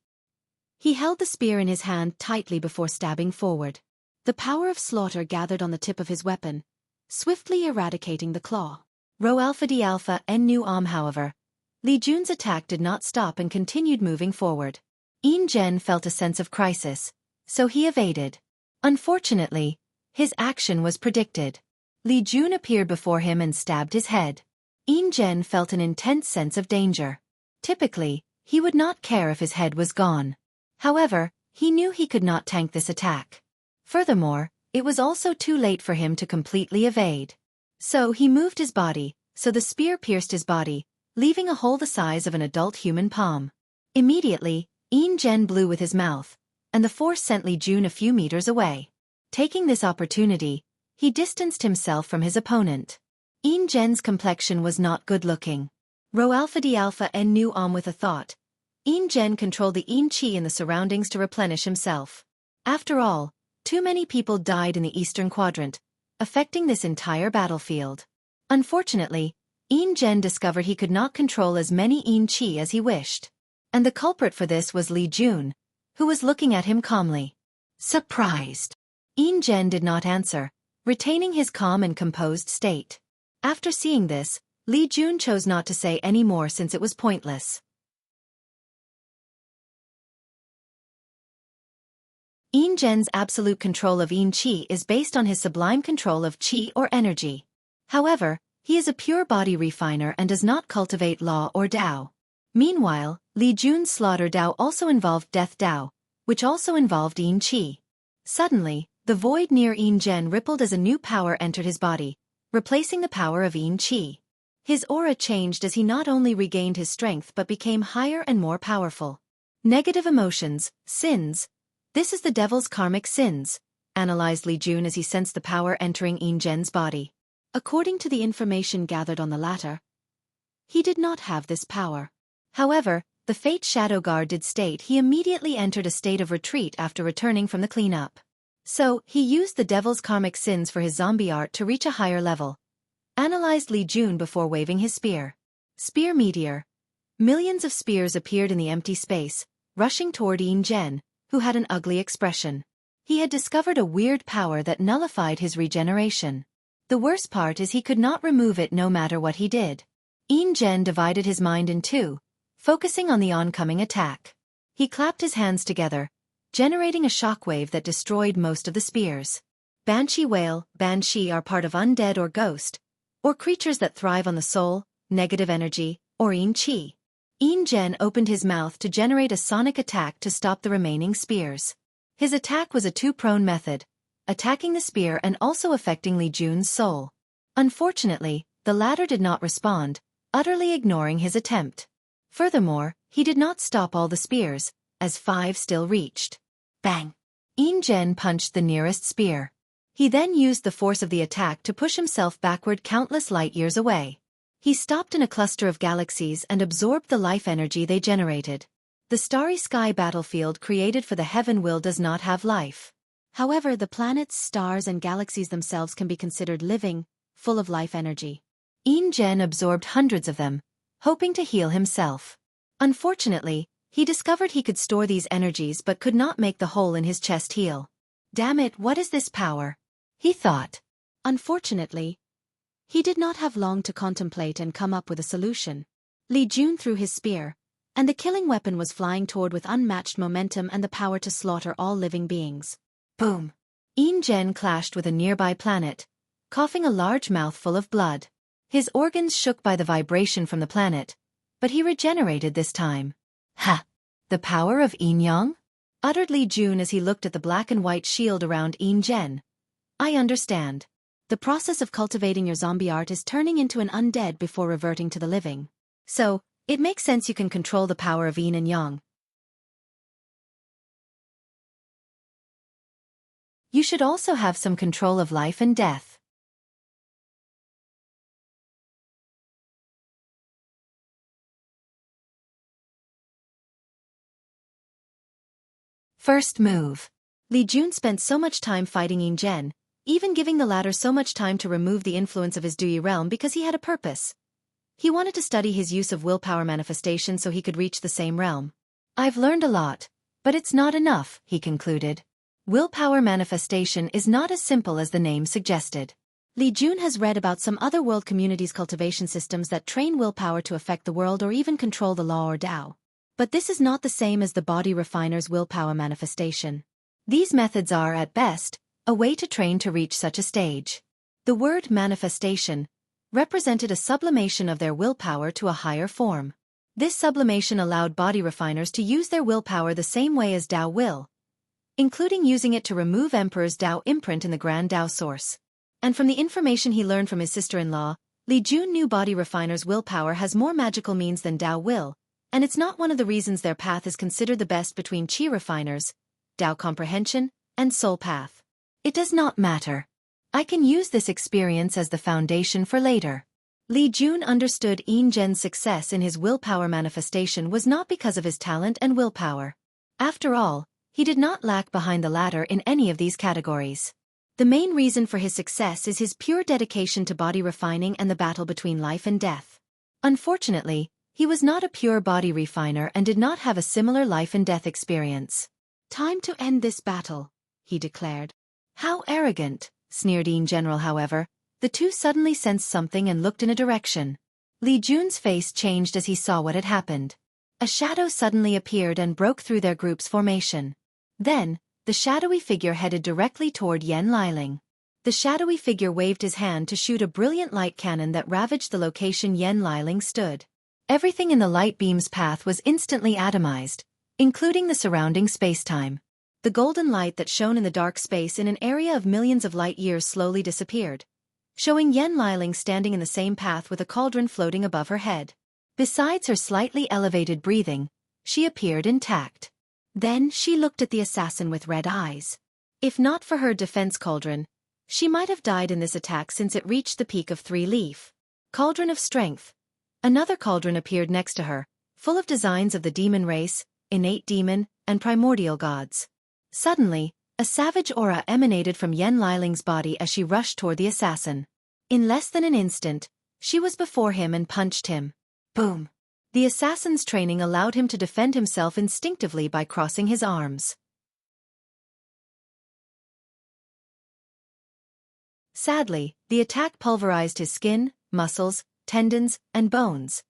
He held the spear in his hand tightly before stabbing forward. The power of slaughter gathered on the tip of his weapon, swiftly eradicating the claw. Rho Alpha D Alpha N Nu Am. However, Li Jun's attack did not stop and continued moving forward. Yin Zhen felt a sense of crisis, so he evaded. Unfortunately, his action was predicted. Li Jun appeared before him and stabbed his head. Yin Zhen felt an intense sense of danger. Typically, he would not care if his head was gone. However, he knew he could not tank this attack. Furthermore, it was also too late for him to completely evade. So he moved his body, so the spear pierced his body, leaving a hole the size of an adult human palm. Immediately, Yin Zhen blew with his mouth, and the force sent Li Jun a few meters away. Taking this opportunity, he distanced himself from his opponent. Yin Zhen's complexion was not good-looking. Rho Alpha D Alpha N Nu Am. With a thought, Yin Zhen controlled the Yin Qi in the surroundings to replenish himself. After all, too many people died in the Eastern Quadrant, affecting this entire battlefield. Unfortunately, Yin Zhen discovered he could not control as many Yin Qi as he wished. And the culprit for this was Li Jun, who was looking at him calmly. Surprised. Yin Zhen did not answer, retaining his calm and composed state. After seeing this, Li Jun chose not to say any more since it was pointless. Yin Zhen's absolute control of Yin Qi is based on his sublime control of Qi or energy. However, he is a pure body refiner and does not cultivate law or Dao. Meanwhile, Li Jun's slaughter Dao also involved Death Dao, which also involved Yin Qi. Suddenly, the void near Yin Zhen rippled as a new power entered his body, replacing the power of Yin Qi. His aura changed as he not only regained his strength but became higher and more powerful. Negative emotions, sins. This is the devil's karmic sins, analyzed Li Jun as he sensed the power entering Yin Zhen's body. According to the information gathered on the latter, he did not have this power. However, the Fate Shadow Guard did state he immediately entered a state of retreat after returning from the cleanup. So, he used the devil's karmic sins for his zombie art to reach a higher level. Analyzed Li Jun before waving his spear. Spear meteor. Millions of spears appeared in the empty space, rushing toward Yin Zhen, who had an ugly expression. He had discovered a weird power that nullified his regeneration. The worst part is he could not remove it no matter what he did. Yin Zhen divided his mind in two, focusing on the oncoming attack. He clapped his hands together, generating a shockwave that destroyed most of the spears. Banshee whale, banshee are part of undead or ghost, or creatures that thrive on the soul, negative energy, or Yin Qi. Yin Zhen opened his mouth to generate a sonic attack to stop the remaining spears. His attack was a two-prone method, attacking the spear and also affecting Li Jun's soul. Unfortunately, the latter did not respond, utterly ignoring his attempt. Furthermore, he did not stop all the spears, as 5 still reached. Bang! Yin Zhen punched the nearest spear. He then used the force of the attack to push himself backward countless light years away. He stopped in a cluster of galaxies and absorbed the life energy they generated. The starry sky battlefield created for the heaven will does not have life. However, the planets, stars and galaxies themselves can be considered living, full of life energy. Yin Zhen absorbed hundreds of them, hoping to heal himself. Unfortunately, he discovered he could store these energies but could not make the hole in his chest heal. Damn it, what is this power? He thought. Unfortunately, he did not have long to contemplate and come up with a solution. Li Jun threw his spear, and the killing weapon was flying toward with unmatched momentum and the power to slaughter all living beings. Boom! Yin Zhen clashed with a nearby planet, coughing a large mouthful of blood. His organs shook by the vibration from the planet, but he regenerated this time. Ha! The power of Yin Yang? Uttered Li Jun as he looked at the black and white shield around Yin Zhen. I understand. The process of cultivating your zombie art is turning into an undead before reverting to the living. So, it makes sense you can control the power of Yin and Yang. You should also have some control of life and death. First move. Li Jun spent so much time fighting Yin Zhen, even giving the latter so much time to remove the influence of his Dui realm because he had a purpose. He wanted to study his use of willpower manifestation so he could reach the same realm. I've learned a lot, but it's not enough, he concluded. Willpower manifestation is not as simple as the name suggested. Li Jun has read about some other world communities' cultivation systems that train willpower to affect the world or even control the law or Tao. But this is not the same as the body refiner's willpower manifestation. These methods are, at best, a way to train to reach such a stage. The word manifestation represented a sublimation of their willpower to a higher form. This sublimation allowed body refiners to use their willpower the same way as Tao will, including using it to remove Emperor's Tao imprint in the Grand Tao source. And from the information he learned from his sister-in-law, Li Jun knew body refiners' willpower has more magical means than Tao will, and it's not one of the reasons their path is considered the best between Qi refiners, Tao comprehension, and soul path. It does not matter. I can use this experience as the foundation for later. Li Jun understood Yin Zhen's success in his willpower manifestation was not because of his talent and willpower. After all, he did not lag behind the latter in any of these categories. The main reason for his success is his pure dedication to body refining and the battle between life and death. Unfortunately, he was not a pure body refiner and did not have a similar life and death experience. Time to end this battle, he declared. How arrogant, sneered Yin General. However, the two suddenly sensed something and looked in a direction. Li Jun's face changed as he saw what had happened. A shadow suddenly appeared and broke through their group's formation. Then, the shadowy figure headed directly toward Yan Liling. The shadowy figure waved his hand to shoot a brilliant light cannon that ravaged the location Yan Liling stood. Everything in the light beam's path was instantly atomized, including the surrounding space-time. The golden light that shone in the dark space in an area of millions of light-years slowly disappeared, showing Yen Liling standing in the same path with a cauldron floating above her head. Besides her slightly elevated breathing, she appeared intact. Then she looked at the assassin with red eyes. If not for her defense cauldron, she might have died in this attack since it reached the peak of 3 leaf. Cauldron of Strength. Another cauldron appeared next to her, full of designs of the demon race, innate demon, and primordial gods. Suddenly, a savage aura emanated from Yen Liling's body as she rushed toward the assassin. In less than an instant, she was before him and punched him. Boom! The assassin's training allowed him to defend himself instinctively by crossing his arms. Sadly, the attack pulverized his skin, muscles, tendons, and bones,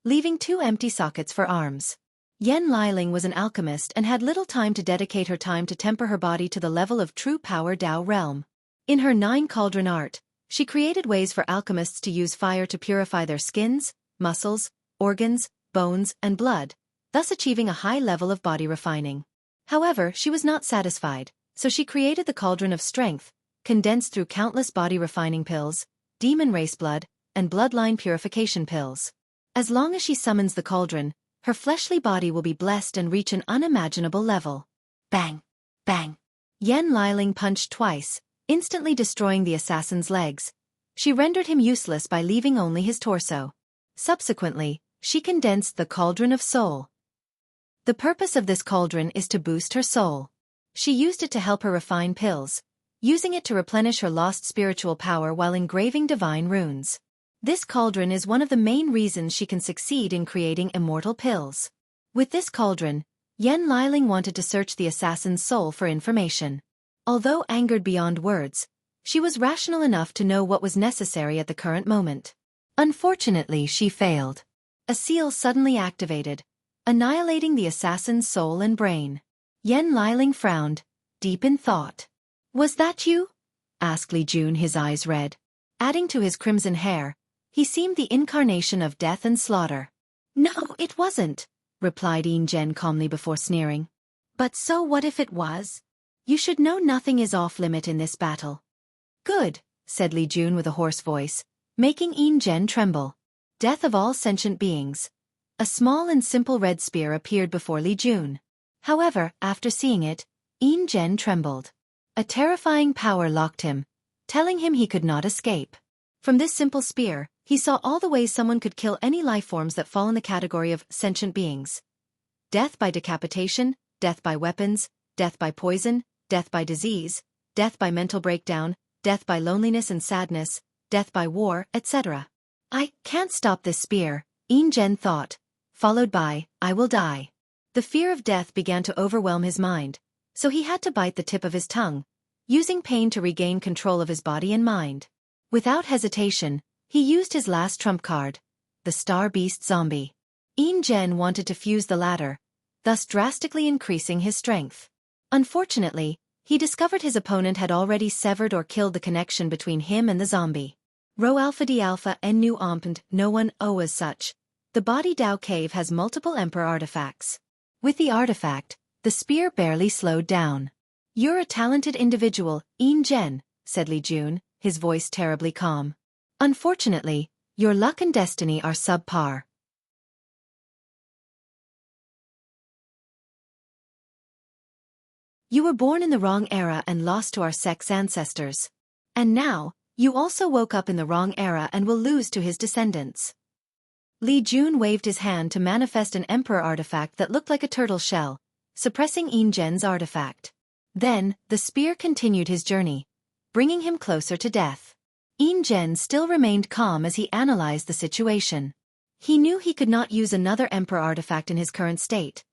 leaving 2 empty sockets for arms. Yen Liling was an alchemist and had little time to dedicate her time to temper her body to the level of true power Dao realm. In her 9 cauldron art, she created ways for alchemists to use fire to purify their skins, muscles, organs, bones, and blood, thus achieving a high level of body refining. However, she was not satisfied, so she created the Cauldron of Strength, condensed through countless body refining pills, demon race blood, and bloodline purification pills. As long as she summons the cauldron, her fleshly body will be blessed and reach an unimaginable level. Bang! Bang! Yen Liling punched twice, instantly destroying the assassin's legs. She rendered him useless by leaving only his torso. Subsequently, she condensed the Cauldron of Soul. The purpose of this cauldron is to boost her soul. She used it to help her refine pills, using it to replenish her lost spiritual power while engraving divine runes. This cauldron is one of the main reasons she can succeed in creating immortal pills. With this cauldron, Yen Liling wanted to search the assassin's soul for information. Although angered beyond words, she was rational enough to know what was necessary at the current moment. Unfortunately, she failed. A seal suddenly activated, annihilating the assassin's soul and brain. Yen Liling frowned, deep in thought. "Was that you?" asked Li Jun, his eyes red. Adding to his crimson hair, he seemed the incarnation of death and slaughter. "No, it wasn't," replied Yin Zhen calmly before sneering. "But so what if it was? You should know nothing is off-limit in this battle." "Good," said Li Jun with a hoarse voice, making Yin Zhen tremble. Death of all sentient beings. A small and simple red spear appeared before Li Jun. However, after seeing it, Yin Zhen trembled. A terrifying power locked him, telling him he could not escape. From this simple spear, he saw all the ways someone could kill any life forms that fall in the category of sentient beings. Death by decapitation, death by weapons, death by poison, death by disease, death by mental breakdown, death by loneliness and sadness, death by war, etc. "I can't stop this spear," Yin Zhen thought, followed by, "I will die." The fear of death began to overwhelm his mind, so he had to bite the tip of his tongue, using pain to regain control of his body and mind. Without hesitation, he used his last trump card, the Star Beast Zombie. Yin Zhen wanted to fuse the latter, thus drastically increasing his strength. Unfortunately, he discovered his opponent had already severed or killed the connection between him and the zombie. Rho Alpha D Alpha N Nu Ompend, no one O as such. The Body Dao Cave has multiple Emperor artifacts. With the artifact, the spear barely slowed down. "You're a talented individual, Yin Zhen," said Li Jun, his voice terribly calm. "Unfortunately, your luck and destiny are subpar. You were born in the wrong era and lost to our sect's ancestors. And now, you also woke up in the wrong era and will lose to his descendants." Li Jun waved his hand to manifest an Emperor artifact that looked like a turtle shell, suppressing Yin Zhen's artifact. Then, the spear continued his journey, bringing him closer to death. Yin Zhen still remained calm as he analyzed the situation. He knew he could not use another Emperor artifact in his current state,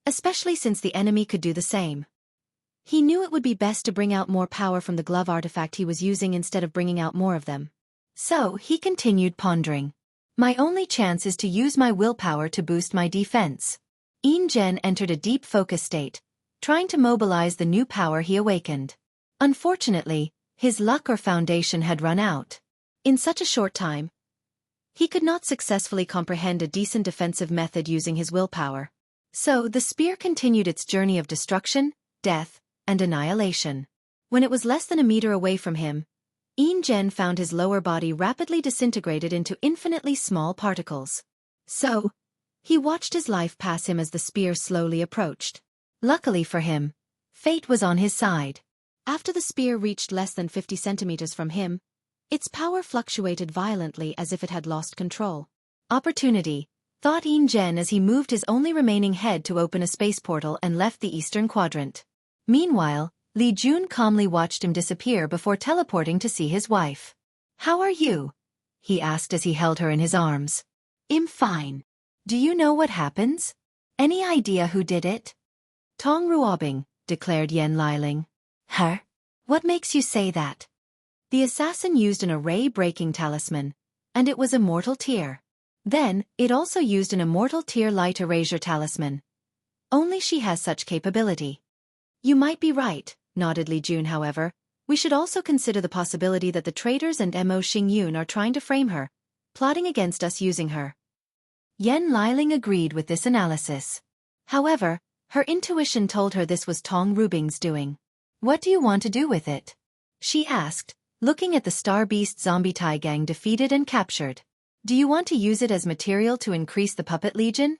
especially since the enemy could do the same. He knew it would be best to bring out more power from the glove artifact he was using instead of bringing out more of them. So, he continued pondering. "My only chance is to use my willpower to boost my defense." Yin Zhen entered a deep focus state, trying to mobilize the new power he awakened. Unfortunately, his luck or foundation had run out. In such a short time, He could not successfully comprehend a decent defensive method using his willpower. So the spear continued its journey of destruction, death, and annihilation. When it was less than a meter away from him, Yin Zhen found his lower body rapidly disintegrated into infinitely small particles. So, he watched his life pass him as the spear slowly approached. Luckily for him, fate was on his side. After the spear reached less than 50 centimeters from him, its power fluctuated violently as if it had lost control. Opportunity, thought Yin Zhen as he moved his only remaining head to open a space portal and left the eastern quadrant. Meanwhile, Li Jun calmly watched him disappear before teleporting to see his wife. "How are you?" he asked as he held her in his arms. "I'm fine. Do you know what happens? Any idea who did it?" "Tong Ruobing," declared Yan Liling. "Her? What makes you say that?" "The assassin used an array-breaking talisman, and it was Immortal Tear. Then, it also used an Immortal Tear light erasure talisman. Only she has such capability." "You might be right," nodded Li Jun. "However, we should also consider the possibility that the traitors and Mo Xingyun are trying to frame her, plotting against us using her." Yan Liling agreed with this analysis. However, her intuition told her this was Tong Rubing's doing. "What do you want to do with it?" she asked, looking at the Star Beast zombie Tai gang defeated and captured. "Do you want to use it as material to increase the puppet legion?"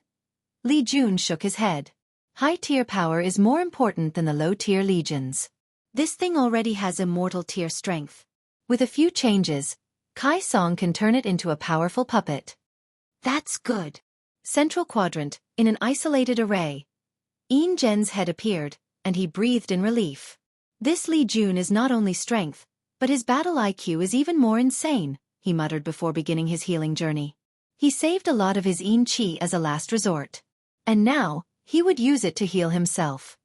Li Jun shook his head. "High-tier power is more important than the low-tier legions. This thing already has immortal tier strength. With a few changes, Kai Song can turn it into a powerful puppet." "That's good." Central quadrant, in an isolated array. Yin Zhen's head appeared, and he breathed in relief. "This Li Jun is not only strength, but his battle IQ is even more insane," he muttered before beginning his healing journey. He saved a lot of his Yin Qi as a last resort. And now, he would use it to heal himself.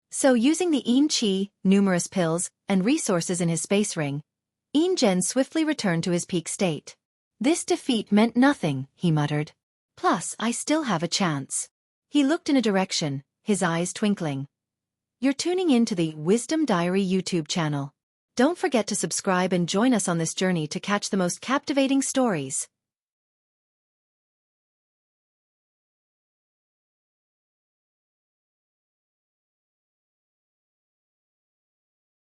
So using the Yin Qi, numerous pills, and resources in his space ring, Yin Zhen swiftly returned to his peak state. "This defeat meant nothing," he muttered. "Plus, I still have a chance." He looked in a direction, his eyes twinkling. "You're tuning in to the Wisdom Diary YouTube channel. Don't forget to subscribe and join us on this journey to catch the most captivating stories.